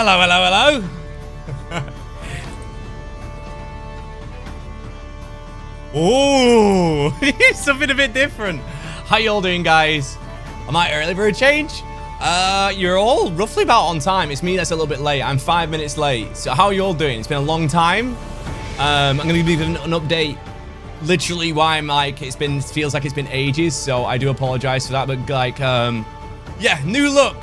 Hello, hello, hello. Oh, something a bit different. How you all doing, guys? Am I early for a change? You're all roughly about on time. It's me that's a little bit late. I'm 5 minutes late. So how are you all doing? It's been a long time. I'm gonna give you an update. Literally, why I'm like, feels like it's been ages. So I do apologize for that. But like, yeah, new look,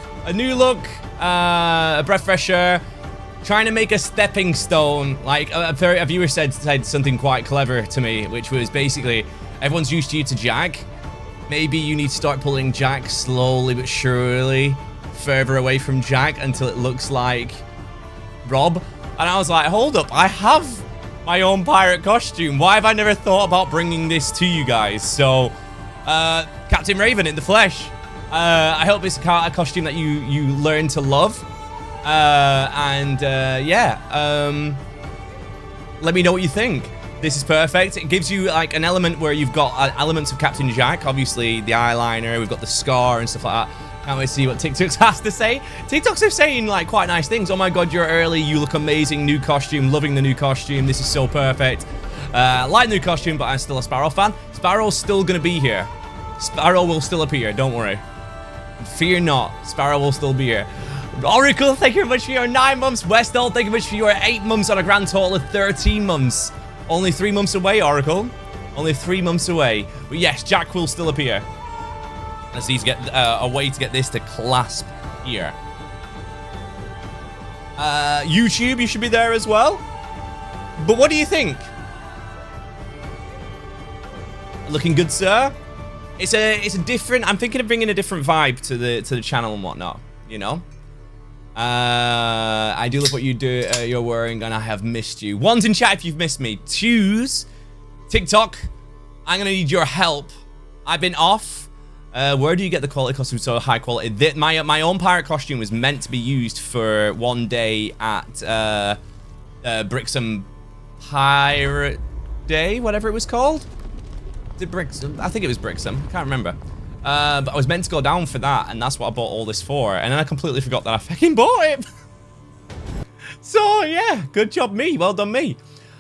a breath fresh air. Trying to make a stepping stone. Like a viewer said something quite clever to me, which was basically everyone's used to Jack. Maybe you need to start pulling Jack slowly but surely further away from Jack until it looks like Rob. And I was like, hold up, I have my own pirate costume. Why have I never thought about bringing this to you guys? So, Captain Raven in the flesh. I hope it's a costume that you learn to love. Yeah, let me know what you think. This is perfect. It gives you like an element where you've got elements of Captain Jack, obviously the eyeliner, we've got the scar and stuff like that. Can't wait to see what TikTok has to say. TikToks are saying like quite nice things. Oh my god, you're early, you look amazing, new costume, loving the new costume, this is so perfect. Like new costume, but I'm still a Sparrow fan. Sparrow's still gonna be here. Sparrow will still appear, don't worry. Fear not, Sparrow will still be here. Oracle, thank you very much for your 9 months. Westall, thank you very much for your 8 months on a grand total of 13 months. Only 3 months away, Oracle. Only 3 months away. But yes, Jack will still appear. Let's see to get a way to get this to clasp here. YouTube, you should be there as well. But what do you think? Looking good, sir. It's a different. I'm thinking of bringing a different vibe to the channel and whatnot. You know. I do love what you do. You're wearing, and I have missed you. One's in chat if you've missed me. Two's TikTok. I'm gonna need your help. I've been off. Where do you get the quality costume so high quality? My own pirate costume was meant to be used for one day at Brixham Pirate Day, whatever it was called. I think it was Brixham. Can't remember. But I was meant to go down for that, and that's what I bought all this for. And then I completely forgot that I fucking bought it. So, yeah, good job me. Well done me.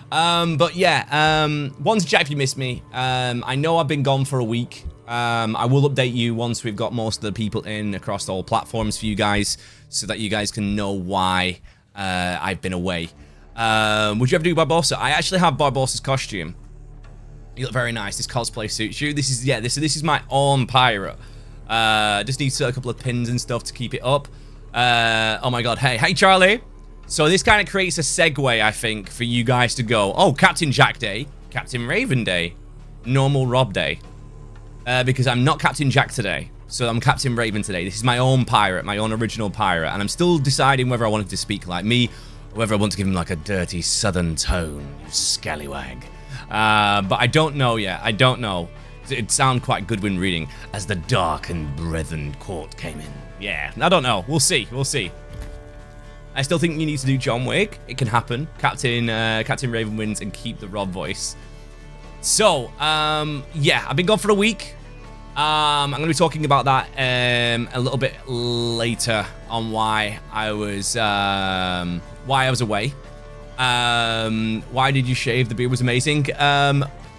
But yeah, once Jack, if you missed me, I know I've been gone for a week. I will update you once we've got most of the people in across all platforms for you guys, so that you guys can know why I've been away. Would you ever do Barbossa? I actually have Barbossa's costume. You look very nice. This cosplay suits you. This is my own pirate. Just needs a couple of pins and stuff to keep it up. Oh my god. Hey Charlie. So this kind of creates a segue, I think, for you guys to go, oh, Captain Jack Day, Captain Raven Day, normal Rob Day. Because I'm not Captain Jack today. So I'm Captain Raven today. This is my own pirate, my own original pirate. And I'm still deciding whether I wanted to speak like me, or whether I want to give him like a dirty southern tone, you scallywag. But I don't know yet. I don't know. It'd sound quite good when reading. As the dark and brethren court came in. Yeah, I don't know. We'll see. We'll see. I still think you need to do John Wick. It can happen. Captain Raven wins and keep the Rob voice. So, yeah, I've been gone for a week. I'm going to be talking about that a little bit later on why I was away. Why did you shave? The beard was amazing.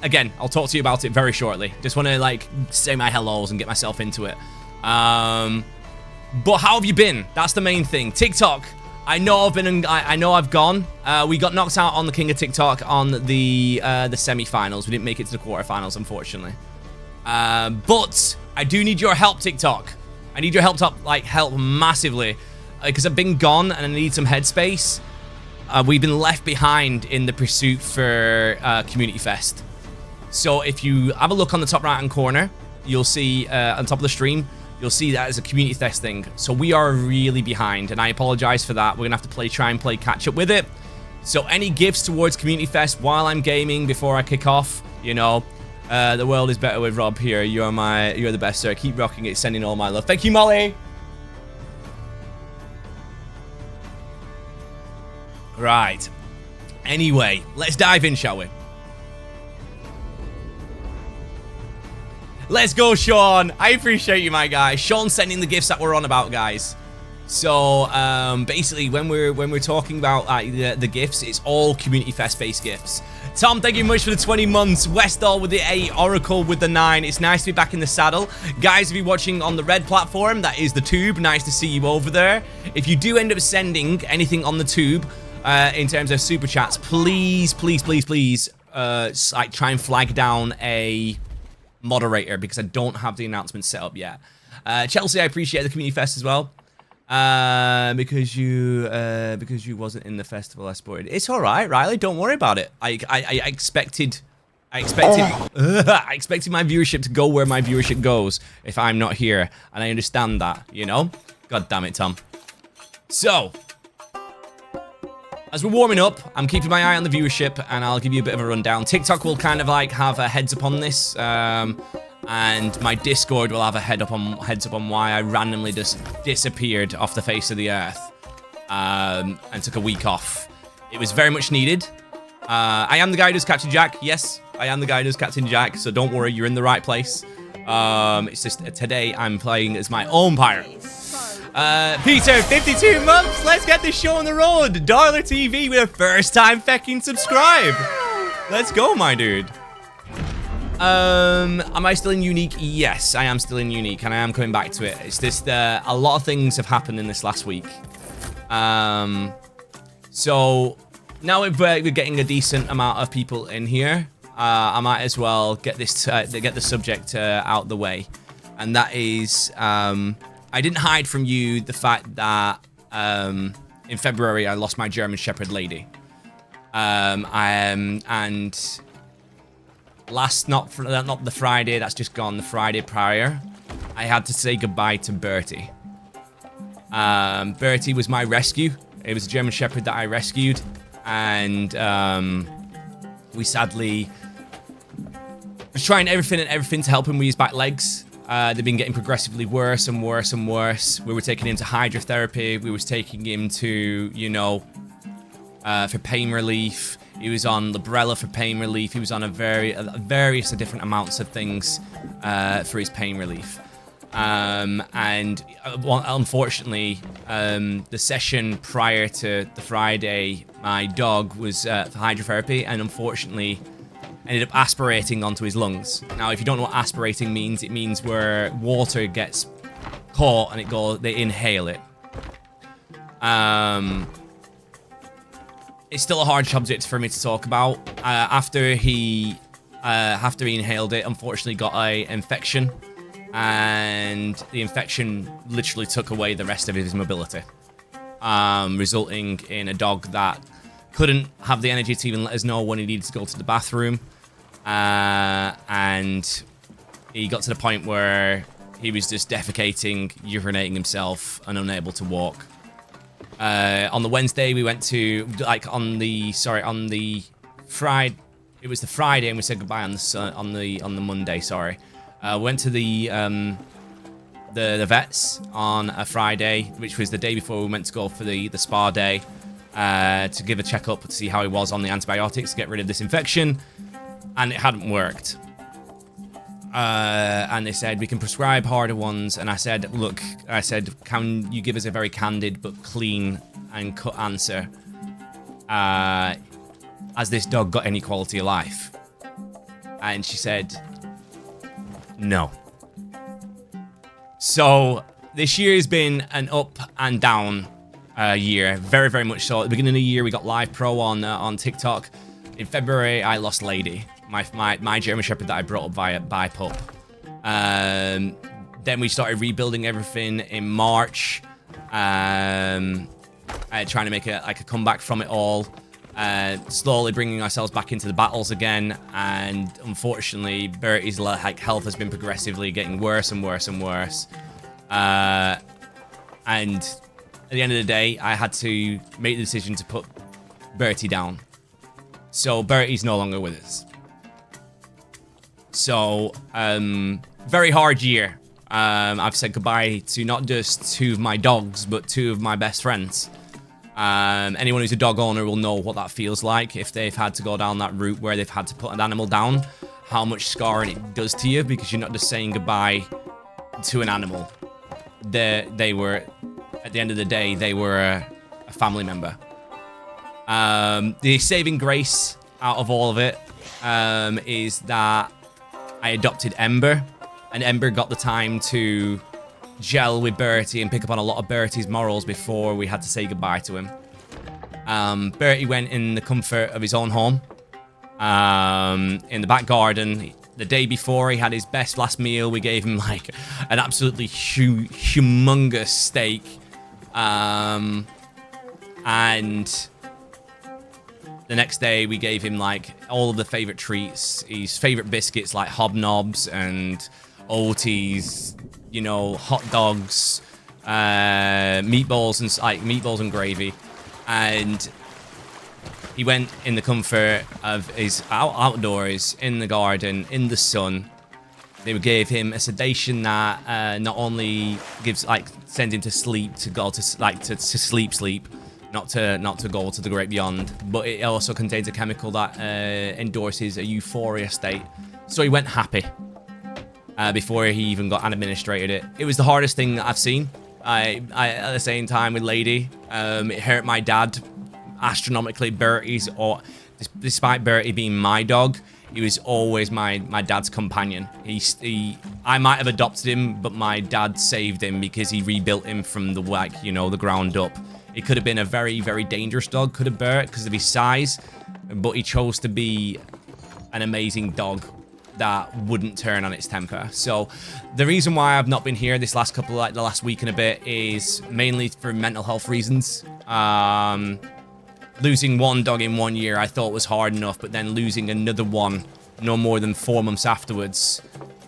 Again, I'll talk to you about it very shortly. Just want to like say my hellos and get myself into it. But how have you been? That's the main thing. TikTok. I know I've gone. We got knocked out on the King of TikTok on the semi-finals. We didn't make it to the quarterfinals, unfortunately. But I do need your help, TikTok. I need your help massively, because I've been gone and I need some headspace. We've been left behind in the pursuit for Community Fest. So if you have a look on the top right-hand corner, you'll see on top of the stream, you'll see that as a Community Fest thing. So we are really behind, and I apologize for that. We're gonna have to try and play catch up with it. So any gifts towards Community Fest while I'm gaming before I kick off, you know, the world is better with Rob here. You're the best, sir. Keep rocking it. Sending all my love. Thank you, Molly. Right. Anyway, let's dive in, shall we? Let's go, Sean. I appreciate you, my guy. Sean sending the gifts that we're on about, guys. So basically, when we're talking about the gifts, it's all Community Fest based gifts. Tom, thank you much for the 20 months. Westall with the 8, Oracle with the 9. It's nice to be back in the saddle. Guys, if you're watching on the red platform, that is the tube. Nice to see you over there. If you do end up sending anything on the tube in terms of super chats, please, please, please, please, like try and flag down a moderator because I don't have the announcement set up yet. Chelsea, I appreciate the Community Fest as well. Because you wasn't in the festival I supported. It's all right, Riley. Don't worry about it. I expected my viewership to go where my viewership goes if I'm not here, and I understand that. You know. God damn it, Tom. So, as we're warming up, I'm keeping my eye on the viewership, and I'll give you a bit of a rundown. TikTok will kind of like have a heads up on this. And my Discord will have a heads up on why I randomly just disappeared off the face of the earth and took a week off. It was very much needed. I am the guy who's Captain Jack. Yes, I am the guy who's Captain Jack, so don't worry, you're in the right place. It's just today I'm playing as my own pirate. Peter, 52 months. Let's get this show on the road. Darler TV with a first time fecking subscribe. Let's go, my dude. Am I still in Unique? Yes, I am still in Unique, and I am coming back to it. It's just a lot of things have happened in this last week. So now we're getting a decent amount of people in here. I might as well get this get the subject out the way, and that is I didn't hide from you the fact that in February I lost my German Shepherd lady. And not the Friday that's just gone, the Friday prior, I had to say goodbye to Bertie. Bertie was my rescue. It was a German Shepherd that I rescued, and we sadly was trying everything to help him with his back legs. They've been getting progressively worse and worse and worse. We were taking him to hydrotherapy. We was taking him to, you know, for pain relief. He was on Librela for pain relief. He was on various different amounts of things for his pain relief. And unfortunately, the session prior to the Friday, my dog was for hydrotherapy, and unfortunately ended up aspirating onto his lungs. Now, if you don't know what aspirating means, it means where water gets caught and they inhale it. It's still a hard subject for me to talk about. After he inhaled it, unfortunately got an infection, and the infection literally took away the rest of his mobility, resulting in a dog that couldn't have the energy to even let us know when he needed to go to the bathroom, and he got to the point where he was just defecating, urinating himself, and unable to walk. On the Wednesday, we went to, on the Friday, it was the Friday, and we said goodbye on the Monday, sorry. Went to the vets on a Friday, which was the day before we went to go for the spa day, to give a checkup to see how he was on the antibiotics to get rid of this infection, and it hadn't worked. And they said, we can prescribe harder ones. And I said, look, can you give us a very candid but clean and cut answer? Has this dog got any quality of life? And she said, no. So this year has been an up and down year, very, very much so. At the beginning of the year, we got Live Pro on TikTok. In February, I lost Lady, my German Shepherd that I brought up by pup. Then we started rebuilding everything in March, trying to make a comeback from it all, slowly bringing ourselves back into the battles again. And unfortunately, Bertie's health has been progressively getting worse and worse and worse. And at the end of the day, I had to make the decision to put Bertie down. So Bertie's no longer with us. So, very hard year. I've said goodbye to not just two of my dogs, but two of my best friends. Anyone who's a dog owner will know what that feels like if they've had to go down that route where they've had to put an animal down, how much scarring it does to you, because you're not just saying goodbye to an animal. They were at the end of the day, they were a family member. The saving grace out of all of it is that I adopted Ember, and Ember got the time to gel with Bertie and pick up on a lot of Bertie's morals before we had to say goodbye to him. Bertie went in the comfort of his own home, in the back garden. The day before he had his best last meal, we gave him like an absolutely humongous steak. And the next day we gave him like all of the favorite treats, his favorite biscuits like Hobnobs and Oaties, you know, hot dogs, meatballs and gravy. And he went in the comfort of his outdoors, in the garden, in the sun. They gave him a sedation that not only gives sends him to sleep, to go to to sleep, not to go to the great beyond, but it also contains a chemical that endorses a euphoria state. So he went happy before he even got administrated it. It was the hardest thing that I've seen. I at the same time with Lady, it hurt my dad astronomically. Despite Bertie being my dog, he was always my dad's companion. I might have adopted him, but my dad saved him because he rebuilt him from the the ground up. It could have been a very, very dangerous dog, could have Bert, because of his size, but he chose to be an amazing dog that wouldn't turn on its temper. So the reason why I've not been here this last the last week and a bit is mainly for mental health reasons. Losing one dog in 1 year I thought was hard enough, but then losing another one no more than 4 months afterwards,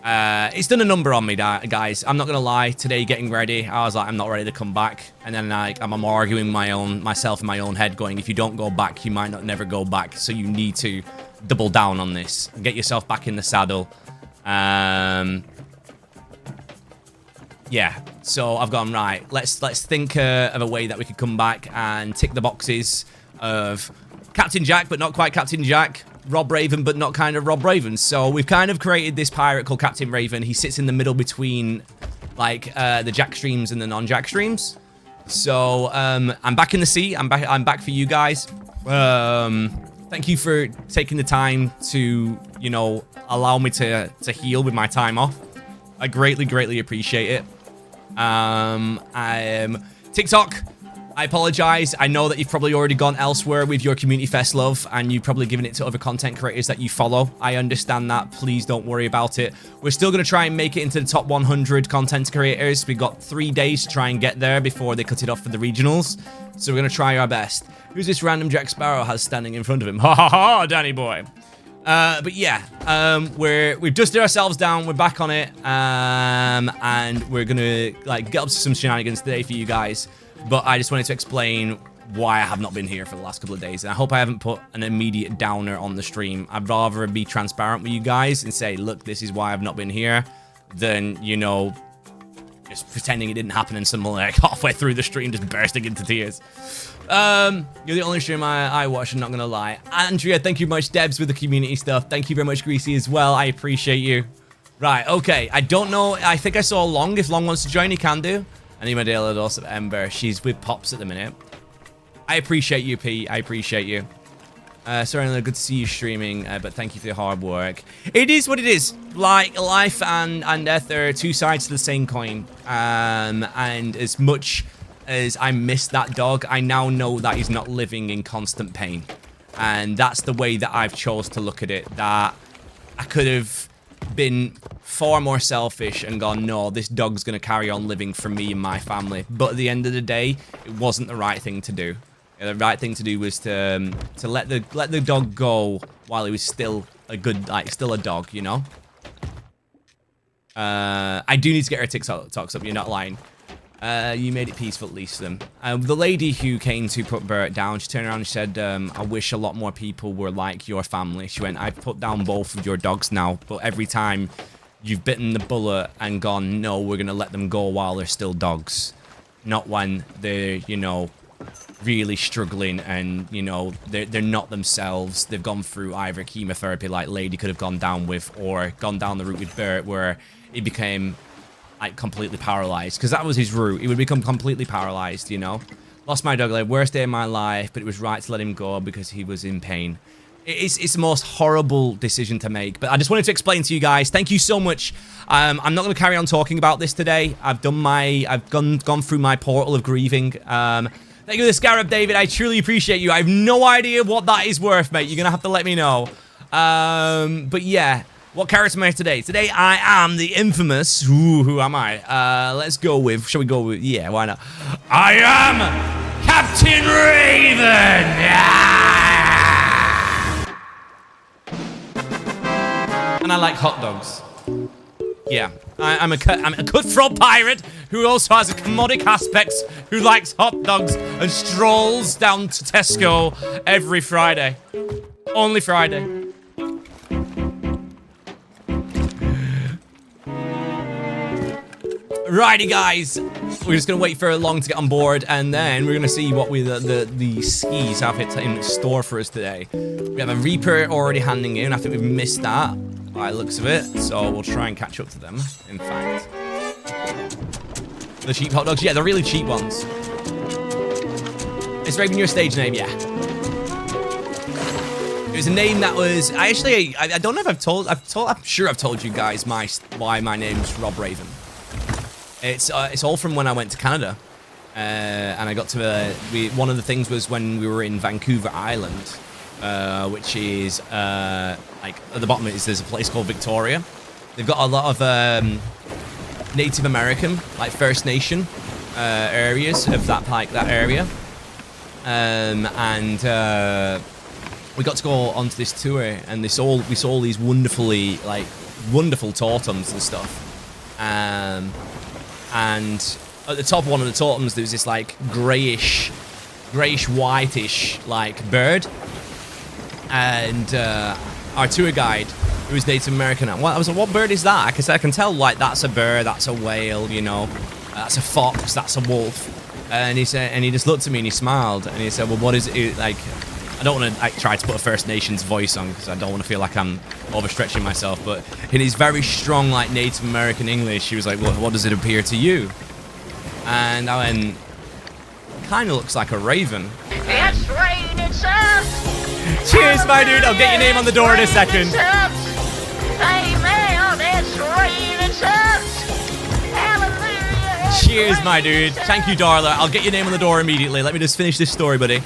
it's done a number on me, guys. I'm not gonna lie. Today, getting ready, I was like, I'm not ready to come back. And then I'm arguing myself in my own head, going, if you don't go back, you might not never go back. So you need to double down on this, get yourself back in the saddle. Yeah. So I've gone, right. Let's think of a way that we could come back and tick the boxes of Captain Jack, but not quite Captain Jack. Rob Raven, but not kind of Rob Raven. So we've kind of created this pirate called Captain Raven. He sits in the middle between the Jack streams and the non-Jack streams. So I'm back in the sea. I'm back for you guys. Thank you for taking the time to, allow me to heal with my time off. I greatly appreciate it. TikTok, I apologize. I know that you've probably already gone elsewhere with your Community Fest love, and you've probably given it to other content creators that you follow. I understand that. Please don't worry about it. We're still going to try and make it into the top 100 content creators. We've got 3 days to try and get there before they cut it off for the regionals. So we're going to try our best. Who's this random Jack Sparrow has standing in front of him? Ha ha ha, Danny boy. But yeah, we've dusted ourselves down. We're back on it. And we're going to get up to some shenanigans today for you guys. But I just wanted to explain why I have not been here for the last couple of days. And I hope I haven't put an immediate downer on the stream. I'd rather be transparent with you guys and say, look, this is why I've not been here, than, just pretending it didn't happen and someone halfway through the stream just bursting into tears. You're the only stream I watch, I'm not going to lie. Andrea, thank you very much. Debs with the community stuff. Thank you very much, Greasy, as well. I appreciate you. Right, okay. I don't know. I think I saw Long. If Long wants to join, he can do. Animadela also Ember. She's with Pops at the minute. I appreciate you, P. I appreciate you. Sorry, good to see you streaming, but thank you for your hard work. It is what it is. Like, life and death are two sides to the same coin. And as much as I miss that dog, I now know that he's not living in constant pain. And that's the way that I've chose to look at it. That I could have been far more selfish and gone, no, this dog's going to carry on living for me and my family. But at the end of the day, it wasn't the right thing to do. The right thing to do was to let the dog go while he was still a good, still a dog, I do need to get her TikToks up, you're not lying. You made it peaceful, at least for them. The lady who came to put Bert down, she turned around and said, I wish a lot more people were like your family. She went, I've put down both of your dogs now, but every time you've bitten the bullet and gone, no, we're going to let them go while they're still dogs. Not when they're, really struggling and, they're not themselves. They've gone through either chemotherapy like Lady could have gone down with, or gone down the route with Bert where it became like completely paralyzed, because that was his route. He would become completely paralyzed, you know. Lost my dog, like worst day of my life, but it was right to let him go because he was in pain. It's the most horrible decision to make, but I just wanted to explain to you guys. Thank you so much. I'm not going to carry on talking about this today. I've gone through my portal of grieving. Thank you for the Scarab, David. I truly appreciate you. I have no idea what that is worth, mate. You're going to have to let me know. But yeah, what character am I today? Today I am the infamous, who am I? Let's go with, shall we go with, yeah, why not? I am Captain Raven! And I like hot dogs. Yeah, I'm a cutthroat pirate who also has a comedic aspects, who likes hot dogs and strolls down to Tesco every Friday. Only Friday. Righty, guys. We're just going to wait for Long to get on board, and then we're going to see what the skis have in store for us today. We have a Reaper already handing in. I think we've missed that by the looks of it, so we'll try and catch up to them, in fact. The cheap hot dogs? Yeah, they're really cheap ones. Is Raven your stage name? Yeah. It was a name that was... I don't know if I'm sure I've told you guys why my name's Rob Raven. It's all from when I went to Canada, and I got to one of the things was when we were in Vancouver Island, which is like at the bottom there's a place called Victoria. They've got a lot of Native American, like First Nation areas of that area, and we got to go onto this tour, and we saw all these wonderful totems and stuff. And at the top of one of the totems, there was this like grayish whitish like bird, and our tour guide, who was Native American, I was like, what bird is that? Because I can tell like that's a bird, that's a whale, you know, that's a fox, that's a wolf. And he said, and he just looked at me and he smiled, and he said, well, what is it like? I don't want to try to put a First Nations voice on because I don't want to feel like I'm overstretching myself, but in his very strong, like, Native American English, he was like, well, what does it appear to you? And I went, kind of looks like a raven. It's raining subs! Cheers, my dude! I'll get your name on the door in a second. Hey, man, it's raining subs! Hallelujah! Cheers, my dude. Thank you, Darla. I'll get your name on the door immediately. Let me just finish this story, buddy.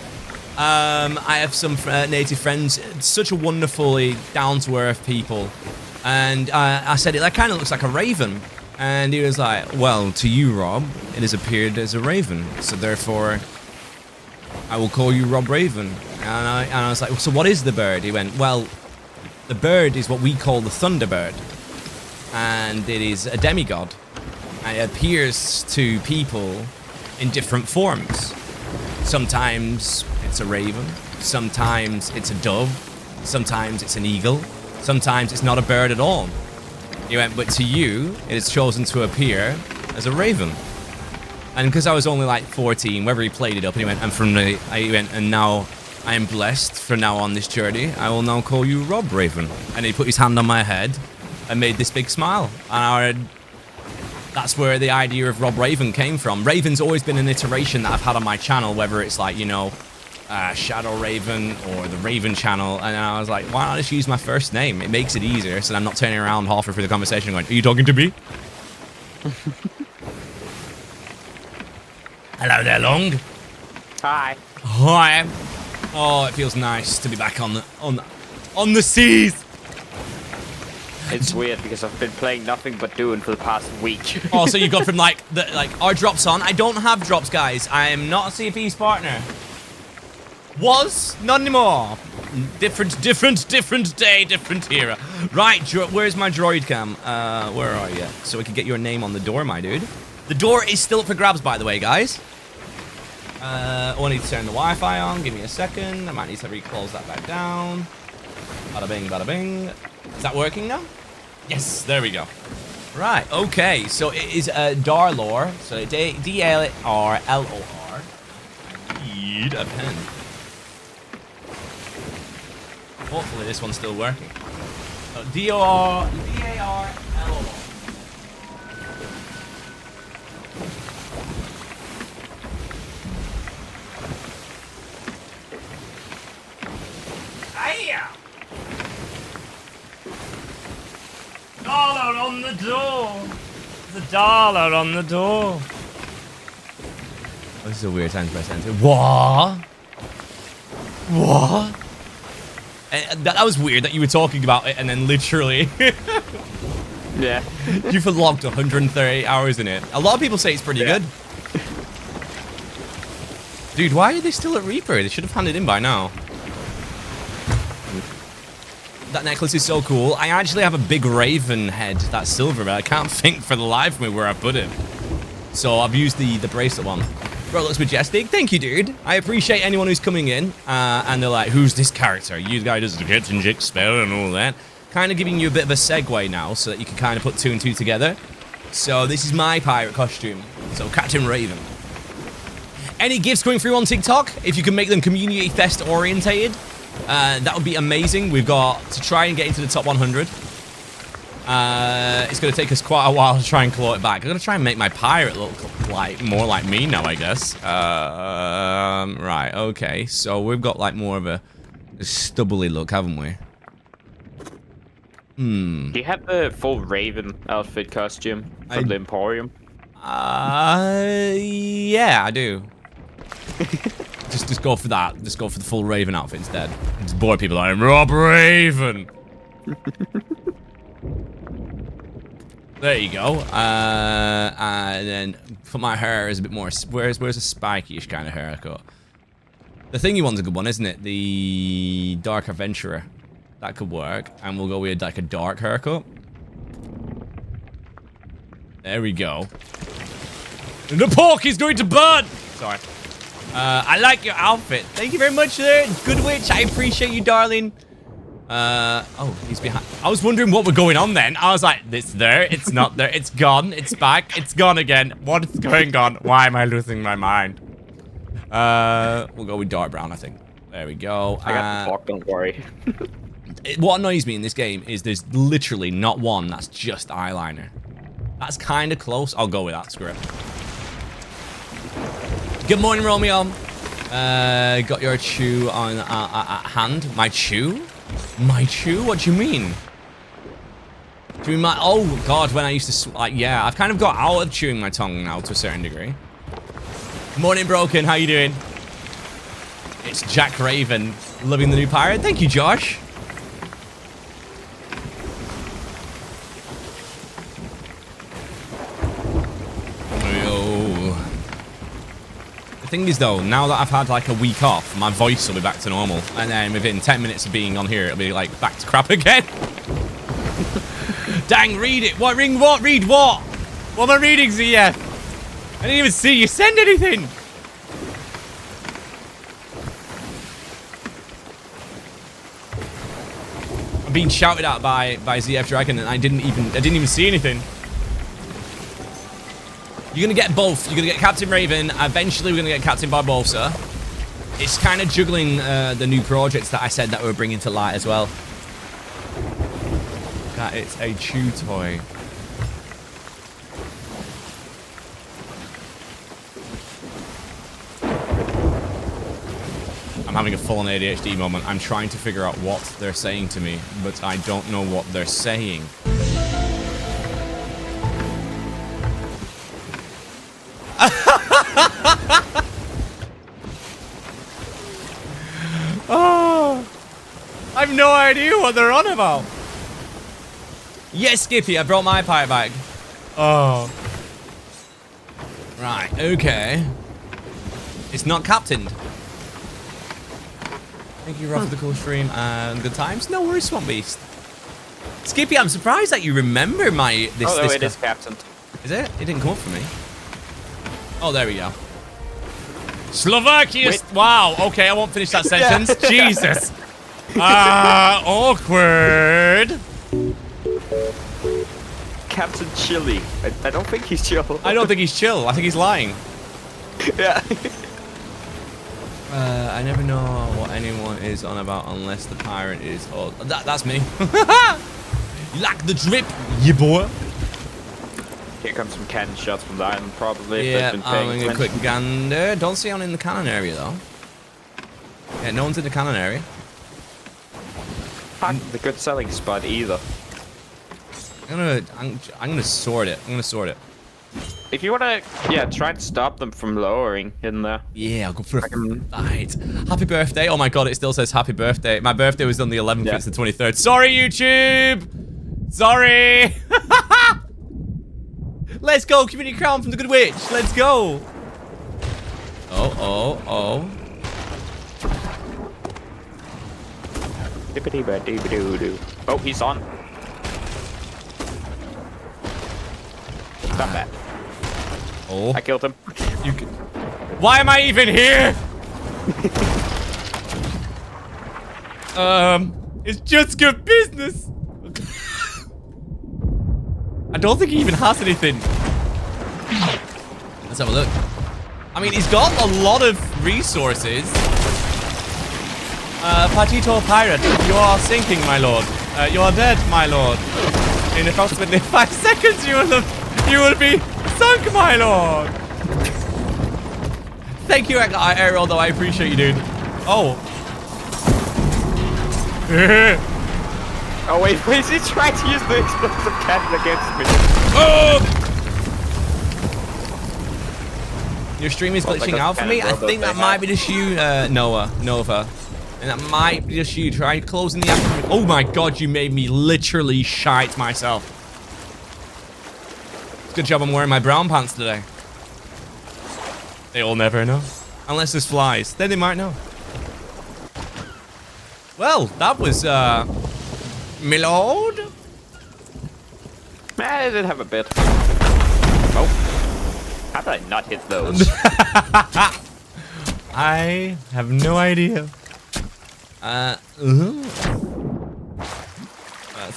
I have some native friends, such a wonderfully down-to-earth people, and I said, that kind of looks like a raven, and he was like, well, to you, Rob, it has appeared as a raven, so therefore, I will call you Rob Raven. And I was like, so what is the bird? He went, well, the bird is what we call the Thunderbird, and it is a demigod, and it appears to people in different forms. Sometimes it's a raven, sometimes it's a dove, sometimes it's an eagle, sometimes it's not a bird at all. He went, but to you, it has chosen to appear as a raven. And because I was only like 14, whether he played it up, and he went, and now I am blessed from now on this journey, I will now call you Rob Raven. And he put his hand on my head and made this big smile. And that's where the idea of Rob Raven came from. Raven's always been an iteration that I've had on my channel, whether it's like, you know, Shadow Raven or the Raven channel, and I was like, why not just use my first name? It makes it easier, so I'm not turning around halfway through the conversation going, are you talking to me? Hello there, Long. Hi. Hi. Oh, it feels nice to be back on the seas. It's weird because I've been playing nothing but Dune for the past week. Oh, so you got from like our drops on. I don't have drops, guys. I am not a CP's partner. Was not anymore. Different day, different era. Right, where's my droid cam? Where are you? So we can get your name on the door, my dude. The door is still up for grabs, by the way, guys. I need to turn the Wi-Fi on. Give me a second. I might need to reclose that back down. Bada bing, bada bing. Is that working now? Yes, there we go. Right, okay. So it is Darlor. So D-A-R-L-O-R. I need a pen. Hopefully this one's still working. So D-A-R-L-O-R. out on the door. There's a doll out on the door. Oh, this is a weird time to press enter. What? What? That was weird that you were talking about it and then literally Yeah. you've logged 138 hours in it. A lot of people say it's pretty good. Dude, why are they still at Reaper? They should have handed in by now. That necklace is so cool. I actually have a big raven head that's silver, but I can't think for the life of me where I put it. So I've used the bracelet one. Bro, it looks majestic. Thank you, dude. I appreciate anyone who's coming in and they're like, who's this character? You guy does the Captain Jake spell and all that. Kind of giving you a bit of a segue now so that you can kind of put two and two together. So this is my pirate costume. So Captain Raven. Any gifts coming through on TikTok? If you can make them community fest orientated, that would be amazing. We've got to try and get into the top 100. It's going to take us quite a while to try and claw it back. I'm going to try and make my pirate look like more like me now, I guess. Right, okay. So we've got like more of a stubbly look, haven't we? Do you have the full Raven outfit costume from the Emporium? Yeah, I do. just go for that. Just go for the full Raven outfit instead. Just bore people. I'm Rob Raven. There you go. And then for my hair is a bit more. Where's a spiky-ish kind of haircut? The thingy one's a good one, isn't it? The Dark Adventurer. That could work. And we'll go with like a dark haircut. There we go. And the pork is going to burn! Sorry. I like your outfit. Thank you very much there. Good Witch. I appreciate you, darling. Oh, he's behind. I was wondering what was going on then. I was like, it's there. It's not there. It's gone. It's back. It's gone again. What is going on? Why am I losing my mind? We'll go with dark brown, I think. There we go. I got the pork, don't worry. What annoys me in this game is there's literally not one that's just eyeliner. That's kind of close. I'll go with that. Screw it. Good morning, Romeo. Got your chew on hand. My chew? My chew? What do you mean? Do you mean my... Oh, God, when I used to... yeah, I've kind of got out of chewing my tongue now to a certain degree. Morning, Broken. How you doing? It's Jack Raven. Loving the new pirate. Thank you, Josh. The thing is though, now that I've had like a week off, my voice will be back to normal. And then within 10 minutes of being on here, it'll be like back to crap again. Dang, read it. What? Ring what? Read what? What am I reading, ZF? I didn't even see you send anything. I'm being shouted at by ZF Dragon and I didn't even see anything. You're going to get both. You're going to get Captain Raven. Eventually, we're going to get Captain Barbossa. It's kind of juggling the new projects that I said that we're bringing to light as well. That it's a chew toy. I'm having a full-on ADHD moment. I'm trying to figure out what they're saying to me, but I don't know what they're saying. Oh, I have no idea what they're on about. Yes, Skippy, I brought my pirate bag. Oh. Right, okay. It's not captained. Thank you, Rob, for the cool stream and good times. No worries, Swamp Beast. Skippy, I'm surprised that you remember my... This it is captained. Is it? It didn't come up for me. Oh, there we go. Slovakia. Wow. Okay, I won't finish that sentence. Jesus. Awkward. Captain Chili. I don't think he's chill. I don't think he's chill. I think he's lying. Yeah. I never know what anyone is on about unless the pirate is. Oh, that's me. You like the drip, you boy. Here comes some cannon shots from the island, probably. Yeah, I'm having a quick gander. Don't see anyone in the cannon area, though. Yeah, no one's in the cannon area. Not the good selling spot either. I'm gonna sort it. I'm gonna sort it. If you wanna, try and stop them from lowering in there. Yeah, I'll go for a fight. Happy birthday. Oh my god, it still says happy birthday. My birthday was on the 11th, Yeah. it's the 23rd. Sorry, YouTube! Sorry! Let's go, community crown from the Good Witch. Let's go! Oh. Dippity-ba-dee-ba-doo-doo. Oh, he's on. Stop that. Oh. I killed him. You can... Why am I even here? It's just good business. I don't think he even has anything. Let's have a look. I mean, he's got a lot of resources. Patito Pirate, you are sinking, my lord. You are dead, my lord. In approximately 5 seconds, you will be sunk, my lord. Thank you, Ariel, though. I appreciate you, dude. Oh. Oh wait, is he trying to use the explosive cannon against me? Oh! Your stream is glitching like a out for me. I cannon think robot that they might have. be just you, Nova. And that might be just you. Try closing the app. Oh my god, you made me literally shite myself. It's a good job I'm wearing my brown pants today. They'll never know. Unless there's flies. Then they might know. Well, that was, my lord. I did have a bit. Oh. How did I not hit those? I have no idea. Let's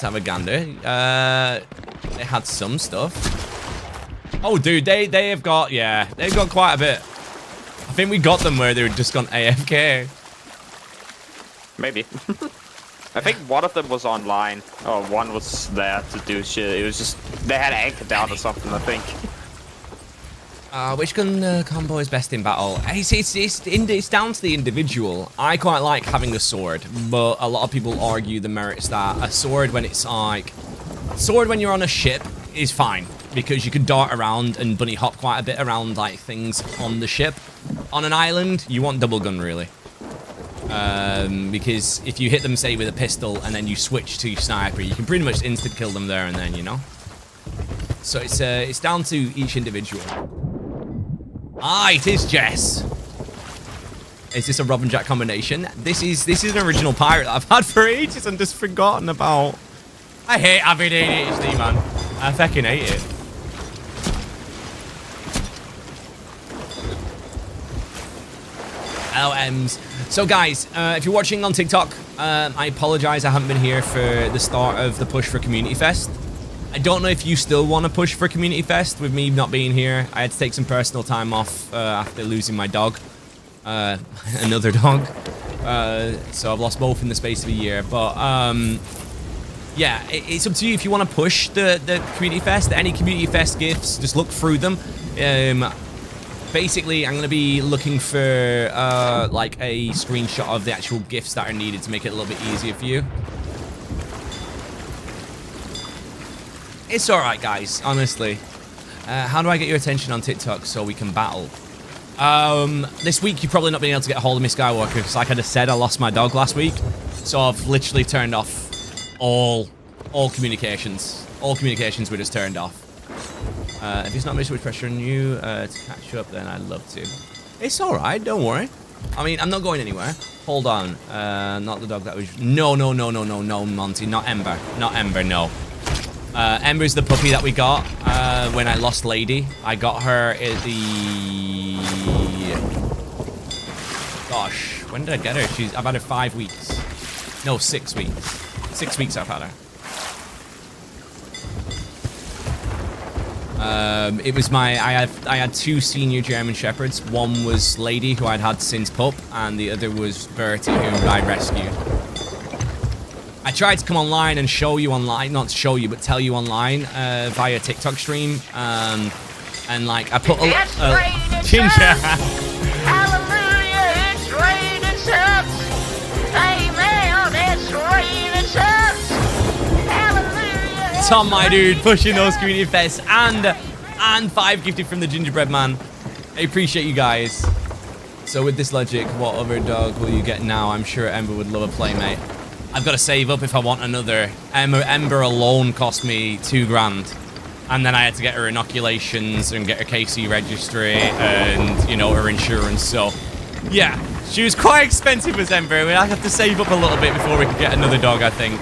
have a gander. They had some stuff. Oh, dude, they have got, yeah, they've got quite a bit. I think we got them where they were just gone AFK. Maybe. I think one of them was online. Oh, one was there to do shit. It was just, they had anchor down or something, I think. Which gun combo is best in battle? It's down to the individual. I quite like having a sword, but a lot of people argue the merits that a sword when it's like... Sword when you're on a ship is fine, because you can dart around and bunny hop quite a bit around like things on the ship. On an island, you want double gun really. Because if you hit them, say, with a pistol and then you switch to sniper, you can pretty much instant kill them there and then, you know? So it's down to each individual. Ah, it is Jess. Is this a Rob and Jack combination? This is an original pirate that I've had for ages and just forgotten about. I hate having ADHD, man. I fucking hate it. LMs. So guys, if you're watching on TikTok, I apologize I haven't been here for the start of the push for Community Fest. I don't know if you still want to push for Community Fest with me not being here. I had to take some personal time off after losing my dog. Another dog. So I've lost both in the space of a year. But yeah, it's up to you if you want to push the Community Fest. Any Community Fest gifts, just look through them. Basically, I'm going to be looking for like a screenshot of the actual gifts that are needed to make it a little bit easier for you. It's alright, guys, honestly. How do I get your attention on TikTok so we can battle? This week, you've probably not been able to get a hold of me, Skywalker, because like I just said, I lost my dog last week. So I've literally turned off all communications. All communications were just turned off. If it's not much pressure on you to catch up, then I'd love to. It's alright, don't worry. I mean, I'm not going anywhere. Hold on. Not the dog that was... No, Monty. Not Ember. Not Ember, no. Ember's the puppy that we got when I lost Lady. I got her at the... Gosh, when did I get her? I've had her 5 weeks. No, 6 weeks. 6 weeks I've had her. It was I had 2 senior German Shepherds. One was Lady, who I'd had since pup, and the other was Bertie, who I rescued. I tried to come online and show you online, not show you, but tell you online via TikTok stream. And like, I put a Ginger. Hallelujah, it's raining subs. Amen, it's raining subs. Hallelujah, Tom, my dude, pushing those community fests and 5 gifted from the gingerbread man. I appreciate you guys. So with this logic, what other dog will you get now? I'm sure Ember would love a playmate. I've got to save up if I want another. Ember alone cost me 2 grand. And then I had to get her inoculations and get her KC registry and, you know, her insurance. So, yeah, she was quite expensive as Ember. I have to save up a little bit before we can get another dog, I think.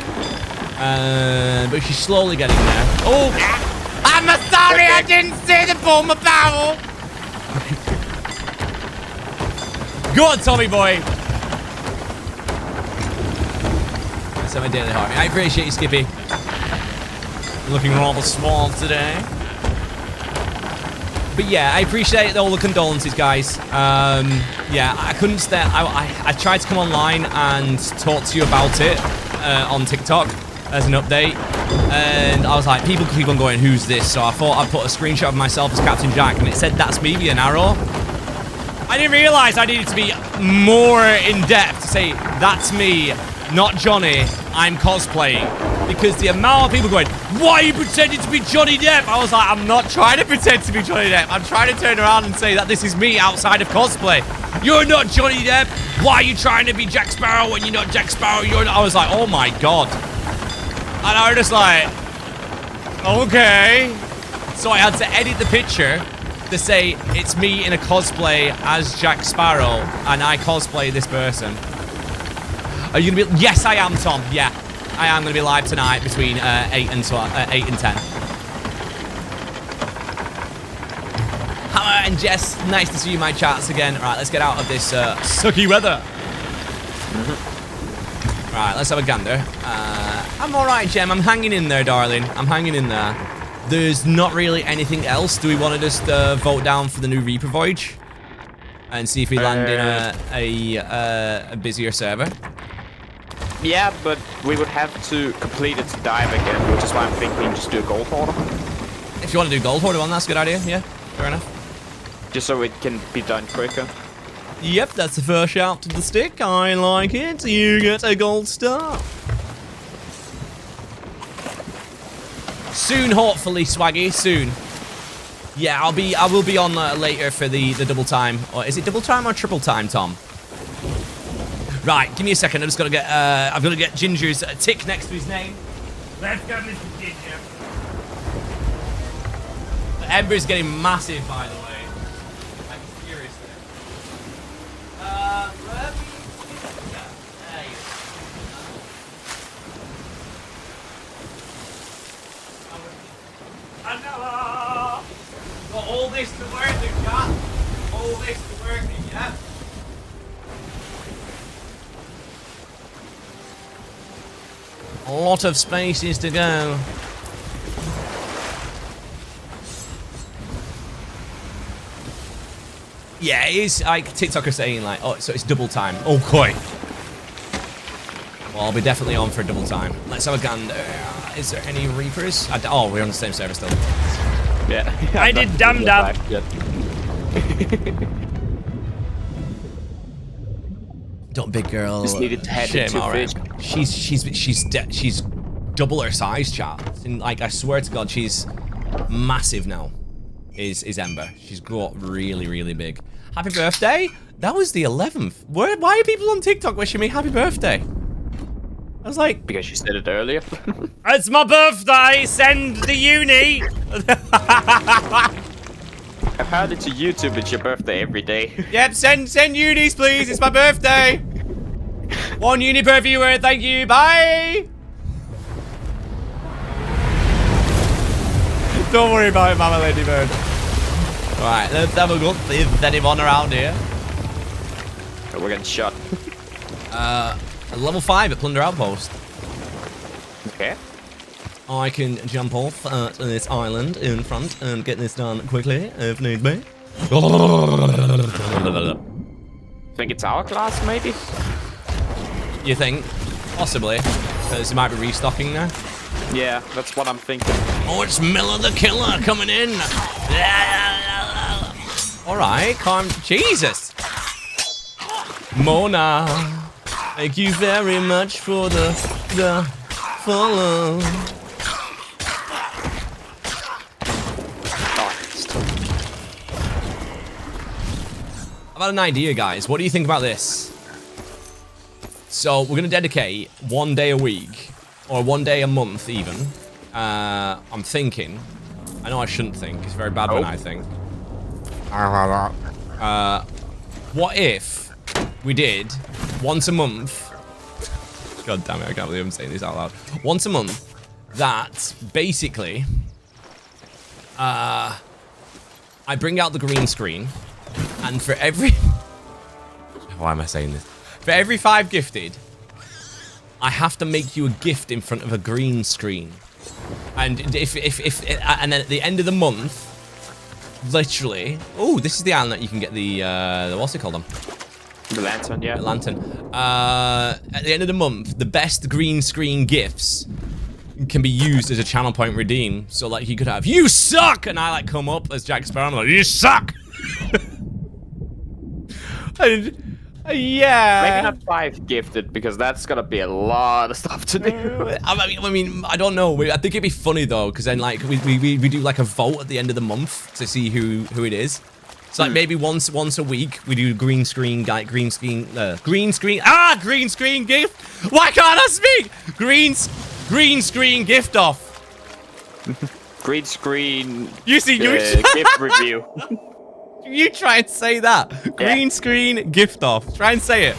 But she's slowly getting there. Oh! I'm sorry, I didn't see the bomber barrel! Go on, Tommy boy! That's my daily heart. I appreciate you, Skippy. Looking rather suave today. But yeah, I appreciate all the condolences, guys. Yeah, I couldn't stay. I tried to come online and talk to you about it on TikTok as an update. And I was like, people keep on going, who's this? So I thought I'd put a screenshot of myself as Captain Jack, and it said, that's me via Arrow. I didn't realize I needed to be more in depth to say, that's me, not Johnny, I'm cosplaying. Because the amount of people going, why are you pretending to be Johnny Depp? I was like, I'm not trying to pretend to be Johnny Depp. I'm trying to turn around and say that this is me outside of cosplay. You're not Johnny Depp. Why are you trying to be Jack Sparrow when you're not Jack Sparrow? I was like, oh my God. And I was just like, okay. So I had to edit the picture to say it's me in a cosplay as Jack Sparrow, and I cosplay this person. Are you gonna be? Yes, I am, Tom. Yeah, I am gonna be live tonight between 8 and 10. Hammer and Jess, nice to see you in my chats again. All right, let's get out of this sucky weather. Right, let's have a gander. I'm all right, Jem. I'm hanging in there, darling. I'm hanging in there. There's not really anything else. Do we want to just vote down for the new Reaper Voyage? And see if we land in a busier server? Yeah, but we would have to complete it to dive again, which is why I'm thinking just do a gold hoarder. If you want to do gold hoarder one, that's a good idea. Yeah, fair enough. Just so it can be done quicker. Yep, that's the first shout to the stick. I like it. You get a gold star. Soon, hopefully, Swaggy. Soon. Yeah, I will be on later for the double time. Or is it double time or triple time, Tom? Right, give me a second. I've got to get Ginger's tick next to his name. Let's go, Mr. Ginger. The Ember's getting massive, by the way. Like, seriously. Let me... There you go. Another! Got all this to work with, yeah? All this to work with, yeah? A lot of spaces to go. Yeah, it is like TikTok are saying like, oh, so it's double time. Okay. Well, I'll be definitely on for double time. Let's have a gander. Is there any Reapers? Oh, we're on the same server still. Yeah. I did dum dum. Don't big girl. Just needed to head into fish. She's double her size, chat. And like I swear to God, she's massive now. Is Ember? She's got really, really big. Happy birthday! That was the 11th. Why are people on TikTok wishing me happy birthday? I was like, because you said it earlier. It's my birthday. Send the uni. Apparently to YouTube, it's your birthday every day. Yep, send unis, please. It's my birthday. 1 uni per viewer. Thank you. Bye. Don't worry about it, Mama Ladybird. Alright, let's have a look if anyone around here. Oh, we're getting shot. Level 5 at Plunder Outpost. Okay. I can jump off to this island in front and get this done quickly if need be. Think it's our class, maybe? You think? Possibly. Because you might be restocking now. Yeah, that's what I'm thinking. Oh, it's Miller the Killer coming in. Alright, calm. Jesus. Mona. Thank you very much for the follow. I've had an idea, guys. What do you think about this? So we're gonna dedicate 1 day a week, or 1 day a month even. I'm thinking. I know I shouldn't think. It's very bad when I think. What if we did once a month? God damn it! I can't believe I'm saying this out loud. Once a month. That basically, I bring out the green screen, and for every why am I saying this? For every 5 gifted, I have to make you a gift in front of a green screen, and and then at the end of the month, literally, oh, this is the island that you can get the what's it called? The lantern, yeah. The lantern. At the end of the month, the best green screen gifts can be used as a channel point redeem. So like he could have "You suck," and I like come up as Jack Sparrow, I'm like, "You suck." And, yeah. Maybe not 5 gifted, because that's gonna be a lot of stuff to do. I mean, I don't know. I think it'd be funny though, because then like we do like a vote at the end of the month to see who it is. So like maybe once a week we do green screen gift. Why can't I speak? Green screen gift off. Green screen. You see, gift review. You try and say that. Green screen gift off. Try and say it.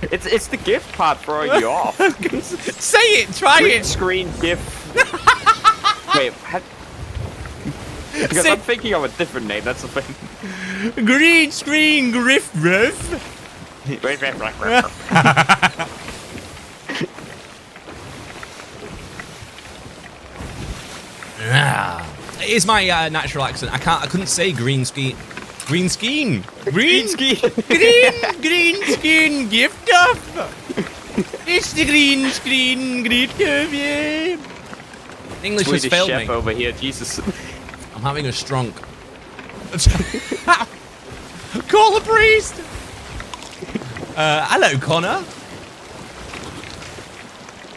It's the gift part throwing you off. Say it. Try Green it. screen gift. Wait. Because I'm thinking of a different name. That's the thing. Green screen griff riff. It is my natural accent. I couldn't say green skin gift off. It's the green screen gift off. Yeah. English Swedish has failed chef me. over here, Jesus. I'm having a strunk. Call the priest. Hello, Connor.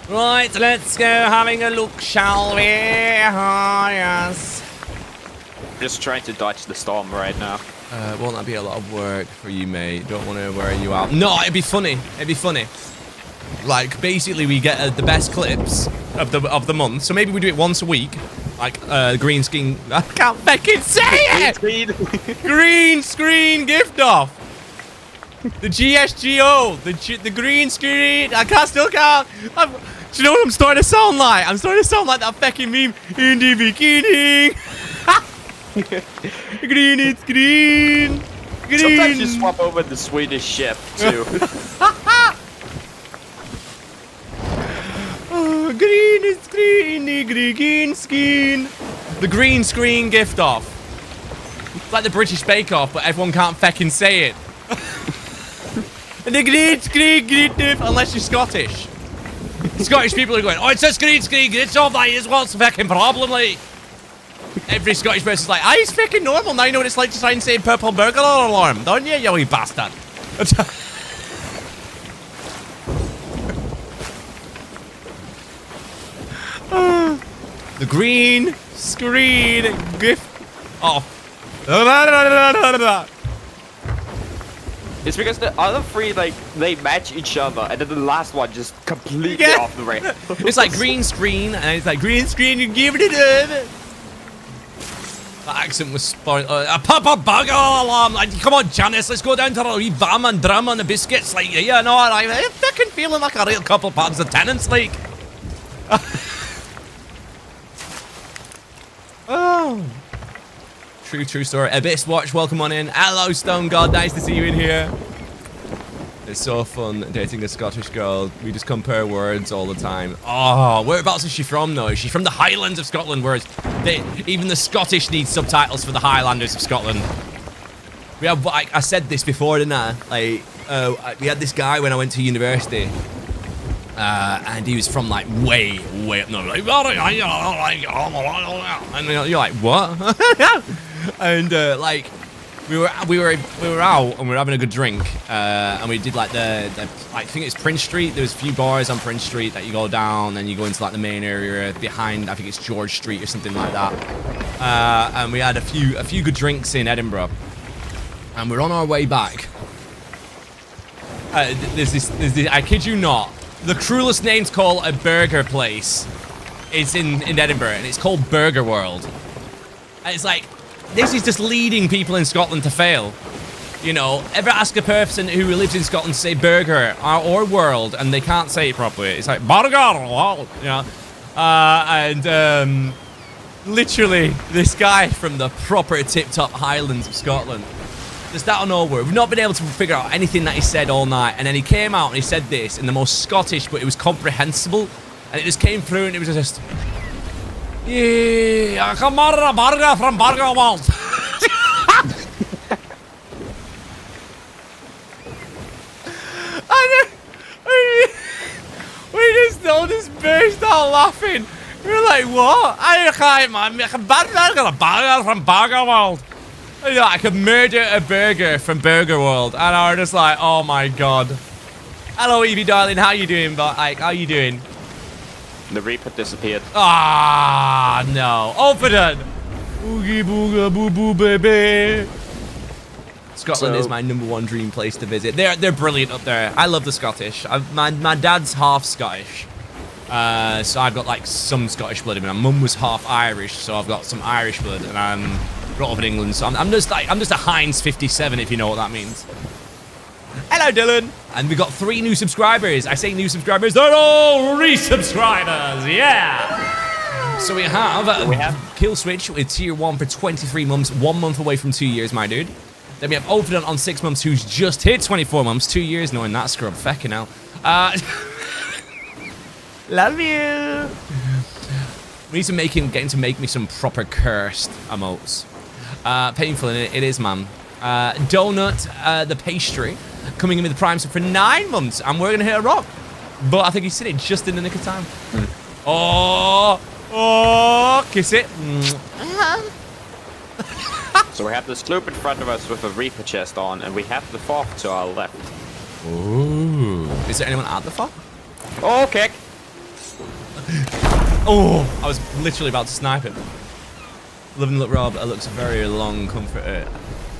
Right, let's go having a look, shall we? Oh, yes. Just trying to dodge the storm right now. Won't that be a lot of work for you, mate? Don't want to wear you out. No, it'd be funny. It'd be funny. Like, basically, we get the best clips of the month. So maybe we do it once a week. Like, green screen. I can't fucking say it! Green screen gift off. The GSGO. The green screen. Still can't. Do you know what I'm starting to sound like? I'm starting to sound like that fucking meme. In the beginning. Green, it's green. Green. Sometimes you swap over the Swedish chef, too. Oh, green is green, the green skin. The green screen gift off. It's like the British Bake Off, but everyone can't fucking say it. The green screen gift off, unless you're Scottish. Scottish people are going, oh, it's a green screen gift off, that is what's the fucking problem, like. Every Scottish person's like, it's fucking normal, now you know what it's like to try and say purple burglar alarm, don't you, you wee bastard? The green screen gift off. It's because the other 3, like, they match each other, and then the last one just completely off the rail. It's like green screen, and it's like green screen, you give it up. That accent was spoiled. A purple burglar alarm. Like, come on, Janice, let's go down to a wee bam and drum on the biscuits. Like, yeah, no, I'm fucking feeling like a real couple pounds of tenants, like. Oh. True story. Abyss Watch, welcome on in. Hello, Stone God, nice to see you in here. It's so fun dating a Scottish girl. We just compare words all the time. Oh, whereabouts is she from, though? Is she from the Highlands of Scotland? Whereas even the Scottish need subtitles for the Highlanders of Scotland. We have, I said this before, didn't I? Like, we had this guy when I went to university. And he was from like way up north. Like, and you're like, what? And like we were out and we were having a good drink, and we did like the I think it's Prince Street. There's a few bars on Prince Street that you go down, and you go into like the main area behind. I think it's George Street or something like that. And we had a few good drinks in Edinburgh. And we're on our way back. There's this, I kid you not, the cruelest name to call a burger place is in Edinburgh, and it's called Burger World. And it's like, this is just leading people in Scotland to fail. You know, ever ask a person who lives in Scotland to say burger or world, and they can't say it properly. It's like, burger world, you know. Literally, this guy from the proper tip-top Highlands of Scotland, just out of nowhere, we've not been able to figure out anything that he said all night, and then he came out and he said this in the most Scottish, but it was comprehensible, and it just came through, and it was just, yeah, I come order a burger from Burger World. We just all just burst out laughing. We were like, what? I can't, man. I can burger a burger from Burger World. You know, I could murder a burger from Burger World. And I was just like, oh my god. Hello, Evie, darling. How you doing? Like, how you doing? The Reaper disappeared. Ah, no. Open it. Boogie booga boo boo baby. Scotland is my #1 dream place to visit. They're brilliant up there. I love the Scottish. My dad's half Scottish, so I've got like some Scottish blood in me. My mum was half Irish, so I've got some Irish blood, and I'm brought up in England. So I'm just a Heinz 57, if you know what that means. Hello, Dylan. And we got 3 new subscribers. I say new subscribers, they're all resubscribers. Yeah. So we have Kill Switch with tier 1 for 23 months, 1 month away from 2 years, my dude. Then we have Ophidan on 6 months, who's just hit 24 months, 2 years, knowing that scrub. Fecking hell. Love you. We need to get him to make me some proper cursed emotes. Painful, and it is, man. Donut, the pastry, coming in with the prime sub for 9 months, and we're gonna hit a rock. But I think he's seen it just in the nick of time. Oh, kiss it. So we have the sloop in front of us with a Reaper chest on, and we have the fog to our left. Ooh. Is there anyone at the fog? Oh, kick! Oh, I was literally about to snipe him. Loving look, Rob. It looks very long comforter.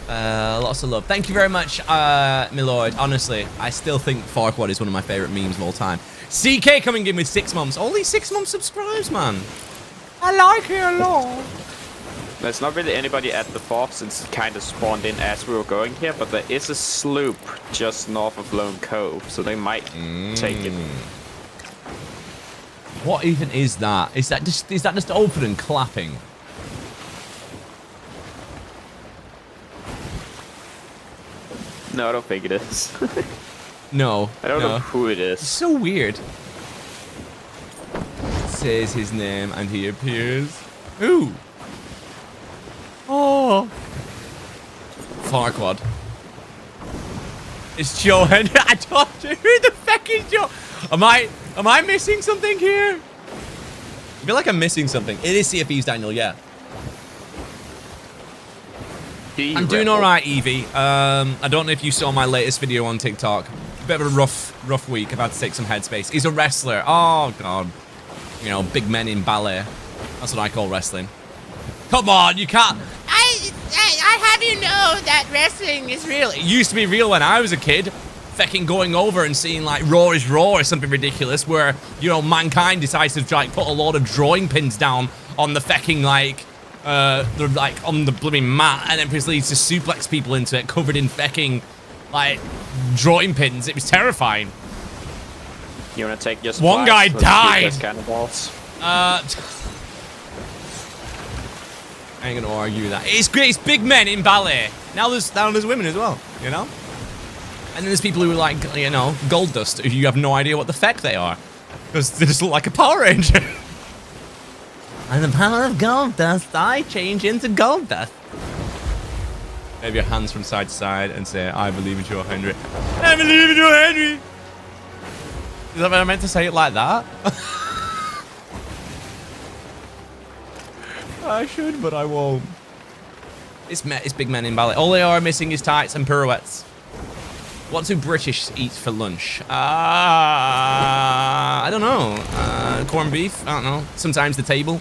Lots of love. Thank you very much, my lord. Honestly, I still think Farquaad is one of my favorite memes of all time. CK coming in with 6 months. Only 6 months subscribes, man. I like it a lot. There's not really anybody at the fog since it kind of spawned in as we were going here, but there is a sloop just north of Lone Cove, so they might take it. What even is that? Is that just open and clapping? No, I don't think it is. No. I don't know who it is. It's so weird. Says his name and he appears. Who? Oh. Farquaad. It's Joe Henry. I told you. Who the fuck is Joe? Am I missing something here? I feel like I'm missing something. It is CFE's Daniel, yeah. I'm doing all right, Evie. I don't know if you saw my latest video on TikTok. A bit of a rough week. I've had to take some headspace. He's a wrestler. Oh, God. You know, big men in ballet. That's what I call wrestling. Come on, you can't. I have you know that wrestling is real. It used to be real when I was a kid. Fecking going over and seeing like Raw is Raw or something ridiculous where, you know, Mankind decides to like put a lot of drawing pins down on the fecking like on the blooming mat and then proceeds to suplex people into it covered in fecking like drawing pins. It was terrifying. You wanna take your one guy died. Cannonballs? I ain't gonna argue that. It's great. It's big men in ballet. Now there's women as well, you know? And then there's people who are like, you know, Gold Dust, who you have no idea what the feck they are. Because they just look like a Power Ranger. And the power of Gold Dust, I change into Gold Dust. Wave your hands from side to side and say, I believe in Joe Henry. I believe in Joe Henry! Is that what I meant to say it like that? I should, but I won't. It's big men in ballet. All they are missing is tights and pirouettes. What do British eat for lunch? I don't know. Corned beef? I don't know. Sometimes the table.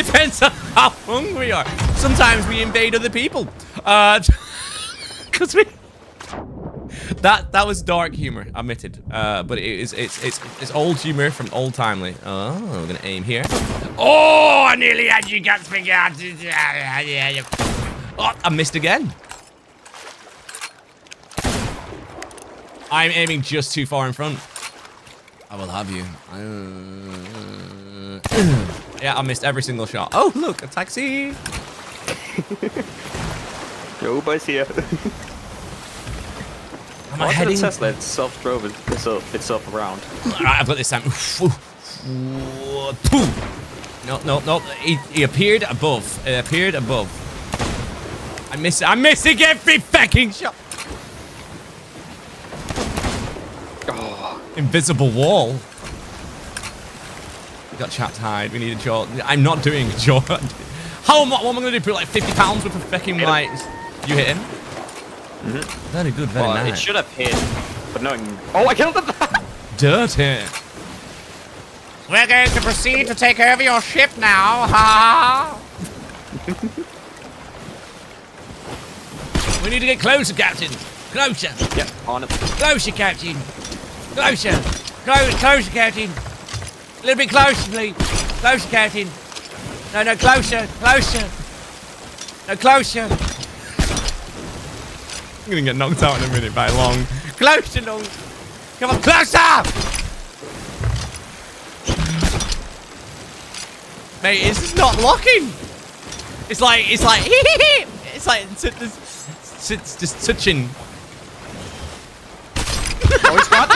Depends on how hungry we are. Sometimes we invade other people. Because we... That was dark humor, admitted. But it's old humor from old timely. Oh, we're gonna aim here. Oh, I nearly had you guts figured out. Oh, I missed again. I'm aiming just too far in front. I will have you. Yeah, I missed every single shot. Oh, look, a taxi. Nobody's here. Am I heading? Tesla, it self-drove itself around. Alright, I've got this time. No. He appeared above. It appeared above. I'm missing every fucking shot. Oh. Invisible wall. We got chat to hide. We need a jaw. I'm not doing a jaw. What am I gonna do? Put like 50 pounds worth of fucking light. You hit him? Mm-hmm. Very good, very Well, nice. it should have hit, but no. Oh, I killed him! Dirty. We're going to proceed to take over your ship now. Ha! We need to get closer, Captain. Closer. Yep, on it. Closer, Captain. Closer. Closer, Captain. A little bit closer, please. Closer, Captain. No, closer. Closer. No, closer. I'm gonna get knocked out in a minute by Long. Closer, Long. Come on, closer! Mate, it's just not locking. It's like it's just touching. Oh, he's got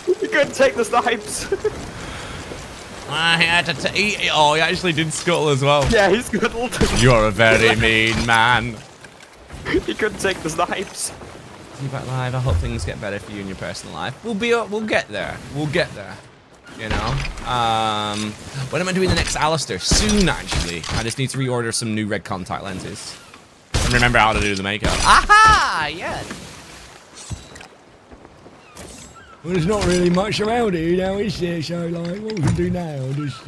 it! You couldn't take the snipes. I had to oh, he actually did scuttle as well. Yeah, he's scuttled. You're a very mean man. He couldn't take the snipes. You back live. I hope things get better for you in your personal life. We'll get there. We'll get there. You know. When am I doing the next Alistair? Soon, actually. I just need to reorder some new red contact lenses and remember how to do the makeup. Aha! Yes. Well, there's not really much around here now, is there? So, like, what we can do now? Just,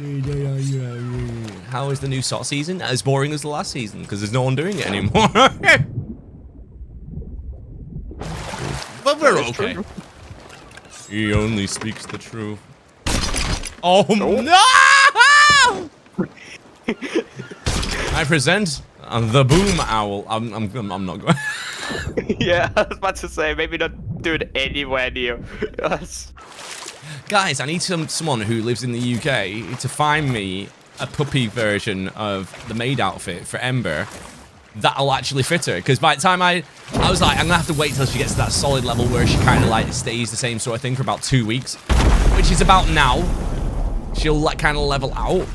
how is the new SOT season? As boring as the last season, because there's no one doing it anymore. But we're okay. True. He only speaks the truth. Oh no! I present the boom owl. I'm not going. Yeah, I was about to say, maybe not do it anywhere near us. Guys, I need someone who lives in the UK to find me a puppy version of the maid outfit for Ember that'll actually fit her. Because by the time I was like, I'm gonna have to wait till she gets to that solid level where she kind of like stays the same sort of thing for about 2 weeks, which is about now. She'll like kind of level out.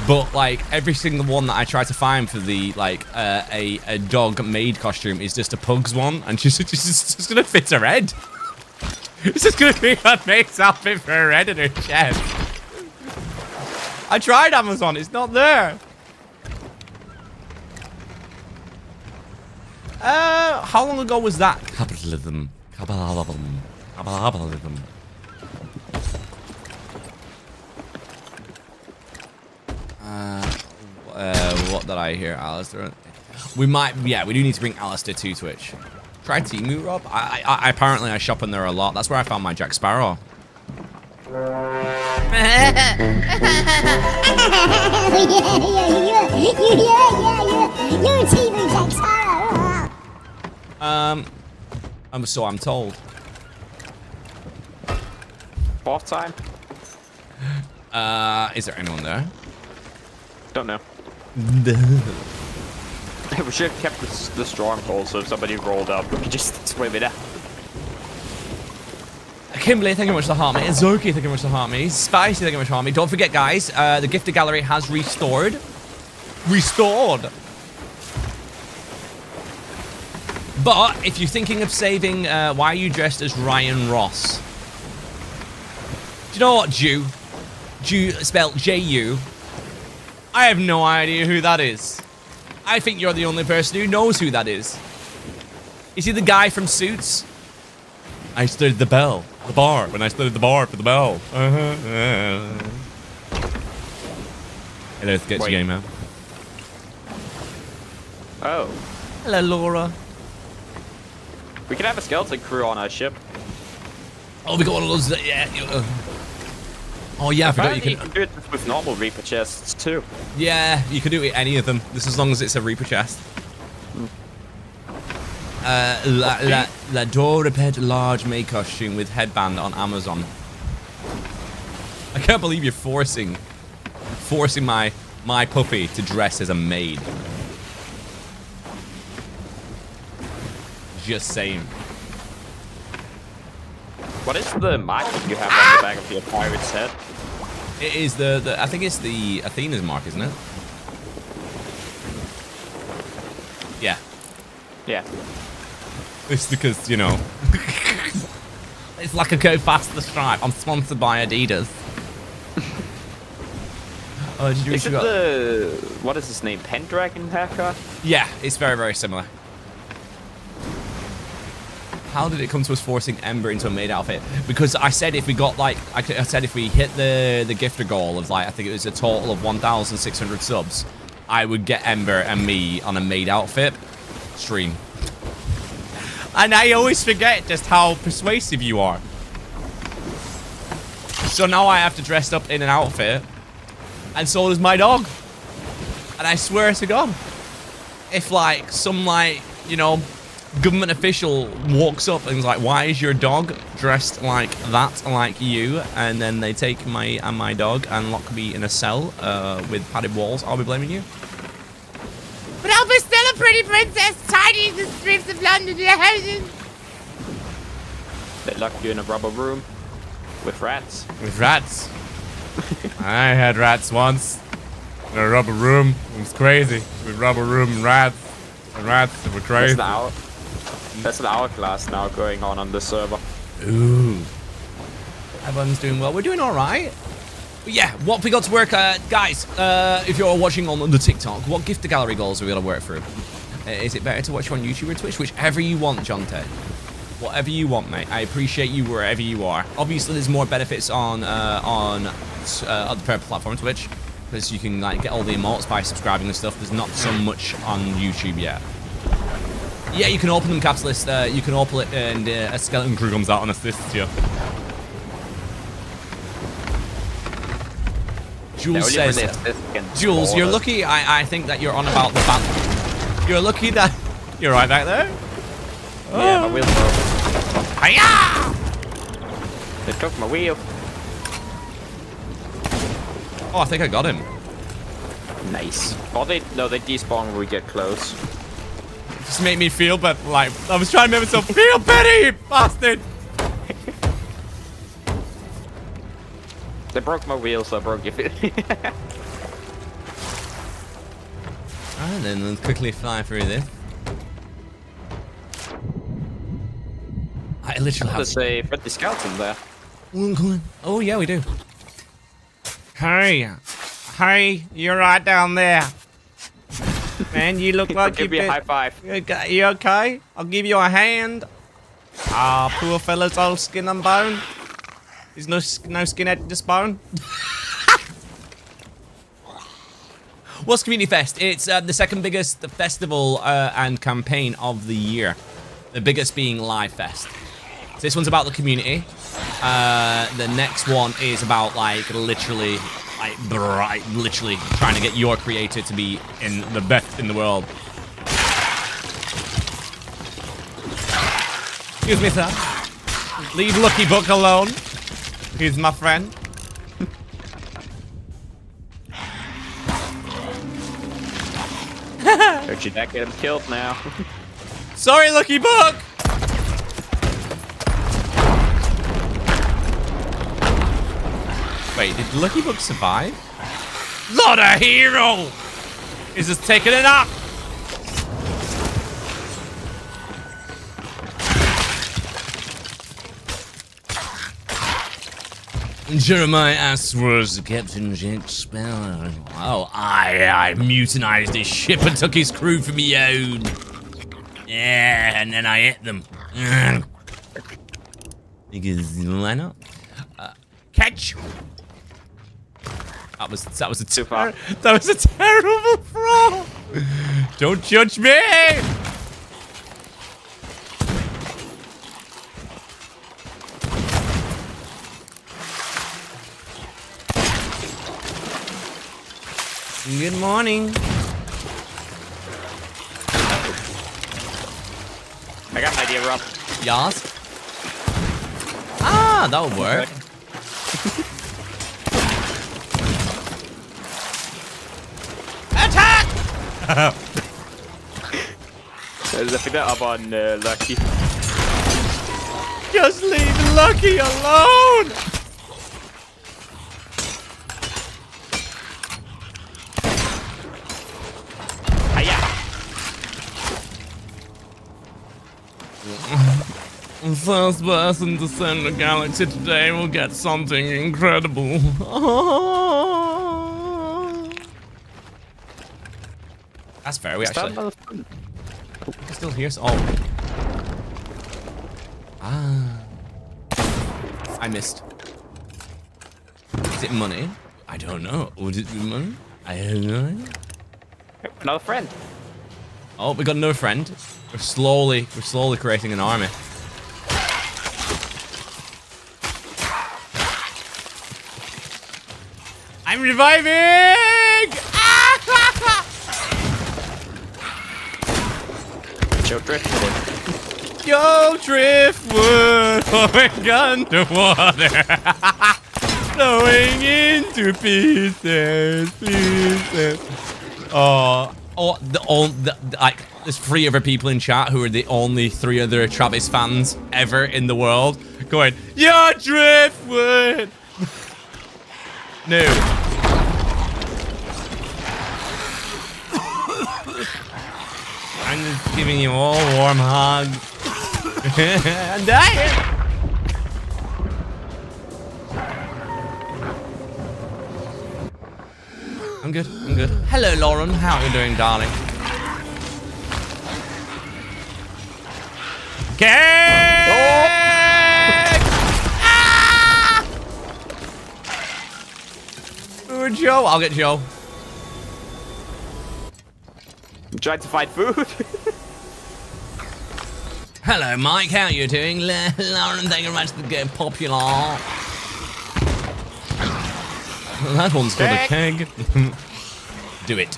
But like every single one that I try to find for the like a dog maid costume is just a pug's one, and she's just gonna fit her head. It's just gonna be her maid's outfit for her head and her chest. I tried Amazon, it's not there. How long ago was that? Capitalism. What did I hear, Alistair? We might, yeah, we do need to bring Alistair to Twitch. Try Temu, Rob. I apparently I shop in there a lot. That's where I found my Jack Sparrow. So I'm told. Fourth time? Is there anyone there? Don't know. We should have kept the stronghold, so if somebody rolled up, we could just swim it out. Kimberly, thank you very much for the heart, mate. Zoki, thank you very much for the heart, mate. Spicy, thank you very much for the heart, mate. Don't forget, guys, the gifted gallery has restored. Restored! But, if you're thinking of saving, why are you dressed as Ryan Ross? Do you know what, Jew? Jew, spelled J-U. I have no idea who that is. I think you're the only person who knows who that is. Is he the guy from Suits? I studied the bell. The bar. When I studied the bar for the bell. Hello, Sketchy Wait. Gamer. Oh. Hello, Laura. We could have a skeleton crew on our ship. Oh, we got one of those. Yeah. Oh, yeah, I forgot Apparently you can. do it with normal Reaper chests too. Yeah, you can do it with any of them. This as long as it's a Reaper chest. La Dora Pet Large May costume with headband on Amazon. I can't believe you're forcing my puppy to dress as a maid. Just saying. What is the marking you have on the back of your pirate's head? It is the I think it's the Athena's mark, isn't it? Yeah. Yeah. It's because, you know. It's like a Go Faster stripe. I'm sponsored by Adidas. Oh, did you Is it the what is his name? Pendragon haircut? Yeah, it's very, very similar. How did it come to us forcing Ember into a maid outfit? Because I said if we got like, I said if we hit the gifter goal of like, I think it was a total of 1,600 subs, I would get Ember and me on a maid outfit stream. And I always forget just how persuasive you are. So now I have to dress up in an outfit, and so does my dog. And I swear to God, if like some like, you know, government official walks up and is like, why is your dog dressed like that, like you? And then they take my dog and lock me in a cell with padded walls, I'll be blaming you. But Elva's still a pretty princess, tidying the streets of London. They locked you in a rubber room with rats. With rats. I had rats once in a rubber room. It was crazy. With rubber room and rats. And rats that were crazy. That's an hourglass now going on the server. Ooh. Everyone's doing well. We're doing all right. But yeah, what we got to work, guys, if you're watching on the TikTok, what gift gallery goals are we going to work through? Is it better to watch you on YouTube or Twitch? Whichever you want, Jonte. Whatever you want, mate. I appreciate you wherever you are. Obviously, there's more benefits on other platforms, Twitch, because you can like get all the emotes by subscribing and stuff. There's not so much on YouTube yet. Yeah, you can open them, Capitalist. You can open it, and a skeleton crew comes out and assists you. Jules says, Jules, you're lucky. I think that you're on about the ban. You're lucky that you're right back there. Yeah, my wheel broke. Hiya! They took my wheel. Oh, I think I got him. Nice. Or they despawn when we get close. Just make me feel better. Like I was trying to make myself feel better, you bastard. They broke my wheel, so I broke your wheel. And then let's quickly fly through this. I literally have. There's a friendly skeleton there. Oh yeah, we do. Hey, you're right down there. Man, you look like Give you've me a been... high five. You okay? I'll give you a hand. Ah, poor fella's all skin and bone. There's no skin, just bone. What's Community Fest? It's the second biggest festival and campaign of the year. The biggest being Live Fest. So this one's about the community. The next one is about like literally trying to get your creator to be in the best in the world. Excuse me, sir. Leave Lucky Book alone. He's my friend. Don't you dare get him killed now. Sorry, Lucky Book. Wait, did Lucky Book survive? Not a hero! He's just taking it up! Jeremiah asks, was Captain Jack Sparrow? Oh, I mutinized his ship and took his crew for me own. Yeah, and then I hit them. Because why not? Catch! That was a Too far. that was a terrible throw. Don't judge me. Good morning. I got an idea, Rob. Yas. Ah, that'll work. Attack! There's a figure up on Lucky. Just leave Lucky alone! Hiya! First person to send a galaxy today will get something incredible. That's fair, we actually can still hear oh. Ah. I missed. Is it money? I don't know. Would it be money? I don't know. Another friend. Oh, we got another friend. We're slowly creating an army. I'm reviving! Joe Driftwood. Yo, Driftwood, going underwater. Flowing into pieces. Like, there's 3 other people in chat who are the only 3 other Travis fans ever in the world going, yo, Driftwood! No. I'm just giving you all warm hugs. I'm dying. I'm good. I'm good. Hello, Lauren. How are you doing, darling? Cake! Ah! Ooh, Joe. I'll get Joe. I'm trying to find food. Hello, Mike. How are you doing? Lauren, thank you very much for getting popular. That one's got a keg. Do it.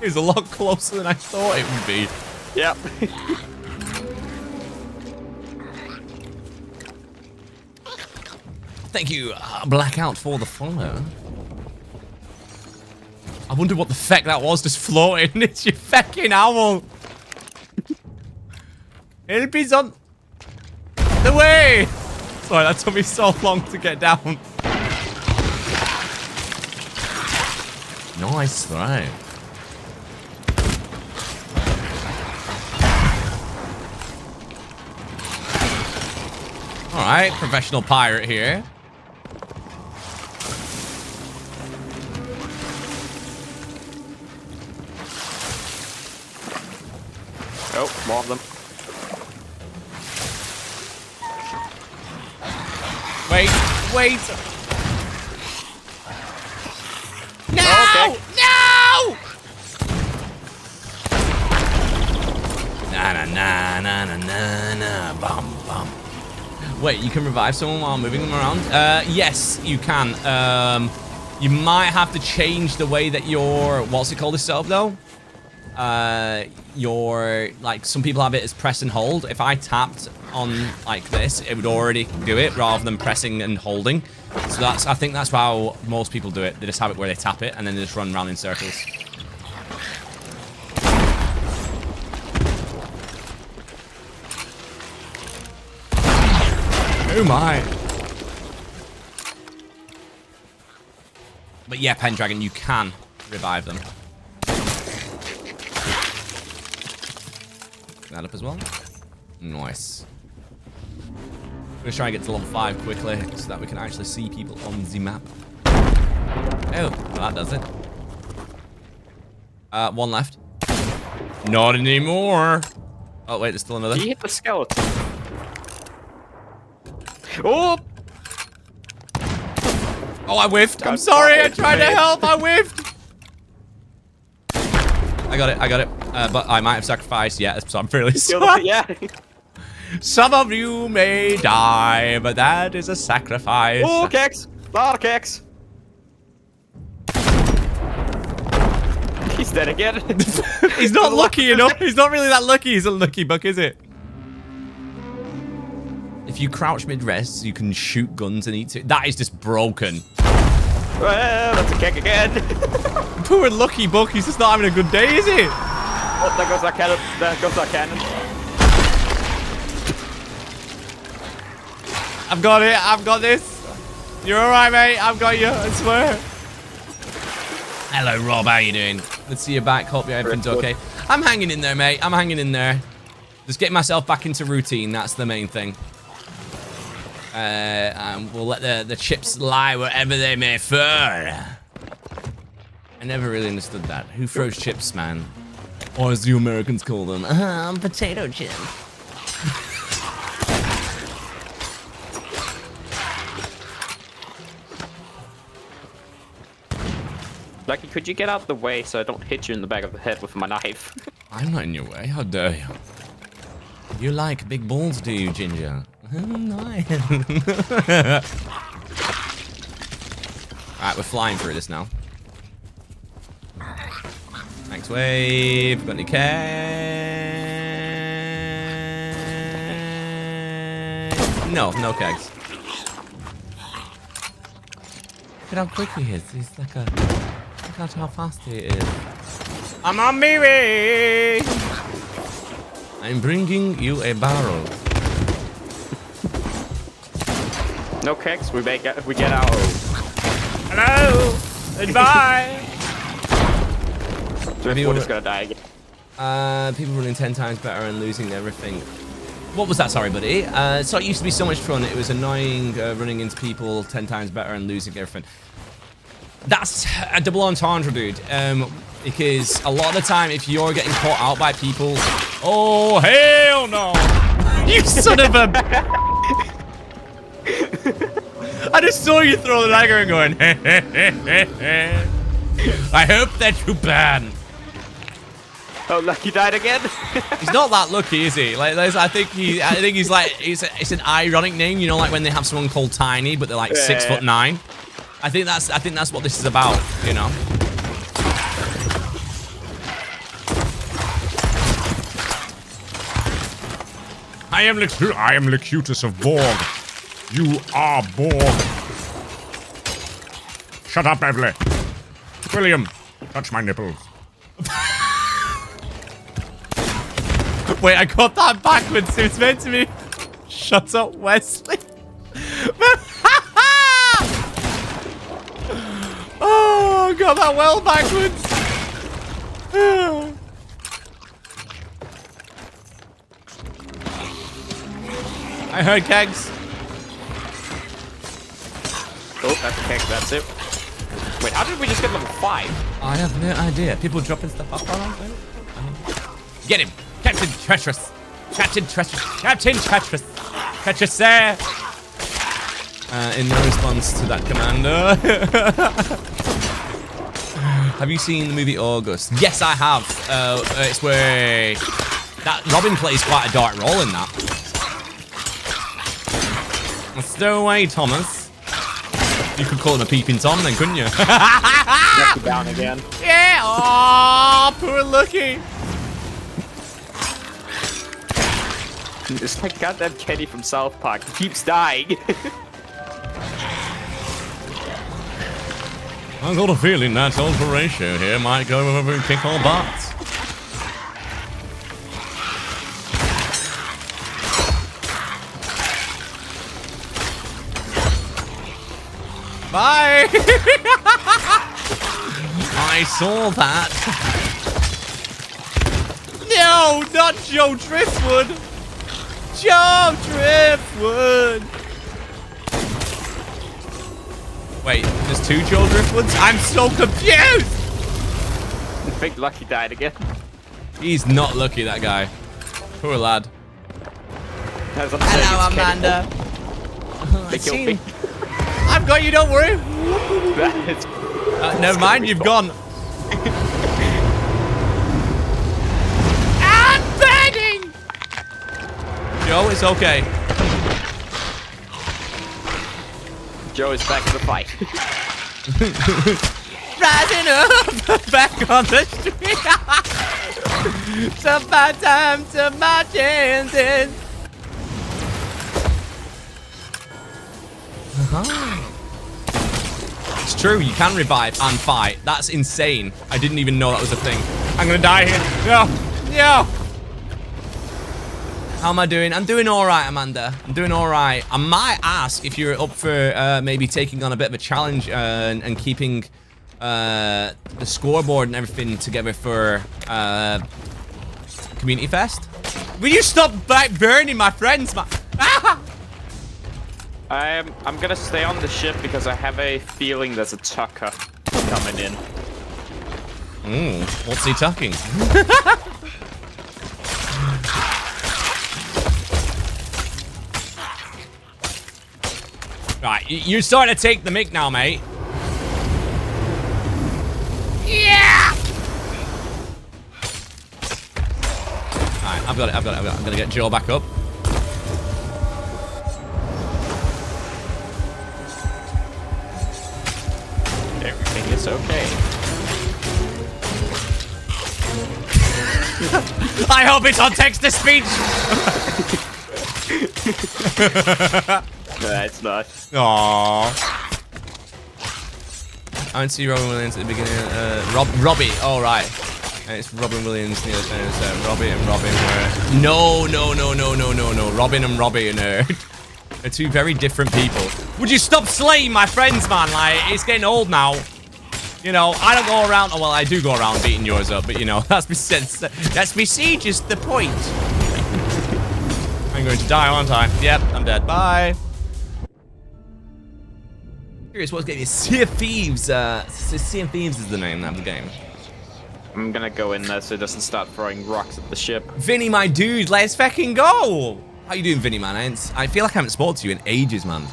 It was a lot closer than I thought it would be. Yep. Thank you, Blackout, for the follow. I wonder what the feck that was just floating. It's your fecking owl. Help is on the way. Sorry, that took me so long to get down. Nice throw. All right, professional pirate here. Oh, more of them. Wait. No! Oh, okay. No! Na. Bum. Wait, you can revive someone while moving them around? Yes, you can. You might have to change the way that your what's it called is set up though. Like some people have it as press and hold. If I tapped on like this, it would already do it rather than pressing and holding. So I think that's how most people do it. They just have it where they tap it and then they just run around in circles. Oh my. But yeah, Pendragon, you can revive them. That up as well. Nice. I'm gonna try and get to level 5 quickly so that we can actually see people on the map. Oh, well, that does it. One left. Not anymore. Oh wait, there's still another. He hit the skeleton. Oh! Oh, I whiffed. I'm sorry. I tried to help. I whiffed. I got it. But I might have sacrificed. Yeah, so I'm fairly sorry. Yeah. Some of you may die, but that is a sacrifice. Oh, kicks. Lot of kicks. He's dead again. He's not lucky enough. He's not really that lucky. He's a lucky buck, is it? If you crouch mid-rest, you can shoot guns and eat it. That is just broken. Well, that's a kick again. Poor lucky buck. He's just not having a good day, is he? Oh, there goes that cannon. There goes that cannon. I've got it. I've got this. You're all right, mate. I've got you. I swear. Hello, Rob. How you doing? Let's see your back. Hope everything's okay. I'm hanging in there, mate. I'm hanging in there. Just getting myself back into routine. That's the main thing. We'll let the chips lie wherever they may fall. I never really understood that. Who throws chips, man? Or as the Americans call them, potato chips. Lucky, could you get out of the way so I don't hit you in the back of the head with my knife? I'm not in your way. How dare you? You like big balls, do you, Ginger? Nice. Alright, we're flying through this now. Next wave. Got any kegs? No kegs. Look at how quick he is. He's like a... Look at how fast he is. I'm on my way! I'm bringing you a barrel. No kicks, we get out. Hello! Goodbye! Driftwood is gonna die again. People running 10 times better and losing everything. What was that? Sorry, buddy. So it used to be so much fun. It was annoying running into people 10 times better and losing everything. That's a double entendre, dude. Because a lot of the time, if you're getting caught out by people... Oh, hell no! You son of a... I just saw you throw the dagger and going... I hope that you ban. Oh, Lucky died again. He's not that lucky, is he? Like, I think he's like, it's an ironic name, you know, like when they have someone called Tiny, but they're like 6'9". I think that's what this is about, you know. I am Locutus of Borg. You are Borg. Shut up, Beverly. William, touch my nipples. Wait, I got that backwards. It was meant to be. Shut up, Wesley. Oh, I got that well backwards. I heard kegs. Oh, that's a keg, that's it. Wait, how did we just get level 5? I have no idea. People dropping stuff up on us. Get him. Captain Treacherous. Captain Treacherous. Captain Treacherous. Treacherous, sir. In response to that commander. Have you seen the movie August? Yes, I have. It's where that Robin plays quite a dark role in that. Stow away, Thomas. You could call him a peeping Tom then, couldn't you? Lucky down again. Yeah. Oh, poor Lucky. It's like goddamn Kenny from South Park. He keeps dying. I've got a feeling that Ultra Ratio here might go over and kick our butts. Bye! I saw that. No, not Joe Driftwood. Joe Driftwood. Wait, there's 2 Joe Driftwoods? I'm so confused! I think Lucky died again. He's not lucky, that guy. Poor lad. Hello, Amanda. They killed me. I've got you, don't worry. It's Never mind, you've gone. I'm begging! Joe, it's okay. Joe is back in the fight. Rising up, back on the street. It's about time to my chances. It's true, you can revive and fight. That's insane. I didn't even know that was a thing. I'm gonna die here. No, no. How am I doing? I'm doing all right, Amanda. I'm doing all right. I might ask if you're up for maybe taking on a bit of a challenge and keeping the scoreboard and everything together for Community Fest. Will you stop burning my friends, man? Ah! I'm gonna stay on the ship because I have a feeling there's a tucker coming in. What's he tucking? Right, you're starting to take the mic now, mate. Yeah! Alright, I've got it. I'm gonna get Joe back up. Everything is okay. I hope it's on text-to-speech! No, it's not. Aww. I don't see Robin Williams at the beginning. Robbie. Oh, right. And it's Robin Williams near the center. So Robbie and Robin were... No. Robin and Robbie are they're two very different people. Would you stop slaying my friends, man? Like, it's getting old now. You know, I don't go around... Oh, well, I do go around beating yours up, but, you know, that's beside just the point. I'm going to die, aren't I? Yep, I'm dead. Bye. Curious what's getting Sea of Thieves. Sea of Thieves is the name of the game. I'm gonna go in there so it doesn't start throwing rocks at the ship. Vinny, my dude, let's fucking go! How you doing, Vinny, man? I feel like I haven't spoken to you in ages, man.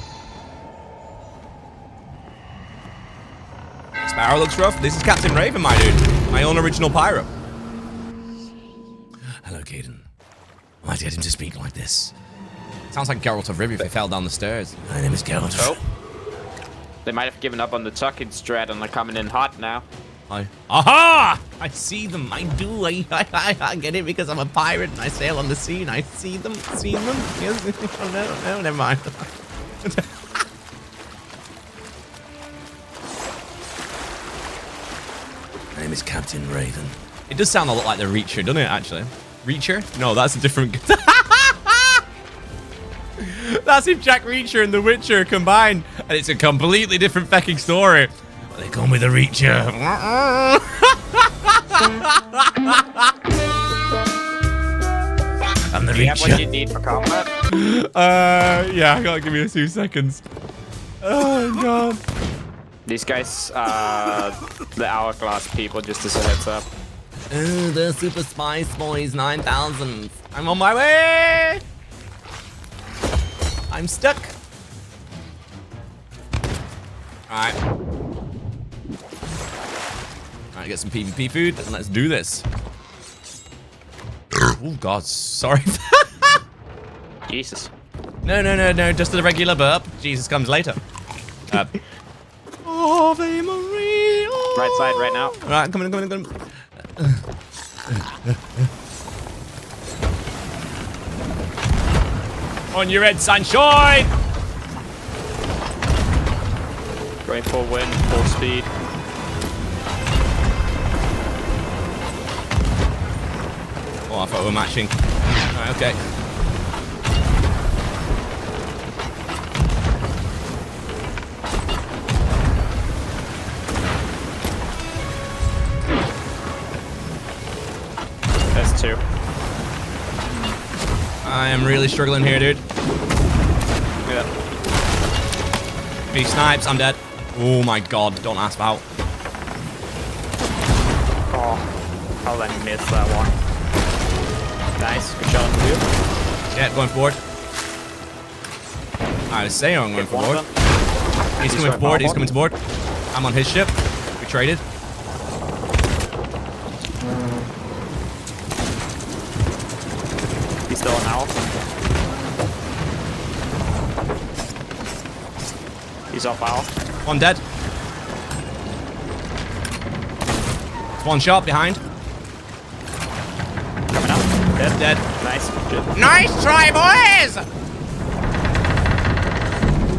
Sparrow looks rough. This is Captain Raven, my dude. My own original pirate. Hello, Caden. Why'd you get him to speak like this? Sounds like Geralt of Rivia if he fell down the stairs. My name is Geralt. Oh. They might have given up on the tucking strat and they're coming in hot now. Aha! I see them. I do. I get it because I'm a pirate and I sail on the sea and I see them. See them? Yes. Oh, no, never mind. My name is Captain Raven. It does sound a lot like the Reacher, doesn't it, actually? Reacher? No, that's a different... That's if Jack Reacher and The Witcher combined, and it's a completely different fucking story. They call me the Reacher. I'm the Do you have what you Reacher. need for combat? Yeah, I gotta give me a few seconds. Oh, God. These guys are the hourglass people, just as a heads up. Oh, the Super Spice Boys 9000. I'm on my way. I'm stuck. Alright. Alright, get some PvP food and let's do this. Oh god, sorry. Jesus. No, just the regular burp. Jesus comes later. Ave Maria. Right side right now. Alright, come on. On your head, sunshine! Going full wind, full speed. Oh, I thought we were matching. Alright, okay. That's two. I am really struggling here, dude. Yeah. He snipes, I'm dead. Oh my god, don't ask about. Oh, how did I miss that one? Nice, good shot on the wheel. Yeah, going forward. I was saying I'm going Hit one forward. of them. He's coming to board. He's coming to board. I'm on his ship. We traded. He's still on out. He's off out. One dead. It's one shot behind. Coming up. Dead. Dead. Nice. Good. Nice try, boys!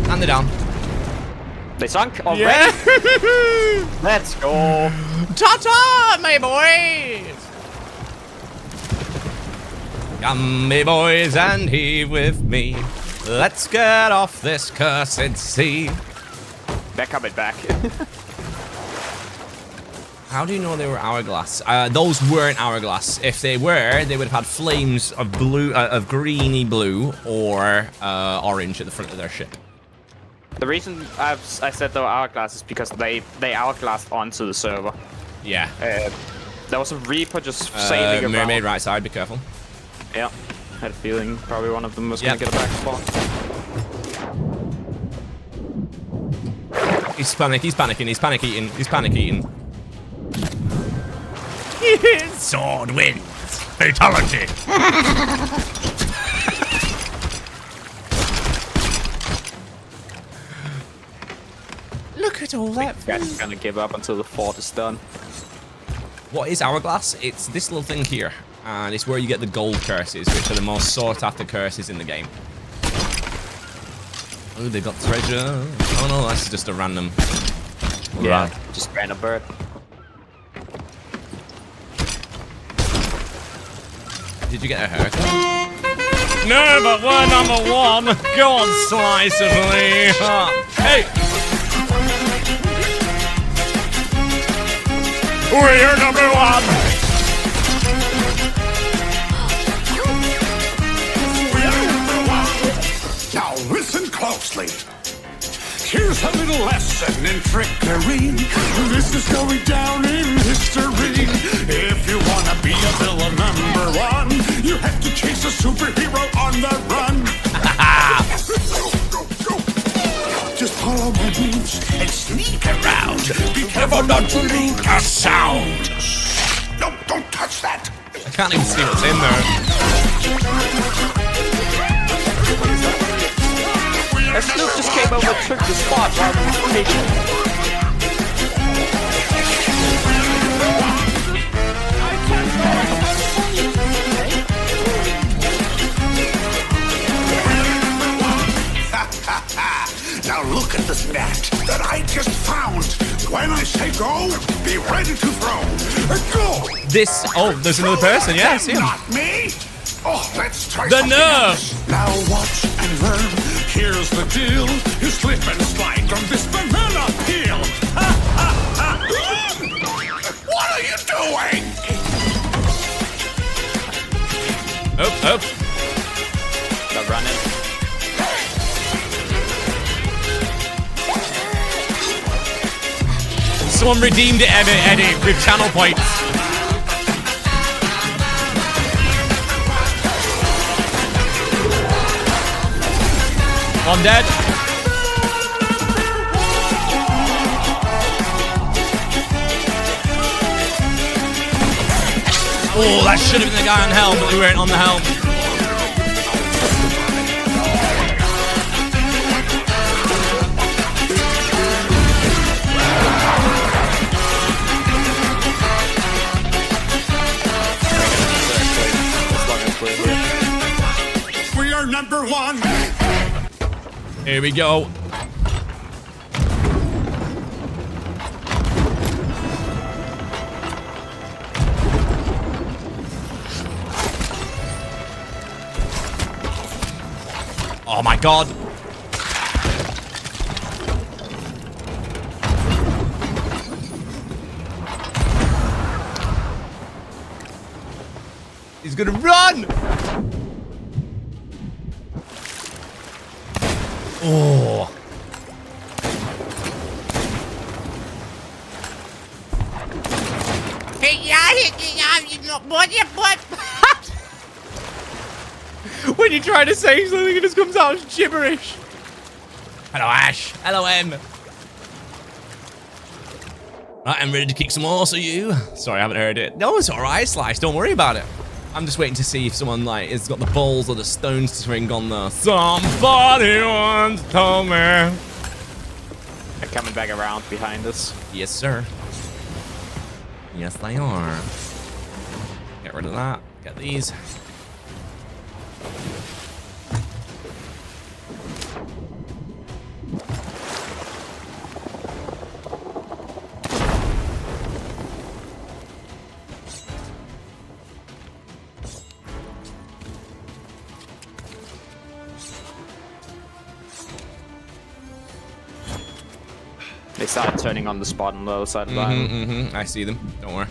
And they're down. They sunk already. Yeah! Let's go. Ta-ta, my boys! Come, me boys, and heave with me. Let's get off this cursed sea. They're coming back. How do you know they were hourglass? Those weren't hourglass. If they were, they would have had flames of blue, of greeny blue or orange at the front of their ship. The reason I said they were hourglass is because they hourglassed onto the server. Yeah. There was a Reaper just sailing around. Mermaid right side, be careful. Yeah. Had a feeling probably one of them was Yep. gonna get a back spot. He's panicking, he's panic eating, he's panic eating. Sword wins. Fatality. Look at all that. Guy's gonna give up until the fort is done. What is hourglass? It's this little thing here, and it's where you get the gold curses, which are the most sought after curses in the game. Oh, they got treasure. Oh no, that's just a random. Yeah, just ran a bird. Did you get a haircut? No, but we're number one. Go on, slice of me. Hey! We're number one. Now listen closely. Here's a little lesson in trickery. This is going down in history. If you wanna be a villain number one, you have to chase a superhero on the run. Just follow my moves and sneak around. Be careful not to leak a sound. No, don't touch that. I can't even see what's in there. Snoop just came over and took the spot while we were patient. Now look at this net that I just found. When I say go, be ready to throw. Go! This. Oh, there's another person. Yeah, I see him. Not me. Oh, let's try The something nerve. else. Now watch and learn. Here's the deal. You slip and slide on this banana peel. What are you doing? Oh. They're running. Someone redeemed it, Eddie, with channel points. One dead. Oh, that should have been the guy on helm, but we weren't on the helm. We are number one. Here we go. Oh my god. He's gonna run! Oh. When you try to say something, it just comes out as gibberish. Hello, Ash. Hello, M. Right, I'm ready to kick some ass at you. Sorry, I haven't heard it. No, it's all right, Slice. Don't worry about it. I'm just waiting to see if someone like has got the balls or the stones to swing on the. Somebody once told me. They're coming back around behind us. Yes, sir. Yes, they are. Get rid of that. Get these. They started turning on the spot on the other side of the island. I see them. Don't worry.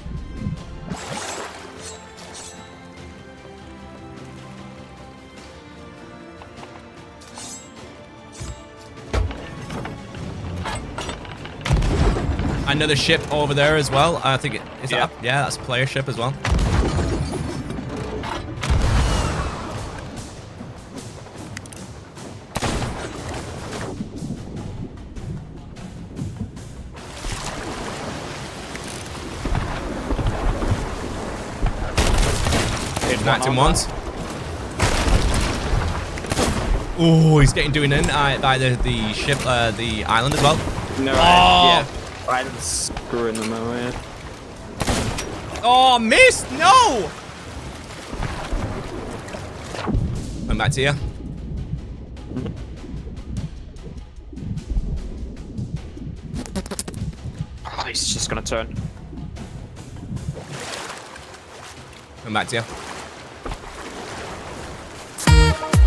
Another ship over there as well. I think it is. Yeah. Yeah, that's a player ship as well. Knocked him once. Oh, he's getting doing in by the ship, the island as well. No, Oh. yeah. I'm screwing them away. Oh, missed! No! I'm back to you. Oh, he's just gonna turn. I'm back to you.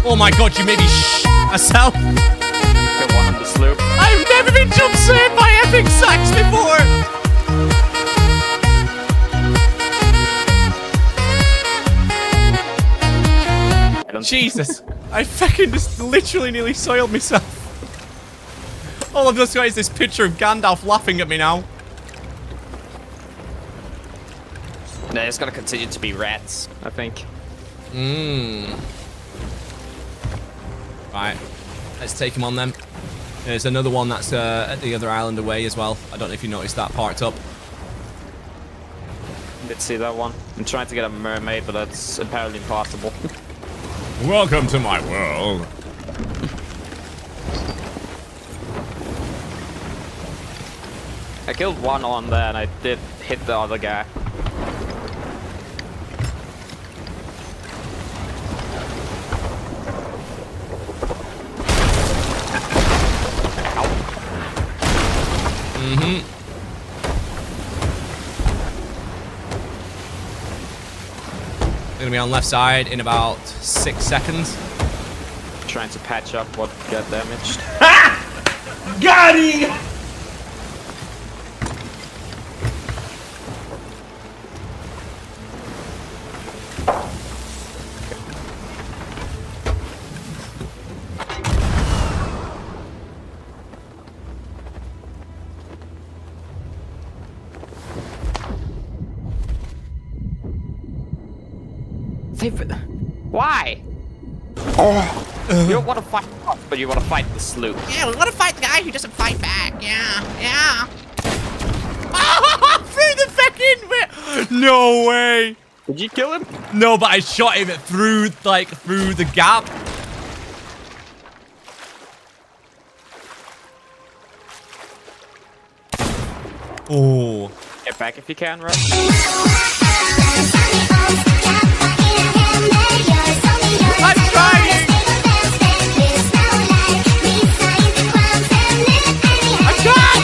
Oh my god, you made me myself. Get one on the sloop. I've never been jump saved by epic sacks before. Jesus, I fucking just literally nearly soiled myself. All I've just got is this picture of Gandalf laughing at me now. No, it's gonna continue to be rats, I think. Right, let's take him on then. There's another one that's at the other island away as well. I don't know if you noticed that parked up. Let's see that one. I'm trying to get a mermaid, but that's apparently impossible. Welcome to my world. I killed one on there, and I did hit the other guy. Gonna be on left side in about 6 seconds. Trying to patch up what got damaged. Got him! Why? You don't want to fight us, but you want to fight the sloop. Yeah, we want to fight the guy who doesn't fight back. Yeah. Oh, through the fucking... No way. Did you kill him? No, but I shot him through the gap. Oh. Get back if you can, right? I'm trying. I can't.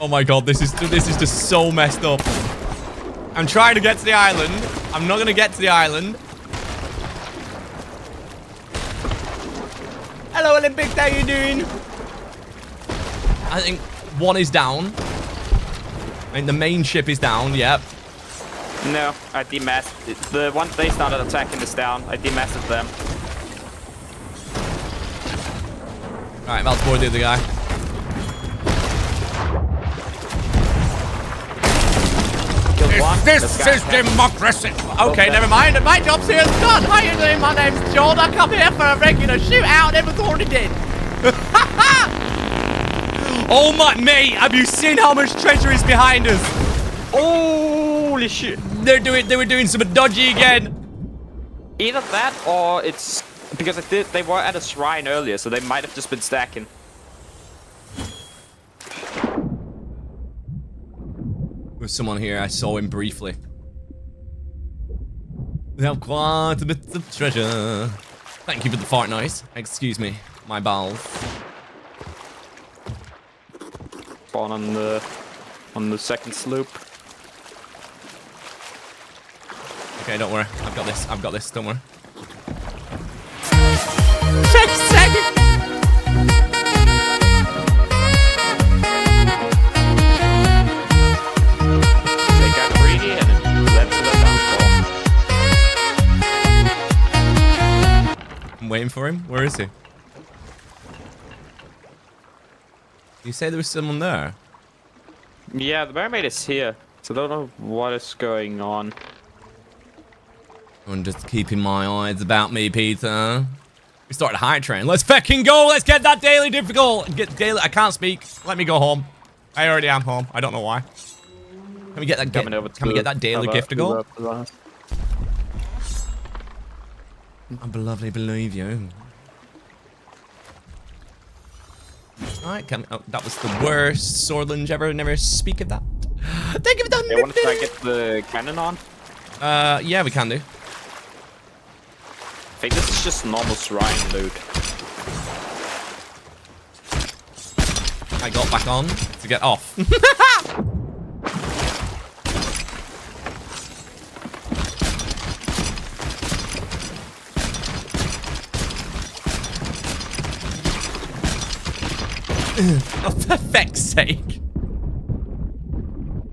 Oh my god, this is just so messed up. I'm trying to get to the island. I'm not gonna get to the island. Hello, Olympics. How you doing? I think one is down. I think the main ship is down. Yep. No, I demasked it. The one they started attacking is down. I demasked them. All right, I'm about to board the other guy. Killed one. This guy is democracy. Okay, never mind. My job's here is done. How you doing? My name's John. I come here for a regular shootout. It was already dead. Oh my mate, have you seen how much treasure is behind us? Holy shit. They were doing some dodgy again. Either that or it's because they were at a shrine earlier, so they might have just been stacking. There's someone here. I saw him briefly. We have quite a bit of treasure. Thank you for the fart noise. Excuse me, my balls. Spawn on the second sloop. Okay, don't worry. I've got this. I've got this. Don't worry. They got greedy and it led to their downfall. I'm waiting for him. Where is he? You say there was someone there? Yeah, the mermaid is here, so I don't know what is going on. I'm just keeping my eyes about me, Peter. We started a high train. Let's fucking go. Let's get that daily difficult. Get daily. I can't speak. Let me go home. I already am home. I don't know why. Can we get that? Coming over Can we get that daily gift to go? I I believe you. Alright, oh, that was the worst sword lunge ever. Never speak of that. Thank you for the want to try to get the cannon on? yeah, we can do. I think this is just normal shrine loot. I got back on to get off. Oh, for feck's sake.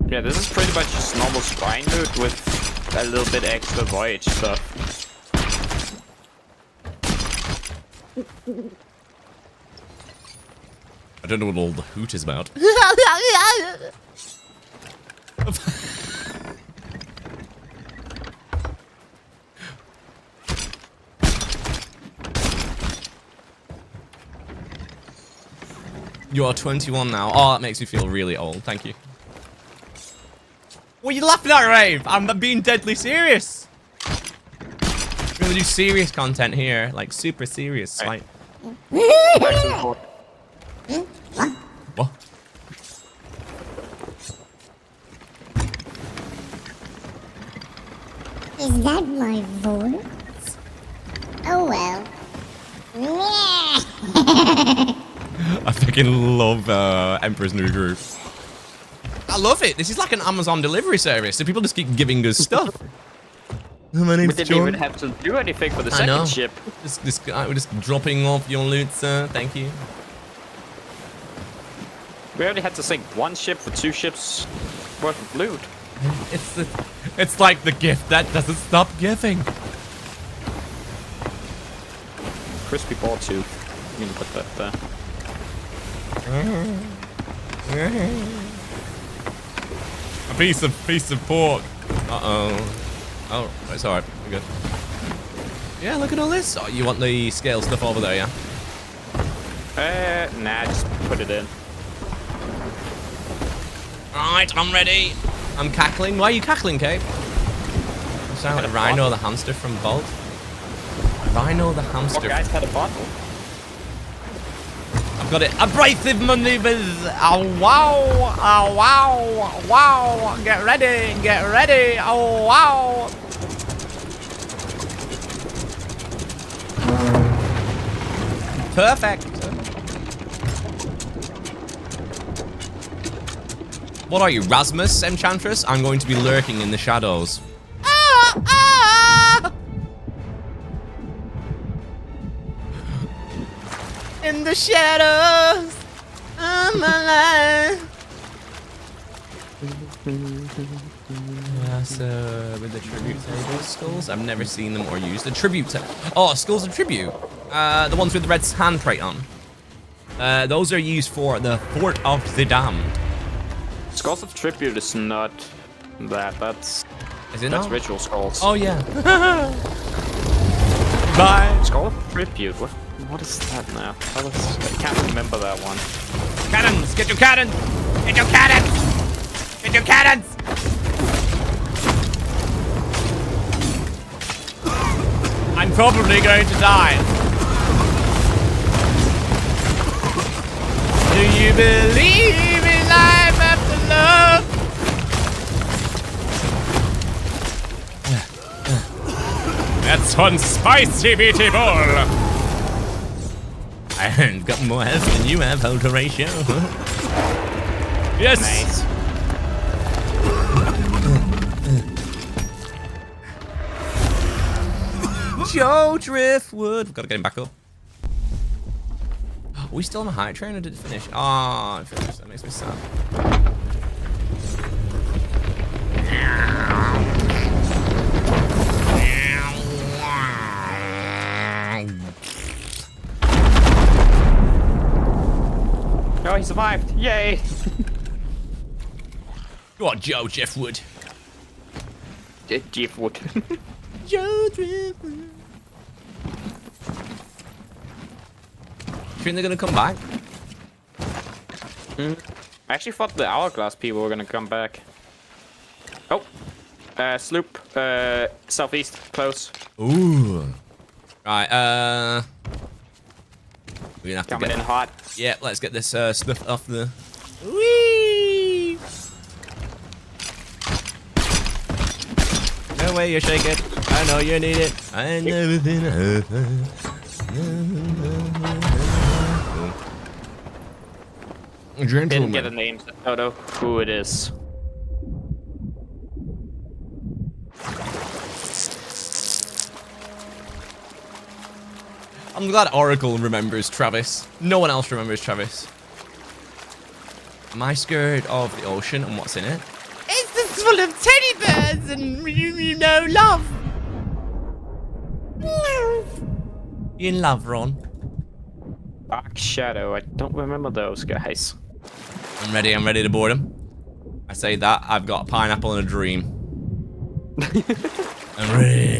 Yeah, this is pretty much just normal shrine loot with a little bit extra voyage stuff. I don't know what all the hoot is about. You are 21 now. Oh, that makes me feel really old. Thank you. What are you laughing at, Rave? I'm being deadly serious. We're gonna do serious content here, like super serious. Right. Like, what? Is that my voice? Oh well. I fucking love Emperor's New Groove. I love it. This is like an Amazon delivery service, so people just keep giving us stuff. My We name's didn't John. even have to do anything for the I know. second ship. This guy, we're just dropping off your loot, sir. Thank you. We only had to sink one ship for 2 ships worth of loot. It's like the gift that doesn't stop giving. Crispy ball tooth. I'm gonna put that there. A piece of pork. Uh-oh. Oh, it's alright. We're good. Yeah, look at all this. Oh, you want the scale stuff over there, yeah? Nah, just put it in. Alright, I'm ready. I'm cackling. Why are you cackling, Cape? You sound like Rhino the hamster from Bolt. Rhino the Oh, hamster. guys had a bottle. I've got it. Abrasive maneuvers. Oh, wow. Oh, wow. Wow. Get ready. Get ready. Oh, wow. Perfect. What are you, Rasmus, Enchantress? I'm going to be lurking in the shadows. Ah, ah! In the shadows of my life. So with the tribute table skulls, I've never seen them or used the tribute. Oh, skulls of tribute. The ones with the red handprint on. Those are used for the Fort of the Damned. Skulls of Tribute is not That's Is it not? ritual skulls. Oh, yeah. Bye. Skull tribute. What is that now? I can't remember that one. Cannons! Get your cannons! Get your cannons! Get your cannons! I'm probably going to die. Do you believe in life after love? That's one spicy BT ball. I've got more health than you have, Hold Horatio. Yes. Nice. Joe Driftwood. We've got to get him back up. Are we still on a high train or did it finish? Oh, it finished. That makes me sad. Oh, he survived! Yay! Go on, Joe Driftwood. Jeff Wood. Joe Driftwood. You think they're gonna come back? I actually thought the Hourglass people were gonna come back. Oh, sloop, southeast, close. Ooh. Right, we're gonna have to Coming get in hot. Yeah, let's get this stuff off the. Whee! No way you shake it. I know you need it. I never been over. Didn't get a name. I don't know who it is. I'm glad Oracle remembers Travis. No one else remembers Travis. Am I scared of the ocean and what's in it? It's just full of teddy bears and you know love. You in love, Ron? Dark Shadow. I don't remember those guys. I'm ready to board him. I say that, I've got a pineapple and a dream. I'm ready.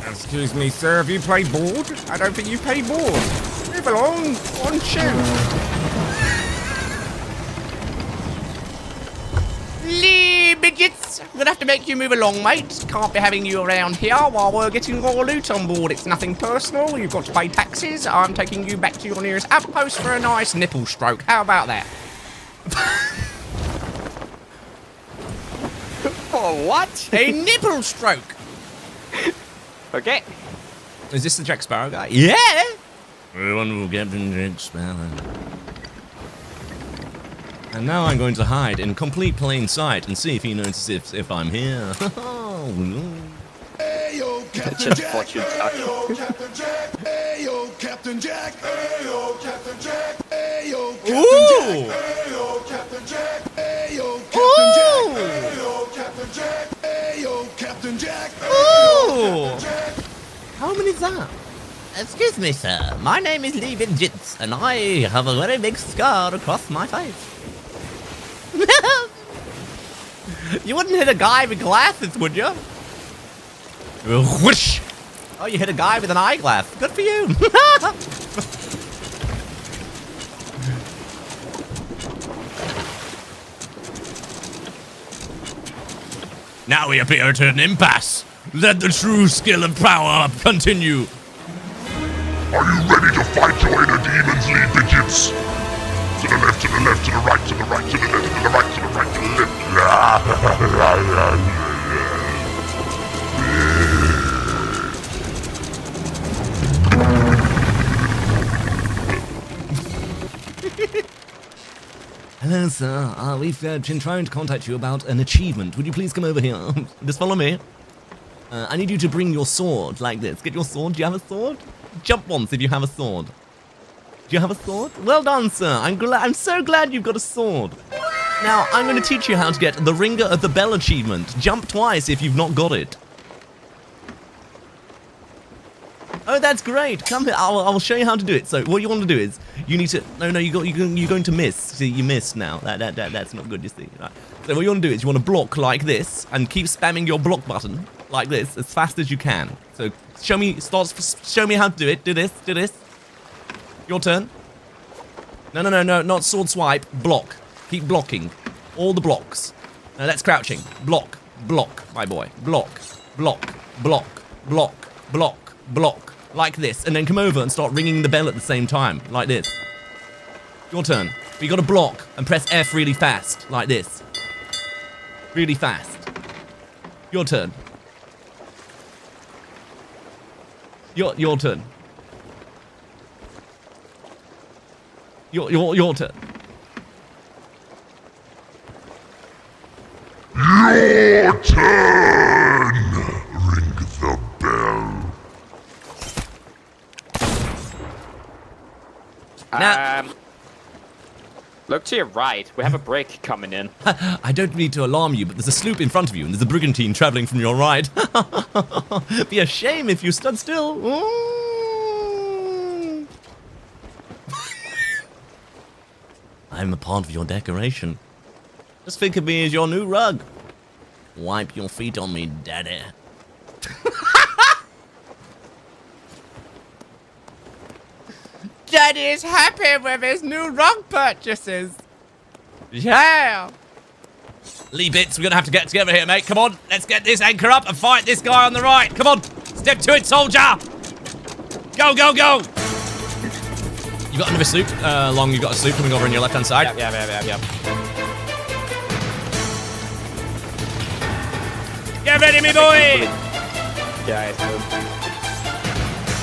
Excuse me, sir. Have you played board? I don't think you played board. Move along. On shoot. Lee midgets, I'm gonna have to make you move along, mate. Can't be having you around here while we're getting our loot on board. It's nothing personal. You've got to pay taxes. I'm taking you back to your nearest outpost for a nice nipple stroke. How about that? Oh, what? A nipple stroke. Okay. Is this the Jack Sparrow guy? Yeah. Wonderful Captain Jack Sparrow. And now I'm going to hide in complete plain sight and see if he notices if I'm here. Ayo, Captain Just Jack. fortune Ayo, Captain Jack. Ayo, Captain Jack. Ayo, Captain Jack. Ayo, Captain Jack. Ayo, Captain Jack. Ayo, Captain Jack. Ayo, Captain Jack. Ooh. How many is that? Excuse me, sir. My name is Lee Vinjits, and I have a very big scar across my face. You wouldn't hit a guy with glasses, would you? Whoosh! Oh, you hit a guy with an eyeglass. Good for you. Now we appear at an impasse. Let the true skill and power continue. Are you ready to fight your inner demons, Lee Digits? To the left, to the left, to the right, to the right, to the left, to the right, to the right, to the left. Hello, sir. We've been trying to contact you about an achievement. Would you please come over here? Just follow me. I need you to bring your sword like this. Get your sword. Do you have a sword? Jump once if you have a sword. Do you have a sword? Well done, sir. I'm so glad you've got a sword. Now, I'm going to teach you how to get the Ringer of the Bell achievement. Jump twice if you've not got it. Oh, that's great. Come here. I'll show you how to do it. So what you want to do is you need to. No, you're going to miss. See, you missed now. That's not good. You see. Right. So what you want to do is you want to block like this and keep spamming your block button like this as fast as you can. So show me how to do it. Do this. Do this. Your turn. No, not sword swipe. Block. Keep blocking. All the blocks. Now that's crouching. Block. Block, my boy. Block. Block. Block. Block. Block. Block. Like this. And then come over and start ringing the bell at the same time. Like this. Your turn. But you gotta block and press F really fast. Like this. Really fast. Your turn. Your turn. Your turn. Your turn! Ring the bell. Now- Look to your right. We have a break coming in. I don't mean to alarm you, but there's a sloop in front of you, and there's a brigantine traveling from your right. Be a shame if you stood still. Ooh. I'm a part of your decoration. Just think of me as your new rug. Wipe your feet on me, daddy. Daddy's happy with his new rug purchases. Yeah. Lee Bits, we're gonna have to get together here, mate. Come on, let's get this anchor up and fight this guy on the right. Come on, step to it, soldier. Go, go, go. You got another sloop? Long, you got a sloop coming over on your left-hand side. Yeah. Get ready, me boy. Yeah, it's good.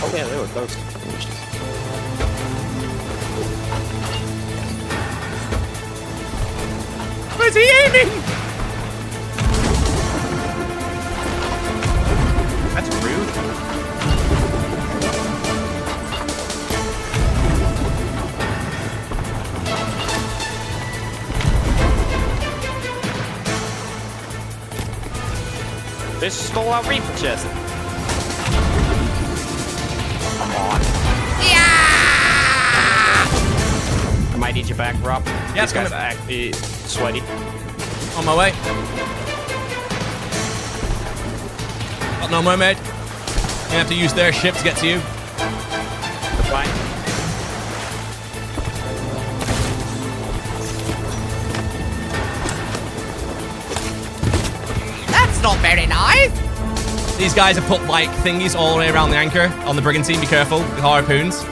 Oh yeah, they were close. Where's he aiming? That's rude. They stole our Reaper chest. Come on. Yeah! I might need you back, Rob. Yeah, These guys come are actually sweaty. On my way. Got no more, mate. You have to use their ship to get to you. The fine. That's not very nice. These guys have put like thingies all the way around the anchor on the brigantine. Be careful, the harpoons.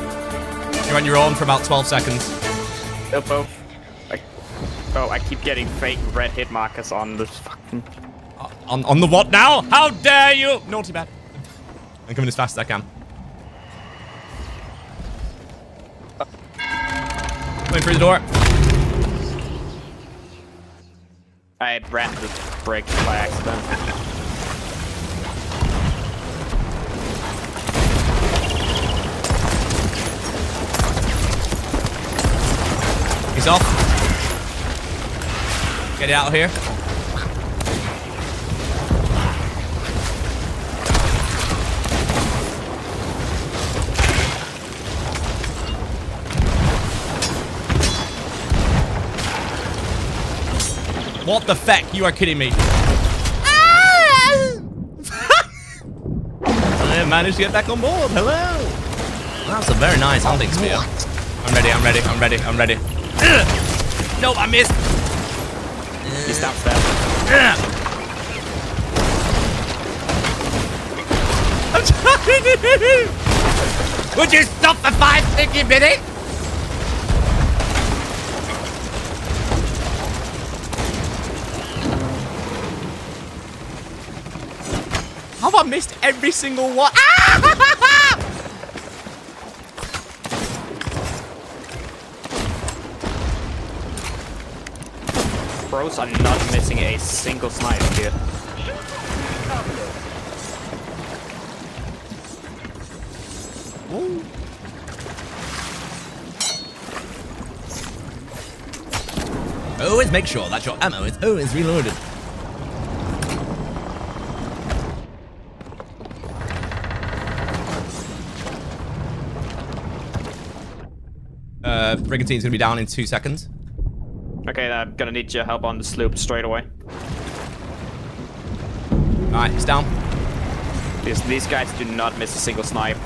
You're on your own for about 12 seconds. They'll both. I keep getting fake red hit markers on this fucking. On the what now? How dare you? Naughty bad. I'm coming as fast as I can. Going through the door. I rammed the brake by accident. He's off. Get it out of here. What the feck? You are kidding me. I managed to get back on board. Hello. That's a very nice hunting spear. I'm ready. Nope, I missed. He's downstairs. I'm trying. Would you stop for 5 sticky minutes? Have I missed every single one? Bros are not missing a single snipe here. Always make sure that your ammo is always reloaded. Brigantine's gonna be down in 2 seconds. Okay, I'm gonna need your help on the sloop straight away. Alright, he's down. Because these guys do not miss a single snipe.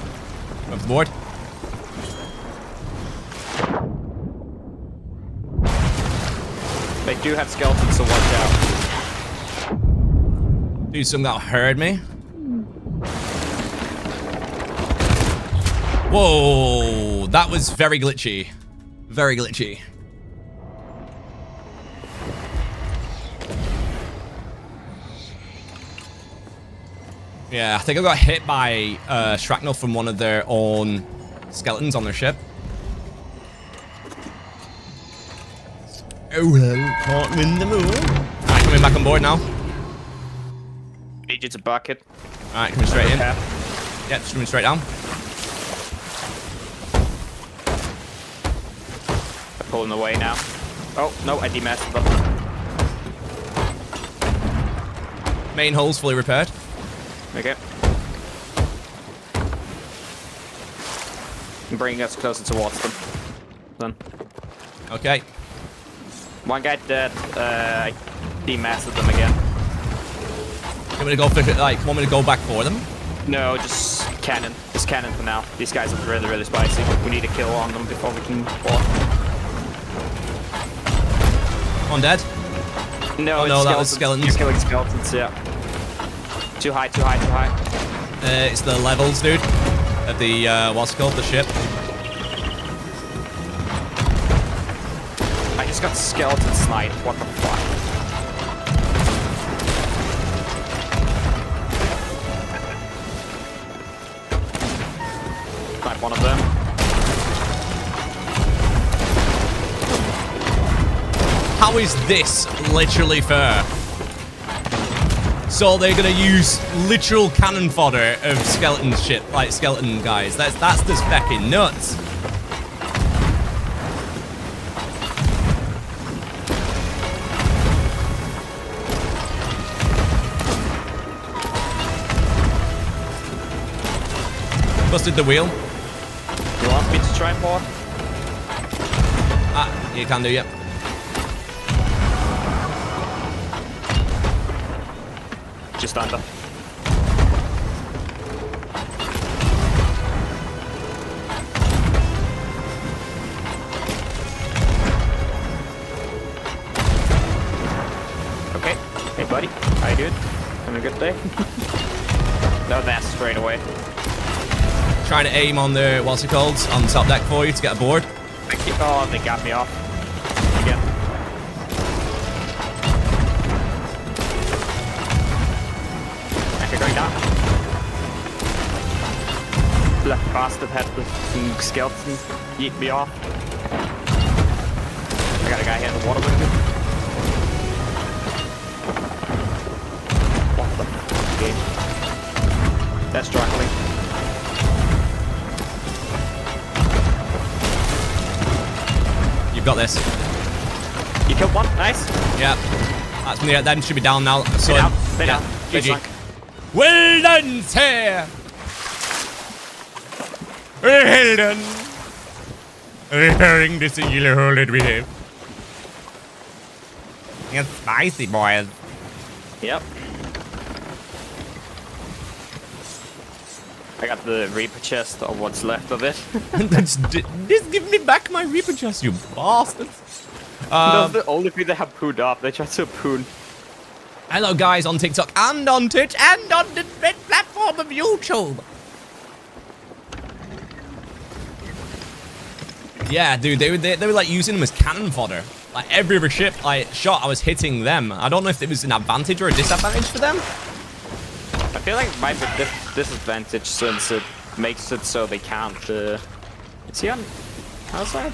Up the board. They do have skeletons, so watch out. Dude, something that heard me. Whoa, that was very glitchy. Very glitchy. Yeah, I think I got hit by shrapnel from one of their own skeletons on their ship. Oh well, can't win them all. Alright, coming back on board now. Need you to bucket. Alright, coming straight in. Okay. Yeah, just coming straight down. I'm pulling away now. Oh, no, I demasked them. Main hull's fully repaired. Okay. And bringing us closer towards them. Then. Okay. One guy dead. I demastered them again. Want me to go for, like, want me to go back for them? No, just cannon. Just cannon for now. These guys are really, really spicy. We need a kill on them before we can walk. One dead. No, Oh, it's no, that was skeletons. You're killing skeletons, yeah. Too high, too high, too high. It's the levels, dude. Of the, what's it called? The ship. I just got skeleton sniped. What the fuck? Snipe one of them. How is this literally fair? So they're gonna use literal cannon fodder of skeleton ship, like skeleton guys. That's just fucking nuts. Busted the wheel. You want me to try and port? Ah, you can do, yep. Just under. Okay. Hey, buddy. How you doing? Having a good day? No, that's straight away. Trying to aim on the, what's it called? On the top deck for you to get aboard. Thank you. Oh, they got me off. Again. Okay, going down. That bastard had the skeleton yeet me off. I got a guy here in the water with me. What the fuck, game? That's struggling. You've got this. You killed one, nice. Yeah. That's me. Then should be down now. So, Stay down, stay down. GG. GG. Well done, sir. Well done. Repairing the singular hole that we have. It's spicy, boys. Yep. I got the Reaper chest, or what's left of it. Just give me back my Reaper chest, you bastards. That's the only thing they have pooned up. They tried to poon. Hello, guys, on TikTok and on Twitch and on the red platform of YouTube. Yeah, dude, they were like using them as cannon fodder. Like every other ship I shot, I was hitting them. I don't know if it was an advantage or a disadvantage for them. I feel like it might be a disadvantage since it makes it so they can't. Is he on outside?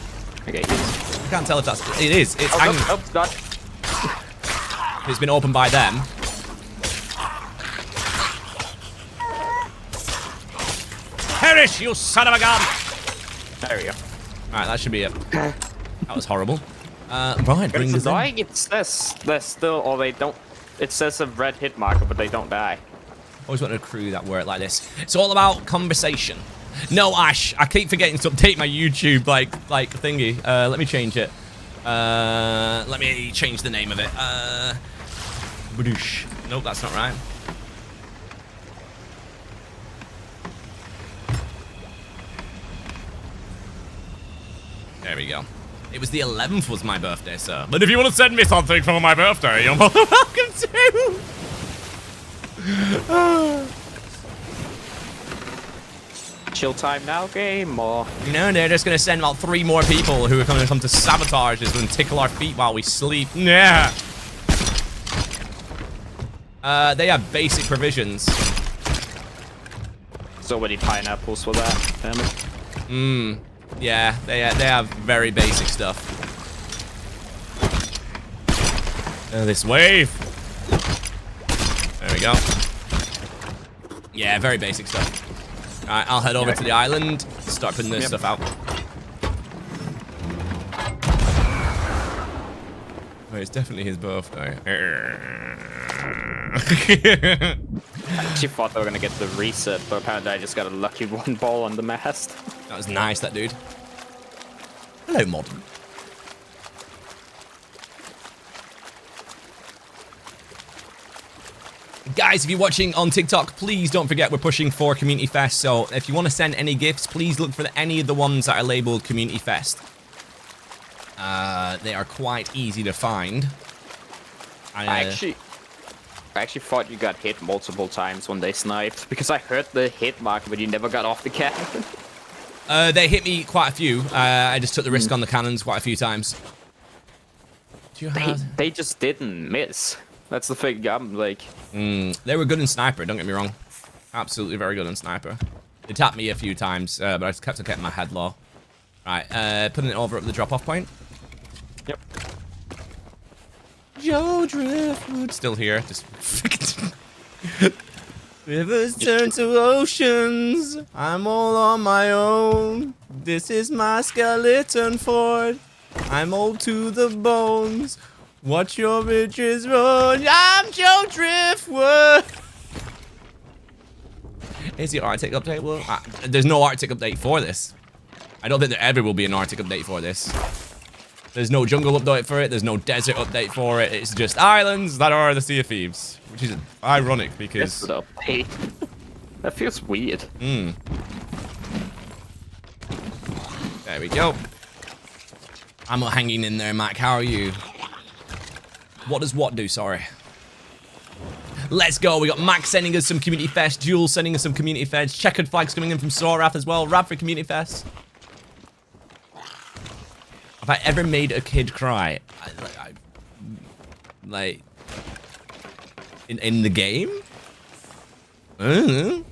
Okay, he's. I can't tell if that's. It is. It's Oh, hanging. nope, not. It's been opened by them. Perish, you son of a gun! There we go. Alright, that should be it. That was horrible. Right, bring It's this in. annoying. It says they're still, or they don't. It says a red hit marker, but they don't die. Always wanted a crew that worked like this. It's all about conversation. No, Ash, I keep forgetting to update my YouTube, like thingy. Let me change it. Let me change the name of it. Badoosh. Nope, that's not right. There we go. It was the 11th was my birthday, sir. But if you want to send me something for my birthday, you're more than welcome to. Chill time now, game, or... No, they're just going to send about 3 more people who are going to come to sabotage us and tickle our feet while we sleep. Yeah. They have basic provisions. So many pineapples for that, damn it. Yeah, they have very basic stuff. This wave. There we go. Yeah, very basic stuff. Alright, I'll head over to the island, start putting this stuff out. Oh, it's definitely his birthday. I actually thought they were gonna get the reset, but apparently I just got a lucky 1 ball on the mast. That was nice, that dude. Hello, Modern. Guys, if you're watching on TikTok, please don't forget we're pushing for Community Fest. So if you want to send any gifts, please look for any of the ones that are labeled Community Fest. They are quite easy to find. I actually thought you got hit multiple times when they sniped, because I heard the hit mark, but you never got off the cannon. They hit me quite a few. I just took the risk on the cannons quite a few times. Do you have... They just didn't miss. That's the thing. I'm like... They were good in sniper, don't get me wrong. Absolutely very good in sniper. They tapped me a few times, but I just kept getting my head low. Right, putting it over at the drop-off point. Yep. Joe Driftwood still here. Just rivers turn to oceans. I'm all on my own. This is my skeleton fort. I'm old to the bones. Watch your bridges roll. I'm Joe Driftwood. Is the Arctic update? Well, there's no Arctic update for this. I don't think there ever will be an Arctic update for this. There's no jungle update for it. There's no desert update for it. It's just islands that are the Sea of Thieves, which is ironic because... That feels weird. There we go. I'm not hanging in there, Mac. How are you? What does what do? Sorry. Let's go. We got Max sending us some Community Fest. Jules sending us some Community Fest. Checkered Flags coming in from Sorath as well. Rab for Community Fest. Have I ever made a kid cry? Like... In the game? I don't know.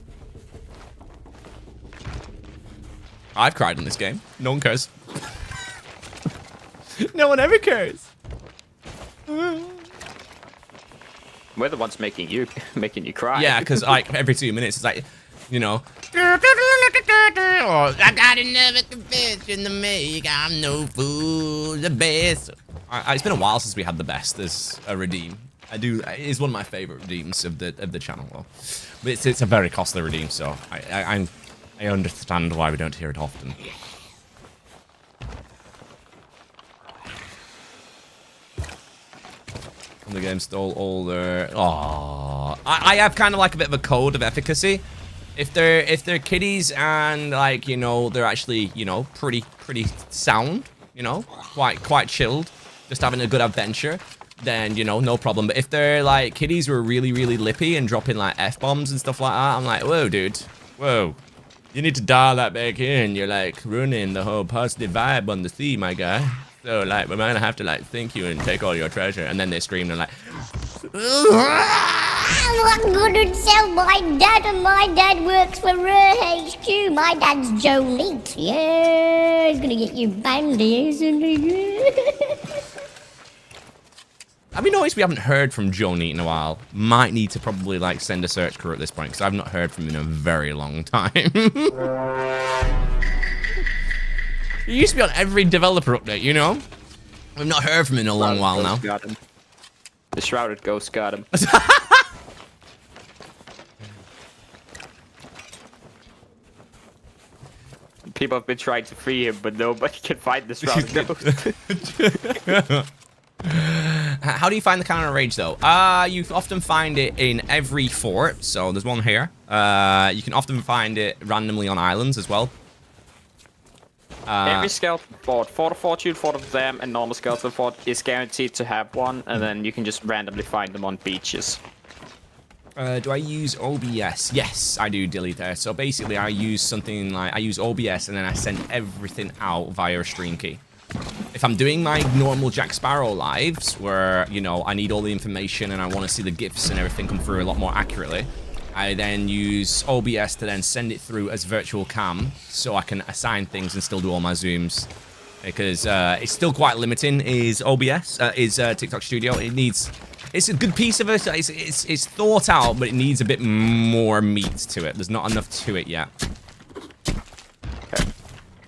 I've cried in this game. No one cares. No one ever cares. We're the ones making you cry. Yeah, because like every 2 minutes it's like, you know. I got another confession to make. I'm no fool, the best. It's been a while since we had the best as a redeem. It is one of my favorite redeems of the channel. Well, but it's a very costly redeem, so I understand why we don't hear it often. And the game stole all their... Aww. I have kind of like a bit of a code of efficacy. If they're kiddies and like, you know, they're actually, you know, pretty sound, you know, quite chilled, just having a good adventure, then, you know, no problem. But if they're like kiddies who are really lippy and dropping like F-bombs and stuff like that, I'm like, whoa, dude, whoa. You need to dial that back in. You're like ruining the whole positive vibe on the sea, my guy. So like, we're gonna have to like thank you and take all your treasure. And then they scream and like, I'm gonna tell my dad, and my dad works for HQ. My dad's Joe Neat. Yeah, he's gonna get you bandy, isn't he? Have you noticed we haven't heard from Joe Neat in a while? Might need to probably like send a search crew at this point because I've not heard from him in a very long time. He used to be on every developer update, you know? We've not heard from him in a long while now. Got him. The Shrouded Ghost got him. People have been trying to free him, but nobody can find this round ghost. How do you find the cannon of rage though? You often find it in every fort. So there's one here. You can often find it randomly on islands as well. Every skeleton fort, Fort of Fortune, Fort of the Dam, and normal skeleton fort is guaranteed to have one, and then you can just randomly find them on beaches. Do I use OBS? Yes, I do, Dilly there. So basically, I use something like, I use OBS and then I send everything out via a stream key. If I'm doing my normal Jack Sparrow lives, where, you know, I need all the information and I want to see the GIFs and everything come through a lot more accurately, I then use OBS to then send it through as virtual cam so I can assign things and still do all my zooms. Because it's still quite limiting, is OBS, TikTok Studio. It needs... It's a good piece of it. It's thought out, but it needs a bit more meat to it. There's not enough to it yet. Okay.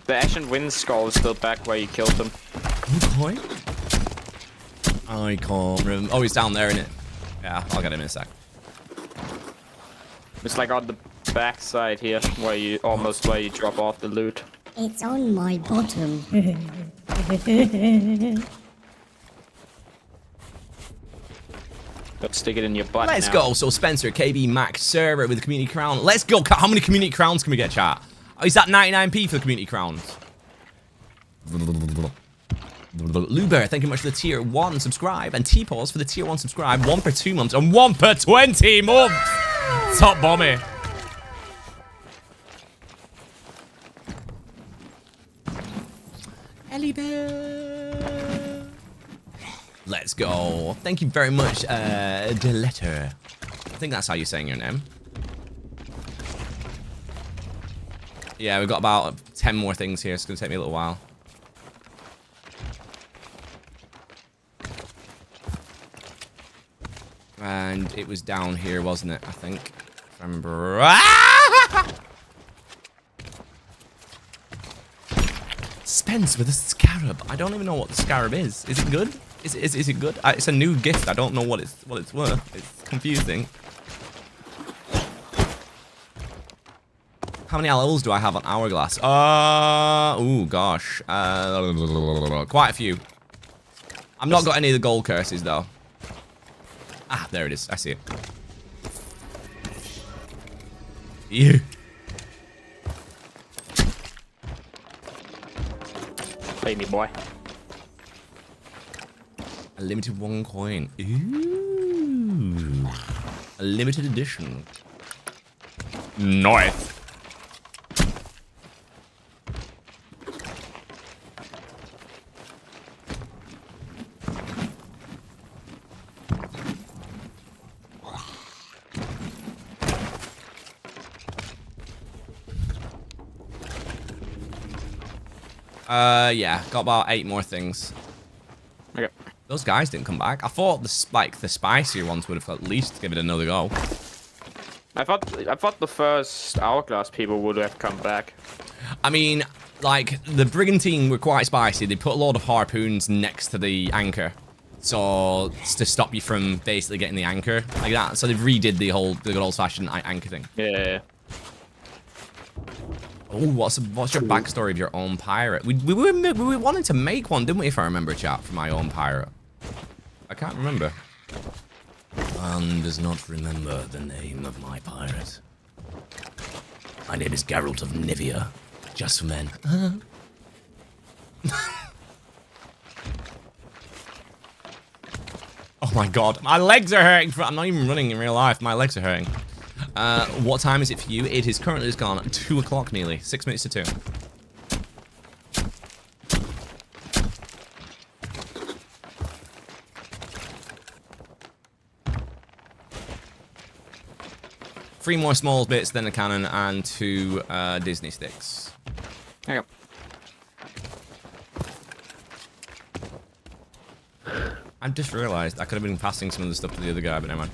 The Ashen Wind Skull is still back where you killed him. Okay. I can't remember. Oh, he's down there, isn't it? Yeah, I'll get him in a sec. It's like on the back side here, where you almost where you drop off the loot. It's on my bottom. Let's stick it in your butt. Let's now. go. So Spencer, KB, Mac, server with the community crown. Let's go. How many community crowns can we get, chat? Oh, is that 99p for the community crowns? Luber, thank you much for the tier 1 subscribe. And T-Pause for the tier 1 subscribe. 1 per 2 months and 1 per 20 months. Top bomby. Ellie Bear. Let's go. Thank you very much, Deleter. I think that's how you're saying your name. Yeah, we've got about 10 more things here. It's going to take me a little while. And it was down here, wasn't it? I think. If I remember. Ah! Spence with a scarab. I don't even know what the scarab is. Is it good? Is it good? It's a new gift. I don't know what it's worth. It's confusing. How many levels do I have on Hourglass? Oh gosh. Quite a few. I've not got any of the gold curses though. Ah, there it is. I see it. You. Pay me, boy. A limited 1 coin. Ooh. A limited edition. Nice. Yeah, got about 8 more things. Okay. Those guys didn't come back. I thought the spicier ones would have at least given it another go. I thought the first Hourglass people would have come back. I mean, like, the Brigantine were quite spicy. They put a lot of harpoons next to the anchor. So, to stop you from basically getting the anchor like that. So they've redid the good old-fashioned anchor thing. Yeah. Oh, what's your backstory of your own pirate? We were wanting to make one, didn't we, if I remember, chat, for my own pirate? I can't remember. One does not remember the name of my pirate. My name is Geralt of Nivea. Just for men. Oh my god, my legs are hurting. I'm not even running in real life. My legs are hurting. What time is it for you? It is currently just gone 2 o'clock nearly. 6 minutes to 2. Three more small bits, then a cannon, and 2 Disney sticks. Okay. I've just realised I could have been passing some of the stuff to the other guy, but never mind.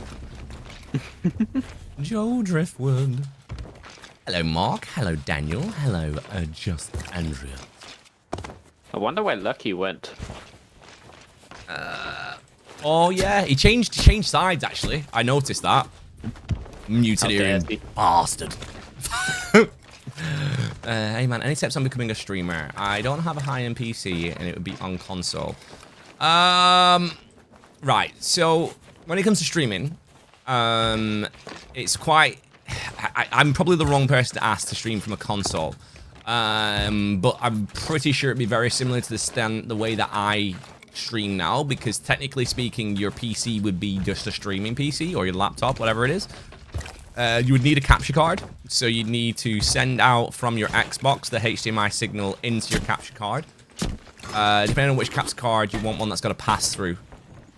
Joe Driftwood. Hello, Mark. Hello, Daniel. Hello, just Andrea. I wonder where Lucky went. Oh yeah, he changed sides actually. I noticed that. Mutineering bastard. Hey man, any tips on becoming a streamer? I don't have a high-end PC, and it would be on console. Right. So when it comes to streaming, it's quite. I'm probably the wrong person to ask to stream from a console, but I'm pretty sure it'd be very similar to the way that I stream now, because technically speaking, your PC would be just a streaming PC or your laptop, whatever it is. You would need a capture card, so you'd need to send out from your Xbox the HDMI signal into your capture card. Depending on which capture card, you want one that's got a pass-through,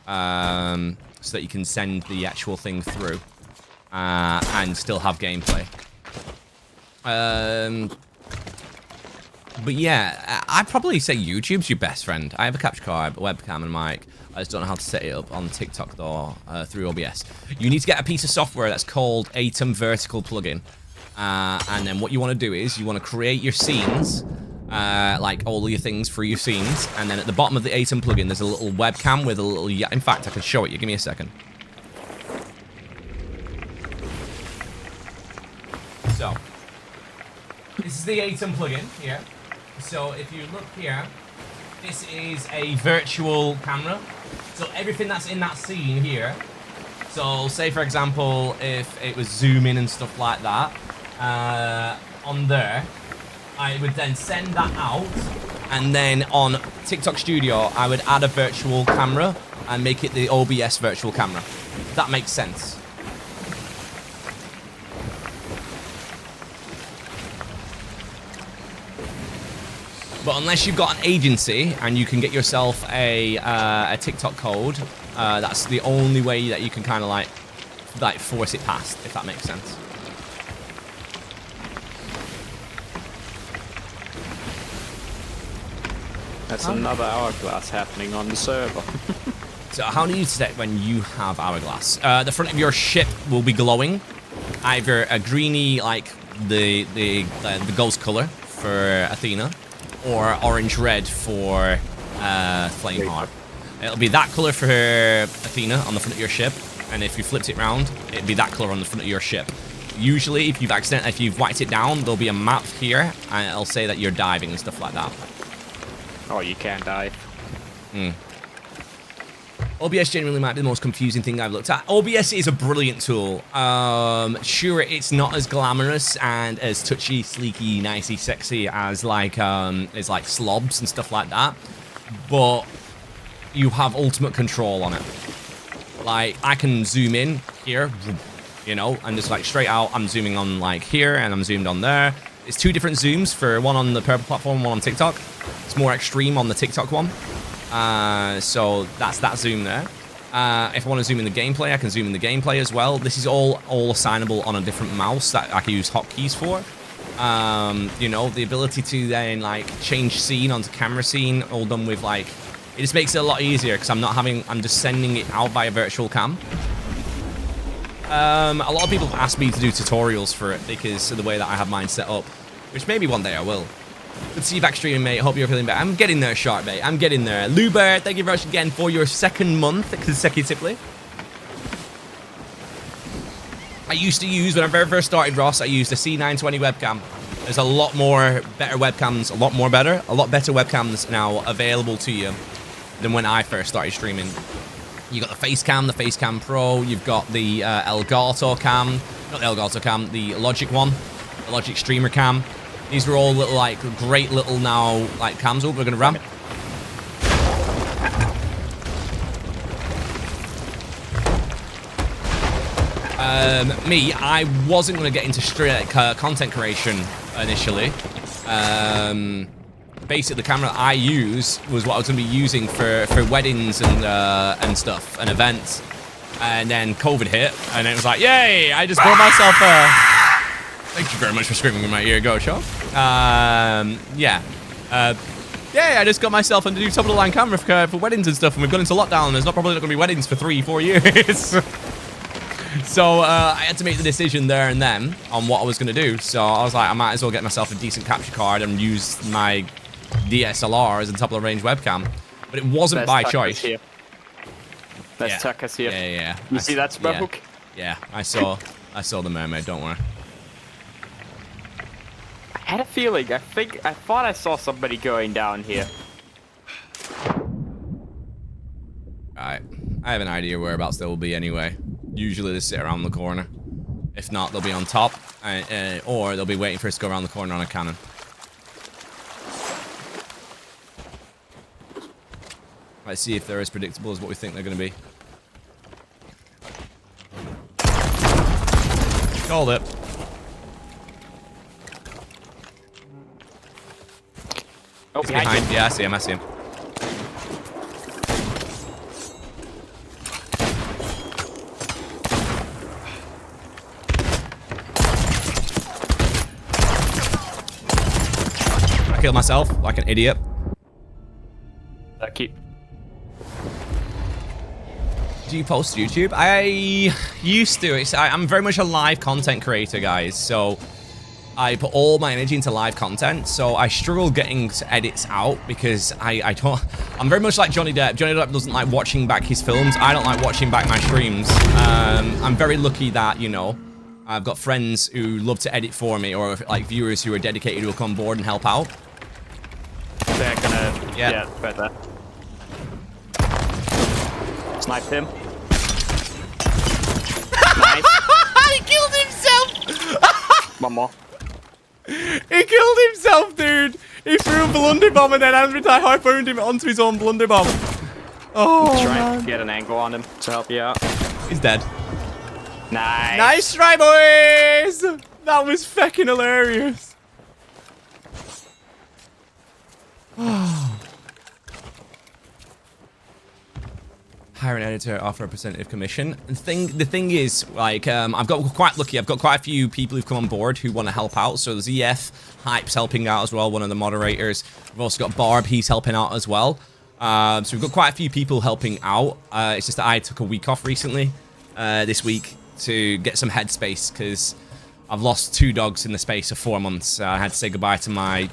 so that you can send the actual thing through and still have gameplay. But yeah, I'd probably say YouTube's your best friend. I have a capture card, a webcam, and a mic. I just don't know how to set it up on TikTok though, through OBS. You need to get a piece of software that's called Atom Vertical Plugin. And then what you want to do is you want to create your scenes, like all your things for your scenes. And then at the bottom of the Atom plugin, there's a little webcam with a little... In fact, I can show it you. Give me a second. So, this is the Atom plugin here. So if you look here, this is a virtual camera. So everything that's in that scene here. So say for example, if it was zooming and stuff like that, on there, I would then send that out. And then on TikTok Studio, I would add a virtual camera and make it the OBS virtual camera. If that makes sense. But unless you've got an agency and you can get yourself a TikTok code, that's the only way that you can kind of like force it past, if that makes sense. That's another hourglass happening on the server. So how do you detect when you have hourglass? The front of your ship will be glowing, either a greeny like the ghost color for Athena, or orange-red for Flameheart. It'll be that color for Athena on the front of your ship, and if you flipped it around, it'd be that color on the front of your ship. Usually, if you've wiped it down, there'll be a map here, and it'll say that you're diving and stuff like that. Oh, you can't dive. OBS genuinely might be the most confusing thing I've looked at. OBS is a brilliant tool. Sure, it's not as glamorous and as touchy, sleeky, nicey, sexy as like slobs and stuff like that, but you have ultimate control on it. Like I can zoom in here, you know, and just like straight out. I'm zooming on like here, and I'm zoomed on there. It's two different zooms, for one on the purple platform, one on TikTok. It's more extreme on the TikTok one. So that's that zoom there. If I want to zoom in the gameplay, I can zoom in the gameplay as well. This is all assignable on a different mouse that I can use hotkeys for. You know, the ability to then like change scene onto camera scene, all done with like, it just makes it a lot easier because I'm just sending it out by a virtual cam. A lot of people have asked me to do tutorials for it because of the way that I have mine set up, which maybe one day I will. Good to see you back streaming, mate. Hope you're feeling better. I'm getting there, Sharp, mate. I'm getting there. Luber, thank you very much again for your second month consecutively. I used to use, when I very first started, Ross, I used a C920 webcam. There's a lot more better webcams, a lot better webcams now available to you than when I first started streaming. You got the Facecam Pro. You've got the Elgato cam, not the Elgato cam, the Logic one, the Logic Streamer cam. These were all little, like, great little now, like, cams. Oh, we're gonna ram. I wasn't gonna get into straight content creation initially. Basically, the camera I use was what I was gonna be using for weddings and stuff and events. And then COVID hit, and it was like, yay! I just bought myself a. Thank you very much for screaming in my ear. Go, Sean. Yeah, I just got myself a new top-of-the-line camera for weddings and stuff, and we've gone into lockdown, and there's probably not going to be weddings for 3-4 years. So I had to make the decision there and then on what I was going to do. So I was like, I might as well get myself a decent capture card and use my DSLR as a top-of-the-range webcam. But it wasn't by choice. That's Tucker's here. Yeah. You see that spell hook? Yeah, I saw the mermaid, don't worry. had a feeling. I thought I saw somebody going down here. Alright. I have an idea whereabouts they will be anyway. Usually they sit around the corner. If not, they'll be on top. Or they'll be waiting for us to go around the corner on a cannon. Let's see if they're as predictable as what we think they're going to be. Called it. Oh, He's behind. you. Yeah, I see him. I see him. I killed myself like an idiot. Keep. Do you post to YouTube? I used to. I'm very much a live content creator, guys. So I put all my energy into live content. So I struggle getting edits out because I don't. I'm very much like Johnny Depp. Johnny Depp doesn't like watching back his films. I don't like watching back my streams. I'm very lucky that, you know, I've got friends who love to edit for me, or like viewers who are dedicated who will come board and help out. They're gonna. Yeah. Yeah, right there. Sniped him. Nice. He killed himself! One more. He killed himself, dude! He threw a blunderbomb and then anti-harpooned him onto his own blunderbomb. Oh, Trying to get an angle on him to help you out. he's dead. Nice. Nice try, boys! That was fucking hilarious. Hire an editor, offer a percentage commission. The thing is, like, I've got quite lucky. I've got quite a few people who've come on board who want to help out. So there's EF, Hype's helping out as well, one of the moderators. We've also got Barb, he's helping out as well. So we've got quite a few people helping out. It's just that I took a week off recently, this week, to get some headspace because I've lost 2 dogs in the space of 4 months. I had to say goodbye to my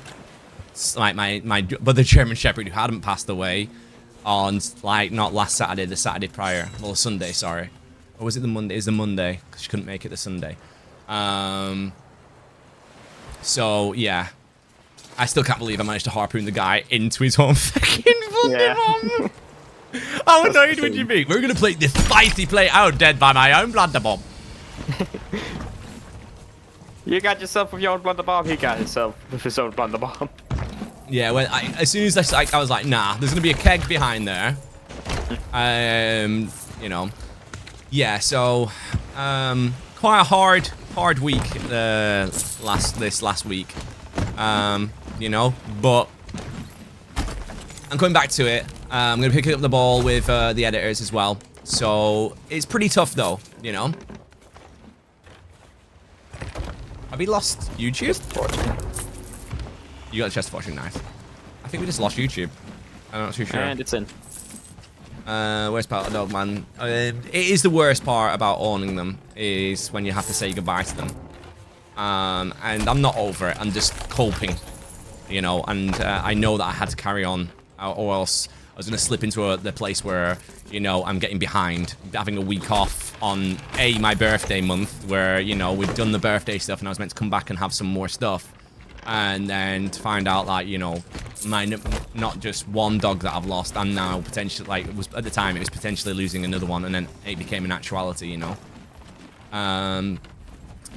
German Shepherd who hadn't passed away on, like, not last Saturday, the Saturday prior. Well, the Sunday, sorry. Or was it the Monday? It was the Monday, because she couldn't make it the Sunday. So, yeah. I still can't believe I managed to harpoon the guy into his own fucking blunderbomb. How annoyed would you be? We're going to play this spicy play out, dead by my own blunderbomb. You got yourself with your own blunderbomb. He got himself with his own blunderbomb. Yeah, when as soon as I was like, nah, there's gonna be a keg behind there. You know, yeah. So, quite a hard week this last week. You know, but I'm coming back to it. I'm gonna pick up the ball with the editors as well. So it's pretty tough though, you know. Have we lost YouTube? You got the chest fortune, nice. I think we just lost YouTube. I'm not too sure. And it's in. Worst part of Dogman. It is the worst part about owning them, is when you have to say goodbye to them. And I'm not over it. I'm just coping, you know. And I know that I had to carry on, or else I was going to slip into the place where, you know, I'm getting behind, having a week off on my birthday month, where, you know, we've done the birthday stuff, and I was meant to come back and have some more stuff. And then to find out that, you know, not just one dog that I've lost, I'm now potentially, like, it was at the time, it was potentially losing another one, and then it became an actuality, you know.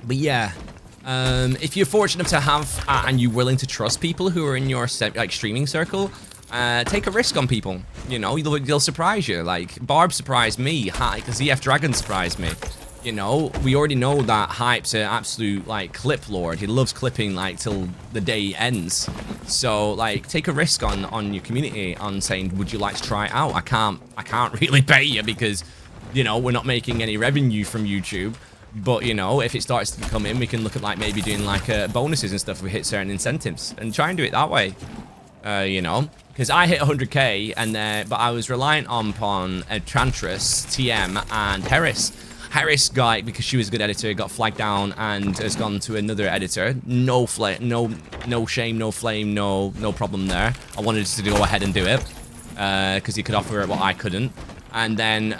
But yeah, if you're fortunate to have, and you're willing to trust people who are in your, like, streaming circle, take a risk on people, you know, they'll surprise you. Like, Barb surprised me, because ZF Dragon surprised me. You know, we already know that Hype's an absolute, like, clip lord. He loves clipping, like, till the day ends. So, like, take a risk on your community on saying, would you like to try it out? I can't really pay you because, you know, we're not making any revenue from YouTube. But, you know, if it starts to come in, we can look at, like, maybe doing, like, bonuses and stuff if we hit certain incentives and try and do it that way. You know, because I hit 100k, and but I was reliant upon Enchantress, TM, and Harris. Harris got, because she was a good editor, got flagged down and has gone to another editor. No shame, no flame, no problem there. I wanted to go ahead and do it because he could offer it what I couldn't. And then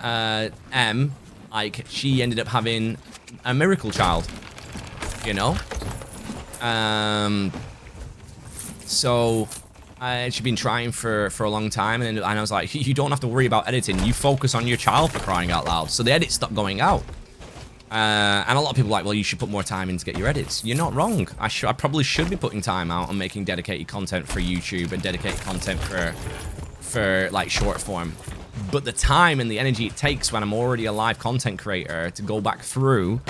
M, like, she ended up having a miracle child, you know. So I had been trying for a long time, and I was like, you don't have to worry about editing. You focus on your child, for crying out loud. So the edits stopped going out. And a lot of people are like, well, you should put more time in to get your edits. You're not wrong. I probably should be putting time out on making dedicated content for YouTube and dedicated content for like short form. But the time and the energy it takes when I'm already a live content creator to go back through,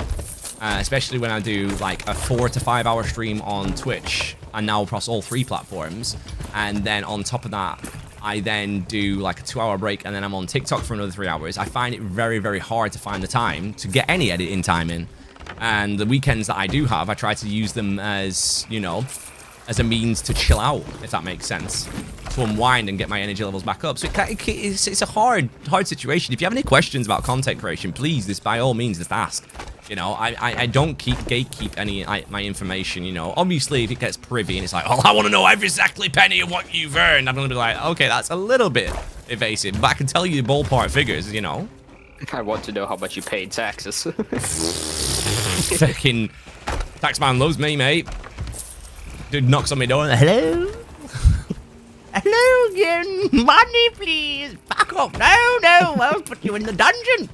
especially when I do like a 4 to 5 hour stream on Twitch and now across all 3 platforms, and then on top of that I then do like a 2-hour break, and then I'm on TikTok for another 3 hours. I find it very, very hard to find the time to get any editing time in. And the weekends that I do have, I try to use them as, you know, as a means to chill out, if that makes sense, to unwind and get my energy levels back up. So it's a hard situation. If you have any questions about content creation, please, by all means, just ask. You know, I don't gatekeep any my information, you know. Obviously, if it gets privy and it's like, oh, I want to know every exactly penny of what you've earned, I'm going to be like, okay, that's a little bit evasive, but I can tell you the ballpark figures, you know. I want to know how much you pay in taxes. Fucking taxman loves me, mate. Dude knocks on my door and hello? Hello again. Money, please. Back off. No, I'll put you in the dungeon.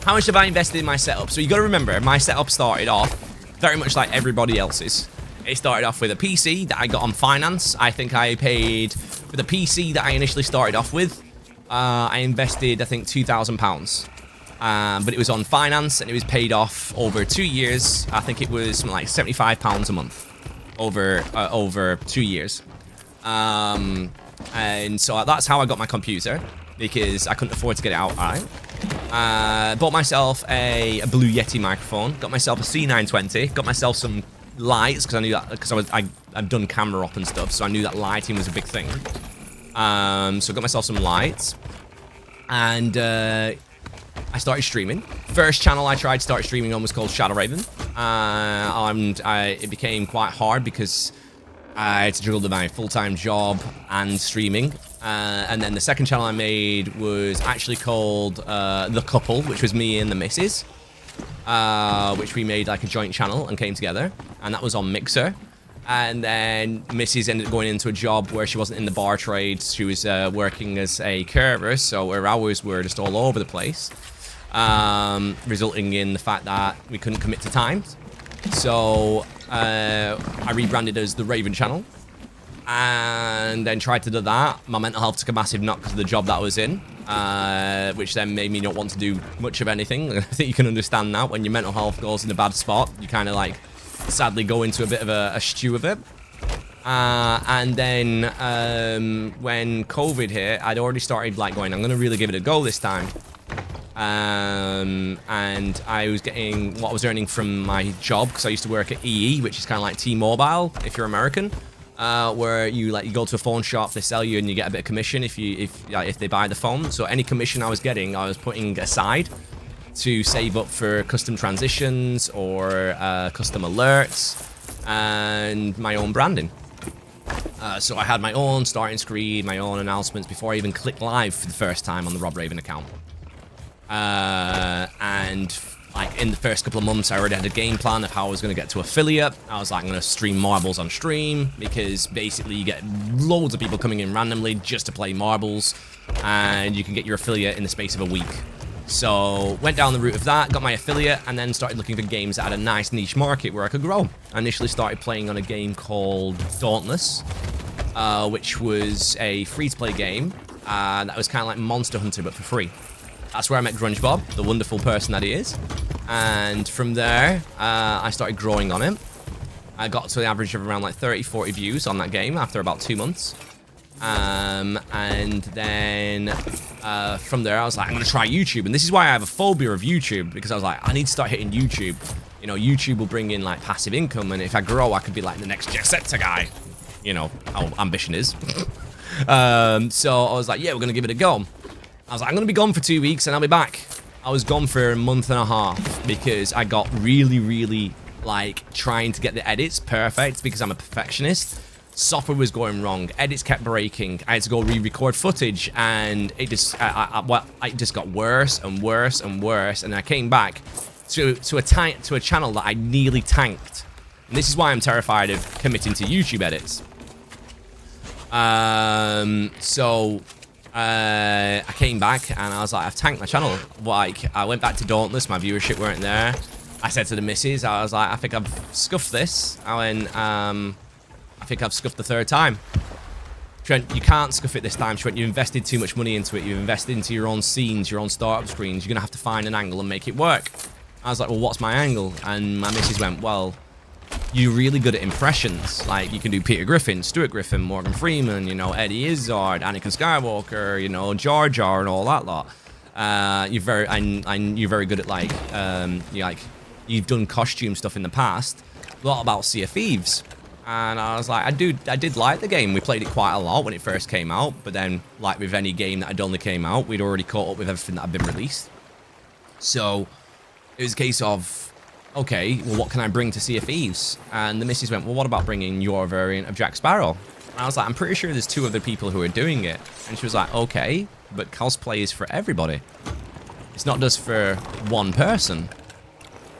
How much have I invested in my setup? So you got to remember, my setup started off very much like everybody else's. It started off with a PC that I got on finance. I think I paid for the PC that I initially started off with. I invested, I think, £2,000. But it was on finance, and it was paid off over 2 years. I think it was something like £75 a month over 2 years. And so that's how I got my computer, because I couldn't afford to get it outright. Bought myself a Blue Yeti microphone, got myself a C920, got myself some lights, because I knew that, because I've done camera op and stuff, so I knew that lighting was a big thing. So got myself some lights, and I started streaming. First channel I tried to start streaming on was called Shadow Raven. It became quite hard because I had to juggle my full-time job and streaming. And then the second channel I made was actually called The Couple, which was me and the missus, which we made like a joint channel and came together. And that was on Mixer. And then Mrs. ended up going into a job where she wasn't in the bar trade. She was working as a carer, so her hours were just all over the place, resulting in the fact that we couldn't commit to times. So I rebranded as The Raven Channel, and then tried to do that. My mental health took a massive knock because of the job that I was in, which then made me not want to do much of anything. I think you can understand that when your mental health goes in a bad spot, you kind of like sadly go into a bit of a stew of it. And then when COVID hit, I'd already started like going, I'm gonna really give it a go this time. And I was getting what I was earning from my job, because I used to work at EE, which is kind of like T-Mobile if you're American, where you go to a phone shop, they sell you, and you get a bit of commission if they buy the phone. So any commission I was getting, I was putting aside to save up for custom transitions or custom alerts and my own branding. So I had my own starting screen, my own announcements before I even clicked live for the first time on the Rob Raven account. And like in the first couple of months, I already had a game plan of how I was going to get to affiliate. I was like, I'm going to stream marbles on stream, because basically you get loads of people coming in randomly just to play marbles, and you can get your affiliate in the space of a week. So went down the route of that, got my affiliate, and then started looking for games that had a nice niche market where I could grow. I initially started playing on a game called Dauntless, which was a free-to-play game that was kind of like Monster Hunter but for free. That's where I met Grunge Bob, the wonderful person that he is. And from there, I started growing on it. I got to the average of around like 30-40 views on that game after about 2 months. And then from there, I was like, I'm going to try YouTube. And this is why I have a phobia of YouTube, because I was like, I need to start hitting YouTube. You know, YouTube will bring in like passive income, and if I grow, I could be like the next Jessetta guy. You know, how ambition is. So I was like, yeah, we're going to give it a go. I was like, I'm going to be gone for 2 weeks and I'll be back. I was gone for a month and a half because I got really like trying to get the edits perfect, because I'm a perfectionist. Software was going wrong, edits kept breaking. I had to go re-record footage, and it just it just got worse and worse and worse. And I came back to a channel that I nearly tanked. And this is why I'm terrified of committing to YouTube edits. So I came back and I was like, I've tanked my channel. Like, I went back to Dauntless, my viewership weren't there. I said to the missus, I was like, I think I've scuffed this. I went, I think I've scuffed the third time. Trent, you can't scuff it this time, Trent. You invested too much money into it. You've invested into your own scenes, your own startup screens. You're going to have to find an angle and make it work. I was like, well, what's my angle? And my missus went, well, you're really good at impressions. Like, you can do Peter Griffin, Stuart Griffin, Morgan Freeman, you know, Eddie Izzard, Anakin Skywalker, you know, Jar Jar and all that lot. You're very good at, like, you've done costume stuff in the past. A lot about Sea of Thieves. And I was like, I did like the game. We played it quite a lot when it first came out. But then, like with any game that had only came out, we'd already caught up with everything that had been released. So it was a case of, okay, well, what can I bring to Sea of Thieves? And the missus went, well, what about bringing your variant of Jack Sparrow? And I was like, I'm pretty sure there's 2 other people who are doing it. And she was like, okay, but cosplay is for everybody. It's not just for one person.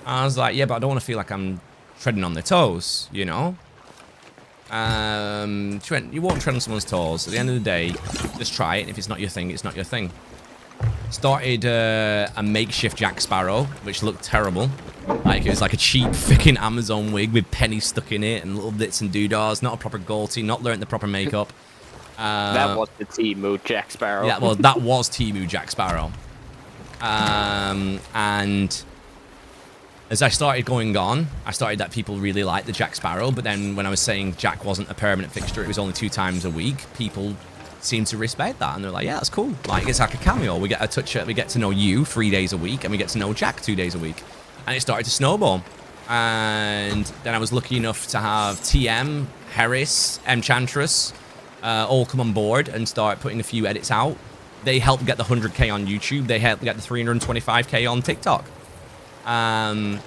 I was like, yeah, but I don't want to feel like I'm treading on their toes, you know? Trent, you won't tread on someone's toes. At the end of the day, just try it. And if it's not your thing, it's not your thing. Started a makeshift Jack Sparrow, which looked terrible. Like, it was like a cheap freaking Amazon wig with pennies stuck in it and little bits and doodads. Not a proper goatee, not learnt the proper makeup. That was the Temu Jack Sparrow. Yeah, well, that was Temu Jack Sparrow. And as I started going on, I started that people really liked the Jack Sparrow, but then when I was saying Jack wasn't a permanent fixture, it was only 2 times a week, people seemed to respect that, and they're like, yeah, that's cool. Like, it's like a cameo. We get to know you 3 days a week, and we get to know Jack 2 days a week. And it started to snowball. And then I was lucky enough to have TM, Harris, Enchantress, all come on board and start putting a few edits out. They helped get the 100k on YouTube. They helped get the 325k on TikTok. And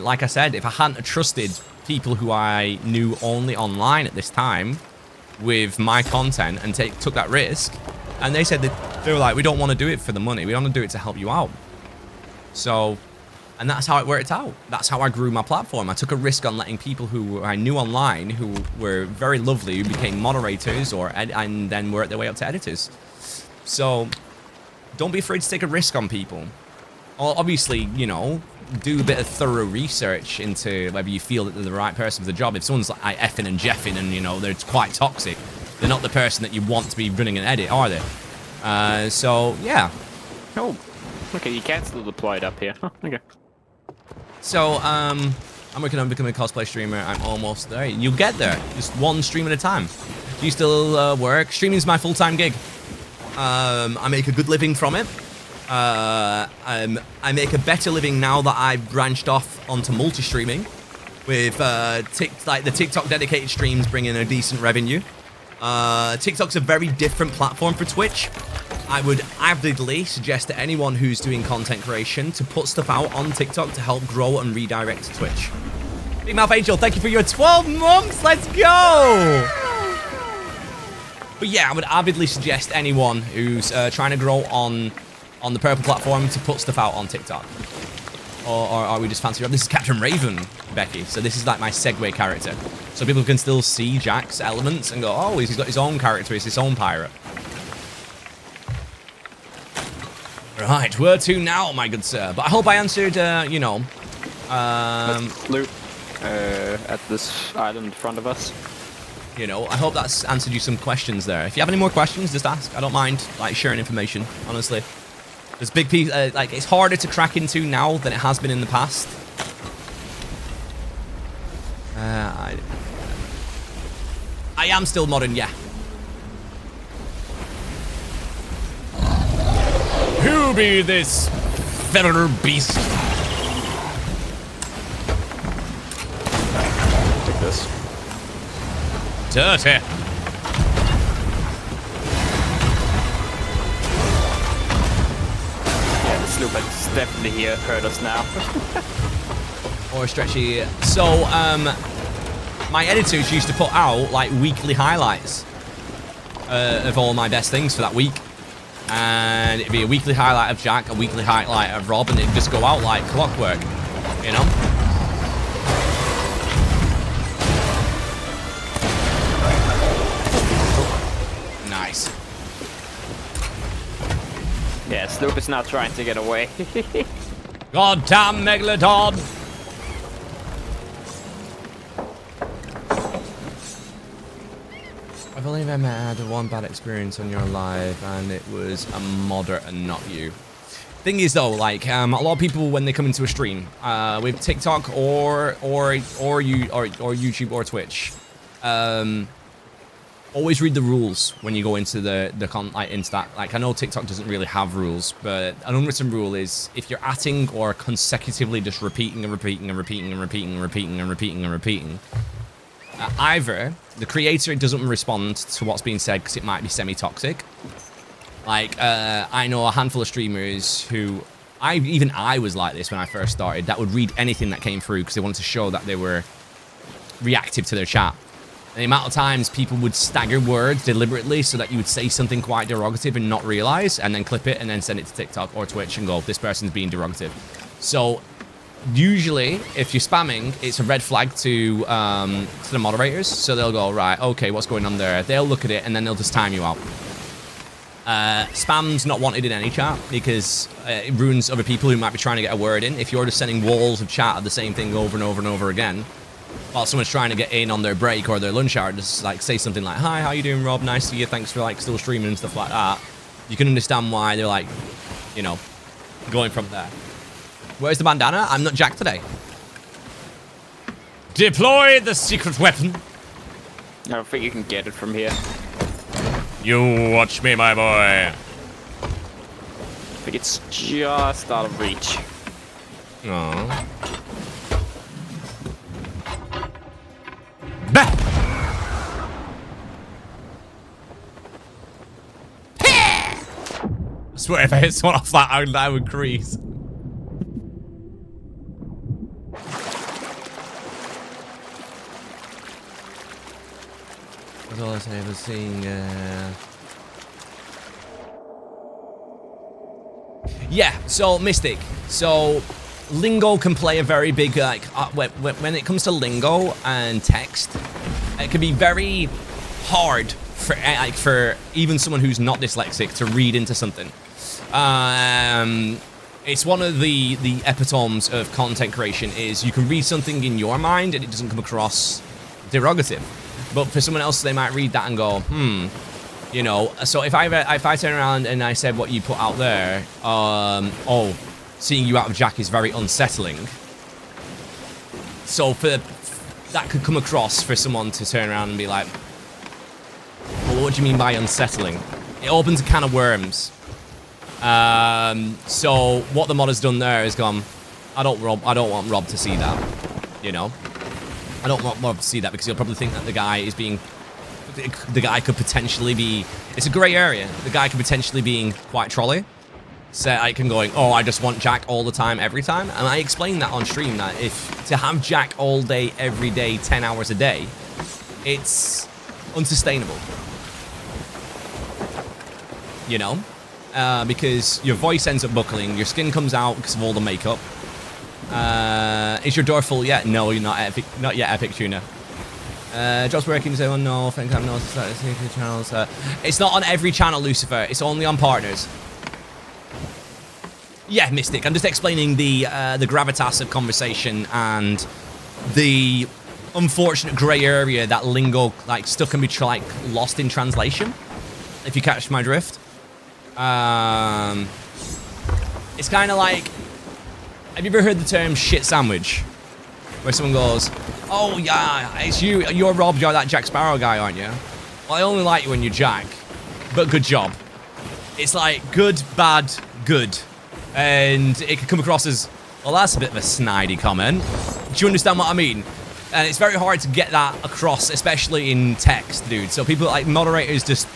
like I said, if I hadn't trusted people who I knew only online at this time with my content and took that risk, and they said that they were like, we don't want to do it for the money. We want to do it to help you out. So, and that's how it worked out. That's how I grew my platform. I took a risk on letting people who I knew online, who were very lovely, who became moderators and then worked their way up to editors. So, don't be afraid to take a risk on people. Obviously, you know, do a bit of thorough research into whether you feel that they're the right person for the job. If someone's like effing and jeffing and, you know, they're quite toxic, they're not the person that you want to be running an edit, are they? So, yeah. Oh, okay, you can still deploy it up here. Huh, okay. So, I'm working on becoming a cosplay streamer. I'm almost there. You'll get there. Just one stream at a time. Do you still work? Streaming is my full-time gig. I make a good living from it. I make a better living now that I've branched off onto multi-streaming with the TikTok dedicated streams bringing a decent revenue. TikTok's a very different platform for Twitch. I would avidly suggest to anyone who's doing content creation to put stuff out on TikTok to help grow and redirect to Twitch. Big Mouth Angel, thank you for your 12 months. Let's go! But yeah, I would avidly suggest anyone who's trying to grow on the purple platform to put stuff out on TikTok. Or are we just fancy? This is Captain Raven, Becky. So this is like my segue character. So people can still see Jack's elements and go, oh, he's got his own character. He's his own pirate. Right, where to now, my good sir? But I hope I answered, you know. Let's loot at this island in front of us. You know, I hope that's answered you some questions there. If you have any more questions, just ask. I don't mind, like, sharing information, honestly. There's big piece, like, it's harder to crack into now than it has been in the past. I am still modern, yeah. Who be this feather beast? Take this. Dirty. Yeah, the sloop has definitely here hurt us now. Or stretchy. So, my editors used to put out like weekly highlights of all my best things for that week. And it'd be a weekly highlight of Jack, a weekly highlight of Rob, and it'd just go out like clockwork, you know? Nice. Yeah, Snoop is not trying to get away. Goddamn Megalodon! I've only ever had one bad experience on your live, and it was a modder and not you. Thing is though, like a lot of people when they come into a stream with TikTok or YouTube or Twitch, always read the rules when you go into like I know TikTok doesn't really have rules, but an unwritten rule is if you're atting or consecutively just repeating and repeating and repeating and repeating and repeating and repeating and repeating, either the creator doesn't respond to what's being said because it might be semi-toxic. Like I know a handful of streamers who even I was like this when I first started, that would read anything that came through because they wanted to show that they were reactive to their chat. And the amount of times people would stagger words deliberately so that you would say something quite derogative and not realize, and then clip it and then send it to TikTok or Twitch and go, this person's being derogative. So usually if you're spamming, it's a red flag to the moderators. So they'll go, right, okay, what's going on there? They'll look at it and then they'll just time you out. Spam's not wanted in any chat because it ruins other people who might be trying to get a word in. If you're just sending walls of chat of the same thing over and over and over again, while someone's trying to get in on their break or their lunch hour, just like say something like, hi, how you doing, Rob? Nice to see you. Thanks for like still streaming and stuff like that. You can understand why they're like, you know, going from there. Where's the bandana? I'm not Jack today. Deploy the secret weapon. I don't think you can get it from here. You watch me, my boy. I think it's just out of reach. Aww. Bah! I swear if I hit someone off that, I would crease. That's all I was seeing. Yeah, so Mystic. So lingo can play a very big like when it comes to lingo and text, it can be very hard for even someone who's not dyslexic to read into something. It's one of the epitomes of content creation is you can read something in your mind and it doesn't come across derogative, but for someone else they might read that and go, you know. So if I turn around and I said what you put out there, oh, seeing you out of Jack is very unsettling. So that could come across for someone to turn around and be like, well, what do you mean by unsettling? It opens a can of worms. So what the mod has done there is gone, I don't want Rob to see that, you know. I don't want Rob to see that because he'll probably think that the guy could potentially be, it's a grey area. The guy could potentially be quite trolly. So I can going, oh, I just want Jack all the time, every time. And I explained that on stream that to have Jack all day, every day, 10 hours a day, it's unsustainable. You know? Because your voice ends up buckling, your skin comes out because of all the makeup. Is your door full yet? No, you're not yet, Epic Tuna. Job's working, so no, I think I'm not secret channels. It's not on every channel, Lucifer. It's only on partners. Yeah, Mystic. I'm just explaining the gravitas of conversation and the unfortunate grey area that lingo, like stuff can be like lost in translation. If you catch my drift. It's kind of like, have you ever heard the term shit sandwich? Where someone goes, oh yeah, it's you, you're Rob, you're that Jack Sparrow guy, aren't you? Well, I only like you when you're Jack, but good job. It's like good, bad, good. And it could come across as, well, that's a bit of a snidey comment. Do you understand what I mean? And it's very hard to get that across, especially in text, dude. So people like moderators just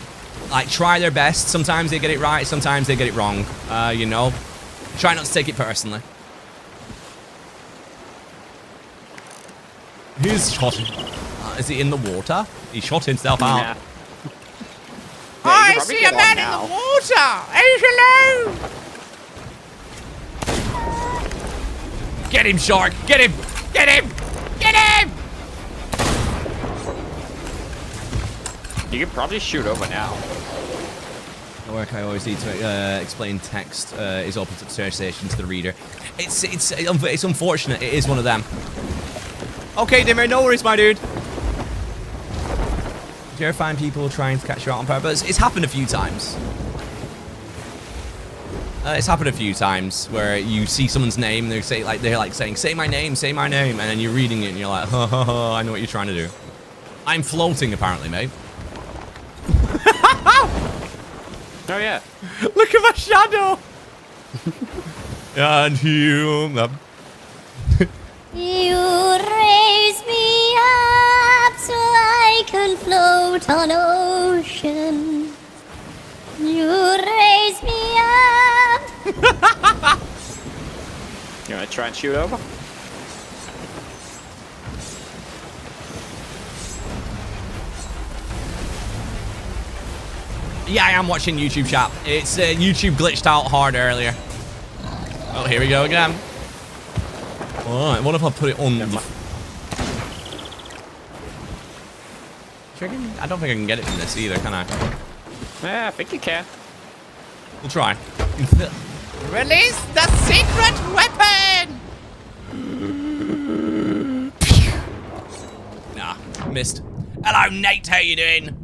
like try their best. Sometimes they get it right, sometimes they get it wrong. You know, try not to take it personally. He's shot. Is he in the water? He shot himself out. Yeah. I probably see get a on man now. in the water. Hey, hello. Get him, shark. Get him. Get him. Get him. You can probably shoot over now. The work I always need to explain text is open to the search station to the reader. It's unfortunate. It is one of them. Okay, Dimmer, no worries, my dude. Do you ever find people trying to catch you out on purpose? It's happened a few times. It's happened a few times where you see someone's name and they're saying, say my name, and then you're reading it and you're like, ha ha ha, I know what you're trying to do. I'm floating apparently, mate. Oh yeah. Look at my shadow. And heal them. You raise me up so I can float on ocean. You raise me up. You wanna try and shoot over? Yeah, I am watching YouTube chat. It's YouTube glitched out hard earlier. Oh, here we go again. Alright, what if I put it on? I don't think I can get it from this either, can I? Yeah, I think you can. We'll try. Release the secret weapon. Nah, missed. Hello, Nate. How you doing?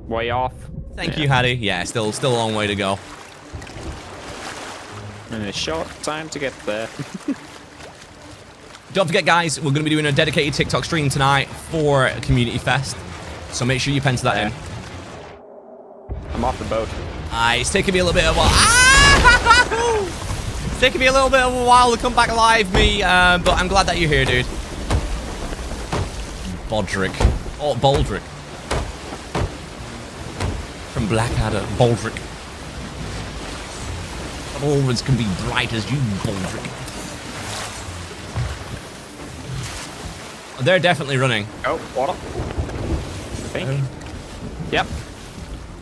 Way off. Thank you, Hattie. Yeah, still a long way to go. And a short time to get there. Don't forget, guys, we're going to be doing a dedicated TikTok stream tonight for Community Fest. So make sure you pencil that in. I'm off the boat. It's taking me a little bit of a while. It's taking me a little bit of a while to come back alive, me. But I'm glad that you're here, dude. Bodrick. Oh, Baldrick. From Blackadder, Baldrick. Not always can be bright as you, Baldrick. They're definitely running. Oh, water. I think. Yep.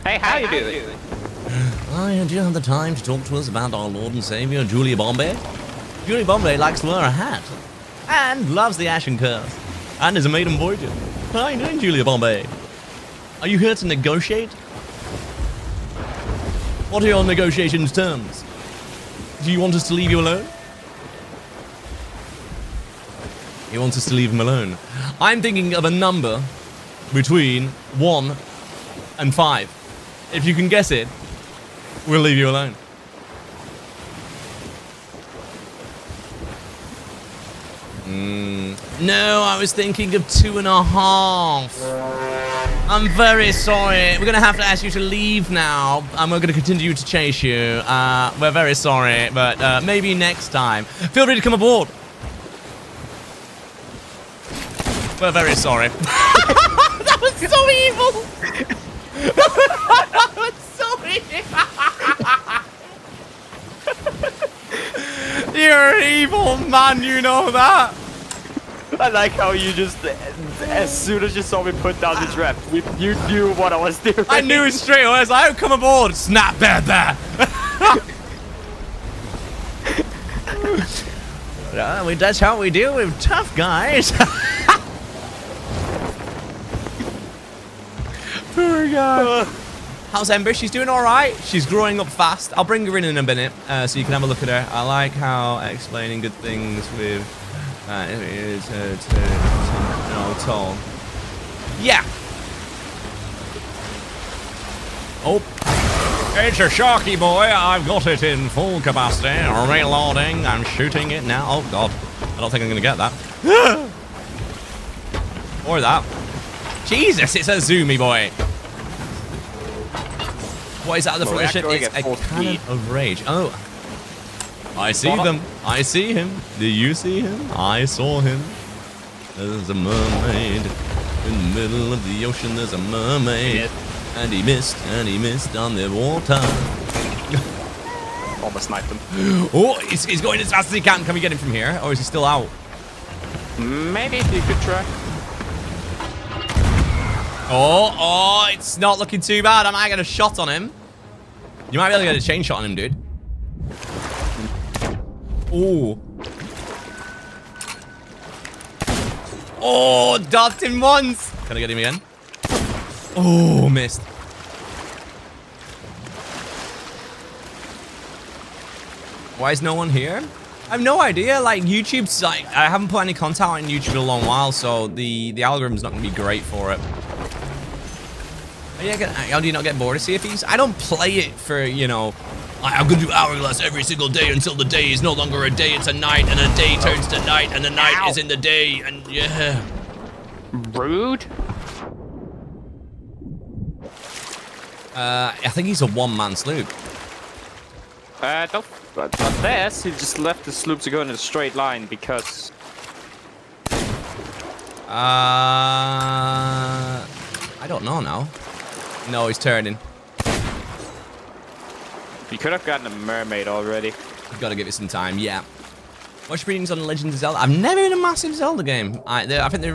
Hey, how you doing? Do you have the time to talk to us about our Lord and Savior, Julia Bombay? Julia Bombay likes to wear a hat. And loves the Ashen Curse. And is a maiden voyager. How are you doing, Julia Bombay? Are you here to negotiate? What are your negotiations terms? Do you want us to leave you alone? He wants us to leave him alone. I'm thinking of a number between 1 and 5. If you can guess it, we'll leave you alone. No, I was thinking of 2.5. I'm very sorry. We're going to have to ask you to leave now, and we're going to continue to chase you. We're very sorry, but maybe next time. Feel free to come aboard. We're very sorry. That was so evil. That was so evil. You're an evil man, you know that. I like how you just, as soon as you saw me put down the trap, you knew what I was doing. I knew it straight away. I was like, oh, come aboard. Snap, bad. That's how we deal with tough guys. Poor guy. How's Ember? She's doing all right. She's growing up fast. I'll bring her in a minute so you can have a look at her. I like how explaining good things with tone. Yeah. Oh. It's a Sharky boy. I've got it in full capacity. Reloading. I'm shooting it now. Oh, God. I don't think I'm going to get that. Or that. Jesus, it's a zoomy boy. What is that at the front of the ship? It's a cannon of rage. Oh. I see them. I see him. Do you see him? I saw him. There's a mermaid. In the middle of the ocean, there's a mermaid. And he missed on the water. Almost sniped him. Oh, he's going as fast as he can. Can we get him from here? Or is he still out? Maybe you could try. Oh, it's not looking too bad. I might get a shot on him. You might be able to get a chain shot on him, dude. Ooh. Oh, dodged him once. Can I get him again? Oh, missed. Why is no one here? I have no idea. Like, YouTube's like, I haven't put any content on YouTube in a long while, so the algorithm's not going to be great for it. How do you not get bored of Sea of Thieves? I don't play it for, you know, I'm going to do Hourglass every single day until the day is no longer a day, it's a night, and a day turns to night, and the night is in the day, and yeah. Rude. I think he's a one-man sloop. Don't. But this, he just left the sloop to go in a straight line because. I don't know now. No, he's turning. You could have gotten a mermaid already. You've got to give it some time, yeah. What's your readings on Legend of Zelda? I've never been a massive Zelda game. I think the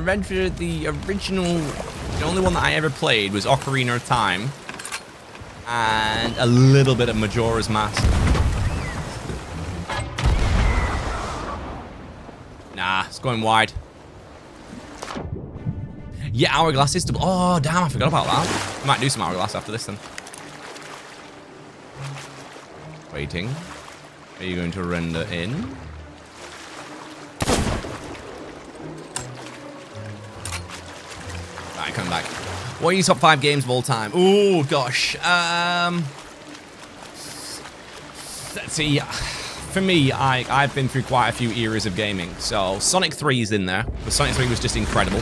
original, the only one that I ever played was Ocarina of Time. And a little bit of Majora's Mask. Nah, it's going wide. Yeah, Hourglass is double. Oh, damn, I forgot about that. Might do some Hourglass after this then. Waiting. Are you going to render in? Right, come back. What are your top 5 games of all time? Oh, gosh. Let's see. For me, I've been through quite a few eras of gaming. So, Sonic 3 is in there. But Sonic 3 was just incredible.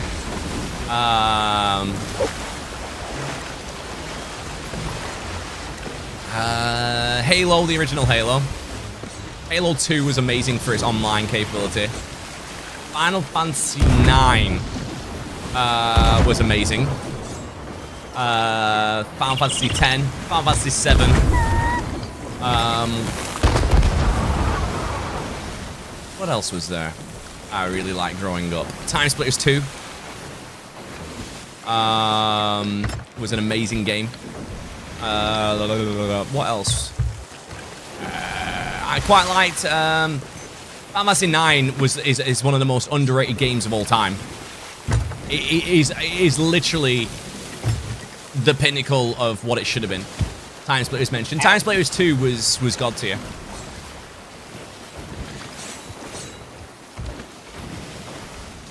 Halo, the original Halo. Halo 2 was amazing for its online capability. Final Fantasy 9 was amazing. Final Fantasy 10, Final Fantasy 7. What else was there I really liked growing up? Time Splitters 2 was an amazing game. What else? I quite liked Final Fantasy 9 is one of the most underrated games of all time. It is literally the pinnacle of what it should have been. Time Splitters mentioned. Time Splitters 2 was god tier.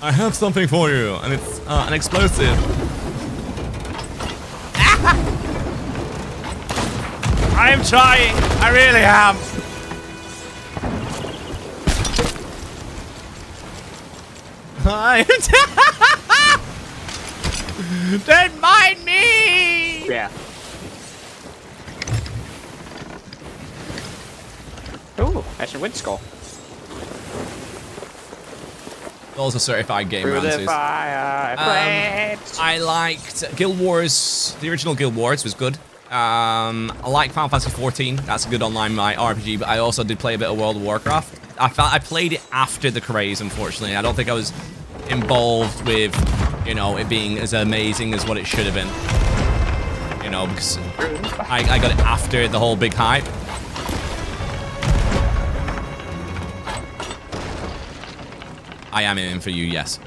I have something for you, and it's an explosive. I am trying. I really am. Don't mind me. Yeah. Ooh, that's your wind skull. Those are certified game Through the rances. fire, I liked Guild Wars. The original Guild Wars was good. I like Final Fantasy 14. That's a good online RPG, but I also did play a bit of World of Warcraft. I played it after the craze, unfortunately. I don't think I was involved with, you know, it being as amazing as what it should have been. You know, because I got it after the whole big hype. I am in for you, yes.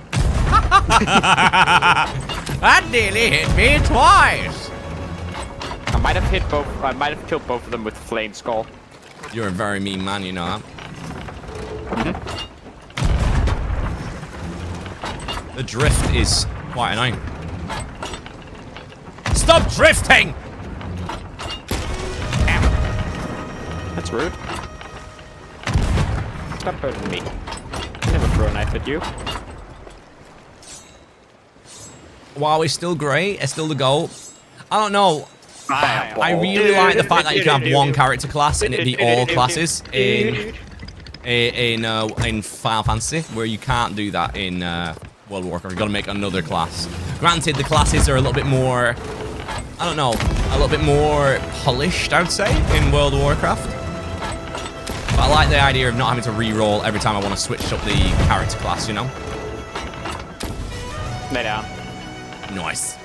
That nearly hit me twice. I might have hit both. I might have killed both of them with Flame Skull. You're a very mean man, you know that. The drift is quite annoying. Stop drifting! That's rude. Stop hurting me. I never throw a knife at you. WoW is still great. It's still the goal. I don't know. I really like the fact that you can have one character class and it be all classes in Final Fantasy, where you can't do that in World of Warcraft. You've got to make another class. Granted, the classes are a little bit more, I don't know, a little bit more polished, I would say, in World of Warcraft. But I like the idea of not having to re-roll every time I want to switch up the character class, you know? Lay down. Nice.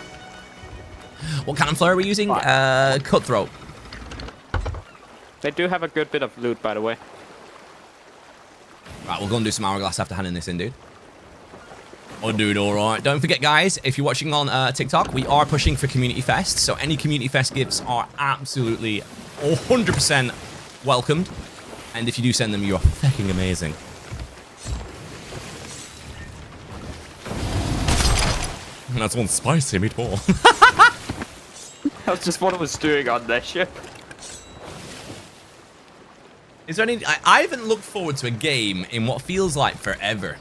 What cannon flare are we using? Cutthroat. They do have a good bit of loot, by the way. Right, we'll go and do some hourglass after handing this in, dude. Oh, dude, all right. Don't forget, guys, if you're watching on TikTok, we are pushing for Community Fest. So any Community Fest gifts are absolutely 100% welcomed. And if you do send them, you're fucking amazing. And that's one spicy meatball. That's just what I was doing on that ship. Is there any... I haven't looked forward to a game in what feels like forever.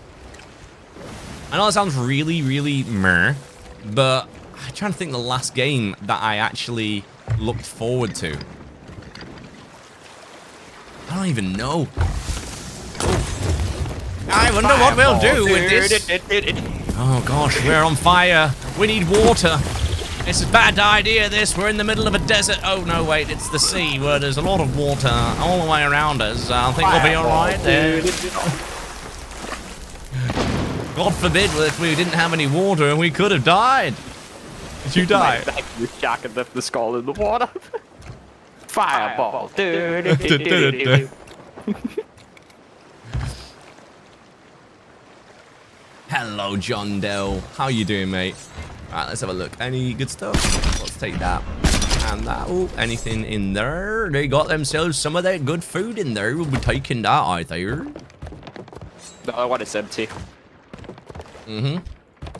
I know that sounds really, really meh, but I'm trying to think the last game that I actually looked forward to. I don't even know. I wonder what we'll do with this. Oh gosh, we're on fire. We need water. It's a bad idea, this. We're in the middle of a desert. Oh, no, wait. It's the sea where there's a lot of water all the way around us. I think we'll be all right there. God forbid if we didn't have any water, we could have died. Did you die? You shark and left the skull in the water. Fireball. Hello, John Doe. How you doing, mate? Alright, let's have a look. Any good stuff? Let's take that. And that. Oh, anything in there? They got themselves some of that good food in there. We'll be taking that out there. The other one is empty. Mm-hmm.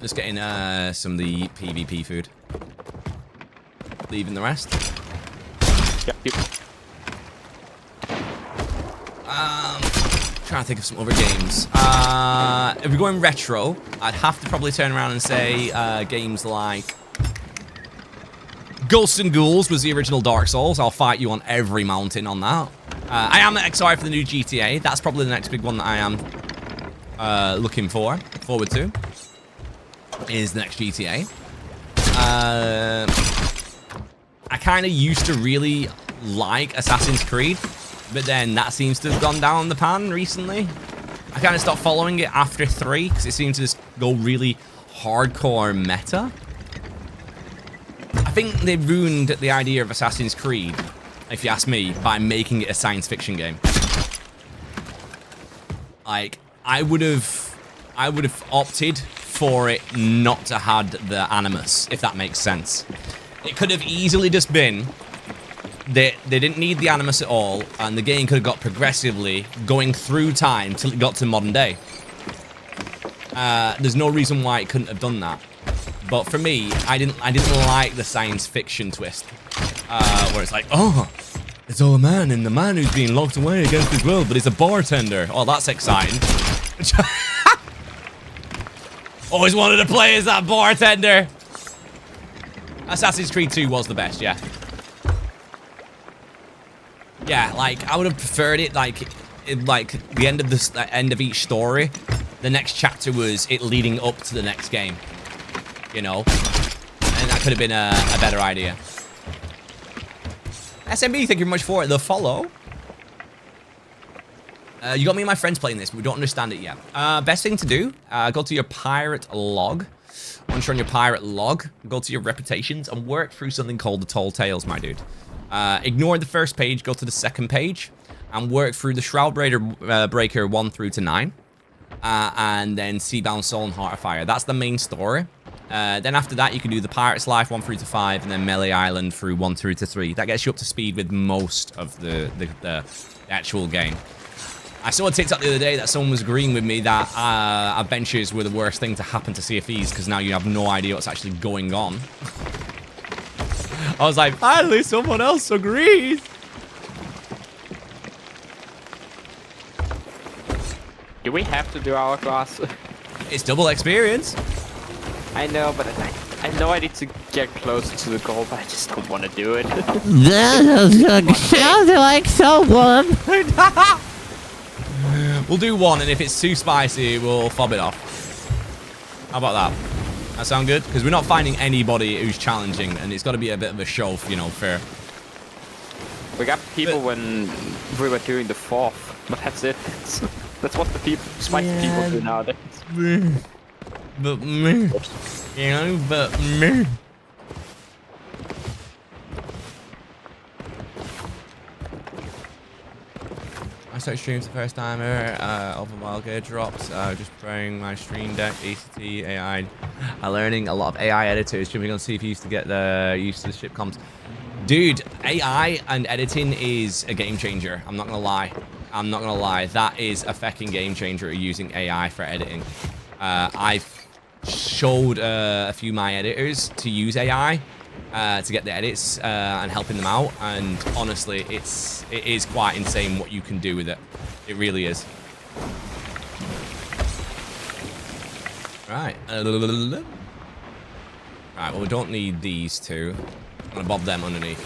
Just getting some of the PvP food. Leaving the rest. Yep. Trying to think of some other games. If we're going retro, I'd have to probably turn around and say games like Ghosts and Ghouls was the original Dark Souls. I'll fight you on every mountain on that. I am excited for the new GTA. That's probably the next big one that I am looking forward to. Is the next GTA. I kind of used to really like Assassin's Creed, but then that seems to have gone down the pan recently. I kind of stopped following it after 3 because it seemed to just go really hardcore meta. I think they ruined the idea of Assassin's Creed, if you ask me, by making it a science fiction game. Like, I would have opted for it not to have the Animus, if that makes sense. It could have easily just been they didn't need the Animus at all, and the game could have got progressively going through time till it got to modern day. There's no reason why it couldn't have done that. But for me, I didn't like the science fiction twist, where it's like, oh, it's all a man, and the man who's being locked away against his will, but he's a bartender. Oh, that's exciting. Always wanted to play as that bartender. Assassin's Creed 2 was the best, yeah. Yeah, like, I would have preferred it, like the end of the end of each story, the next chapter was it leading up to the next game, you know? And that could have been a better idea. SMB, thank you very much for the follow. You got me and my friends playing this, but we don't understand it yet. Best thing to do, go to your pirate log. Once you're on your pirate log, go to your reputations and work through something called the Tall Tales, my dude. Ignore the first page, go to the second page, and work through the Shroud Breaker 1 through to 9. And then Seabound Soul and Heart of Fire. That's the main story. Then after that, you can do the Pirate's Life 1 through to 5, and then Melee Island through 1 through to 3. That gets you up to speed with most of the actual game. I saw a TikTok the other day that someone was agreeing with me that adventures were the worst thing to happen to CFEs because now you have no idea what's actually going on. I was like, finally someone else agrees. Do we have to do Hourglass? It's double experience. I know, but I know I need to get closer to the goal, but I just don't want to do it. That sounds like someone. We'll do 1, and if it's too spicy, we'll fob it off. How about that? That sound good? Because we're not finding anybody who's challenging, and it's got to be a bit of a show, you know, fair. We got people when we were doing the 4th, but that's it. That's what the spicy people do nowadays. But me, you know, but me. such streams the first time ever. Open Wildcard drops. Just praying my stream deck. ACT, AI. Learning a lot of AI editors. Jumping on CPUs to get the used to the ship comms. Dude, AI and editing is a game changer. I'm not gonna lie. I'm not gonna lie. That is a fucking game changer using AI for editing. I've showed a few of my editors to use AI to get the edits and helping them out, and honestly, it is quite insane what you can do with it. It really is. Right. Right, well, we don't need these two. I'm gonna bob them underneath.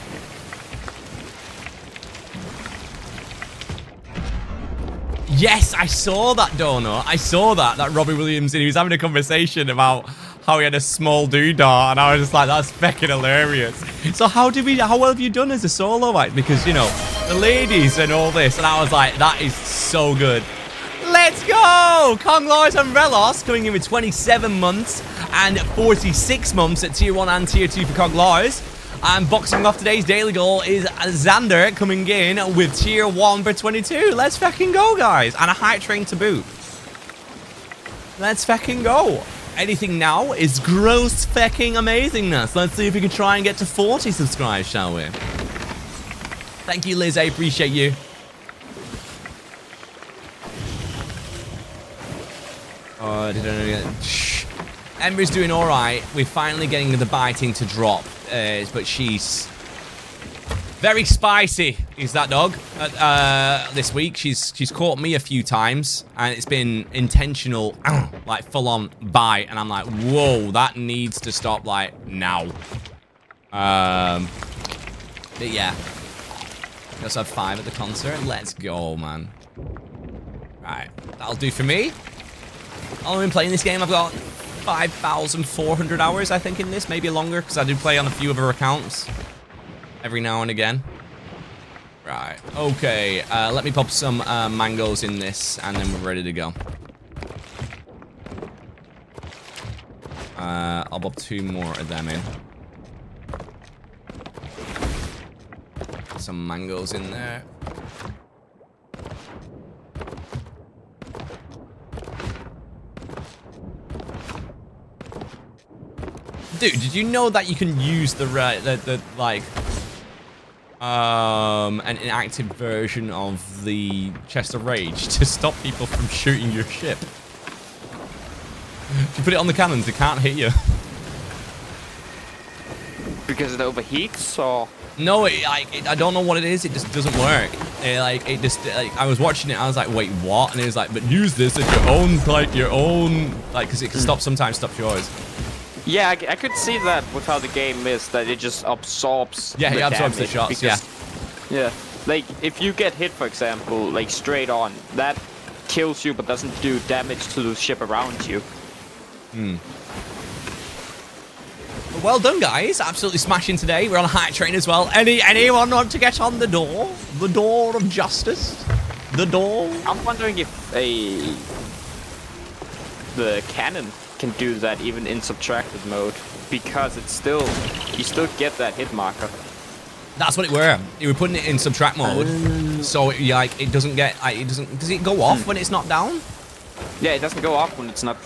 Yes, I saw that, Donut. I saw that Robbie Williams, and he was having a conversation about how he had a small doodah, and I was just like, that's fucking hilarious. So how well have you done as a solo act? Because, you know, the ladies and all this, and I was like, that is so good. Let's go! Kong Lars and Relos coming in with 27 months and 46 months at Tier 1 and Tier 2 for Kong Lars. And boxing off today's daily goal is Xander coming in with Tier 1 for 22. Let's fucking go, guys. And a hype train to boot. Let's fucking go. Anything now is gross fucking amazingness. Let's see if we can try and get to 40 subscribers, shall we? Thank you, Liz. I appreciate you. Oh, did I get... Shh. Ember's doing all right. We're finally getting the biting to drop, but she's very spicy. Is that dog? This week, she's caught me a few times, and it's been intentional, like full-on bite, and I'm like, whoa, that needs to stop, like, now. But yeah, let's have 5 at the concert. Let's go, man. Right, that'll do for me. I've only been playing this game. I've got 5,400 hours, I think, in this. Maybe longer, because I do play on a few other accounts every now and again. Right. Okay. Let me pop some mangoes in this, and then we're ready to go. I'll pop 2 more of them in. Some mangoes in there. Dude, did you know that you can use the like an inactive version of the Chest of Rage to stop people from shooting your ship? If you put it on the cannons, it can't hit you. Because it overheats, or? No, I don't know what it is. It just doesn't work. I was watching it. I was like, wait, what? And it was like, but use this at your own, because it can sometimes stop yours. Yeah, I could see that with how the game is, that it just absorbs. Yeah, it absorbs the shots. Because, yeah. Like if you get hit, for example, like straight on, that kills you but doesn't do damage to the ship around you. Well done, guys. Absolutely smashing today. We're on a hype train as well. Anyone want to get on the door? The door of justice? The door? I'm wondering if the cannon can do that even in subtracted mode, because it's still, you still get that hit marker. That's what it were. You were putting it in subtract mode, so it doesn't get, does it go off when it's not down? Yeah, it doesn't go off when it's not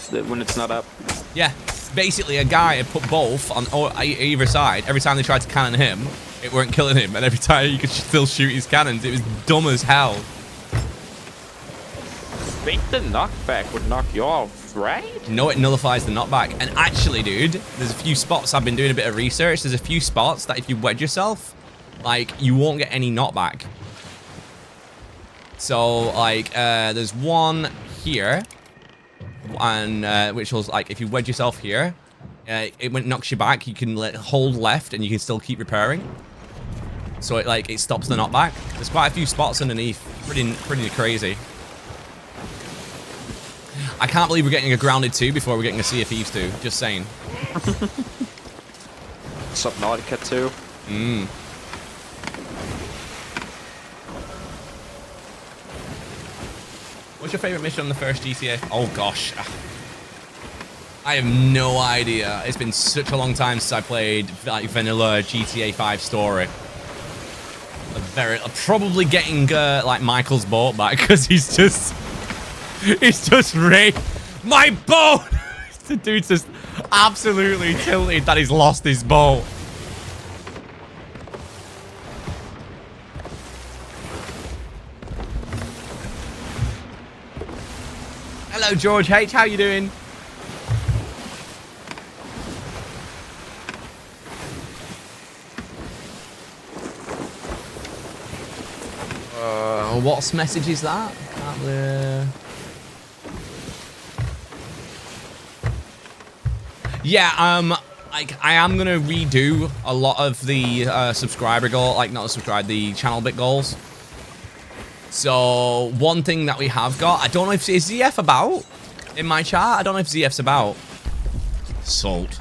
up. Yeah, basically a guy had put both on either side. Every time they tried to cannon him, it weren't killing him, and every time you could still shoot his cannons. It was dumb as hell. I think the knockback would knock you off, right? No, it nullifies the knockback. And actually, dude, there's a few spots. I've been doing a bit of research. There's a few spots that if you wedge yourself, like, you won't get any knockback. So, like, there's one here, and which was like, if you wedge yourself here, when it knocks you back, you can hold left, and you can still keep repairing. So it stops the knockback. There's quite a few spots underneath. Pretty crazy. I can't believe we're getting a Grounded 2 before we're getting a Sea of Thieves 2. Just saying. Subnautica 2. What's your favorite mission on the first GTA? Oh gosh, I have no idea. It's been such a long time since I played like vanilla GTA 5 story. Very probably getting like Michael's boat back because he's just my boat. The dude's just absolutely tilted that he's lost his boat. Hello, George H. How you doing? What's message is that? Yeah, like I am gonna redo a lot of the subscriber goal, like not the channel bit goals. So one thing that we have got, I don't know if is ZF about in my chat. I don't know if ZF's about. Salt.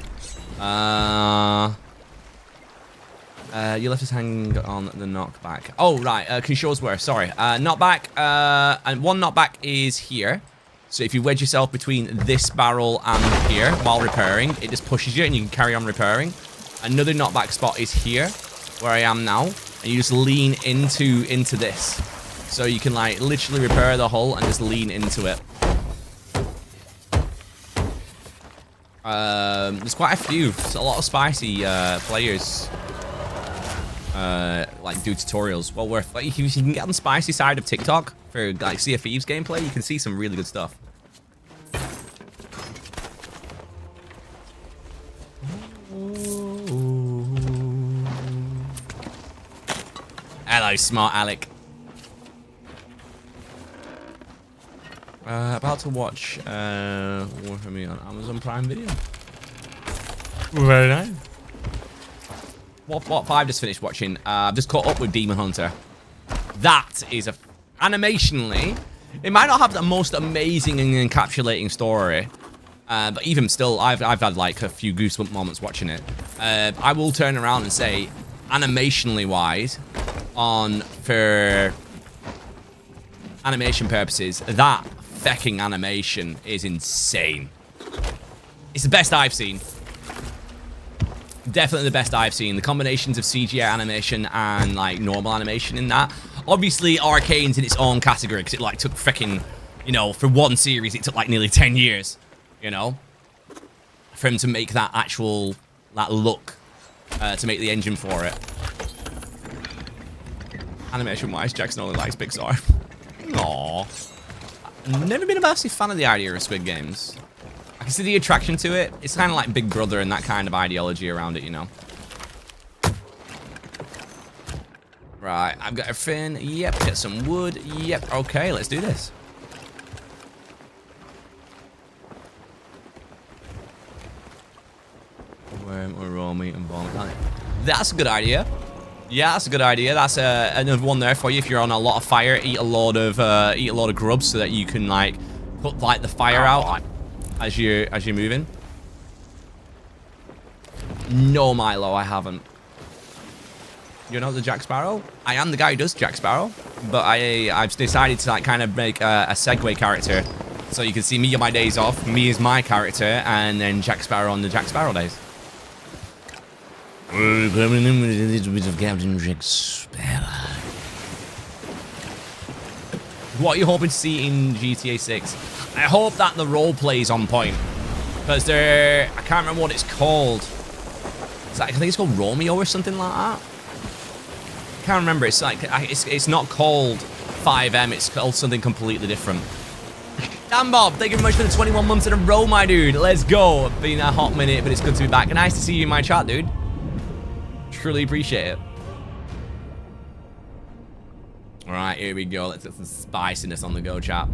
You left us hanging on the knockback. Oh, right. Kishawsworth, sorry. Knockback. And one knockback is here. So if you wedge yourself between this barrel and here while repairing, it just pushes you and you can carry on repairing. Another knockback spot is here, where I am now. And you just lean into this. So you can, like, literally repair the hull and just lean into it. There's quite a few. There's a lot of spicy players. Like do tutorials. Well worth, like, if you can get on the spicy side of TikTok for like Sea of Thieves gameplay, you can see some really good stuff. Hello, smart Alec. About to watch War for Me on Amazon Prime Video. Very nice. What 5 just finished watching. I've just caught up with Demon Hunter. That is a animationally, it might not have the most amazing and encapsulating story, but even still, I've had like a few goosebump moments watching it. I will turn around and say, animationally wise, for animation purposes, that fecking animation is insane. It's the best I've seen. Definitely the best I've seen. The combinations of CGI animation and like normal animation in that. Obviously, Arcane's in its own category because it like took freaking, you know, for one series it took like nearly 10 years, you know, for him to make that look, to make the engine for it. Animation-wise, Jackson only likes Pixar. Aww. I've never been a massive fan of the idea of Squid Games. I can see the attraction to it. It's kind of like Big Brother and that kind of ideology around it, you know. Right, I've got a fin. Yep, get some wood. Yep, okay, let's do this. Worm or raw meat and vomit. That's a good idea. Yeah, that's a good idea. That's another one there for you if you're on a lot of fire. Eat a lot of grubs so that you can like put like the fire out as you're moving. No, Milo, I haven't. You're not the Jack Sparrow? I am the guy who does Jack Sparrow, but I've decided to like kind of make a segue character, so you can see me on my days off, me as my character, and then Jack Sparrow on the Jack Sparrow days. We're coming in with a little bit of Captain Jack Sparrow. What are you hoping to see in GTA 6? I hope that the roleplay is on point, because I can't remember what it's called. I think it's called Romeo or something like that. I can't remember. It's like it's not called 5M. It's called something completely different. Dan Bob, thank you very much for the 21 months in a row, my dude. Let's go. Been a hot minute, but it's good to be back. Nice to see you in my chat, dude. Truly appreciate it. All right, here we go. Let's get some spiciness on the go, chat.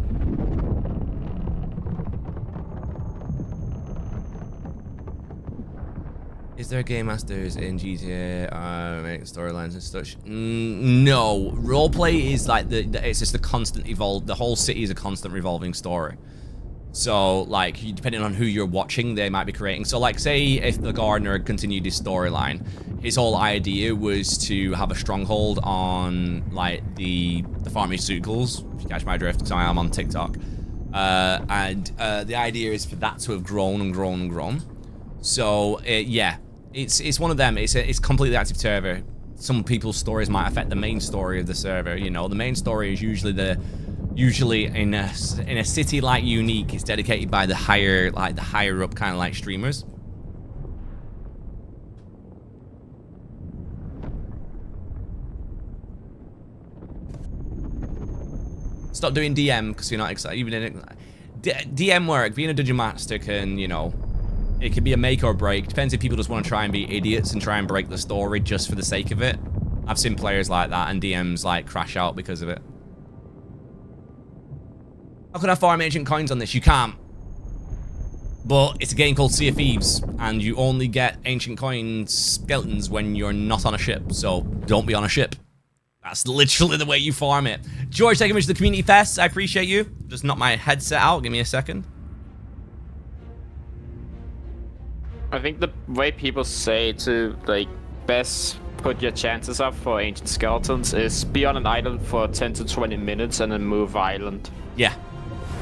Is there game masters in GTA making storylines and such? No, roleplay is like it's just a constant evolve. The whole city is a constant revolving story. So like depending on who you're watching, they might be creating. So like say if the gardener continued his storyline, his whole idea was to have a stronghold on like the pharmaceuticals. If you catch my drift, because I am on TikTok, and the idea is for that to have grown and grown and grown. So yeah. It's one of them. It's completely active some people's stories might affect the main story of the server. You know, the main story is usually in a city like Unique, it's dedicated by the higher up kind of like streamers. Stop doing DM because you're not excited. Even in DM work, being a dungeon master can, you know, it can be a make or break. Depends if people just want to try and be idiots and try and break the story just for the sake of it. I've seen players like that and DMs like crash out because of it. How can I farm ancient coins on this? You can't. But it's a game called Sea of Thieves, and you only get ancient coins skeletons when you're not on a ship. So don't be on a ship. That's literally the way you farm it. George, thank you much for the community fest. I appreciate you. Just knock my headset out. Give me a second. I think the way people say to, like, best put your chances up for ancient skeletons is be on an island for 10 to 20 minutes and then move island. Yeah.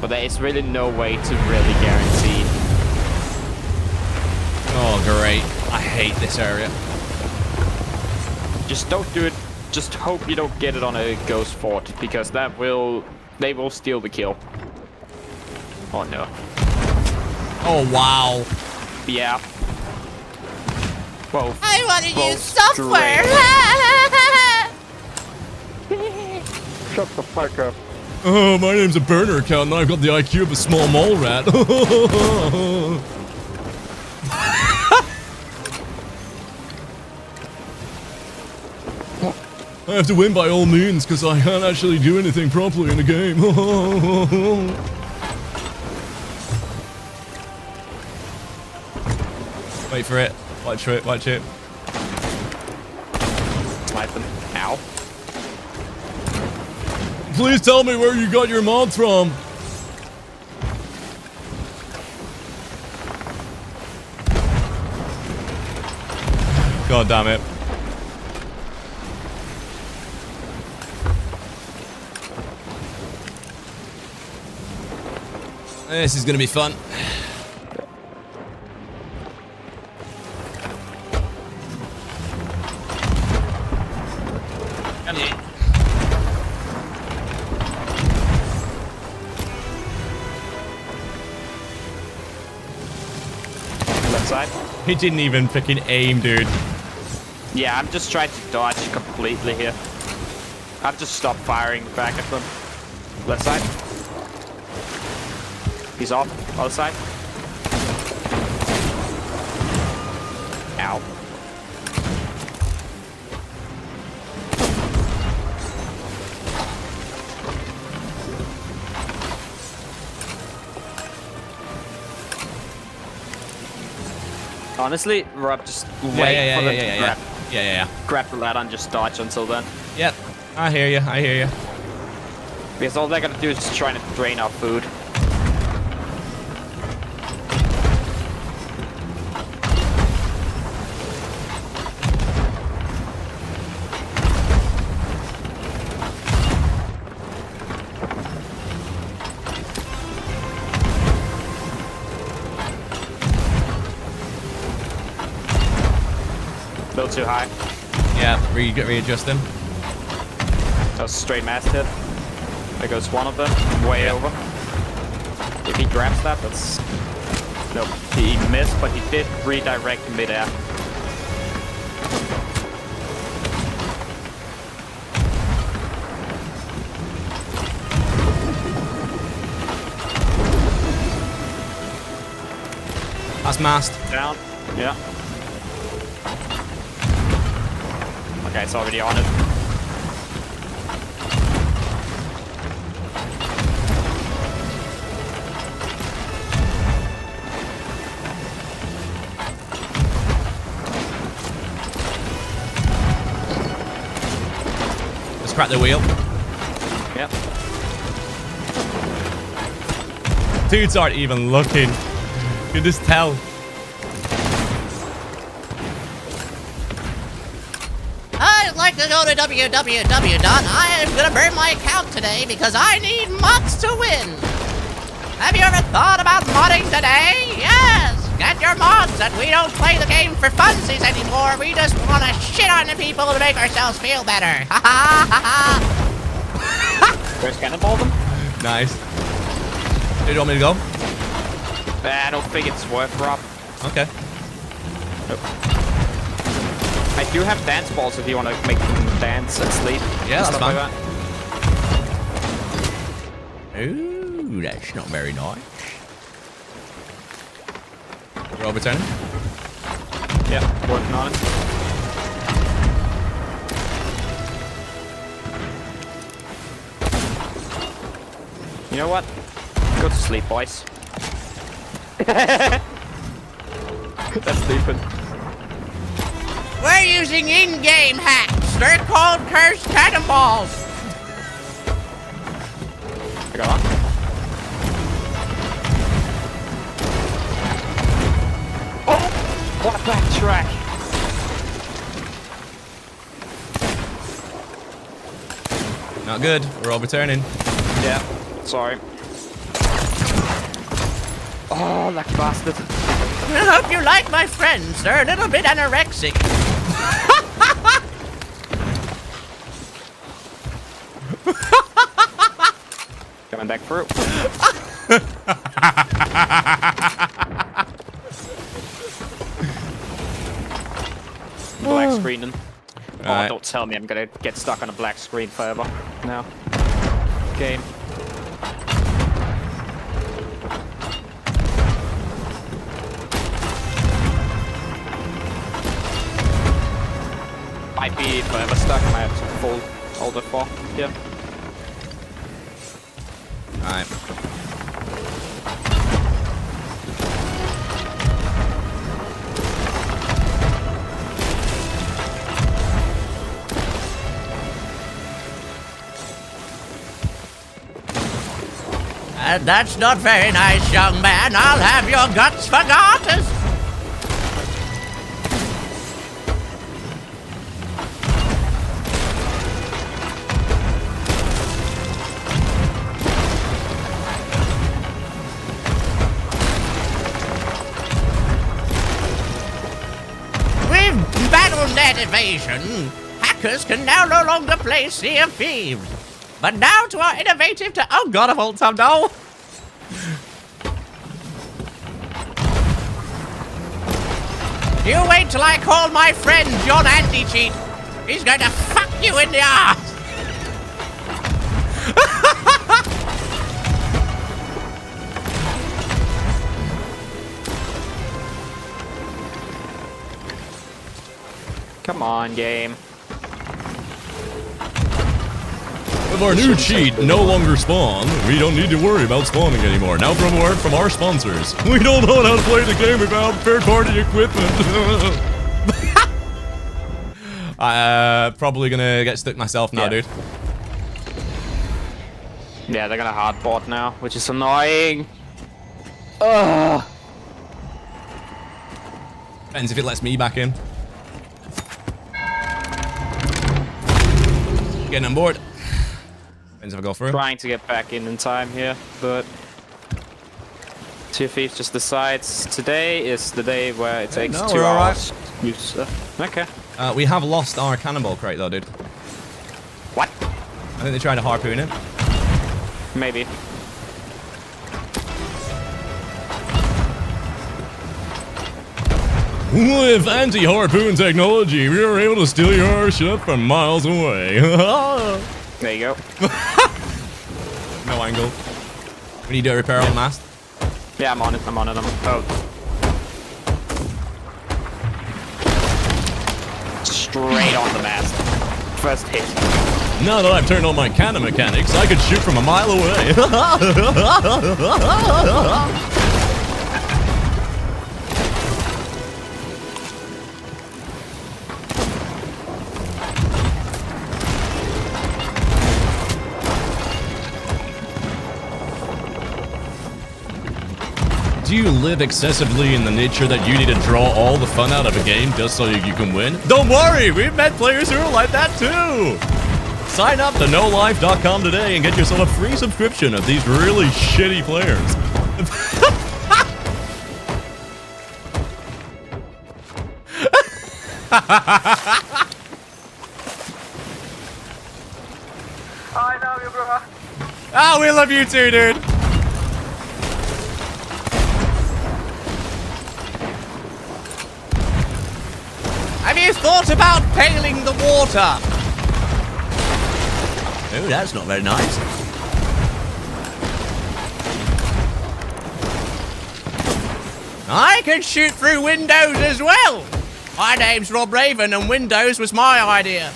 But there is really no way to really guarantee. Oh, great. I hate this area. Just don't do it. Just hope you don't get it on a ghost fort, because they will steal the kill. Oh no. Oh, wow. Yeah. Both. I want to both use software. Shut the fuck up. Oh, my name's a burner account and I've got the IQ of a small mole rat. I have to win by all means because I can't actually do anything properly in the game. Wait for it. Watch it. Watch it. Snipe them. Ow. Please tell me where you got your mod from. God damn it. This is gonna be fun. Come here. Left side. He didn't even freaking aim, dude. Yeah, I'm just trying to dodge completely here. I've just stopped firing back at them. Left side. He's off. Other side. Ow. Honestly, Rob, just wait for them to grab the ladder and just dodge until then. Yep. I hear you. I hear you. Because all they're gonna do is just try to drain our food. A little too high. Yeah, readjust him. That was a straight masthead. There goes one of them, way over. If he grabs that, that's... Nope, he missed, but he did redirect mid-air. That's mast. Down, yeah. Okay, it's already on it. Let's crack the wheel. Yep. Dudes aren't even looking. You can just tell. I'd like to go to www. I am gonna burn my account today because I need mods to win. Have you ever thought about modding today? Yes. Get your mods that we don't play the game for funsies anymore. We just want to shit on the people to make ourselves feel better. Ha ha ha ha. Where's Cannonball them? Nice. Do you want me to go? I don't think it's worth, Rob. Okay. Nope. I do have dance balls if you want to make them dance and sleep. Yeah, that's Stuff fine. like that. Ooh, that's not very nice. We're overturning. Yeah, working on it. You know what? Go to sleep, boys. That's sleeping. We're using in-game hacks. They're called cursed cannonballs. I got on. Oh! What a backtrack! Not good. We're overturning. Yeah, sorry. Oh, lucky bastard. I hope you like my friends. They're a little bit anorexic. Coming back through. Black screening. Oh, Alright. don't tell me I'm gonna get stuck on a black screen forever. No. Game. Might be forever stuck. I might have to full hold it for. Yeah. Alright. That's not very nice, young man. I'll have your guts for garters. With BattleNet evasion, hackers can now no longer play Sea of Thieves. But now to our innovative to... Oh god, I've alt tabbed now. You wait till I call my friend John Anti-Cheat. He's going to fuck you in the ass. Come on, game. With our new cheat no longer spawn, we don't need to worry about spawning anymore. Now from a word from our sponsors. We don't know how to play the game without third-party equipment. Probably gonna get stuck myself now, Yeah. dude. Yeah, they're gonna hardboard now, which is annoying. Ugh. Depends if it lets me back in. Getting on board. Depends if I go through. Trying to get back in time here, but Sea of Thieves just decides today is the day where it takes no, 2 we're all right. hours. Use, okay. We have lost our cannonball crate though, dude. What? I think they tried to harpoon it. Maybe. With anti-harpoon technology, we are able to steal your ship from miles away. There you go. No angle. We need to repair on the mast. Yeah, I'm on it. Oh. Straight on the mast. First hit. Now that I've turned on my cannon mechanics, I could shoot from a mile away. Do you live excessively in the nature that you need to draw all the fun out of a game just so you can win? Don't worry, we've met players who are like that too! Sign up to NoLife.com today and get yourself a free subscription of these really shitty players. I love you, bro. Oh, we love you too, dude. Have you thought about tailing the water? Oh, that's not very nice. I can shoot through windows as well. My name's Rob Raven, and Windows was my idea.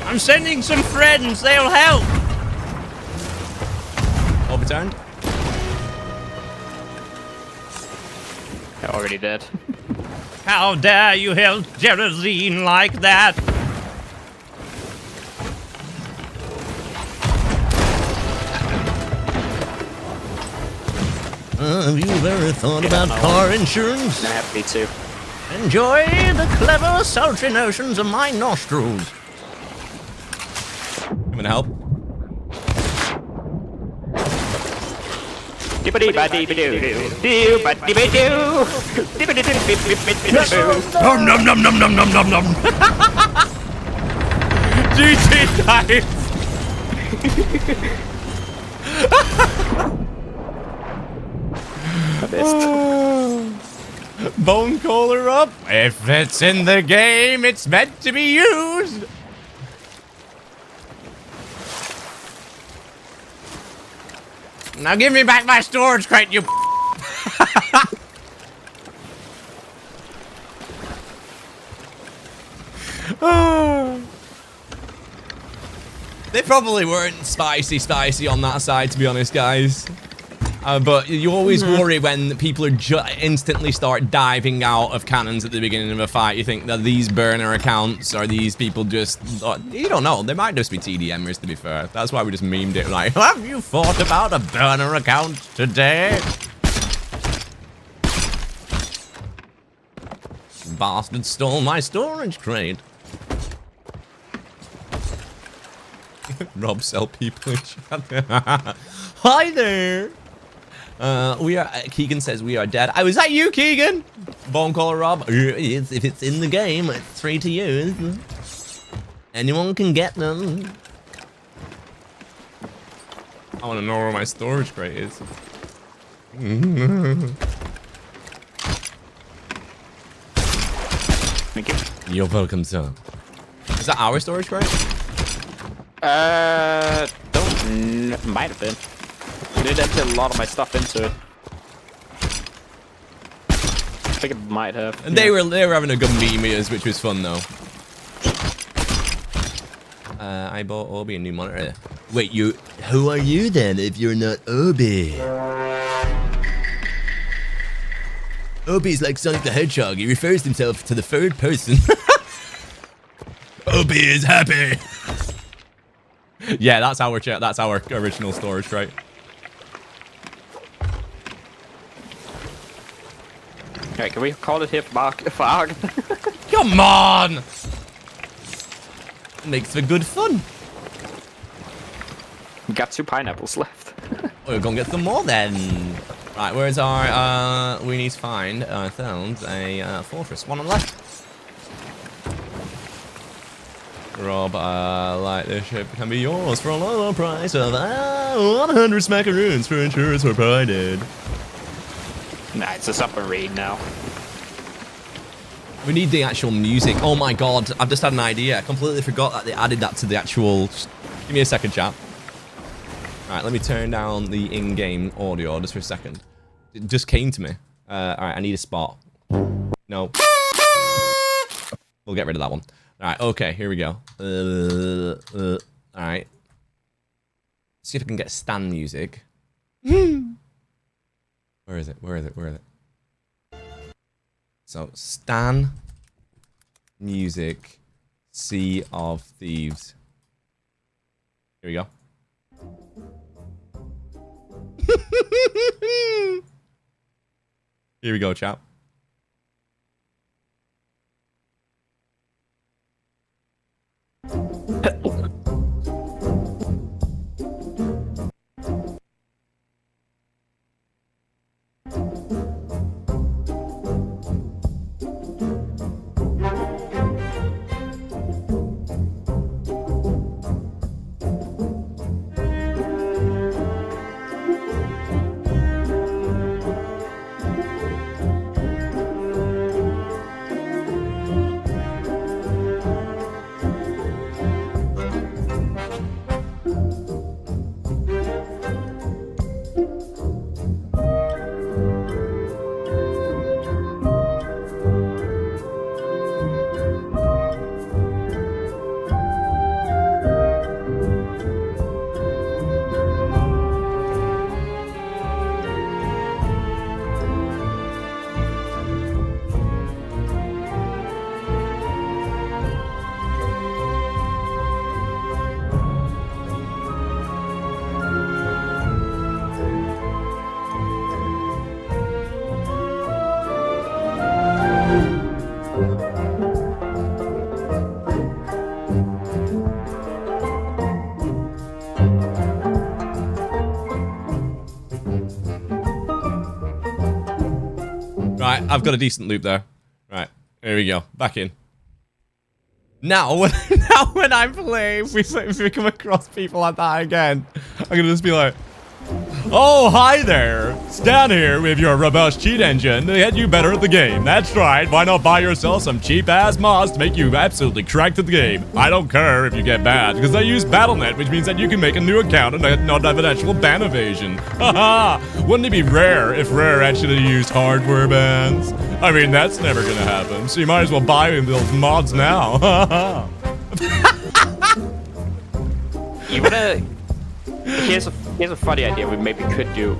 I'm sending some friends. They'll help. Overturned. Already dead. How dare you help Geraldine like that? Have you ever thought about car insurance? I have me too. Enjoy the clever, sultry notions of my nostrils. I'm gonna help. Nom nom nom nom nom nom nom nom. GG dies. Bone caller up. If it's in the game, it's meant to be used. Now give me back my storage crate, you. They probably weren't spicy on that side, to be honest, guys. But you always worry when people are instantly start diving out of cannons at the beginning of a fight. You think that these burner accounts are these people just... you don't know. They might just be TDMers, to be fair. That's why we just memed it like, have you thought about a burner account today? Bastard stole my storage crate. Rob sell people in chat. Hi there. We are. Keegan says we are dead. Was that you, Keegan? Bone caller Rob. If it's in the game, it's free to use. Anyone can get them. I want to know where my storage crate is. Thank you. You're welcome, sir. Is that our storage crate? Might have been. I did empty a lot of my stuff into it. I think it might have. And they were having a good meme, which was fun though. I bought Obi a new monitor. Wait, who are you then if you're not Obi? Obi's like Sonic the Hedgehog. He refers himself to the third person. Obi is happy. Yeah, that's our original storage crate. Okay, can we call it here for Come on! Makes for good fun. We got 2 pineapples left. We're gonna get some more then. Right, where's our, we need to find ourselves a fortress. One on the left. Rob, like this ship can be yours for a low price of 100 smackaroons for insurance provided. Nah, it's a submarine now. We need the actual music. Oh my god, I've just had an idea. I completely forgot that they added that to the actual... Give me a second, chap. Alright, let me turn down the in-game audio just for a second. It just came to me. Alright, I need a spot. No. We'll get rid of that one. Alright, okay, here we go. Alright. See if I can get Stan music. Where is it? Where is it? Where is it? So, Stan music, Sea of Thieves. Here we go. Here we go, chap. Right, I've got a decent loop there. Right, here we go. Back in. Now, when I'm playing, if we come across people like that again, I'm gonna just be like, oh, hi there. Stan here with your robust cheat engine to get you better at the game. That's right. Why not buy yourself some cheap-ass mods to make you absolutely cracked at the game? I don't care if you get bad, because I use Battle.net, which means that you can make a new account and not have an actual ban evasion. Haha! Wouldn't it be rare if Rare actually used hardware bans? I mean, that's never gonna happen, so you might as well buy those mods now. Haha! You wanna... Here's a funny idea we maybe could do.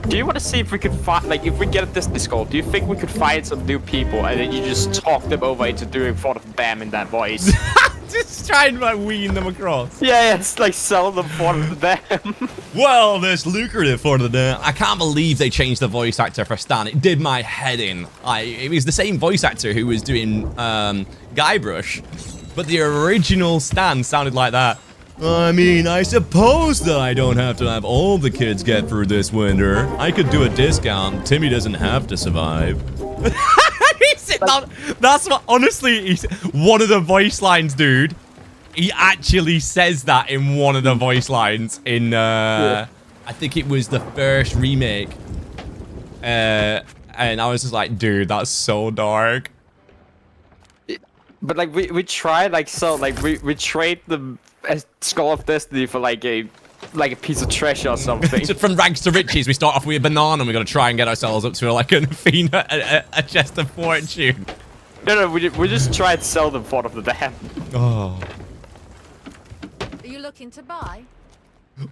Do you want to see if we could find, like, if we get a Disney Skull, do you think we could find some new people and then you just talk them over into doing Fort of Bam in that voice? Just try and like wean them across. Yeah, it's like sell them Fort of Bam. Well, this lucrative for the day. I can't believe they changed the voice actor for Stan. It did my head in. It was the same voice actor who was doing Guybrush, but the original Stan sounded like that. I mean, I suppose that I don't have to have all the kids get through this winter. I could do a discount. Timmy doesn't have to survive. That's what, honestly, one of the voice lines, dude. He actually says that in one of the voice lines in, I think it was the first remake. And I was just like, dude, that's so dark. But like, we tried, like, so, like, we trade the Skull of Destiny for like a piece of treasure or something. So from rags to riches, we start off with a banana and we gotta try and get ourselves up to like a chest of fortune. No, we just try and sell them Fort of the Dam. Oh. Are you looking to buy?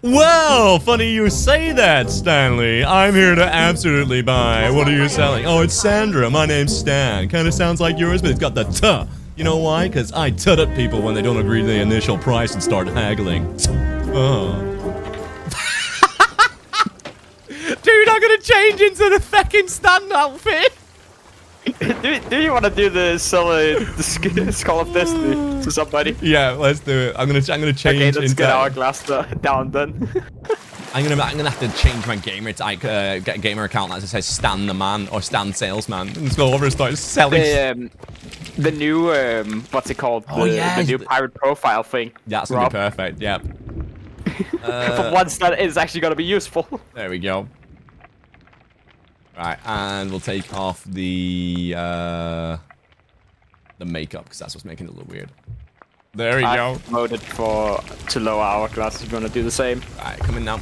Well, funny you say that, Stanley. I'm here to absolutely buy. What are you selling? Oh, it's Sandra. My name's Stan. Kind of sounds like yours, but it's got the tuh. You know why? Because I tut at people when they don't agree to the initial price and start haggling. Oh. Dude, I'm gonna change into the fucking Stan outfit. do you want to do the Skull of Destiny to somebody? Yeah, let's do it. I'm gonna change. Okay, let's get our glass down then. I'm gonna have to change my gamer account that says Stan the Man or Stan Salesman and just go over and start selling. The new what's it called? The new pirate profile thing. That's gonna be perfect. Yep. For once, that is actually gonna be useful. There we go. Right, and we'll take off the makeup because that's what's making it a little weird. There we go. Voted to lower our classes. You wanna do the same? Alright, coming now.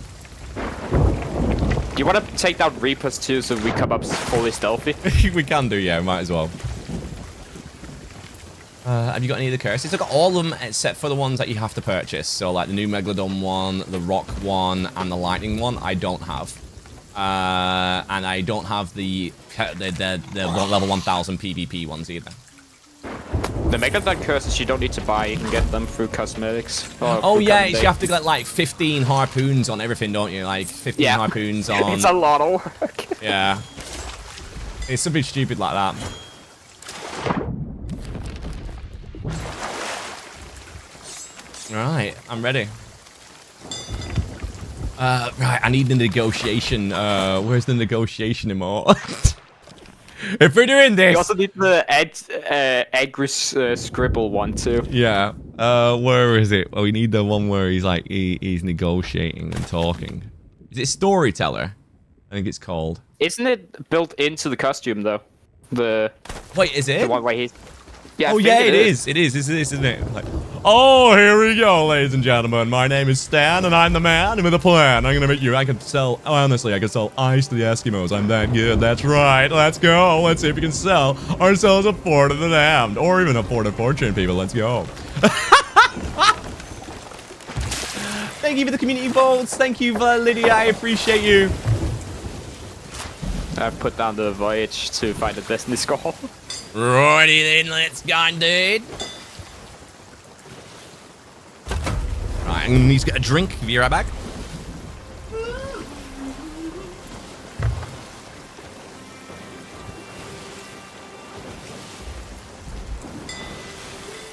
Do you wanna take down Reapers too, so we come up fully stealthy? We can do, yeah. Might as well. Have you got any of the curses? I've got all of them except for the ones that you have to purchase. So like the new Megalodon one, the Rock one, and the Lightning one, I don't have. And I don't have the level 1000 PvP ones either. The Megalodon curses you don't need to buy. You can get them through cosmetics. Oh yeah, you have to get like 15 harpoons on everything, don't you? Like 15 harpoons on. It's a lot of work. Yeah. It's something stupid like that. Right, I'm ready. Right, I need the negotiation. Where's the negotiation emote? If we're doing this... You also need the scribble one too. Yeah. Where is it? Well, we need the one where he's like, he's negotiating and talking. Is it Storyteller? I think it's called. Isn't it built into the costume though? Wait, is it? The one where he's... Yeah, Oh yeah, it is. It is, isn't it? Like, oh, here we go, ladies and gentlemen. My name is Stan, and I'm the man with a plan. I'm gonna make you. I can sell. Honestly, I can sell ice to the Eskimos. I'm that good. That's right. Let's go. Let's see if we can sell ourselves a Fort of the Damned, or even a Fort of Fortune, people. Let's go. Thank you for the community votes. Thank you, Lydia. I appreciate you. I've put down the voyage to find a destiny scroll. Righty then, let's go, dude. Right, I'm gonna need to get a drink. Be right back.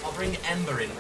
I'll bring Ember in.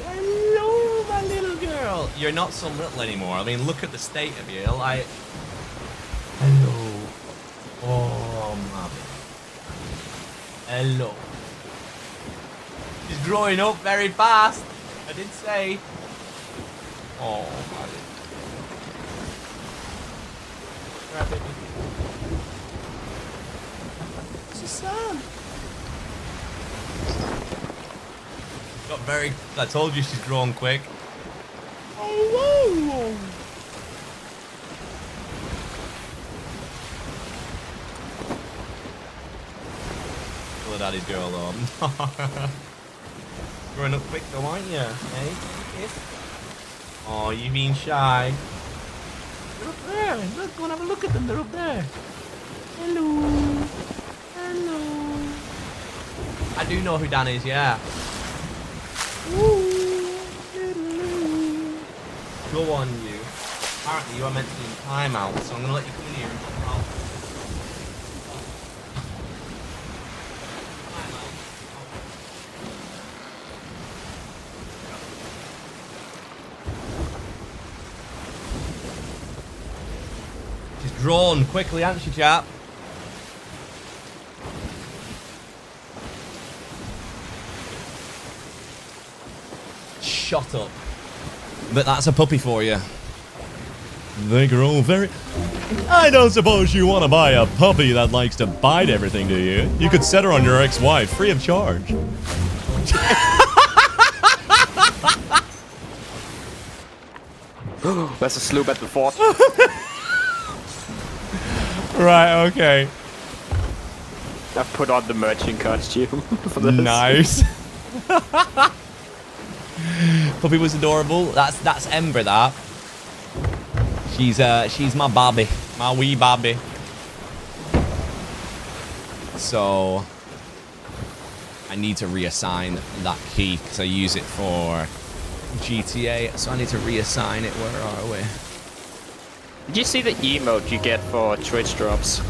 Hello, my little girl. You're not so little anymore. I mean, look at the state of you. Like, hello. Oh, mother. Hello. She's growing up very fast. I did say. Oh, mother. Right, baby. Son. Got very. I told you she's grown quick. Oh, whoa. Little daddy's girl though. Growing up quick though, aren't you? Hey, yes. Oh, you being shy. They're up there. Look, go and have a look at them. They're up there. Hello. Hello. I do know who Dan is, yeah. Go on, you. Apparently, you are meant to be in timeout, so I'm gonna let you come in here and come out. She's drawn quickly, hasn't she, chap? Shut up. But that's a puppy for you. They grow very... I don't suppose you want to buy a puppy that likes to bite everything, do you? You could set her on your ex-wife free of charge. There's a sloop at the fort. Right, okay. I've put on the merchant costume for this. Nice. Puppy was adorable. That's Ember, that. She's my Bobby. My wee Bobby. So I need to reassign that key because I use it for GTA. So I need to reassign it. Where are we? Did you see the emote you get for Twitch drops?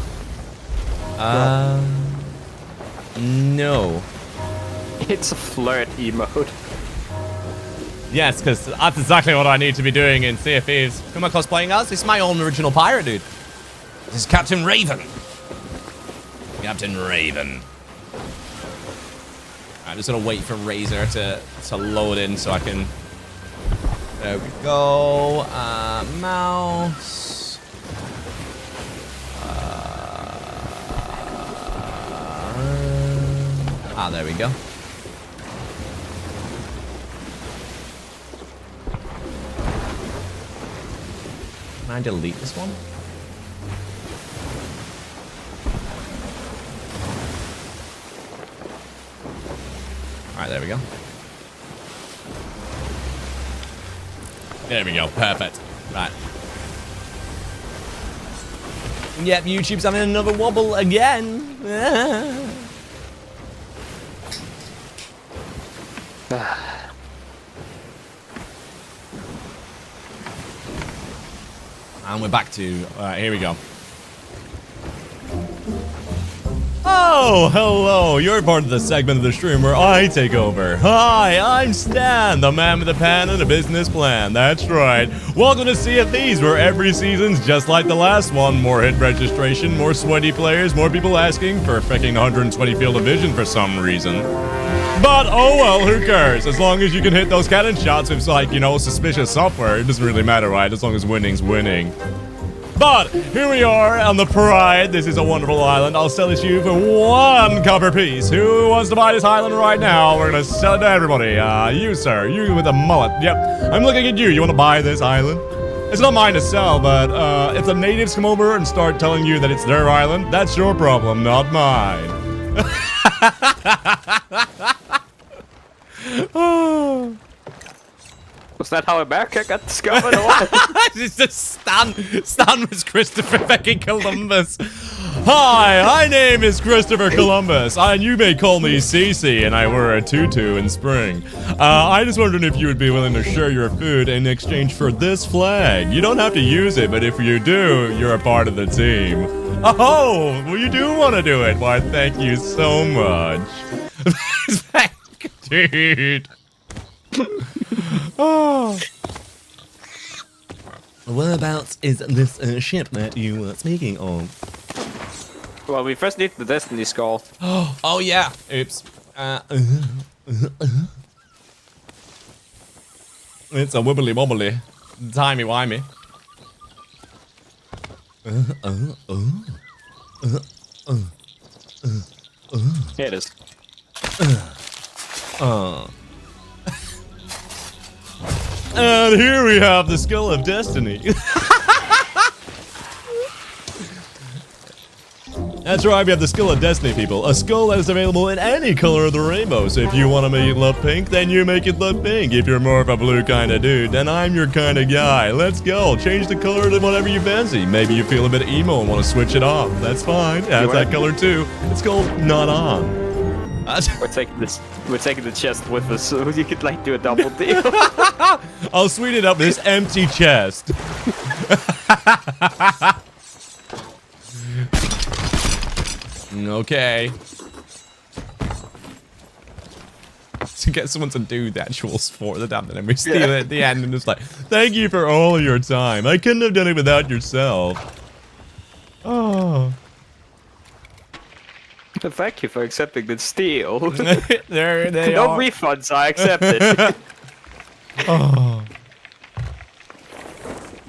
No. It's a flirt emote. Yes, because that's exactly what I need to be doing in Sea of Thieves. Who am I cosplaying as? It's my own original pirate, dude. This is Captain Raven. Captain Raven. I'm just gonna wait for Razor to load in so I can. There we go. Mouse. There we go. Can I delete this one? Alright, there we go. There we go, perfect. Right. Yep, YouTube's having another wobble again. And we're back to, here we go. Oh, hello. You're part of the segment of the stream where I take over. Hi, I'm Stan, the man with a pen and a business plan. That's right. Welcome to Sea of Thieves, where every season's just like the last one. More hit registration, more sweaty players, more people asking for a freaking 120 field of vision for some reason. But, oh well, who cares? As long as you can hit those cannon shots with, like, you know, suspicious software, it doesn't really matter, right? As long as winning's winning. But, here we are on the Pride. This is a wonderful island. I'll sell it to you for 1 copper piece. Who wants to buy this island right now? We're gonna sell it to everybody. You, sir. You with a mullet. Yep. I'm looking at you. You want to buy this island? It's not mine to sell, but, if the natives come over and start telling you that it's their island, that's your problem, not mine. Was that how America got discovered or what? It's just Stan was Christopher fucking Columbus. Hi, my name is Christopher Columbus, and you may call me Cece, and I wear a tutu in spring. I just wondered if you would be willing to share your food in exchange for this flag. You don't have to use it, but if you do, you're a part of the team. Oh, well, you do want to do it. Why, thank you so much. Dude. Oh. Whereabouts is this ship that you were speaking of? Well, we first need the Destiny Skull. Oh yeah. Oops. It's a wibbly wobbly, timey wimey. Here it is. And here we have the Skull of Destiny. That's right, we have the Skull of Destiny, people. A skull that is available in any color of the rainbow. So if you want to make it look pink, then you make it look pink. If you're more of a blue kind of dude, then I'm your kind of guy. Let's go. Change the color to whatever you fancy. Maybe you feel a bit emo and want to switch it off. That's fine. It has that color too. It's called Not On. We're taking this. We're taking the chest with us, so you could like do a double deal. I'll sweeten up this empty chest. Okay. To get someone to do the actual sport, the damn, and then we steal it at the end and just like, thank you for all of your time. I couldn't have done it without yourself. Oh. Thank you for accepting the steal. There they no are. refunds, I accepted. Oh.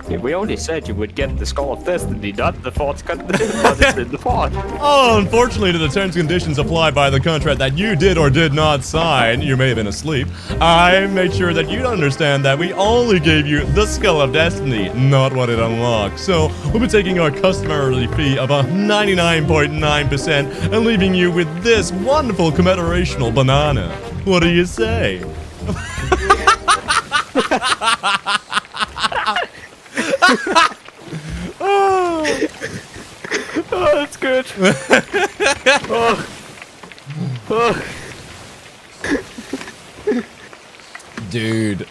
We only said you would get the Skull of Destiny, not the Fort's condition in the Fort. Oh, unfortunately, to the terms and conditions applied by the contract that you did or did not sign, you may have been asleep, I made sure that you'd understand that we only gave you the Skull of Destiny, not what it unlocked. So, we'll be taking our customary fee of a 99.9% and leaving you with this wonderful commemorational banana. What do you say? Oh, that's good. Dude.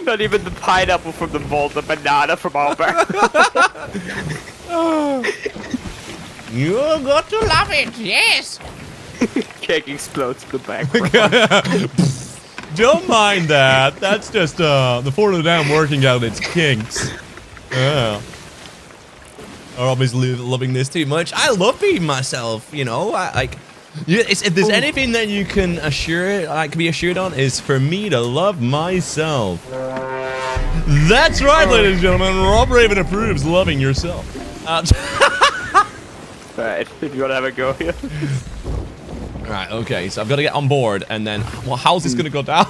Not even the pineapple from the vault, the banana from our back. You got to love it, yes. cake explodes in the background. Don't mind that. That's just the Fort of the Dam working out its kinks. Yeah. I'm obviously loving this too much. I love being myself, you know. If there's anything that you can be assured on, is for me to love myself. That's right, ladies and gentlemen. Rob Raven approves loving yourself. Alright, if you want to have a go here. Right, okay, so I've got to get on board, and then, well, how's this going to go down?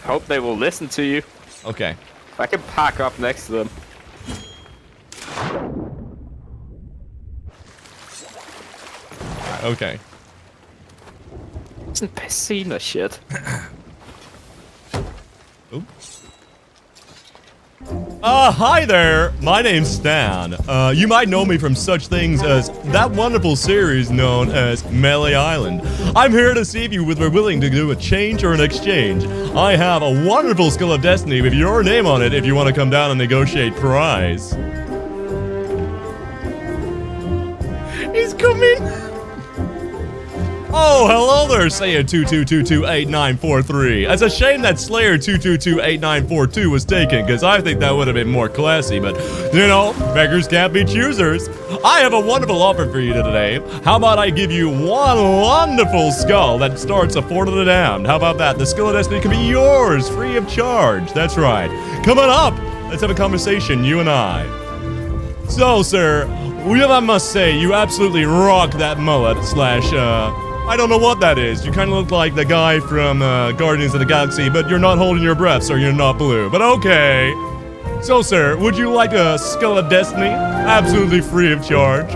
Hope they will listen to you. Okay. If I can park up next to them. Right, okay. Isn't Pessina shit? Oops. Hi there. My name's Stan. You might know me from such things as that wonderful series known as Melee Island. I'm here to see if you were willing to do a change or an exchange. I have a wonderful Skull of Destiny with your name on it if you want to come down and negotiate price. He's coming. Oh, hello there, Slayer 22228943. It's a shame that Slayer 2228942 was taken, because I think that would have been more classy, but, you know, beggars can't be choosers. I have a wonderful offer for you today. How about I give you one wonderful skull that starts a Fort of the Damned? How about that? The Skull of Destiny can be yours, free of charge. That's right. Come on up. Let's have a conversation, you and I. So, sir, I must say, you absolutely rock that mullet slash, I don't know what that is. You kind of look like the guy from Guardians of the Galaxy, but you're not holding your breath, so you're not blue. But okay. So, sir, would you like a Skull of Destiny? Absolutely free of charge.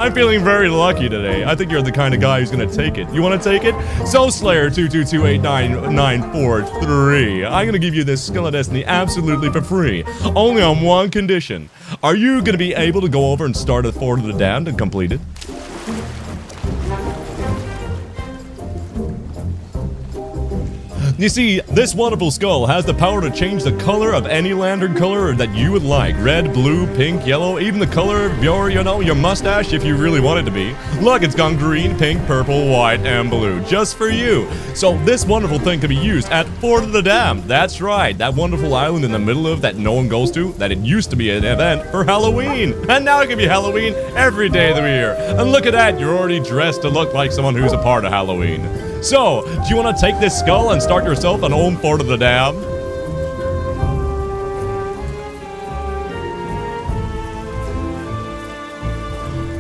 I'm feeling very lucky today. I think you're the kind of guy who's going to take it. You want to take it? So, Slayer 2228943. I'm going to give you this Skull of Destiny absolutely for free. Only on one condition. Are you going to be able to go over and start a Fort of the Damned and complete it? You see, this wonderful skull has the power to change the color of any lantern color that you would like. Red, blue, pink, yellow, even the color of your mustache if you really want it to be. Look, it's gone green, pink, purple, white, and blue. Just for you. So this wonderful thing can be used at Fort of the Damned. That's right, that wonderful island in the middle of that no one goes to, that it used to be an event for Halloween. And now it can be Halloween every day of the year. And look at that, you're already dressed to look like someone who's a part of Halloween. So, do you want to take this skull and start yourself an own Fort of the Damned?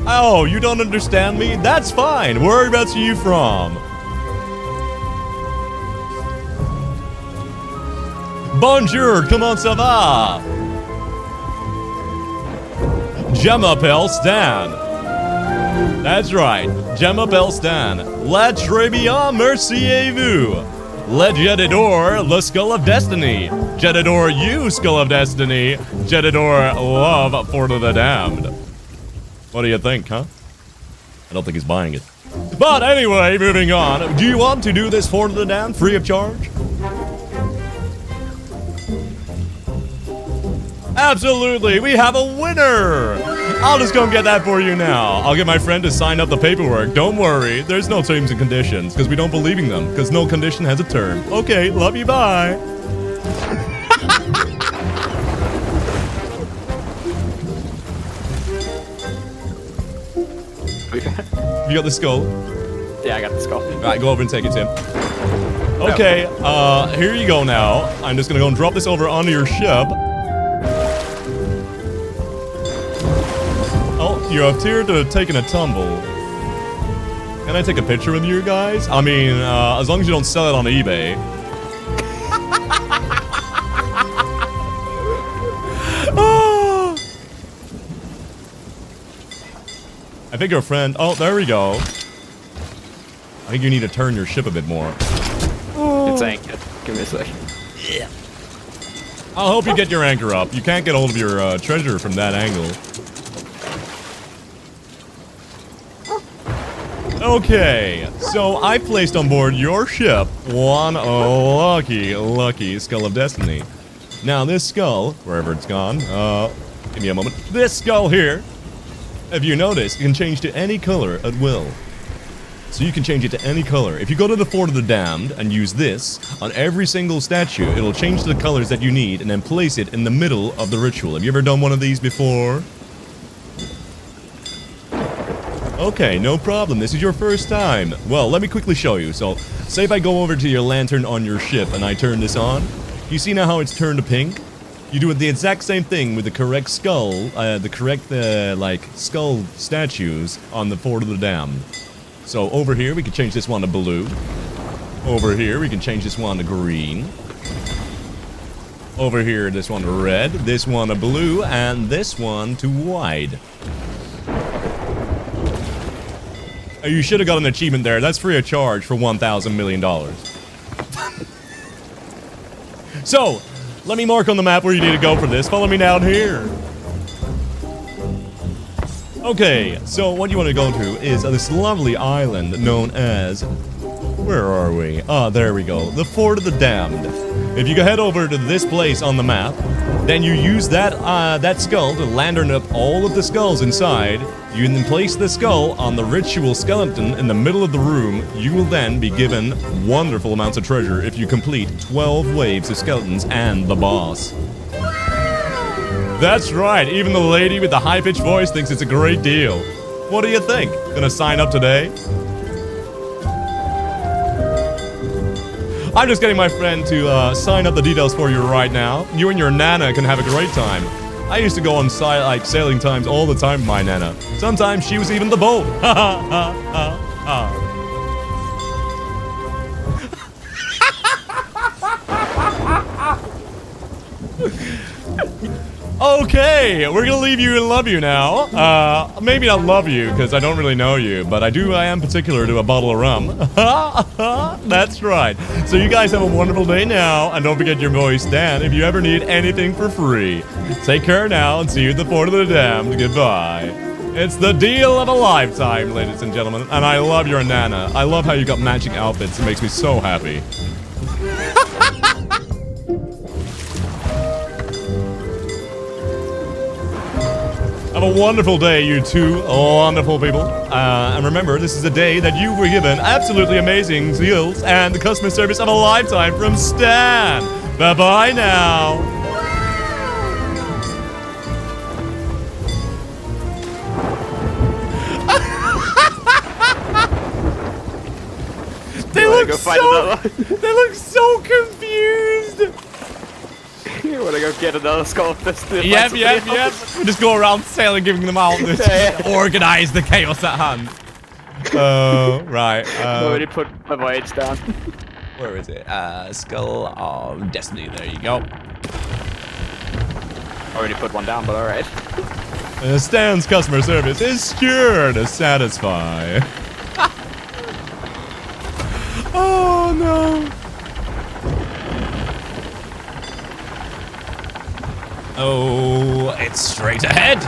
Oh, you don't understand me? That's fine. Whereabouts are you from? Bonjour, comment ça va? Gemma Pell Stan. That's right, Gemma Belstan. La très bien, merci à vous. Le Jedidor, le Skull of Destiny. Jedidor, you Skull of Destiny. Jedidor, love Fort of the Damned. What do you think, huh? I don't think he's buying it. But anyway, moving on. Do you want to do this Fort of the Damned free of charge? Absolutely, we have a winner! I'll just go and get that for you now. I'll get my friend to sign up the paperwork. Don't worry, there's no terms and conditions, because we don't believe in them, because no condition has a term. Okay, love you, bye. You got the skull? Yeah, I got the skull. Alright, go over and take it, Tim. Okay, here you go now. I'm just gonna go and drop this over onto your ship. Oh, you appear to have taken a tumble. Can I take a picture with you guys? I mean, as long as you don't sell it on eBay. Oh. I think your friend... Oh, there we go. I think you need to turn your ship a bit more. It's anchored. Give me a second. Yeah. I'll help you get your anchor up. You can't get hold of your treasure from that angle. Okay, so I placed on board your ship one lucky Skull of Destiny. Now this skull, wherever it's gone, give me a moment. This skull here, if you notice, can change to any color at will. So you can change it to any color. If you go to the Fort of the Damned and use this on every single statue, it'll change to the colors that you need and then place it in the middle of the ritual. Have you ever done one of these before? Okay, no problem. This is your first time. Well, let me quickly show you. So, say if I go over to your lantern on your ship and I turn this on. You see now how it's turned to pink? You do it the exact same thing with the correct skull, the correct, like, skull statues on the Fort of the Damned. So, over here, we can change this one to blue. Over here, we can change this one to green. Over here, this one to red, this one to blue, and this one to white. You should have got an achievement there. That's free of charge for $1,000 million. So, let me mark on the map where you need to go for this. Follow me down here. Okay, so what you want to go to is this lovely island known as... Where are we? Ah, there we go. The Fort of the Damned. If you go head over to this place on the map, then you use that skull to lantern up all of the skulls inside. You then place the skull on the ritual skeleton in the middle of the room. You will then be given wonderful amounts of treasure if you complete 12 waves of skeletons and the boss. That's right, even the lady with the high-pitched voice thinks it's a great deal. What do you think? Gonna sign up today? I'm just getting my friend to sign up the details for you right now. You and your Nana can have a great time. I used to go on sailing times all the time with my Nana. Sometimes she was even the boat. Ha ha ha ha ha. Okay, we're gonna leave you and love you now. Maybe not love you, because I don't really know you, but I am particular to a bottle of rum. That's right. So you guys have a wonderful day now, and don't forget your boy Stan if you ever need anything for free. Take care now, and see you at the Fort of the Damned. Goodbye. It's the deal of a lifetime, ladies and gentlemen, and I love your Nana. I love how you got matching outfits. It makes me so happy. Have a wonderful day, you two wonderful people. And remember, this is a day that you were given absolutely amazing skills and the customer service of a lifetime from Stan. Bye-bye now. They look so confused. You wanna go get another skull? Yep. We just go around sailing, giving them out. Organize the chaos at hand. Right. Already put my voyage down. Where is it? Skull of Destiny. There you go. Already put one down, but alright. Stan's customer service is sure to satisfy. Oh no. Oh, it's straight ahead.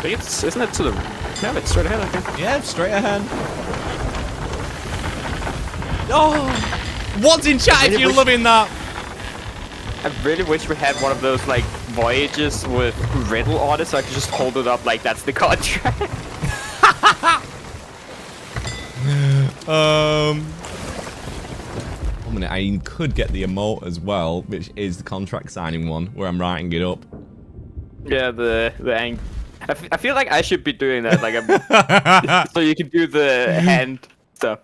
Isn't it to the... No, it's straight ahead, I think. Yeah, straight ahead. Oh, what's in chat if you're loving that? I really wish we had one of those, like, voyages with riddle on it so I could just hold it up like that's the contract. I could get the emote as well, which is the contract signing one, where I'm writing it up. Yeah, I feel like I should be doing that, like, so you can do the hand stuff.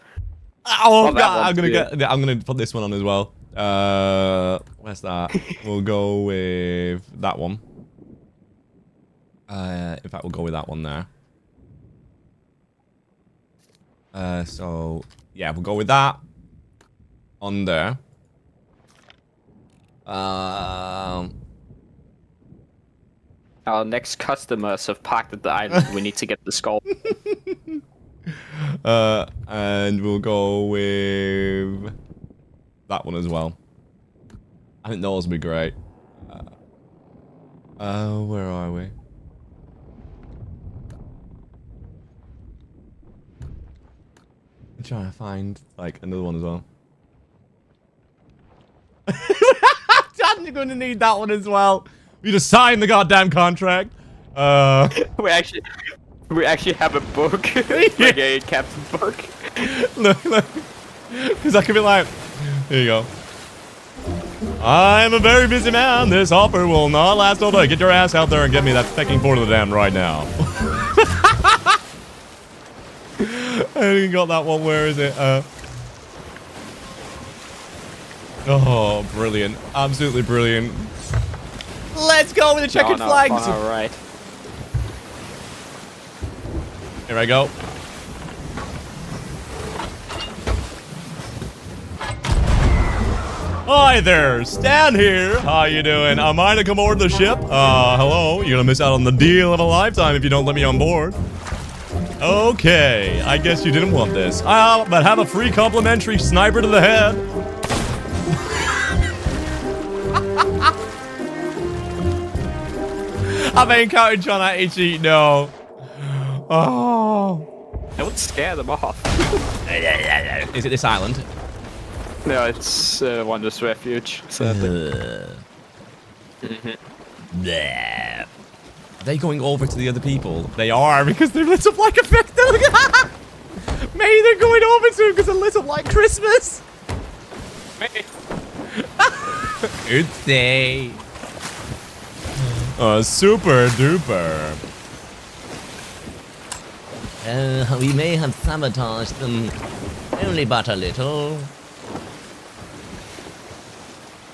Oh, I'm gonna put this one on as well. Where's that? We'll go with that one. In fact, we'll go with that one there. So yeah, we'll go with that on there. Our next customers have parked at the island. We need to get the skull. And we'll go with that one as well. I think those will be great. Where are we? I'm trying to find like another one as well. I'm going to need that one as well. We just signed the goddamn contract. We actually We actually have a book, like a captain book. Look. Because I could be like, here you go. I'm a very busy man. This offer will not last all day. Get your ass out there and get me that fucking port of the dam right now. I didn't got that one. Where is it? Oh, brilliant. Absolutely brilliant. Let's go with the checkered flags. All right. Here I go. Hi there, Stan here. How you doing? Am I to come aboard the ship? Hello. You're gonna miss out on the deal of a lifetime if you don't let me on board. Okay, I guess you didn't want this. But have a free complimentary sniper to the head. I've encountered John at HE. No. Oh. Don't scare them off. Is it this island? No, it's Wondrous Refuge. Sadly. Are they going over to the other people? They are, because they're lit up like a victim. Maybe they're going over to him because they're lit up like Christmas. Maybe. Oopsie. Super duper. We may have sabotaged them, only but a little.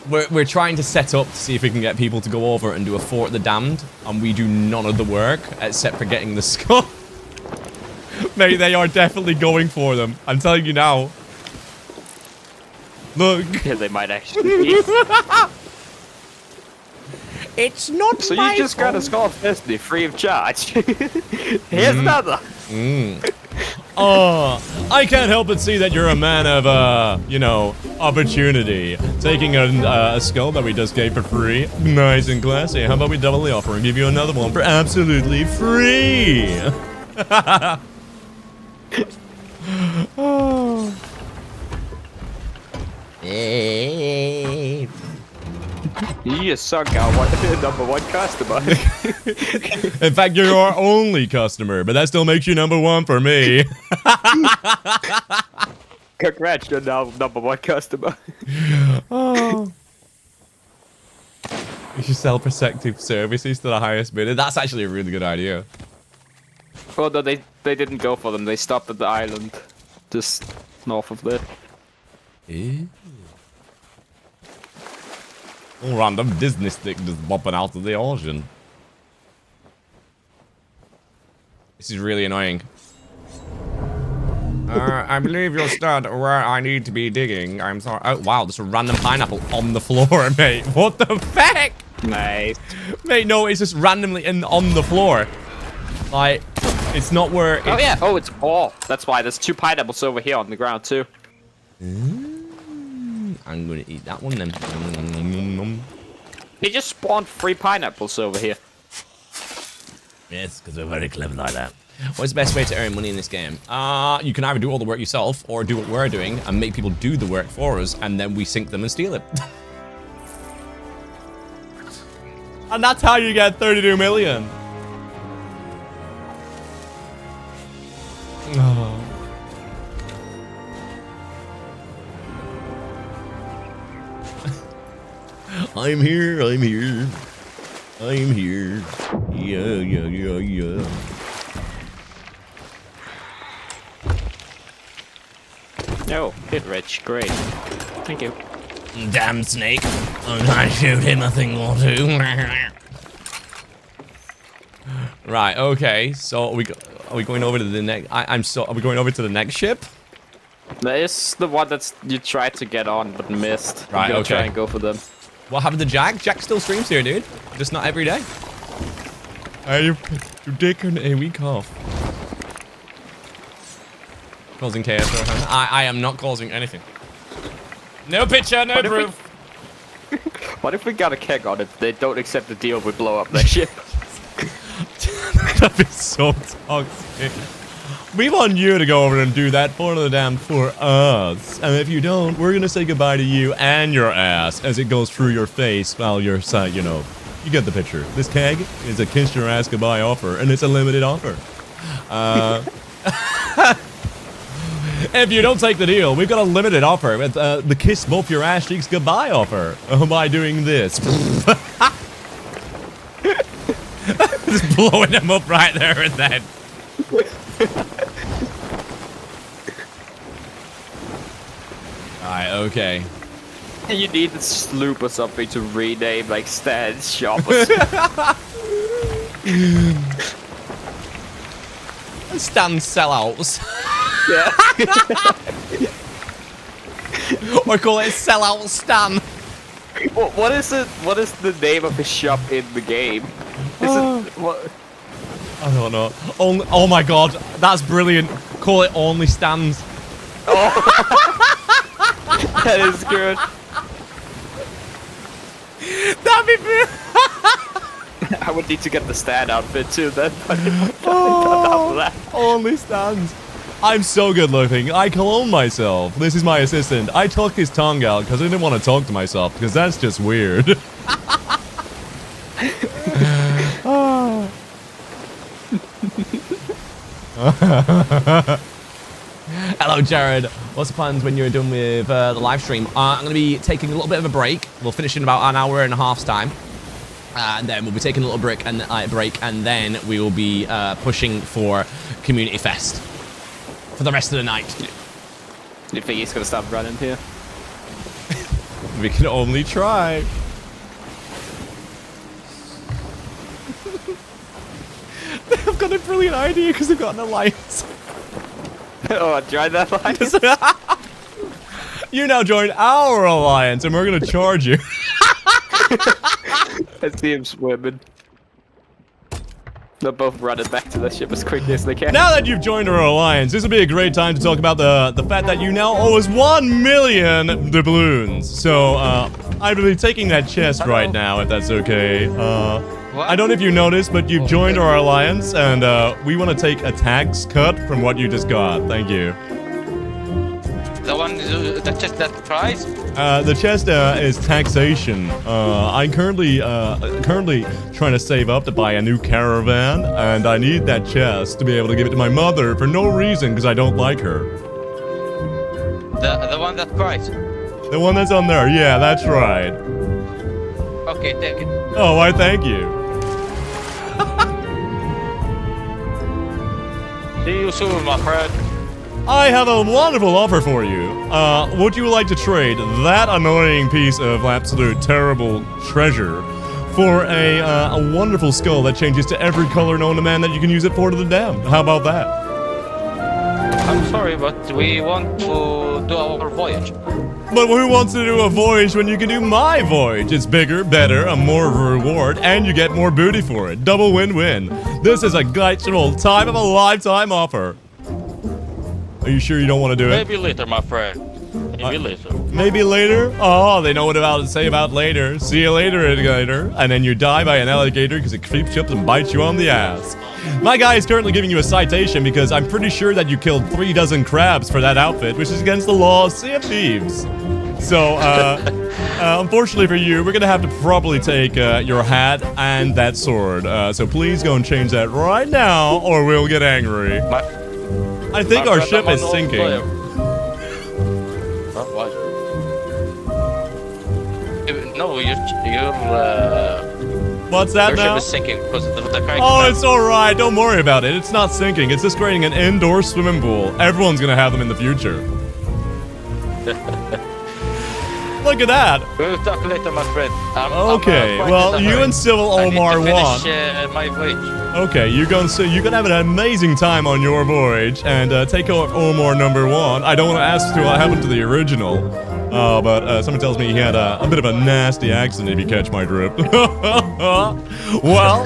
We're trying to set up to see if we can get people to go over and do a Fort of the Damned, and we do none of the work except for getting the skull. Mate, they are definitely going for them. I'm telling you now. Look. Yeah, they might actually be. It's not So my you just got a fault. skull Destiny free of charge. Here's another. Oh, I can't help but see that you're a man of, you know, opportunity. Taking a skull that we just gave for free. Nice and classy. How about we double the offer and give you another one for absolutely free? Oh. Hey. You just sunk our number one customer. In fact, you're our only customer, but that still makes you number one for me. Congrats, you're now number one customer. Oh. You should sell protective services to the highest bidder. That's actually a really good idea. Well, no, they didn't go for them. They stopped at the island, just north of there. Random Disney stick just bopping out of the ocean. This is really annoying. I believe you'll start where I need to be digging. I'm sorry. Oh, wow, there's a random pineapple on the floor, mate. What the fuck? Nice. Mate, no, it's just randomly on the floor. Like, it's not where... Oh, yeah. Oh, it's all. That's why there's 2 pineapples over here on the ground, too. I'm gonna eat that one then. He just spawned 3 pineapples over here. Yes, because we're very clever like that. What's the best way to earn money in this game? You can either do all the work yourself or do what we're doing and make people do the work for us, and then we sink them and steal it. And that's how you get 32 million. Oh. I'm here. Yeah. Oh, hit rich. Great. Thank you. Damn snake. I'm gonna shoot him a thing or two. Right, okay. So are we going over to the next... Are we going over to the next ship? That is the one that's you tried to get on but missed. Right, Go okay. try and go for them. What happened to Jack? Jack still streams here, dude. Just not every day. You're taking a week off. Causing chaos. I am not causing anything. No picture, no proof. What if we got a keg on it? They don't accept the deal. We blow up their ship. That'd be so toxic. We want you to go over and do that for the damn for us. And if you don't, we're gonna say goodbye to you and your ass as it goes through your face while you're, you know, you get the picture. This keg is a kiss your ass goodbye offer, and it's a limited offer. If you don't take the deal, we've got a limited offer with the Kiss Both Your Ass Cheeks Goodbye offer by doing this. Just blowing him up right there and then. Alright, okay. You need a sloop or something to rename like Stan's shop. Or Stan sellouts. yeah. Or call it sellout Stan. What is it? What is the name of his shop in the game? Is it what? I don't know. Only, oh my god, that's brilliant. Call it Only Stans. That is good. That'd be brilliant. I would need to get the Stan outfit too then. Only Stans. I'm so good looking. I clone myself. This is my assistant. I took his tongue out because I didn't want to talk to myself because that's just weird. Hello, Jared. What's the plans when you're done with the live stream? I'm going to be taking a little bit of a break. We'll finish in about an hour and a half's time. And then we'll be taking a little break, and then we will be pushing for Community Fest for the rest of the night. You think he's gonna stop running here? We can only try. I've got a brilliant idea because I've got an alliance. Oh, join that alliance? You now join our alliance, and we're gonna charge you. I see him swimming. They're both running back to the ship as quickly as they can. Now that you've joined our alliance, this would be a great time to talk about the fact that you now owe us 1 million doubloons. So, I'd be taking that chest right now, if that's okay. I don't know if you noticed, but you've joined our alliance, and we want to take a tax cut from what you just got. Thank you. The one, the chest, that price? The chest is taxation. I'm currently trying to save up to buy a new caravan, and I need that chest to be able to give it to my mother for no reason because I don't like her. The one that price? The one that's on there, yeah, that's right. Okay, take it. Oh, why, thank you. See you soon, my friend. I have a wonderful offer for you. Would you like to trade that annoying piece of absolute terrible treasure for a wonderful skull that changes to every color known to man that you can use it for to the damned? How about that? I'm sorry, but we want to do our voyage. But who wants to do a voyage when you can do my voyage? It's bigger, better, a more reward, and you get more booty for it. Double win-win. This is a actual time of a lifetime offer. Are you sure you don't want to do it? Maybe later, my friend. Maybe later. Maybe later? Oh, they know what to say about later. See you later, alligator. And then you die by an alligator because it creeps you up and bites you on the ass. My guy is currently giving you a citation because I'm pretty sure that you killed 3 dozen crabs for that outfit, which is against the law of Sea of Thieves. So, unfortunately for you, we're going to have to probably take your hat and that sword. So please go and change that right now or we'll get angry. I think our ship is sinking. What? No, you're What's that your now? ship is sinking because of the crank. Oh, it's alright. Don't worry about it. It's not sinking. It's just creating an indoor swimming pool. Everyone's gonna have them in the future. Look at that. We'll talk later, my friend. Okay, well, you and Civil Omar won. My voyage. Okay, you're gonna have an amazing time on your voyage and take out Omar #1. I don't want to ask you what happened to the original, but someone tells me he had a bit of a nasty accident. If you catch my drift. Well,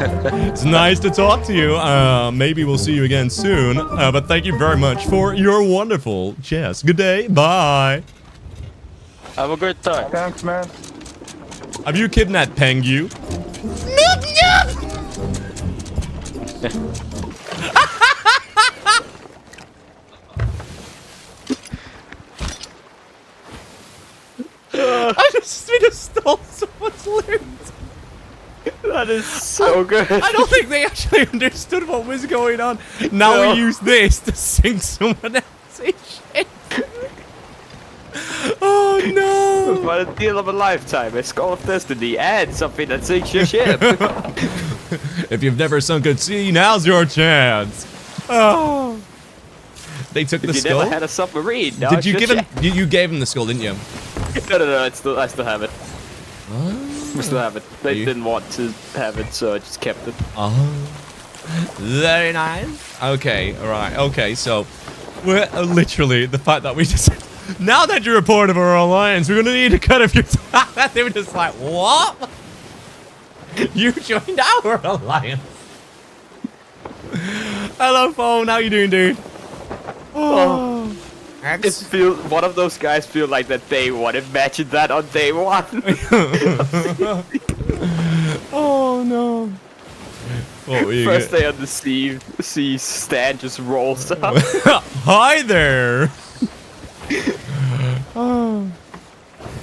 it's nice to talk to you. Maybe we'll see you again soon. But thank you very much for your wonderful chess. Good day. Bye. Have a great time. Thanks, man. Have you kidnapped Pengu? Nope, nope. I just stole someone's loot. That That is so good. I don't think they actually understood what was going on. Now No. we use this to sink someone else's shit. Oh no! What a deal of a lifetime. A Skull of Destiny and something that sinks your ship. If you've never sunk at sea, now's your chance. Oh. They took the You skull. never had a submarine. Now Did it's you your give him? chance. You gave him the skull, didn't you? No. I still have it. I still have it. They You- didn't want to have it, so I just kept it. Oh, very nice. Okay, all right. Okay, so we're literally the fact that we just now that you're a part of our alliance, we're gonna need a cut of your time. They were just like, what? You joined our alliance. Hello, phone. How you doing, dude? Oh. It feel one of those guys feel like that day one. Imagine that on day one. Oh no. What were you First get- day on the sea Stan just rolls up. Hi there.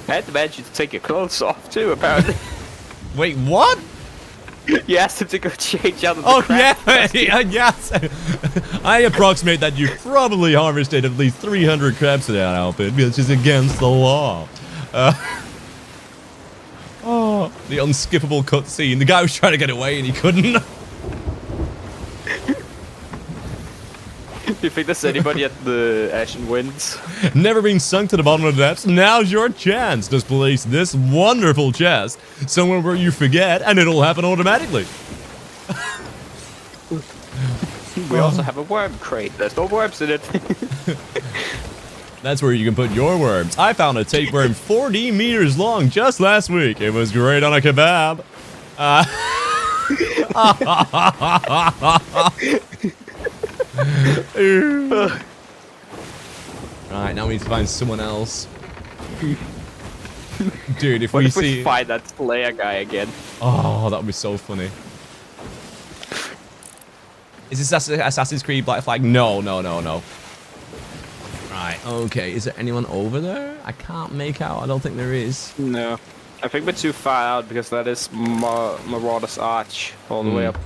Had to manage you to take your clothes off too, apparently. Wait, what? You asked him to go change out of the Oh crab yeah, costume. yeah, yes. I approximate that you probably harvested at least 300 crabs to that outfit, which is against the law. Oh, the unskippable cutscene. The guy was trying to get away and he couldn't. Do you think there's anybody at the Ashen Winds? Never been sunk to the bottom of the depths. Now's your chance to place this wonderful chest somewhere where you forget, and it'll happen automatically. We also have a worm crate. There's no worms in it. That's where you can put your worms. I found a tapeworm 40 meters long just last week. It was great on a kebab. Right, now we need to find someone else. Dude, if What we if we see... find that Slayer guy again? Oh, that would be so funny. Is this Assassin's Creed Black Flag? No. Right, okay. Is there anyone over there? I can't make out. I don't think there is. No. I think we're too far out because that is Marauder's Arch all the way up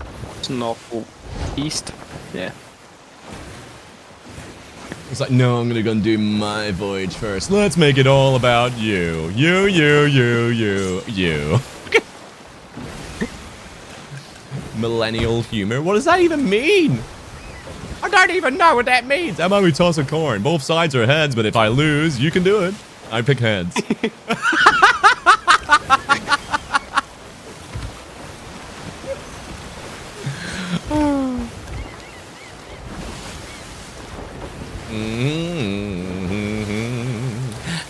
to northeast. Yeah. It's like, no, I'm gonna go and do my voyage first. Let's make it all about you. You. Millennial humor? What does that even mean? I don't even know what that means. How about we toss a coin? Both sides are heads, but if I lose, you can do it. I pick heads.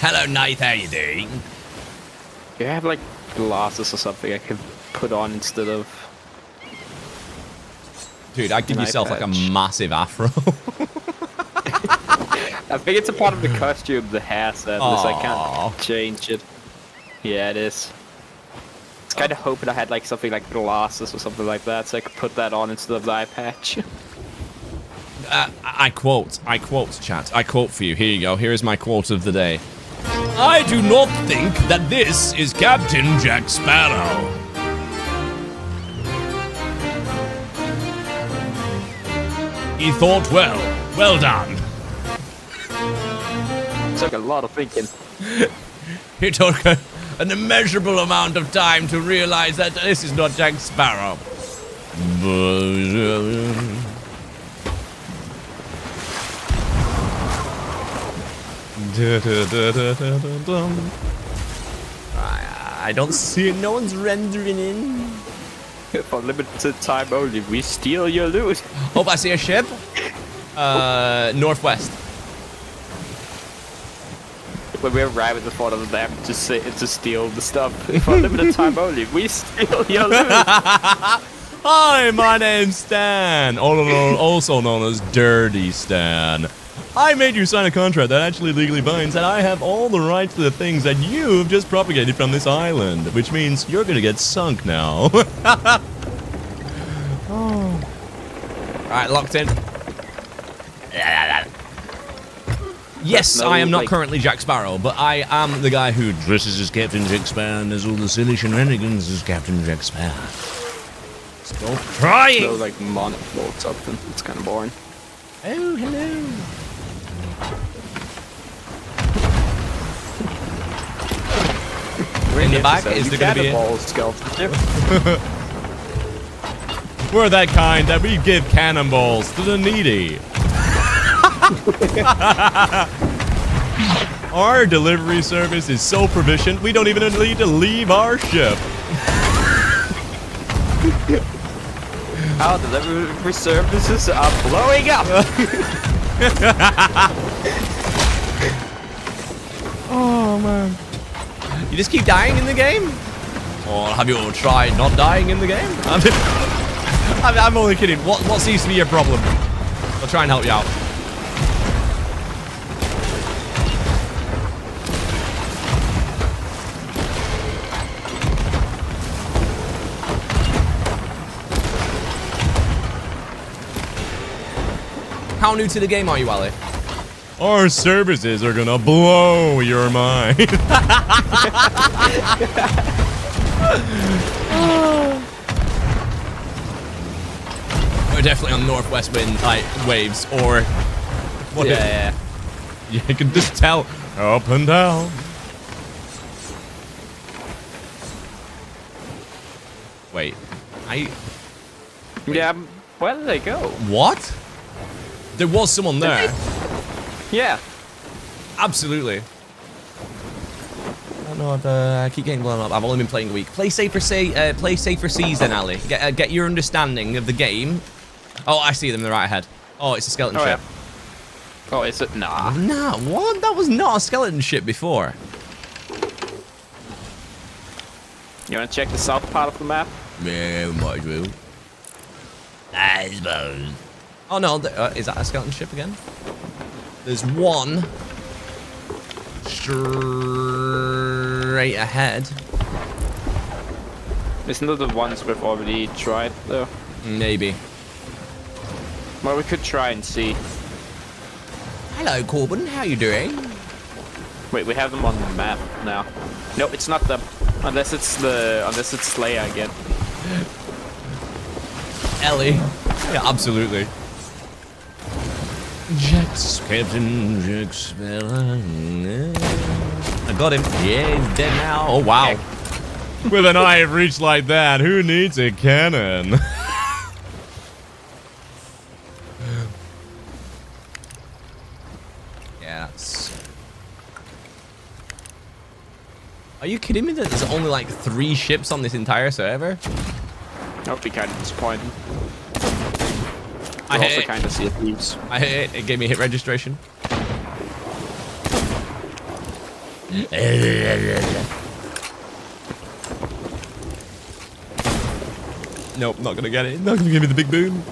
Hello, Knight. How you doing? Do you have like glasses or something I can put on instead of? Dude, I'd give An eye yourself like a patch. massive afro. I think it's a part of the costume, the hairset. Unless I Aw. can't change it. Yeah, it is. I was kind of hoping I had like something like glasses or something like that, so I could put that on instead of the eye patch. I quote, chat. I quote for you. Here you go. Here is my quote of the day. I do not think that this is Captain Jack Sparrow. He thought well. Well done. Took a lot of thinking. It took an immeasurable amount of time to realize that this is not Jack Sparrow. I don't see it. No one's rendering in. For limited time only, we steal your loot. Oh, I see a ship. Northwest. When we arrive at the front of the map to steal the stuff. For limited time only, we steal your loot. Hi, my name's Stan, also known as Dirty Stan. I made you sign a contract that actually legally binds that I have all the rights to the things that you've just propagated from this island, which means you're gonna get sunk now. Oh. Alright, locked in. Yes, No, I am not like- currently Jack Sparrow, but I am the guy who dresses as Captain Jack Sparrow and does all the silly shenanigans as Captain Jack Sparrow. Stop crying! No, like monocle something. It's kind of boring. Oh, hello. In the back, is there going to be ball skeleton? We're that kind that we give cannonballs to the needy. Our delivery service is so proficient, we don't even need to leave our ship. Our delivery services are blowing up. Oh, man. You just keep dying in the game? Or have you all tried not dying in the game? I'm only kidding. What seems to be your problem? I'll try and help you out. How new to the game are you, Ali? Our services are gonna blow your mind. We're definitely on northwest wind like waves, or what? Yeah. You can just tell up and down. Wait, Yeah, where did they go? What? There was someone there. Yeah. Absolutely. I don't know. I keep getting blown up. I've only been playing a week. Play safer seas then, Ali. Get your understanding of the game. Oh, I see them. They're right ahead. Oh, it's a skeleton ship. Yeah. Oh, is it? Nah. Nah, what? That was not a skeleton ship before. You want to check the south part of the map? Yeah, might as well. I suppose. Oh no, is that a skeleton ship again? There's one straight ahead. Isn't it the ones we've already tried though? Maybe. Well, we could try and see. Hello, Corbin. How you doing? Wait, we have them on the map now. No, it's not them. Unless it's Slayer again. Ellie. Yeah, absolutely. Jax, Captain Jack Sparrow. I got him. Yeah, he's dead now. Oh, wow. With an eye of reach like that, who needs a cannon? Yeah, that's... Are you kidding me that there's only like 3 ships on this entire server? That would be kind of disappointing. I also hit it. kind of see thieves. I hit it. It gave me hit registration. Nope, not gonna get it. Not gonna give me the big boom.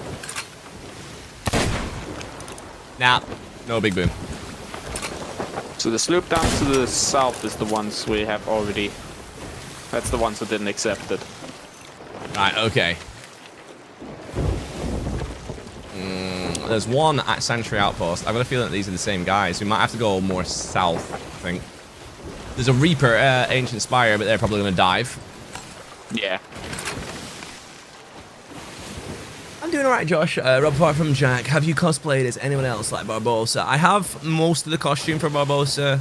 Nah, no big boom. So the sloop down to the south is the ones we have already. That's the ones who didn't accept it. Right, okay. There's one at Sanctuary Outpost. I've got a feeling that these are the same guys. We might have to go more south, I think. There's a Reaper, Ancient Spire, but they're probably going to dive. Yeah. I'm doing alright, Josh. Rob, apart from Jack, have you cosplayed as anyone else like Barbosa? I have most of the costume for Barbosa.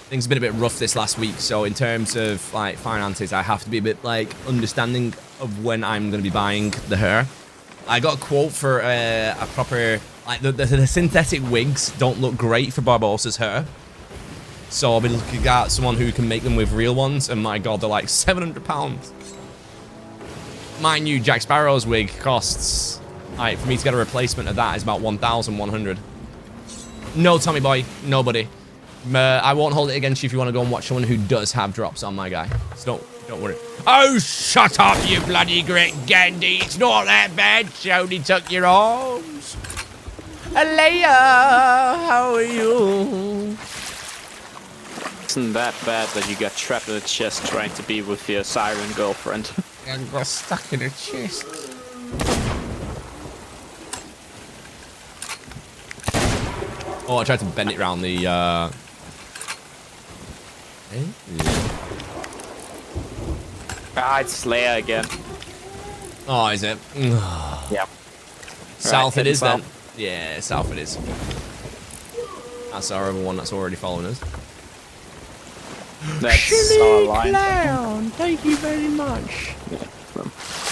Things have been a bit rough this last week, so in terms of like finances, I have to be a bit like understanding of when I'm going to be buying the hair. I got a quote for a proper, like the synthetic wigs don't look great for Barbosa's hair. So I'll be looking at someone who can make them with real ones, and my god, they're like £700. Mind you, Jack Sparrow's wig costs, like, for me to get a replacement of that is about 1,100. No, Tommy boy, nobody. I won't hold it against you if you want to go and watch someone who does have drops on my guy. So don't worry. Oh, shut up, you bloody great Gandhi. It's not that bad. She only took your arms. Alea, how are you? Isn't that bad that you got trapped in a chest trying to be with your siren girlfriend? And got stuck in a chest. Oh, I tried to bend it around the, Ah, it's Slayer again. Oh, is it? Yeah. South Right, it is then. south. Yeah, south it is. That's our other one that's already following us. That's our line. Clown, thank you very much.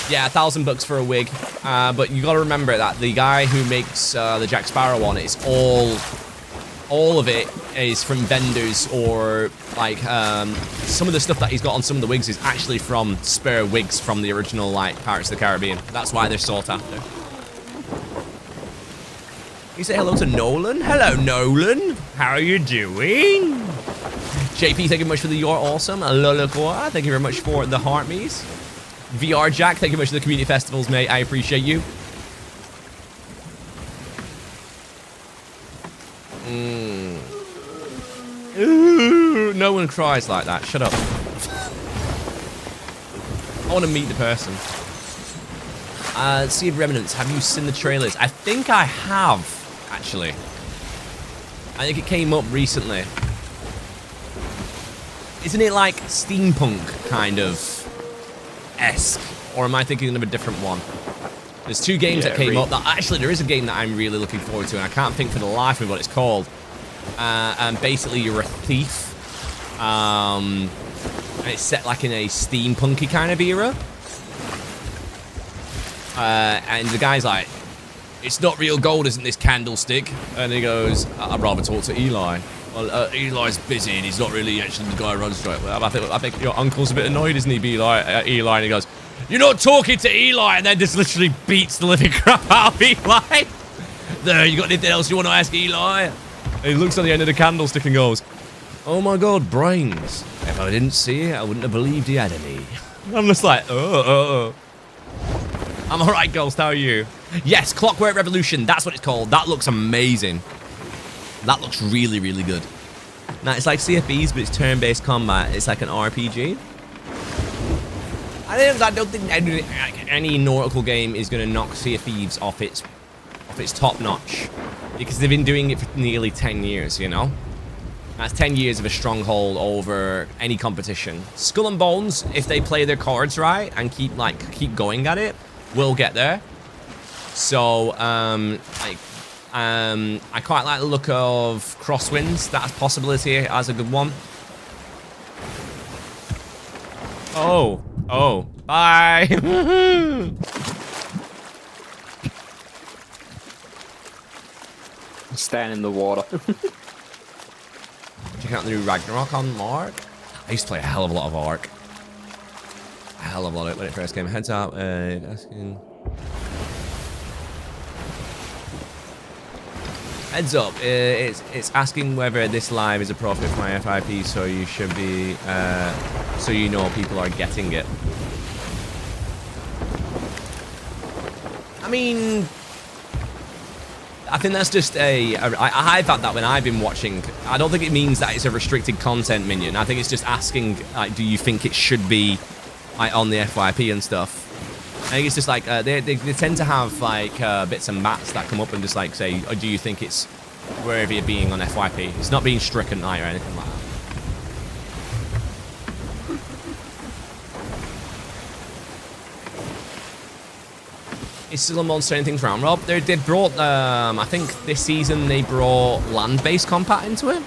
Yeah, $1,000 for a wig. But you got to remember that the guy who makes the Jack Sparrow one, it's all of it is from vendors, or like some of the stuff that he's got on some of the wigs is actually from spare wigs from the original like Pirates of the Caribbean. That's why they're sought after. You say hello to Nolan? Hello, Nolan. How are you doing? JP, thank you very much for the You're Awesome. Lolakua, thank you very much for the Heartme's. VR Jack, thank you very much for the community festivals, mate. I appreciate you. Ooh, no one cries like that. Shut up. I want to meet the person. Sea of Remnants, have you seen the trailers? I think I have, actually. I think it came up recently. Isn't it like steampunk kind of esque? Or am I thinking of a different one? There's two games that came up. Actually, there is a game that I'm really looking forward to, and I can't think for the life of me what it's called. And basically, you're a thief. And it's set like in a steampunky kind of era. And the guy's like, "It's not real gold, isn't this candlestick?" And he goes, "I'd rather talk to Eli." Well, Eli's busy and he's not really actually the guy who runs straight. Well, I think your uncle's a bit annoyed, isn't he, Eli? And he goes, "You're not talking to Eli," and then just literally beats the living crap out of Eli. There, you got anything else you want to ask Eli? And he looks at the end of the candlestick and goes, "Oh my God, brains. If I didn't see it, I wouldn't have believed he had any." I'm just like, oh. I'm all right, Ghost. How are you? Yes, Clockwork Revolution. That's what it's called. That looks amazing. That looks really, really good. Now, it's like CFBs, but it's turn-based combat. It's like an RPG. I don't think any nautical game is going to knock Sea of Thieves off its top notch, because they've been doing it for nearly 10 years, you know? That's 10 years of a stronghold over any competition. Skull and Bones, if they play their cards right and keep going at it, will get there. So, I quite like the look of Crosswinds. That's a possibility as a good one. Oh, bye. Stand in the water. Check out the new Ragnarok on Mark. I used to play a hell of a lot of Ark. A hell of a lot of it when it first came. Heads up, asking. Heads up, it's asking whether this live is appropriate for my FIP, so you should be, so you know people are getting it. I mean, I think that's just I've had that when I've been watching. I don't think it means that it's a restricted content minion. I think it's just asking, like, do you think it should be like on the FYP and stuff? I think it's just like they tend to have like bits and bats that come up and just like say, oh, do you think it's worthy of being on FYP? It's not being stricken or anything like that. Is still a monster anything from Rob? They brought, I think this season they brought land-based combat into it.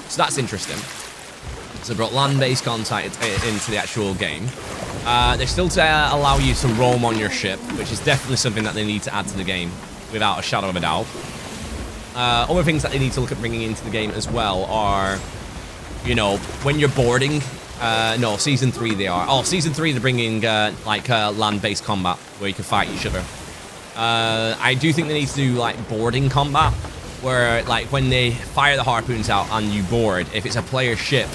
So that's interesting. So they brought land-based combat into the actual game. They still allow you to roam on your ship, which is definitely something that they need to add to the game, without a shadow of a doubt. Other things that they need to look at bringing into the game as well are, you know, when you're boarding. No, Season 3 they are. Oh, Season 3 they're bringing, land-based combat, where you can fight each other. I do think they need to do, like, boarding combat, where, like, when they fire the harpoons out and you board, if it's a player ship,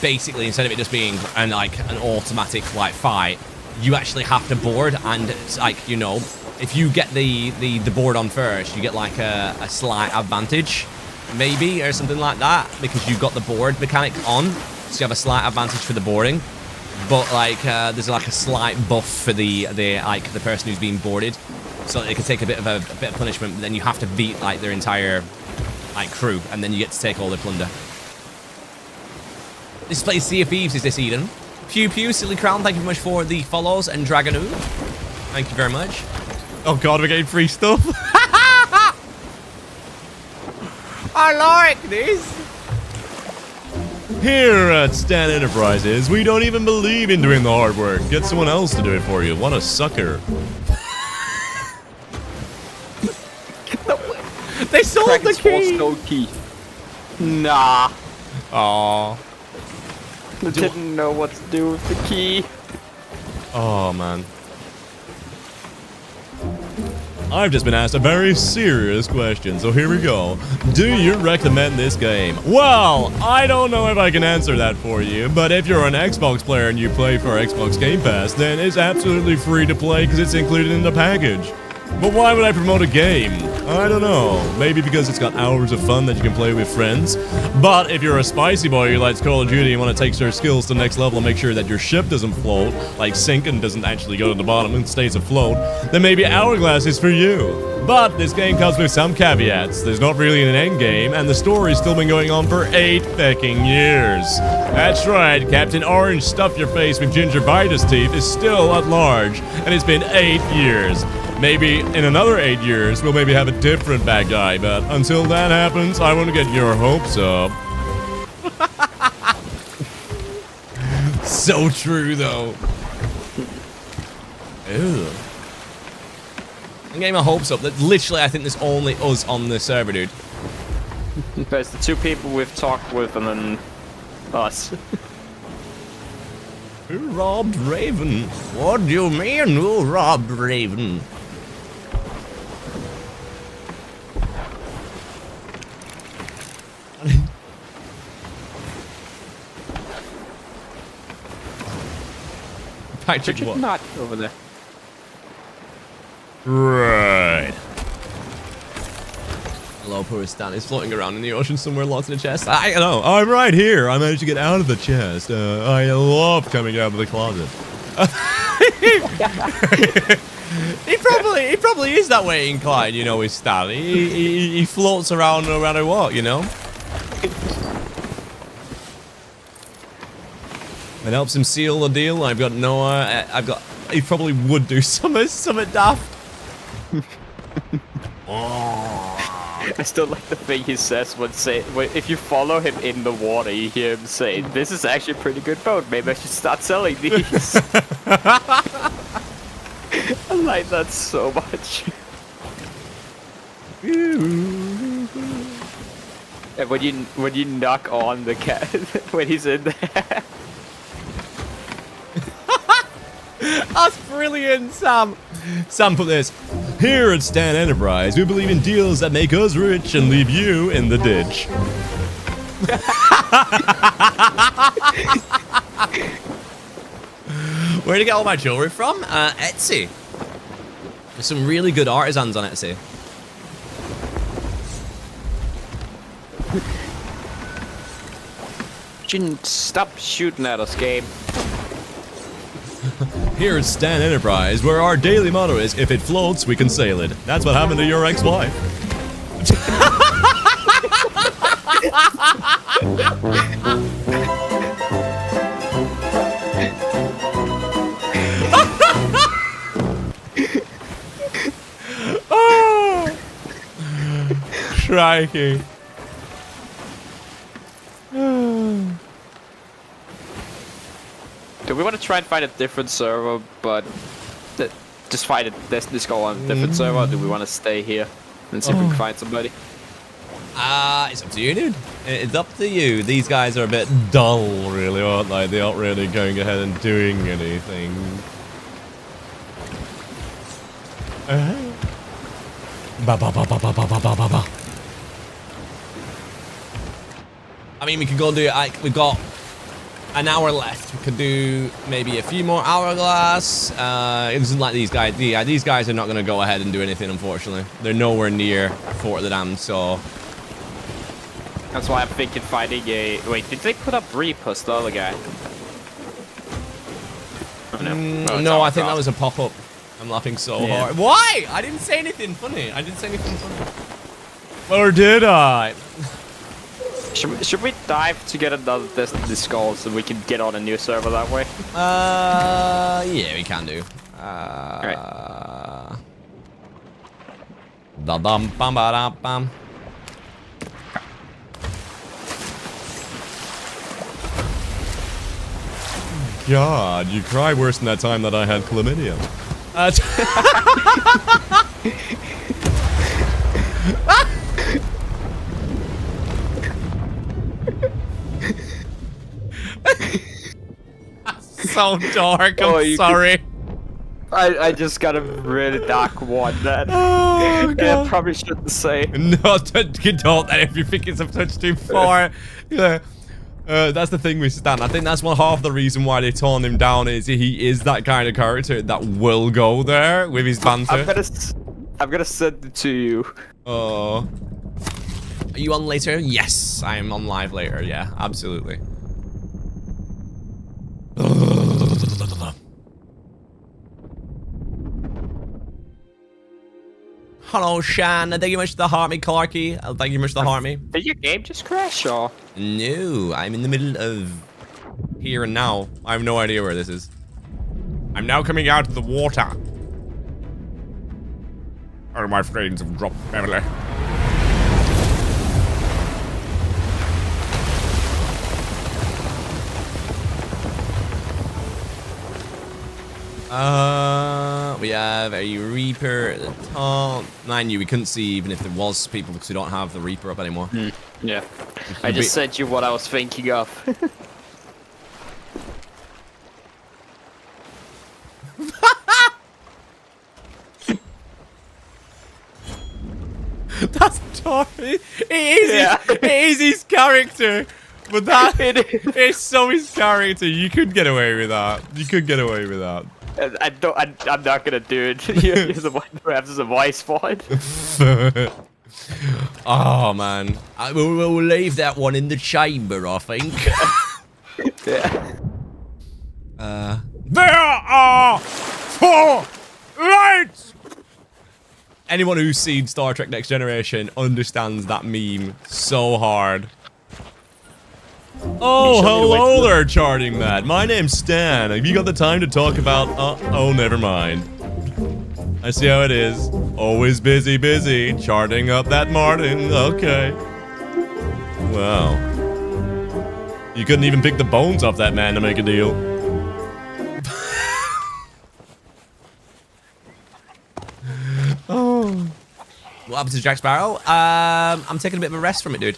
basically, instead of it just being an automatic, like, fight, you actually have to board, and it's like, you know, if you get the board on first, you get, like, a slight advantage, maybe, or something like that, because you've got the board mechanic on. So you have a slight advantage for the boarding, but like there's like a slight buff for the person who's being boarded, so they can take a bit of punishment. But then you have to beat like their entire like crew, and then you get to take all their plunder. This plays Sea of Thieves, is this Eden? Pew Pew, Silly Crown, thank you very much for the follows, and Dragonoo. Thank you very much. Oh god, we're getting free stuff. I like this. Here at Stan Enterprises, we don't even believe in doing the hard work. Get someone else to do it for you. What a sucker. They sold the key. No key. Nah. Aww. I didn't know what to do with the key. Oh, man. I've just been asked a very serious question, so here we go. Do you recommend this game? Well, I don't know if I can answer that for you, but if you're an Xbox player and you play for Xbox Game Pass, then it's absolutely free to play because it's included in the package. But why would I promote a game? I don't know. Maybe because it's got hours of fun that you can play with friends. But if you're a spicy boy who likes Call of Duty and want to take your skills to the next level and make sure that your ship doesn't float, like sink and doesn't actually go to the bottom and stays afloat, then maybe Hourglass is for you. But this game comes with some caveats. There's not really an end game, and the story's still been going on for 8 fecking years. That's right, Captain Orange Stuff Your Face with Gingivitis Teeth is still at large, and it's been 8 years. Maybe in another 8 years, we'll maybe have a different bad guy, but until that happens, I want to get your hopes up. So true, though. Ew. I'm getting my hopes up. That literally, I think there's only us on the server, dude. There's the 2 people we've talked with, and then us. Who robbed Raven? What do you mean, who robbed Raven? Patrick, what? Not over there. Right. Hello, poor Stan. He's floating around in the ocean somewhere, lost in a chest. I know. I'm right here. I managed to get out of the chest. I love coming out of the closet. He probably is that way inclined, you know, his Stan. He floats around no matter what, you know? It helps him seal the deal. I've got no, he probably would do something daft. I still like the thing he says when if you follow him in the water, you hear him say, "This is actually a pretty good boat. Maybe I should start selling these." I like that so much. And when you knock on the cat when he's in there. That's brilliant, Sam. Sam put this. Here at Stan Enterprise, we believe in deals that make us rich and leave you in the ditch. Where did I get all my jewelry from? Etsy. There's some really good artisans on Etsy. Shouldn't stop shooting at us, game. Here at Stan Enterprise, where our daily motto is, if it floats, we can sail it. That's what happened to your ex-wife. Oh! Crikey. Do we want to try and find a different server, but just find this go on a different server, or do we want to stay here and see if we can find somebody? It's up to you, dude. It's up to you. These guys are a bit dull, really, aren't they? They aren't really going ahead and doing anything. Ba ba ba ba ba ba ba ba ba. I mean, we could go do it. We've got an hour left. We could do maybe a few more Hourglass. It isn't like these guys. Yeah, these guys are not going to go ahead and do anything, unfortunately. They're nowhere near Fort of the Damned, so... That's why I'm thinking finding a... Wait, did they put up Reapers, the other guy? Oh, no. No, I think that was a pop-up. I'm laughing so hard. Why? I didn't say anything funny. I didn't say anything funny. Or did I? Should we dive to get another Destiny skull so we can get on a new server that way? Yeah, we can do. Right. Da-dum, bam, ba-dum, bam. God, you cry worse than that time that I had chlamydia. So dark, I'm sorry. I just got a really dark one that Oh, God. I probably shouldn't say. No, don't. If you think it's a touch too far. Yeah. That's the thing with Stan. I think that's half the reason why they torn him down is he is that kind of character that will go there with his banter. I'm gonna send it to you. Oh. Are you on later? Yes, I am on live later. Yeah, absolutely. Hello, Shan. Thank you much for the heart me, Clarky. Thank you much for the heart me. Did your game just crash or? No, I'm in the middle of here and now. I have no idea where this is. I'm now coming out of the water. Oh, my friends have dropped heavily. We have a Reaper at the top. Mind you, we couldn't see even if there was people because we don't have the Reaper up anymore. Yeah. I just sent you what I was thinking of. That's Tori. It is his character. But that is so his character. You could get away with that. You could get away with that. I'm not gonna do it. You're the one who has a voice for it. Oh man, we'll leave that one in the chamber, I think. Yeah. There are 4 lights. Anyone who's seen Star Trek Next Generation understands that meme so hard. Oh, hello there, Charting Mad. My name's Stan. Have you got the time to talk about... oh, never mind. I see how it is. Always busy. Charting up that Martin. Okay. Wow. You couldn't even pick the bones off that man to make a deal. Oh. What happened to Jack Sparrow? I'm taking a bit of a rest from it, dude.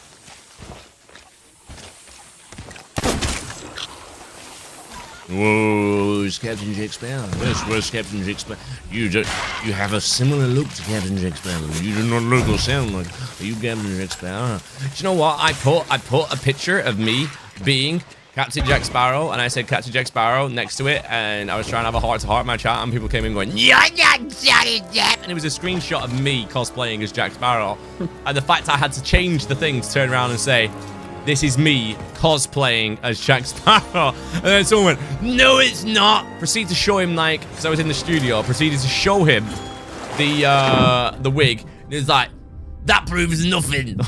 Whoa, it's Captain Jack Sparrow. Where's Captain Jack Sparrow? You have a similar look to Captain Jack Sparrow. You do not look or sound like. Are you Captain Jack Sparrow? Do you know what? I put a picture of me being Captain Jack Sparrow, and I said Captain Jack Sparrow next to it, and I was trying to have a heart-to-heart in my chat, and people came in going, "You're not Johnny Depp," and it was a screenshot of me cosplaying as Jack Sparrow, and the fact I had to change the thing to turn around and say, "This is me cosplaying as Jack Sparrow." And then someone went, "No, it's not." Proceeded to show him, like, because I was in the studio, proceeded to show him the wig. And he was like, "That proves nothing."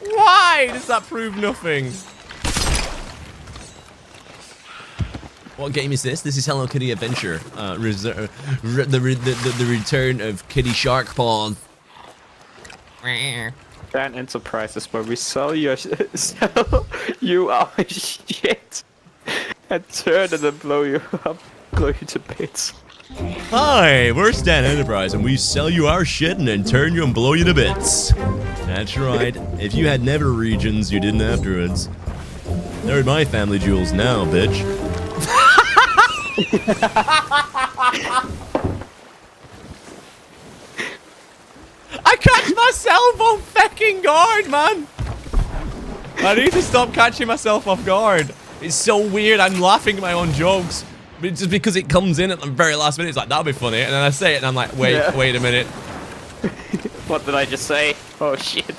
Why does that prove nothing? What game is this? This is Hello Kitty Adventure. The return of Kitty Shark Paw. Fan Enterprises where we sell you our shit and turn and then blow you up, blow you to bits. Hi, we're Stan Enterprise, and we sell you our shit and then turn you and blow you to bits. That's right. If you had never regions, you didn't have druids. They're my family jewels now, bitch. I catch myself off fucking guard, man. I need to stop catching myself off guard. It's so weird. I'm laughing at my own jokes. But just because it comes in at the very last minute, it's like, that'll be funny. And then I say it and I'm like, wait a minute. What did I just say? Oh shit.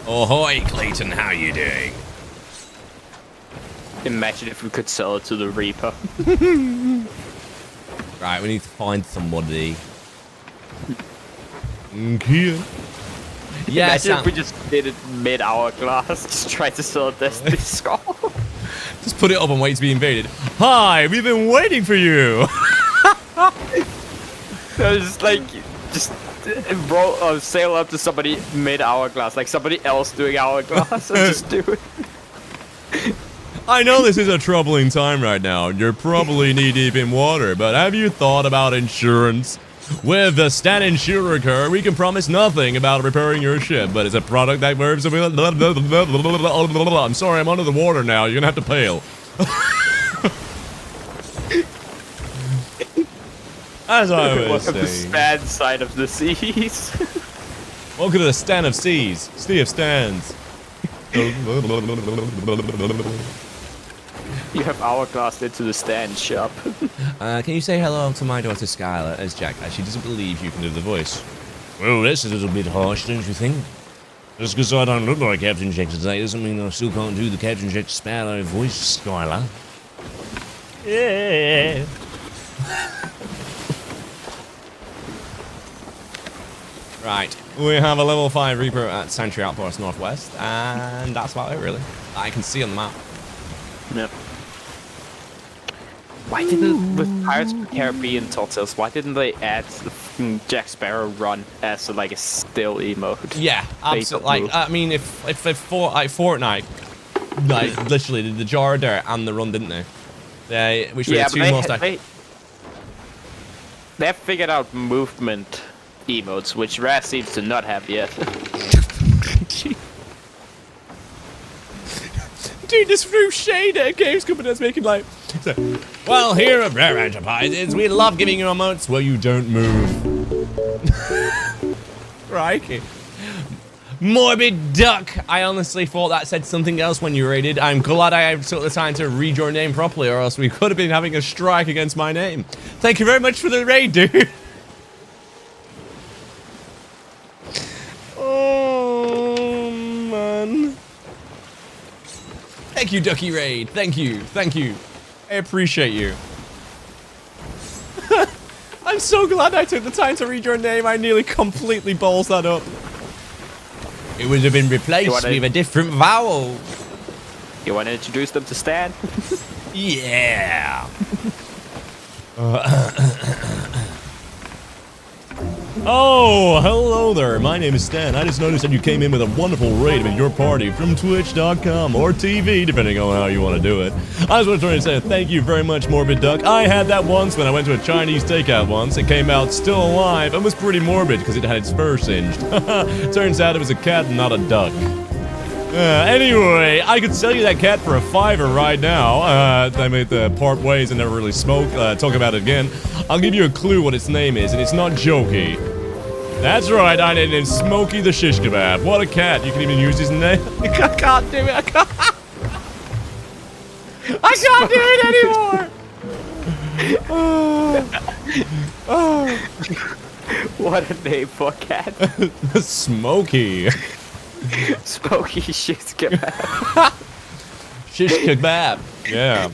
Oh, hi, Clayton. How you doing? Imagine if we could sell it to the Reaper. Right, we need to find somebody. Okay. Yeah, Imagine Sam, if we just did it mid-hourglass, just try to sell a Destiny Skull. just put it up and wait to be invaded. Hi, we've been waiting for you. Just like, just sail up to somebody mid-hourglass, like somebody else doing hourglass, and just do it. I know this is a troubling time right now. You're probably knee-deep in water, but have you thought about insurance? With the Stan Insurer Car, we can promise nothing about repairing your ship, but it's a product that works. I'm sorry, I'm under the water now. You're gonna have to pale. As I was Welcome to saying. Stan side of the seas. Welcome to the Stan of Seas. Sea of Stans. You have hourglassed into the Stan shop. Can you say hello to my daughter Skylar as Jack? She doesn't believe you can do the voice. Well, that's a little bit harsh, don't you think? Just because I don't look like Captain Jack today doesn't mean I still can't do the Captain Jack Sparrow voice, Skylar. Yeah. Right, we have a level 5 Reaper at Sentry Outpost Northwest, and that's about it, really. I can see on the map. Yep. Why didn't, with Pirates of the Caribbean Turtles, why didn't they add the Jack Sparrow run as like a still emote? Yeah, absolutely. Like, I mean, if Fortnite, like, literally did the jar of dirt and the run, didn't they? Which were the two most. They have figured out movement emotes, which Raz seems to not have yet. Dude, this Roof Shader games company that's making like. So, well, here at Rare Enterprises, we love giving you emotes where you don't move. Crikey. Morbid Duck. I honestly thought that said something else when you raided. I'm glad I took the time to read your name properly, or else we could have been having a strike against my name. Thank you very much for the raid, dude. Oh, man. Thank you, Ducky Raid. Thank you. Thank you. I appreciate you. I'm so glad I took the time to read your name. I nearly completely balls that up. It would have been replaced with a different vowel. You want to introduce them to Stan? Yeah. Oh, hello there. My name is Stan. I just noticed that you came in with a wonderful raid in your party from Twitch.com or TV, depending on how you want to do it. I just want to try and say thank you very much, Morbid Duck. I had that once when I went to a Chinese takeout once. It came out still alive and was pretty morbid because it had its fur singed. Turns out it was a cat and not a duck. Anyway, I could sell you that cat for a $5 right now. I made the part ways and never really spoke. Talk about it again. I'll give you a clue what its name is, and it's not Jokey. That's right, I named him Smokey the Shish Kebab. What a cat! You can even use his name. I can't do it. I can't do it anymore. What a name for a cat. Smokey. Smokey Shish Kebab. Shish Kebab. Yeah.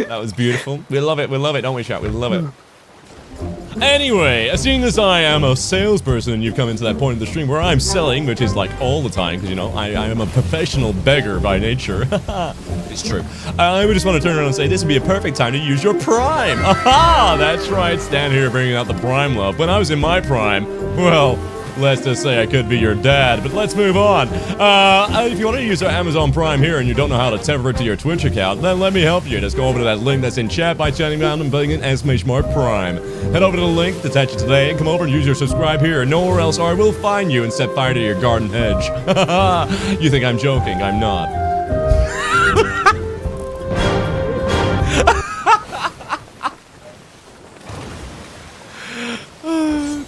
That was beautiful. We love it, don't we, chat? We love it. Anyway, seeing as I am a salesperson, you've come into that point of the stream where I'm selling, which is like all the time, because, you know, I am a professional beggar by nature. It's true. I would just want to turn around and say this would be a perfect time to use your Prime. Aha! That's right, stand here bringing out the Prime love. When I was in my Prime, well, let's just say I could be your dad, but let's move on. If you want to use our Amazon Prime here and you don't know how to tether it to your Twitch account, then let me help you. Just go over to that link that's in chat by chatting down and putting in !Prime. Head over to the link, detach it today, and come over and use your subscribe here. Nowhere else, or I will find you and set fire to your garden hedge. You think I'm joking? I'm not.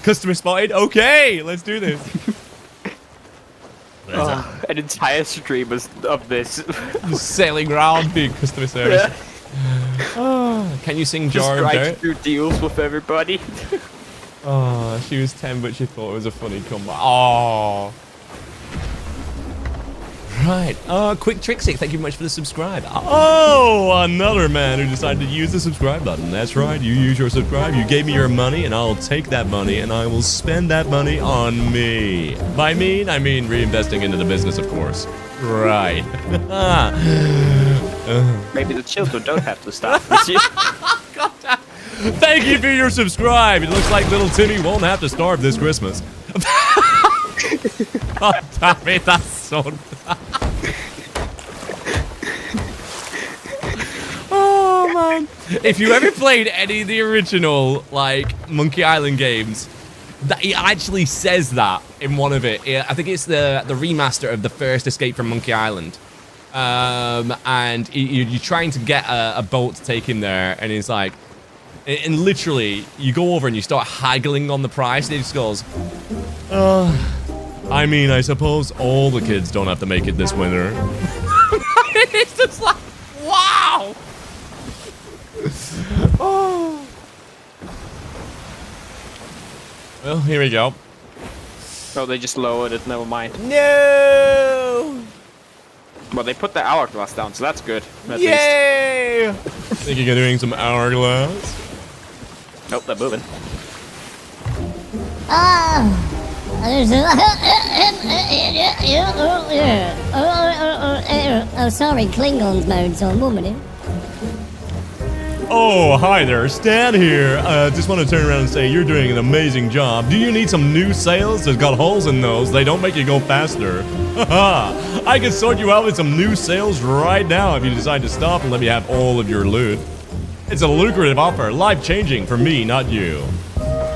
Customer spotted. Okay, let's do this. An entire stream of this. Sailing around being customer service. Can you sing Jar of Just Dirt? do deals with everybody. Oh, she was 10, but she thought it was a funny comeback. Oh. right. Quick Trixie, thank you very much for the subscribe. Oh, another man who decided to use the subscribe button. That's right, you use your subscribe, you gave me your money, and I'll take that money, and I will spend that money on me. By mean, I mean reinvesting into the business, of course. Right. Maybe the children don't have to start with you. Thank you for your subscribe. It looks like little Timmy won't have to starve this Christmas. Oh, damn it, that's so... Oh, man. If you ever played any of the original, like, Monkey Island games, that he actually says that in one of it. I think it's the remaster of the first Escape from Monkey Island. And you're trying to get a boat to take him there, and he's like... And literally, you go over and you start haggling on the price, and he just goes... I mean, I suppose all the kids don't have to make it this winter. It's just like, wow! Oh. Well, here we go. Oh, they just lowered it, never mind. No! Well, they put the hourglass down, so that's good. At Yay! Thinking of doing some hourglass? least. Nope, they're moving. Oh, sorry, Klingons mode, so I'm warming it. Oh, hi there, Stan here. Just want to turn around and say you're doing an amazing job. Do you need some new sails? There's got holes in those. They don't make you go faster. I can sort you out with some new sails right now if you decide to stop and let me have all of your loot. It's a lucrative offer, life-changing for me, not you.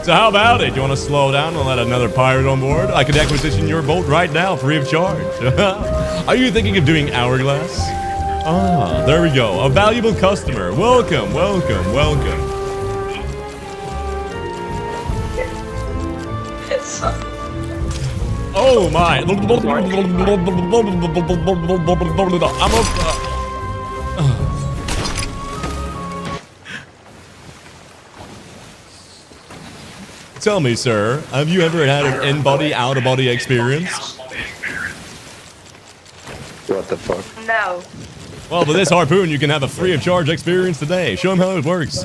So how about it? You want to slow down and let another pirate on board? I could acquisition your boat right now, free of charge. Are you thinking of doing hourglass? Ah, there we go. A valuable customer. Welcome, welcome, welcome. Oh my. Tell me, sir, have you ever had an in-body, out-of-body experience? What the fuck? No. Well, with this harpoon, you can have a free-of-charge experience today. Show them how it works.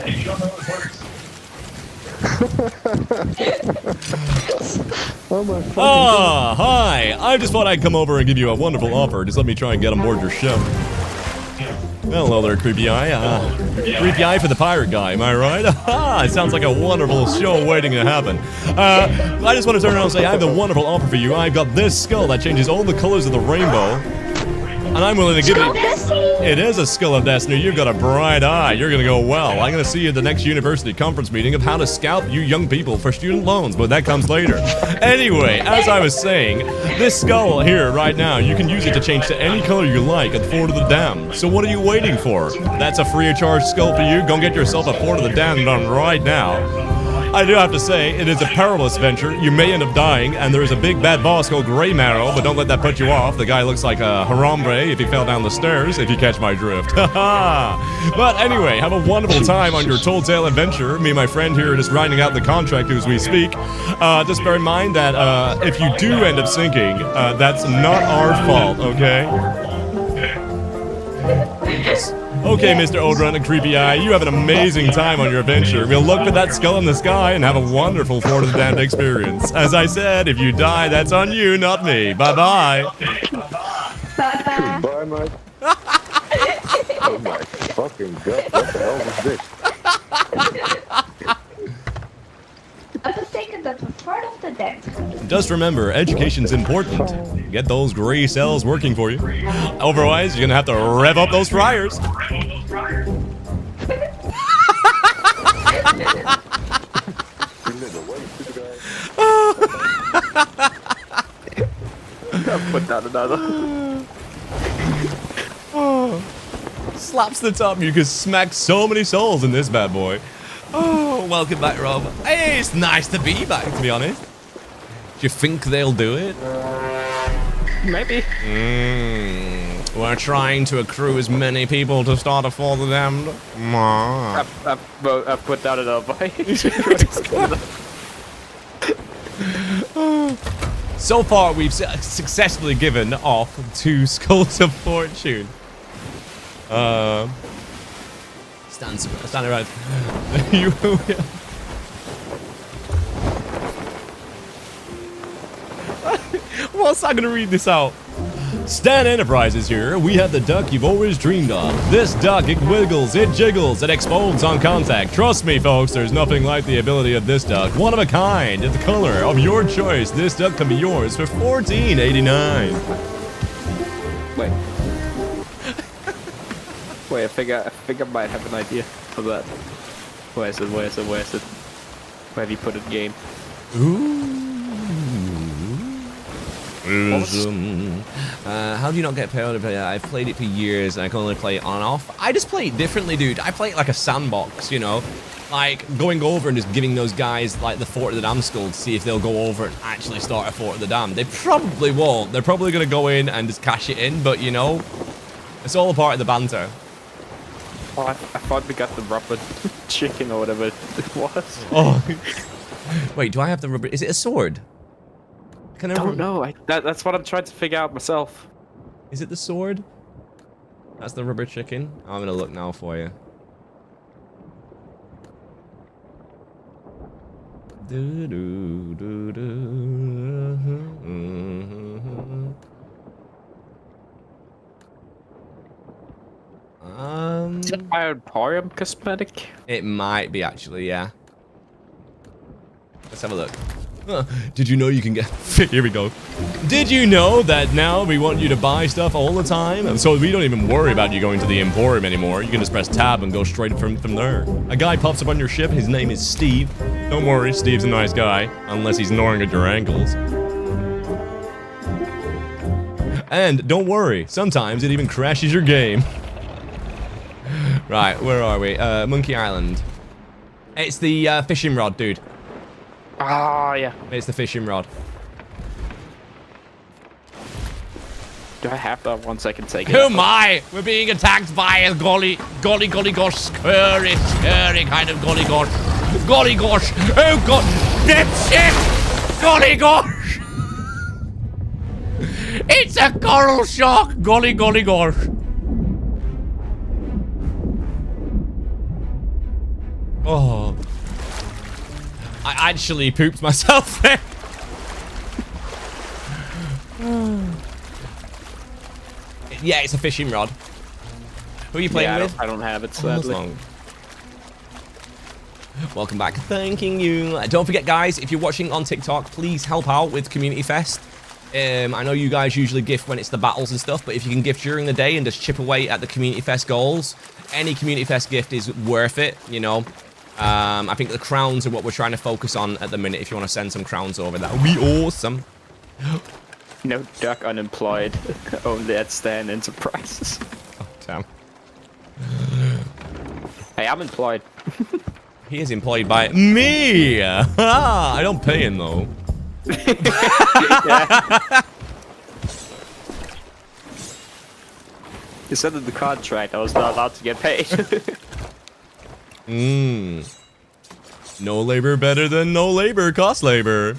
Oh my fucking Ah, hi. I just thought I'd come over and give you a wonderful offer. Just let me try and get on board your ship. Hello there, Creepy Eye. Creepy Eye for the pirate guy, am I right? It sounds like a wonderful show waiting to happen. I just want to turn around and say I have a wonderful offer for you. I've got this skull that changes all the colors of the rainbow. And I'm willing to give you... It is a skull of destiny. You've got a bright eye. You're going to go well. I'm going to see you at the next university conference meeting of how to scalp you young people for student loans, but that comes later. Anyway, as I was saying, this skull here right now, you can use it to change to any color you like at Fort of the Damned. So what are you waiting for? That's a free of charge skull for you. Go get yourself a Fort of the Damned done right now. I do have to say, it is a perilous venture. You may end up dying, and there is a big bad boss called Grey Marrow, but don't let that put you off. The guy looks like a Harambe if he fell down the stairs, if you catch my drift. But anyway, have a wonderful time on your Tall Tale adventure. Me and my friend here are just grinding out the contract as we speak. Just bear in mind that if you do end up sinking, that's not our fault, okay? Okay, Mr. Odrun and Creepy Eye, you have an amazing time on your adventure. We'll look for that skull in the sky and have a wonderful Fort of the Damned experience. As I said, if you die, that's on you, not me. Bye-bye. Bye-bye. Bye, mate. Oh my fucking god, what the hell is this? I was thinking that was part of the deck. Just remember, education's important. Get those gray cells working for you. Otherwise, you're gonna have to rev up those fryers. Put down another. Slaps the top, you can smack so many souls in this bad boy. Oh, welcome back, Rob. Hey, it's nice to be back, to be honest. Do you think they'll do it? Maybe. We're trying to accrue as many people to start a Fort of the Damned. I've put down another bite. So far, we've successfully given off 2 Skulls of Fortune. Stand around. You What's I'm gonna read this out? Stan Enterprises here. We have the duck you've always dreamed of. This duck, it wiggles, it jiggles, it explodes on contact. Trust me, folks, there's nothing like the ability of this duck. One of a kind. It's the color of your choice. This duck can be yours for $14.89. Wait. Wait, I think I might have an idea of that. Where is it? Where have you put it in game? How do you not get paid to play that? I've played it for years and I can only play it on and off. I just play it differently, dude. I play it like a sandbox, you know? Like, going over and just giving those guys, like, the Fort of the Damned skull to see if they'll go over and actually start a Fort of the Damned. They probably won't. They're probably going to go in and just cash it in, but, you know, it's all a part of the banter. Oh, I thought we got the rubber chicken or whatever it was. Oh. Wait, do I have the rubber? Is it a sword? Can I don't know. That's what I'm trying to figure out myself. Is it the sword? That's the rubber chicken. I'm gonna look now for you. Is it Emporium cosmetic? It might be actually, yeah. Let's have a look. Did you know you can get... Here we go. Did you know that now we want you to buy stuff all the time? So we don't even worry about you going to the Emporium anymore. You can just press tab and go straight from there. A guy pops up on your ship. His name is Steve. Don't worry, Steve's a nice guy. Unless he's gnawing at your ankles. And don't worry, sometimes it even crashes your game. Right, where are we? Monkey Island. It's the fishing rod, dude. Ah, yeah. It's the fishing rod. Do I have that? 1 second, take it. Oh my! We're being attacked by a golly gosh, scurry kind of golly gosh. Golly gosh! Oh god! Dipshit! Golly gosh! It's a coral shark! Golly gosh! Oh. I actually pooped myself there. Yeah, it's a fishing rod. Who are you playing with? I don't have it, sadly. Welcome back. Thanking you. Don't forget, guys, if you're watching on TikTok, please help out with Community Fest. I know you guys usually gift when it's the battles and stuff, but if you can gift during the day and just chip away at the Community Fest goals, any Community Fest gift is worth it, you know. I think the crowns are what we're trying to focus on at the minute. If you want to send some crowns over, that would be awesome. No duck unemployed. Only at Stan Enterprises. Oh, damn. Hey, I'm employed. He is employed by me. I don't pay him, though. You said in the contract I was not allowed to get paid. No labor better than no labor. Cost labor.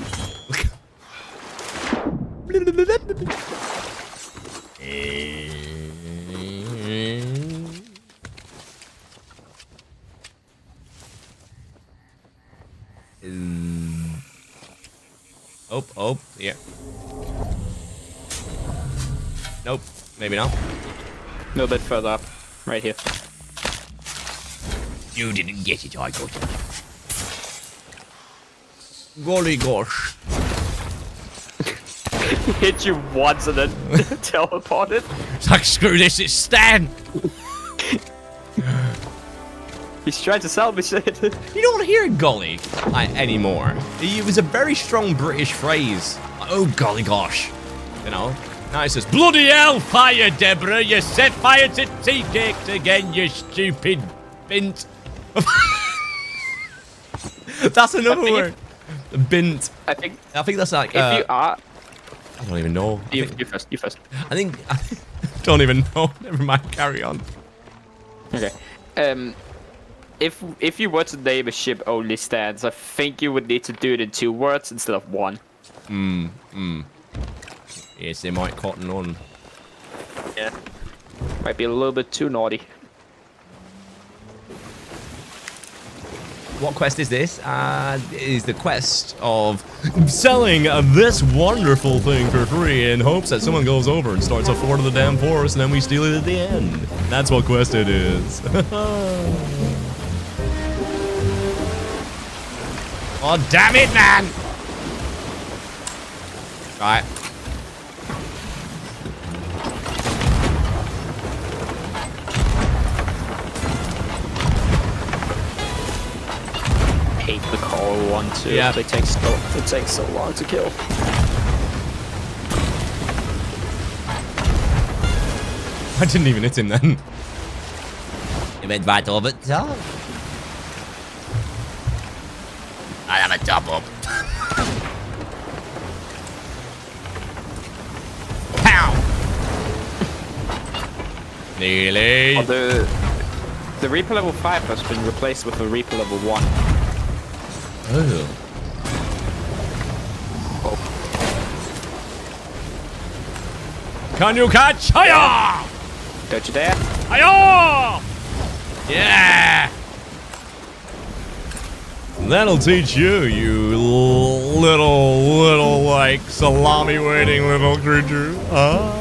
Oh, yeah. Nope, maybe not. A little bit further up, right here. You didn't get it, I got it. Golly gosh. Hit you once and then teleported. It's like, screw this, it's Stan. He's trying to salvage it. You don't hear golly anymore. It was a very strong British phrase. Oh, golly gosh. You know? Now it says, bloody hell, fire, Deborah. You set fire to tea cakes again, you stupid bint. That's another word. Bint. I think that's like. If you are. I don't even know. You first. I think. Don't even know. Never mind. Carry on. Okay. If you were to name a ship only Stans, I think you would need to do it in 2 words instead of 1. Yes, they might cotton on. Yeah. Might be a little bit too naughty. What quest is this? It is the quest of selling this wonderful thing for free in hopes that someone goes over and starts a fort of the damn forest and then we steal it at the end. That's what quest it is. Oh, damn it, man! Right. Hate the coral one too. Yeah. It takes so long to kill. I didn't even hit him then. It went right over the top. I have a top up. Pow! Nearly. Oh, the Reaper level 5 has been replaced with a Reaper level 1. Oh. Can you catch? Hiya! Don't you dare. Hiya! Yeah! That'll teach you, you little, like, salami-waiting little creature. Huh?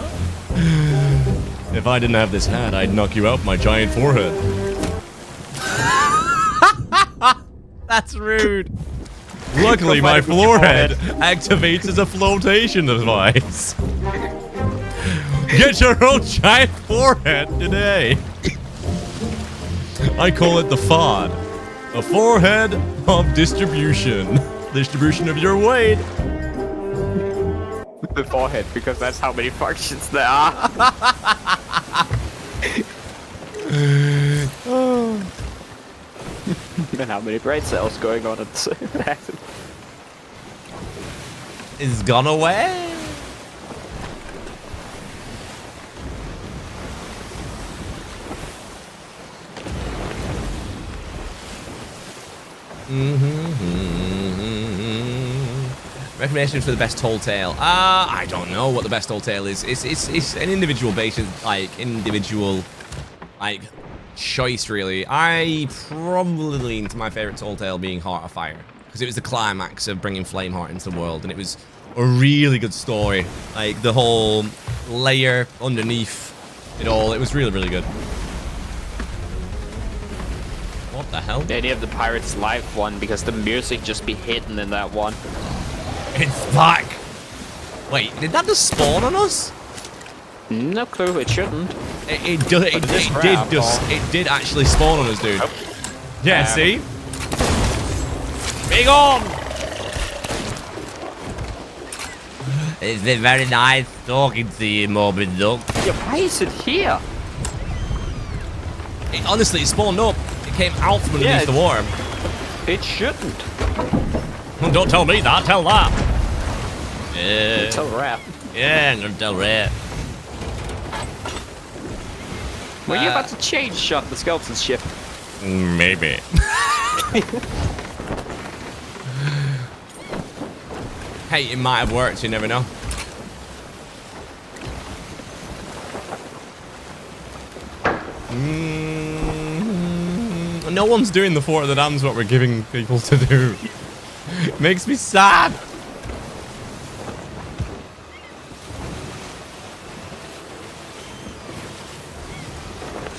If I didn't have this hat, I'd knock you out with my giant forehead. That's rude. Luckily, my forehead activates as a flotation device. Get your own giant forehead today. I call it the FOD. A forehead of distribution. Distribution of your weight. The forehead, because that's how many functions there are. And how many brain cells going on at the same time. It's gone away. Recommendations for the best tall tale. I don't know what the best tall tale is. It's an individual basis, like choice really. I probably lean to my favorite tall tale being Heart of Fire because it was the climax of bringing Flameheart into the world, and it was a really good story. Like the whole layer underneath it all, it was really, really good. What the hell? The idea of the Pirates Live one, because the music just be hidden in that one. It's back. Wait, did that just spawn on us? No clue, it shouldn't. It did actually spawn on us, dude. Oh. Yeah, see? Big on! It's been very nice talking to you, Morbid Duck. Yeah, why is it here? Honestly, it spawned up. It came out from underneath the worm. It shouldn't. Don't tell me that, tell that. Yeah. Tell Rap. Yeah, I'm gonna tell Rap. Were you about to change shot the skeleton ship? Maybe. Hey, it might have worked, you never know. No one's doing the Fort of the Damned what we're giving people to do. It makes me sad.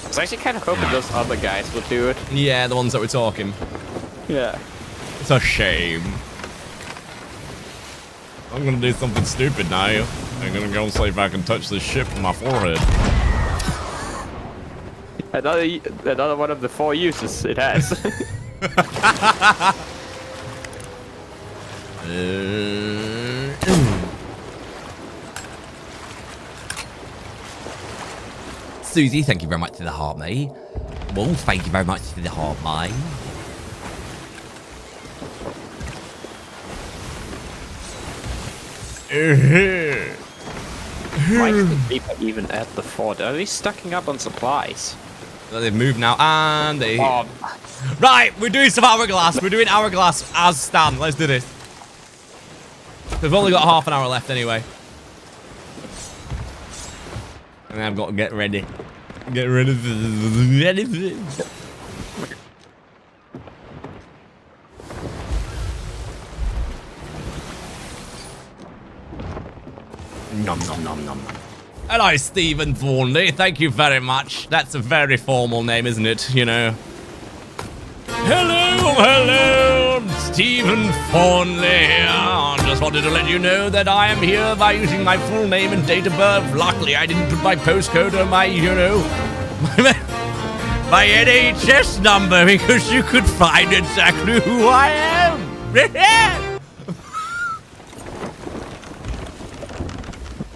I was actually kind of hoping those other guys would do it. Yeah, the ones that were talking. Yeah. It's a shame. I'm gonna do something stupid now. I'm gonna go and see if I can touch this ship with my forehead. Another one of the 4 uses it has. Susie, thank you very much for the heart, mate. Wolf, thank you very much for the heart, mate. Why is the Reaper even at the fort? Are they stocking up on supplies? Well, they've moved now, and they... Oh. Right, we're doing some hourglass. We're doing hourglass as Stan. Let's do this. We've only got half an hour left anyway. And I've got to get ready. Get ready for this. Nom nom nom nom. Hello, Stephen Thornley. Thank you very much. That's a very formal name, isn't it? You know. Hello, Stephen Thornley here. I just wanted to let you know that I am here by using my full name and date of birth. Luckily, I didn't put my postcode or my, you know, my NHS number because you could find exactly who I am.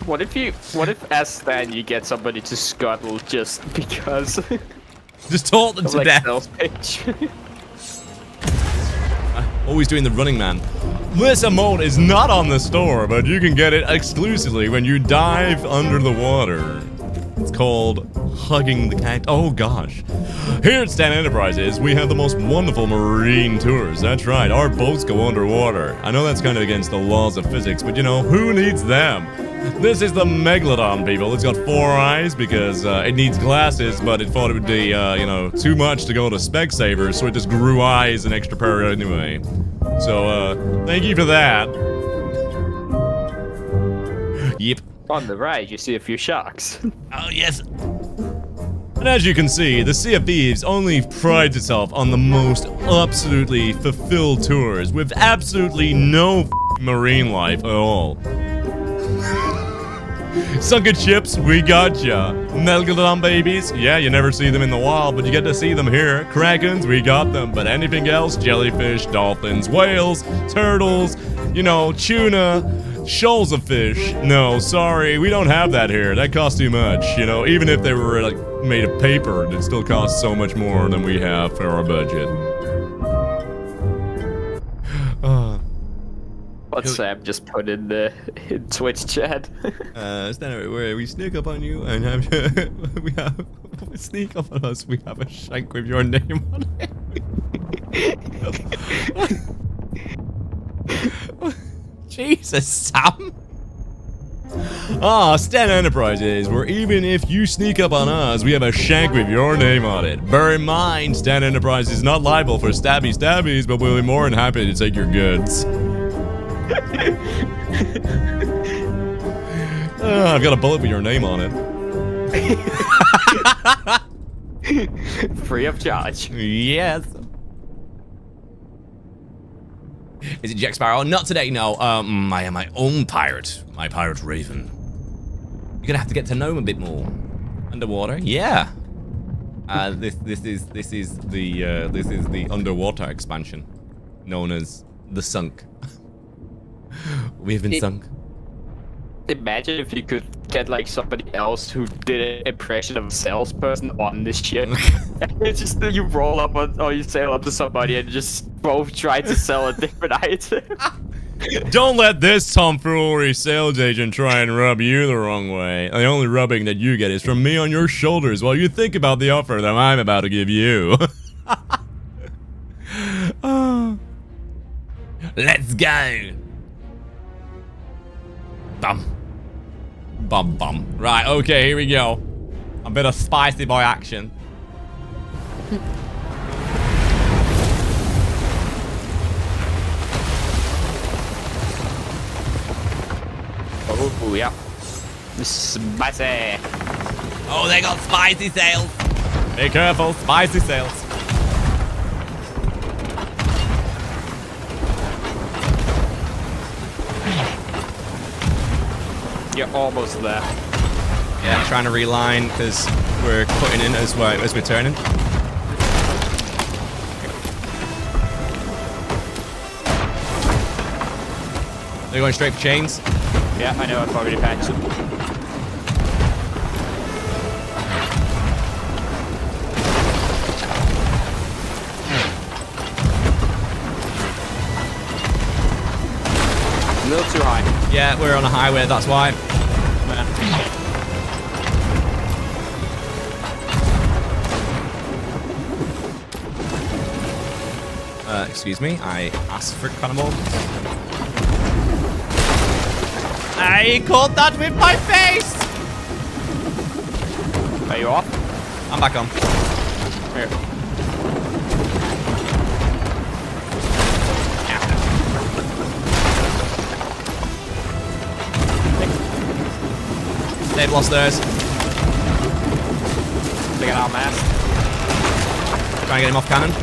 What if as Stan you get somebody to scuttle just because? Just taunt them of, to like, death. sales pitch. Always doing the running man. This emote is not on the store, but you can get it exclusively when you dive under the water. It's called Hugging the Cat. Oh gosh. Here at Stan Enterprises, we have the most wonderful marine tours. That's right, our boats go underwater. I know that's kind of against the laws of physics, but you know, who needs them? This is the Megalodon, people. It's got 4 eyes because it needs glasses, but it thought it would be, you know, too much to go to Specsavers, so it just grew eyes an extra pair anyway. So, thank you for that. Yep. On the right, you see a few sharks. Oh, yes. And as you can see, the Sea of Thieves only prides itself on the most absolutely fulfilled tours with absolutely no marine life at all. Sunken ships, we gotcha. Megalodon babies, yeah, you never see them in the wild, but you get to see them here. Krakens, we got them, but anything else, jellyfish, dolphins, whales, turtles, you know, tuna, shoals of fish. No, sorry, we don't have that here. That costs too much, you know, even if they were like made of paper, it still costs so much more than we have for our budget. What Sam just put in the Twitch chat. Stand where we sneak up on you and have sneak up on us. We have a shank with your name on it. Jesus, Sam. Stan Enterprises, where even if you sneak up on us, we have a shank with your name on it. Bear in mind, Stan Enterprises is not liable for stabbies, but we'll be more than happy to take your goods. I've got a bullet with your name on it. Free of charge. Yes. Is it Jack Sparrow? Not today, no. I am my own pirate. My pirate Raven. You're gonna have to get to know him a bit more. Underwater? Yeah. This is the underwater expansion known as the Sunk. We have been sunk. Imagine if you could get like somebody else who did an impression of a salesperson on this ship. It's just that you roll up on, or you sail up to somebody and just both try to sell a different item. Don't let this tomfoolery sales agent try and rub you the wrong way. The only rubbing that you get is from me on your shoulders while you think about the offer that I'm about to give you. Let's go. Bum. Bum bum. Right, okay, here we go. A bit of spicy boy action. Oh, yeah. Spicy. Oh, they got spicy sales. Be careful, spicy sales. You're almost there. Yeah, trying to reline because we're cutting in as we're turning. They're going straight for chains. Yeah, I know, I've already patched it. A little too high. Yeah, we're on a highway, that's why. Excuse me, I asked for cannonball. I caught that with my face. Are you off? I'm back on. Here. They've lost theirs. They got outmassed. Trying to get him off cannon.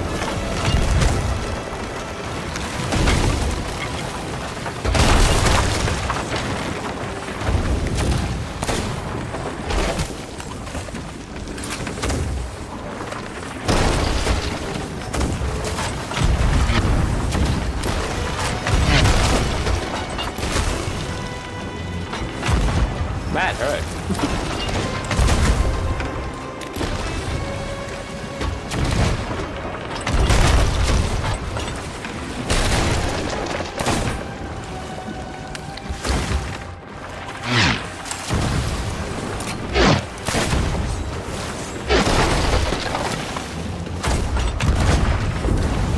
That hurt.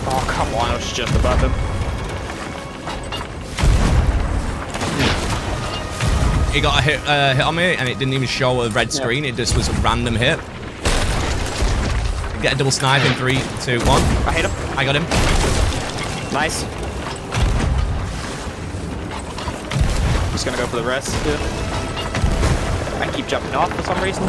Oh, come on, I was just above him. He got a hit on me, and it didn't even show a red screen. It just was a random hit. Get a double snipe in 3, 2, 1. I hit him. I got him. Nice. Just gonna go for the rest. Yeah. I keep jumping off for some reason.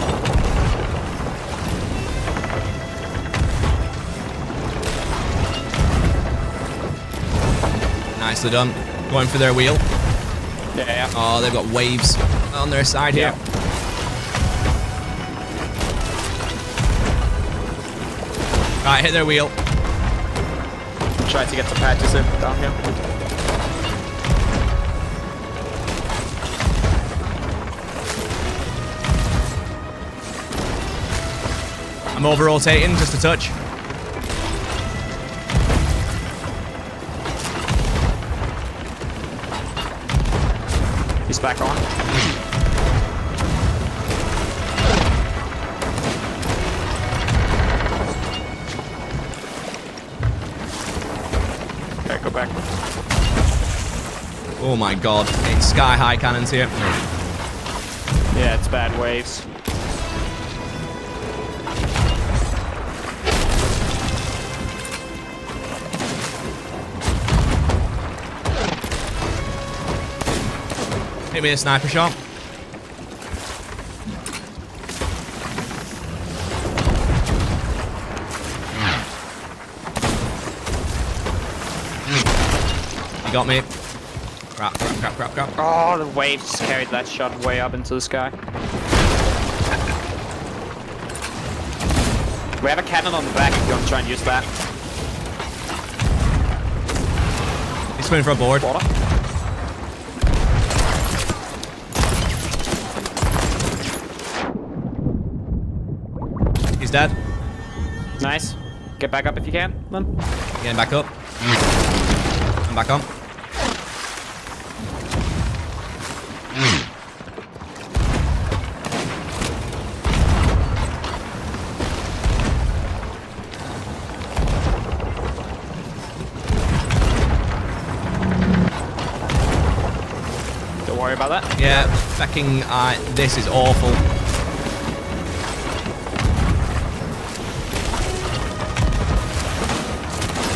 Nicely done. Going for their wheel. Yeah. Oh, they've got waves on their side here. Right, hit their wheel. Try to get some patches in down here. I'm over rotating just a touch. He's back on. Okay, go back. Oh my god, it's sky high cannons here. Yeah, it's bad waves. Hit me a sniper shot. You got me. Crap, crap, crap, crap, crap. Oh, the waves just carried that shot way up into the sky. We have a cannon on the back if you want to try and use that. He's swimming for a board. Water. He's dead. Nice. Get back up if you can, then. Getting back up. I'm back on. Don't worry about that. Yeah, fucking, this is awful.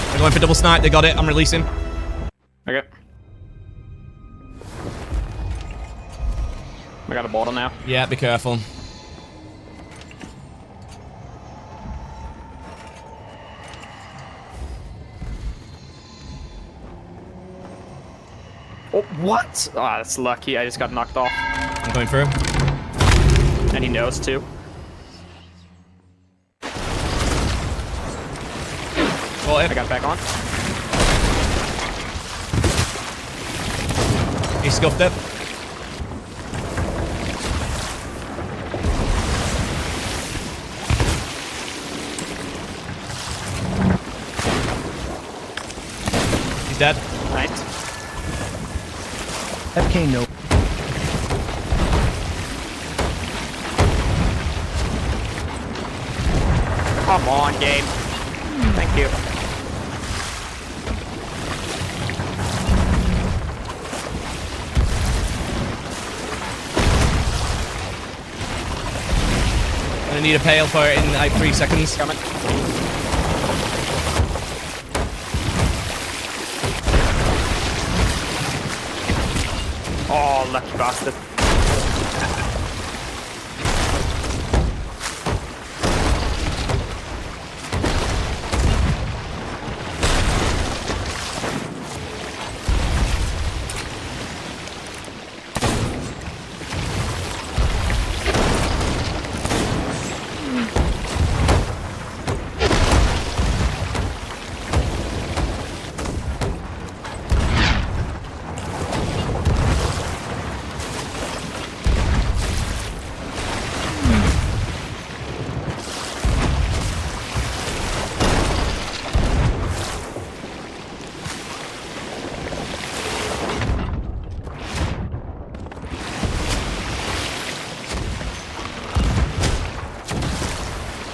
They're going for double snipe, they got it, I'm releasing. Okay. I got a bottle now. Yeah, be careful. Oh, what? Oh, that's lucky. I just got knocked off. I'm going through. And he knows too. Got I it. got back on. He scuffed it. He's dead. Nice. FK no. Come on, game. Thank you. gonna need a pail for it in like 3 seconds. Coming. Oh, lucky bastard.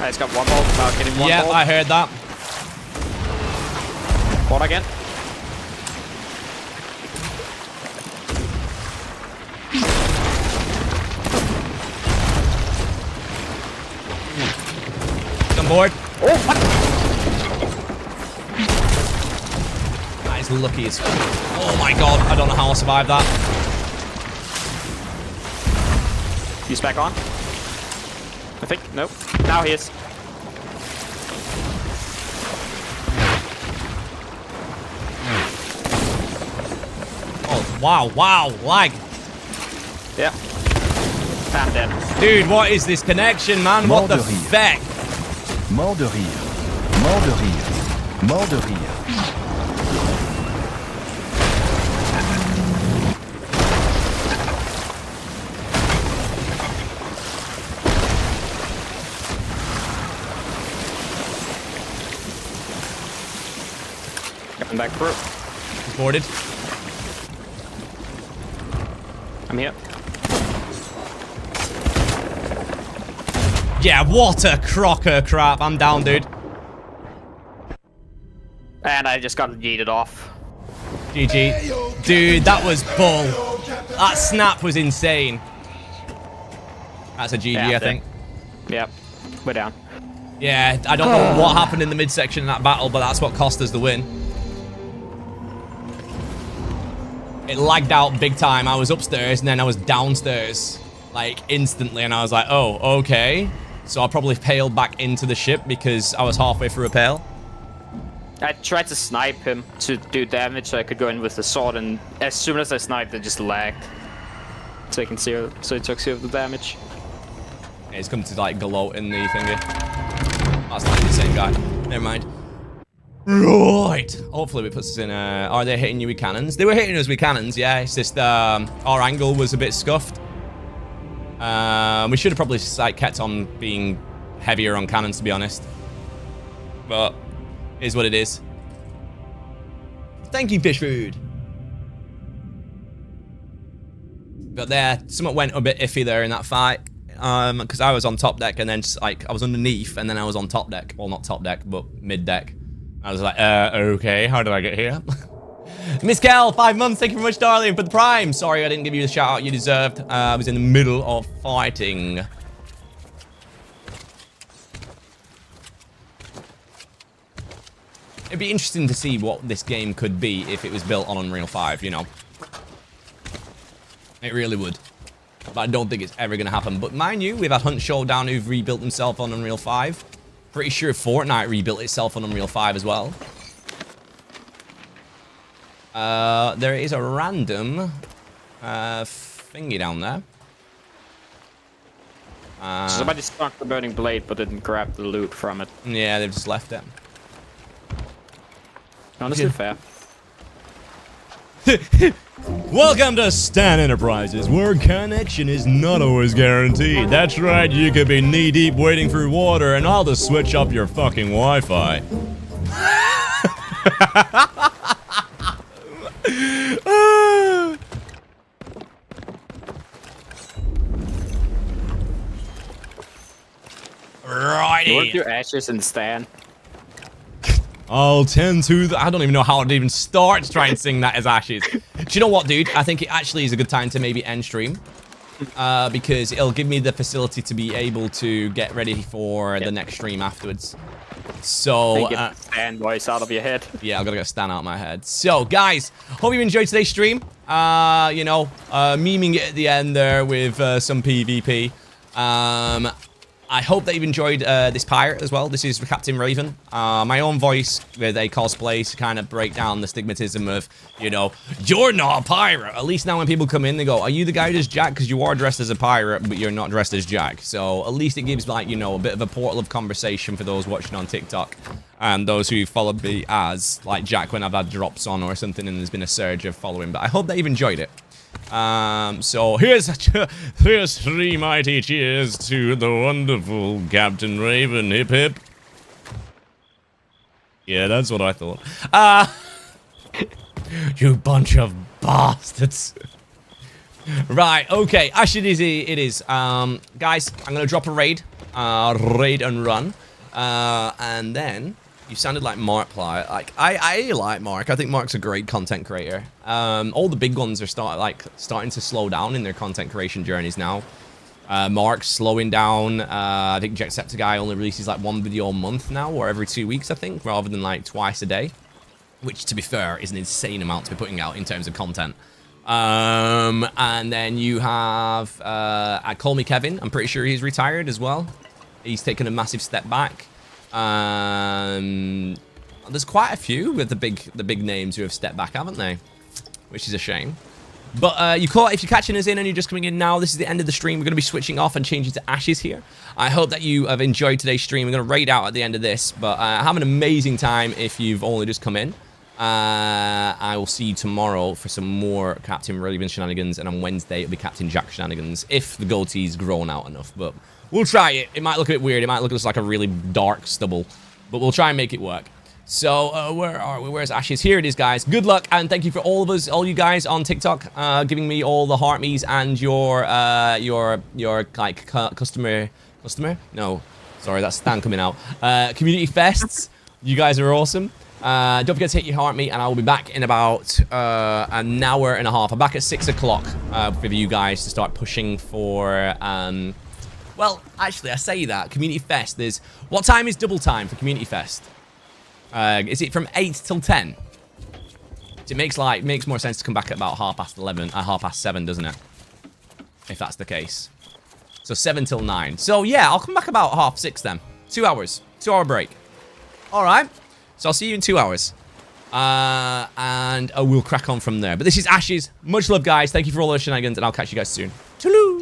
He's got one bolt. Now getting one Yeah, bolt. I heard that. One again. On board. Oh, what? That is lucky as fuck. Oh my god, I don't know how I'll survive that. He's back on. I think. Nope. Now he is. Oh, wow, lag. Yeah. I'm dead. Dude, what is this connection, man? What the feck? Mort de rire. Mort de rire. Mort de rire. Coming back through. He's boarded. I'm here. Yeah, what a crocker crap. I'm down, dude. And I just got yeeted off. GG. Dude, that was bull. That snap was insane. That's a GG, Yeah, I think. Yep. We're down. Yeah, I don't know what happened in the midsection in that battle, but that's what cost us the win. It lagged out big time. I was upstairs and then I was downstairs, like, instantly, and I was like, oh, okay. So I probably paled back into the ship because I was halfway through a pale. I tried to snipe him to do damage so I could go in with the sword, and as soon as I sniped, it just lagged. So he took zero of the damage. Yeah, he's come to, like, gloat in the thingy. That's not the same guy. Never mind. Right. Hopefully we put this in, are they hitting you with cannons? They were hitting us with cannons, yeah. It's just, our angle was a bit scuffed. We should have probably, like, kept on being heavier on cannons, to be honest. But, it is what it is. Thank you, Fish Food. But there, something went a bit iffy there in that fight. Because I was on top deck and then, like, I was underneath and then I was on top deck. Well, not top deck, but mid deck. I was like, okay, how did I get here? Miss Kel, 5 months, thank you very much, darling, for the prime. Sorry I didn't give you the shout out you deserved. I was in the middle of fighting. It'd be interesting to see what this game could be if it was built on Unreal 5, you know. It really would. But I don't think it's ever going to happen. But mind you, we've had Hunt Showdown who've rebuilt himself on Unreal 5. Pretty sure Fortnite rebuilt itself on Unreal 5 as well. There is a random thingy down there. Somebody stuck the burning blade but didn't grab the loot from it. Yeah, they've just left it. Honestly, fair. Welcome to Stan Enterprises, where connection is not always guaranteed. That's right, you could be knee-deep wading through water and I'll just switch up your fucking Wi-Fi. Righty. Work your ashes and stand. I'll tend to. I don't even know how to even start to try and sing that as Ashes. Do you know what, dude? I think it actually is a good time to maybe end stream. because it'll give me the facility to be able to get ready for the next stream afterwards. So, get the Stan voice out of your head. Yeah, I've got to get Stan out of my head. So, guys, hope you enjoyed today's stream. You know, memeing it at the end there with some PvP. I hope that you've enjoyed this pirate as well. This is Captain Raven. My own voice with a cosplay to kind of break down the stigmatism of, you know, you're not a pirate. At least now when people come in, they go, are you the guy who does Jack? Because you are dressed as a pirate, but you're not dressed as Jack. So at least it gives, like, you know, a bit of a portal of conversation for those watching on TikTok. And those who followed me as, like, Jack when I've had drops on or something and there's been a surge of following. But I hope that you've enjoyed it. So here's 3 mighty cheers to the wonderful Captain Raven. Hip hip. Yeah, that's what I thought. You bunch of bastards. Right, okay. Actually, it is. Guys, I'm gonna drop a raid. Raid and run. And then you sounded like Markiplier. Like I like Mark. I think Mark's a great content creator. All the big ones are starting to slow down in their content creation journeys now. Mark's slowing down. I think Jacksepticeye only releases like 1 video a month now, or every 2 weeks, I think, rather than like twice a day. Which, to be fair, is an insane amount to be putting out in terms of content. And then you have Call Me Kevin. I'm pretty sure he's retired as well. He's taken a massive step back. There's quite a few with the big names who have stepped back, haven't they? Which is a shame. But if you're catching us in and you're just coming in now, this is the end of the stream. We're going to be switching off and changing to Ashes here. I hope that you have enjoyed today's stream. We're going to raid out at the end of this, but have an amazing time if you've only just come in. I will see you tomorrow for some more Captain Raven shenanigans, and on Wednesday it'll be Captain Jack shenanigans if the goatee's grown out enough. But we'll try it. It might look a bit weird. It might look just like a really dark stubble, but we'll try and make it work. So where are we? Where's Ashes? Here it is, guys. Good luck, and thank you for all you guys on TikTok giving me all the heart me's and your like customer. No, sorry, that's Stan coming out. Community fests. You guys are awesome. Don't forget to hit your heart, mate, and I will be back in about an hour and a half. I'm back at 6 o'clock for you guys to start pushing for. Well, actually, I say that Community Fest. What time is double time for Community Fest? Is it from 8 till 10? It makes more sense to come back at about 7, doesn't it? If that's the case. So 7 till 9. So yeah, I'll come back about 6:30 then. 2 hours. 2-hour break. All right. So I'll see you in 2 hours. And we'll crack on from there. But this is Ashes. Much love, guys. Thank you for all those shenanigans, and I'll catch you guys soon. Toodaloo!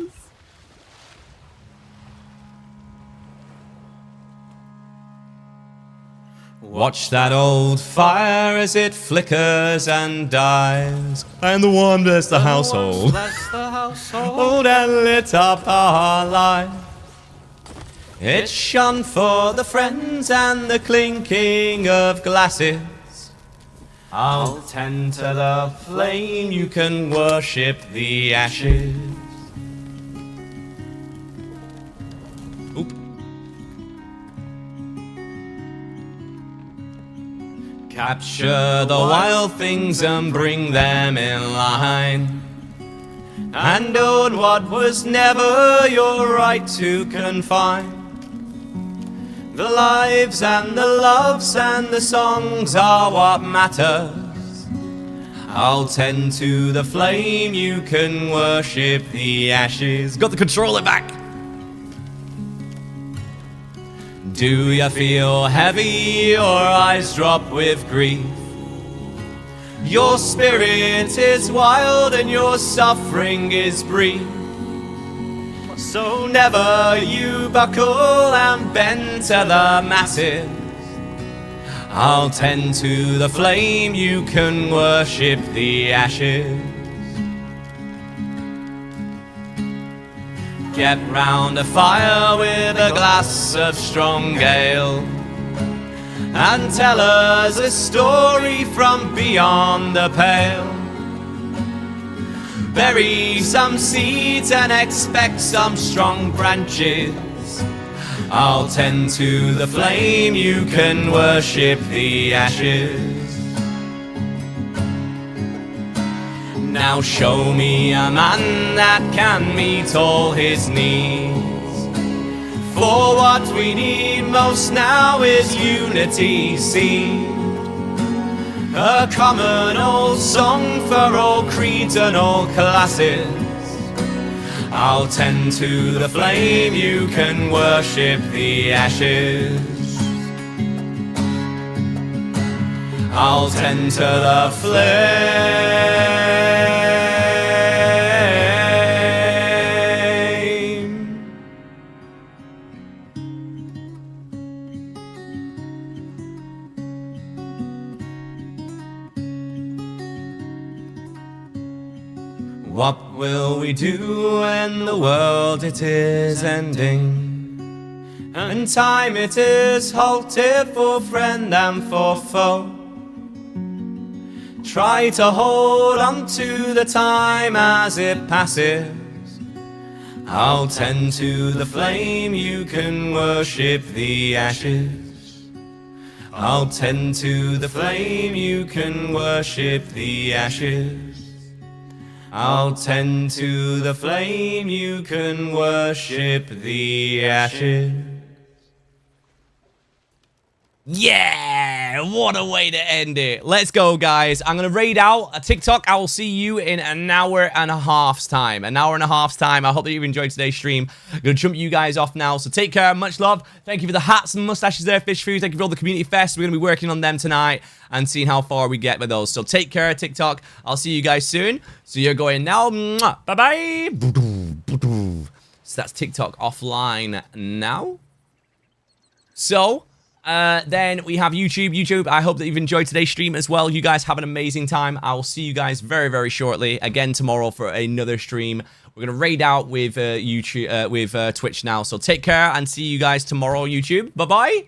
Watch that old fire as it flickers and dies, and the warmth bless the household. Old and lit up our life. It's shone for the friends and the clinking of glasses. I'll tend to the flame, you can worship the ashes. Oop. Capture the wild things and bring them in line. And own what was never your right to confine. The lives and the loves and the songs are what matters. I'll tend to the flame, you can worship the ashes. Got the controller back. Do you feel heavy, your eyes drop with grief? Your spirit is wild and your suffering is brief. So never you buckle and bend to the masses. I'll tend to the flame, you can worship the ashes. Get round a fire with a glass of strong ale and tell us a story from beyond the pale. Bury some seeds and expect some strong branches. I'll tend to the flame, you can worship the ashes. Now Now show me a man that can meet all his needs. For what we need most now is unity, see. A common old song for all creeds and all classes. I'll tend to the flame, you can worship the ashes. I'll tend to the flame. What will we do when the world it is ending? And time it is halted for friend and for foe. Try to hold on to the time as it passes. I'll tend to the flame, you can worship the ashes. I'll tend to the flame, you can worship the ashes. I'll tend to the flame, you can worship the ashes. Yeah, what a way to end it. Let's go, guys. I'm going to raid out a TikTok. I will see you in an hour and a half's time. An hour and a half's time. I hope that you've enjoyed today's stream. I'm going to jump you guys off now. So take care. Much love. Thank you for the hats and mustaches there, Fish Food. Thank you for all the community fests. We're going to be working on them tonight and seeing how far we get with those. So take care, TikTok. I'll see you guys soon. So you're going now. Bye-bye. So that's TikTok offline now. So... then we have YouTube. I hope that you've enjoyed today's stream as well. You guys have an amazing time. I will see you guys very, very shortly. Again tomorrow for another stream. We're going to raid out with YouTube, with Twitch now. So take care and see you guys tomorrow, YouTube. Bye-bye.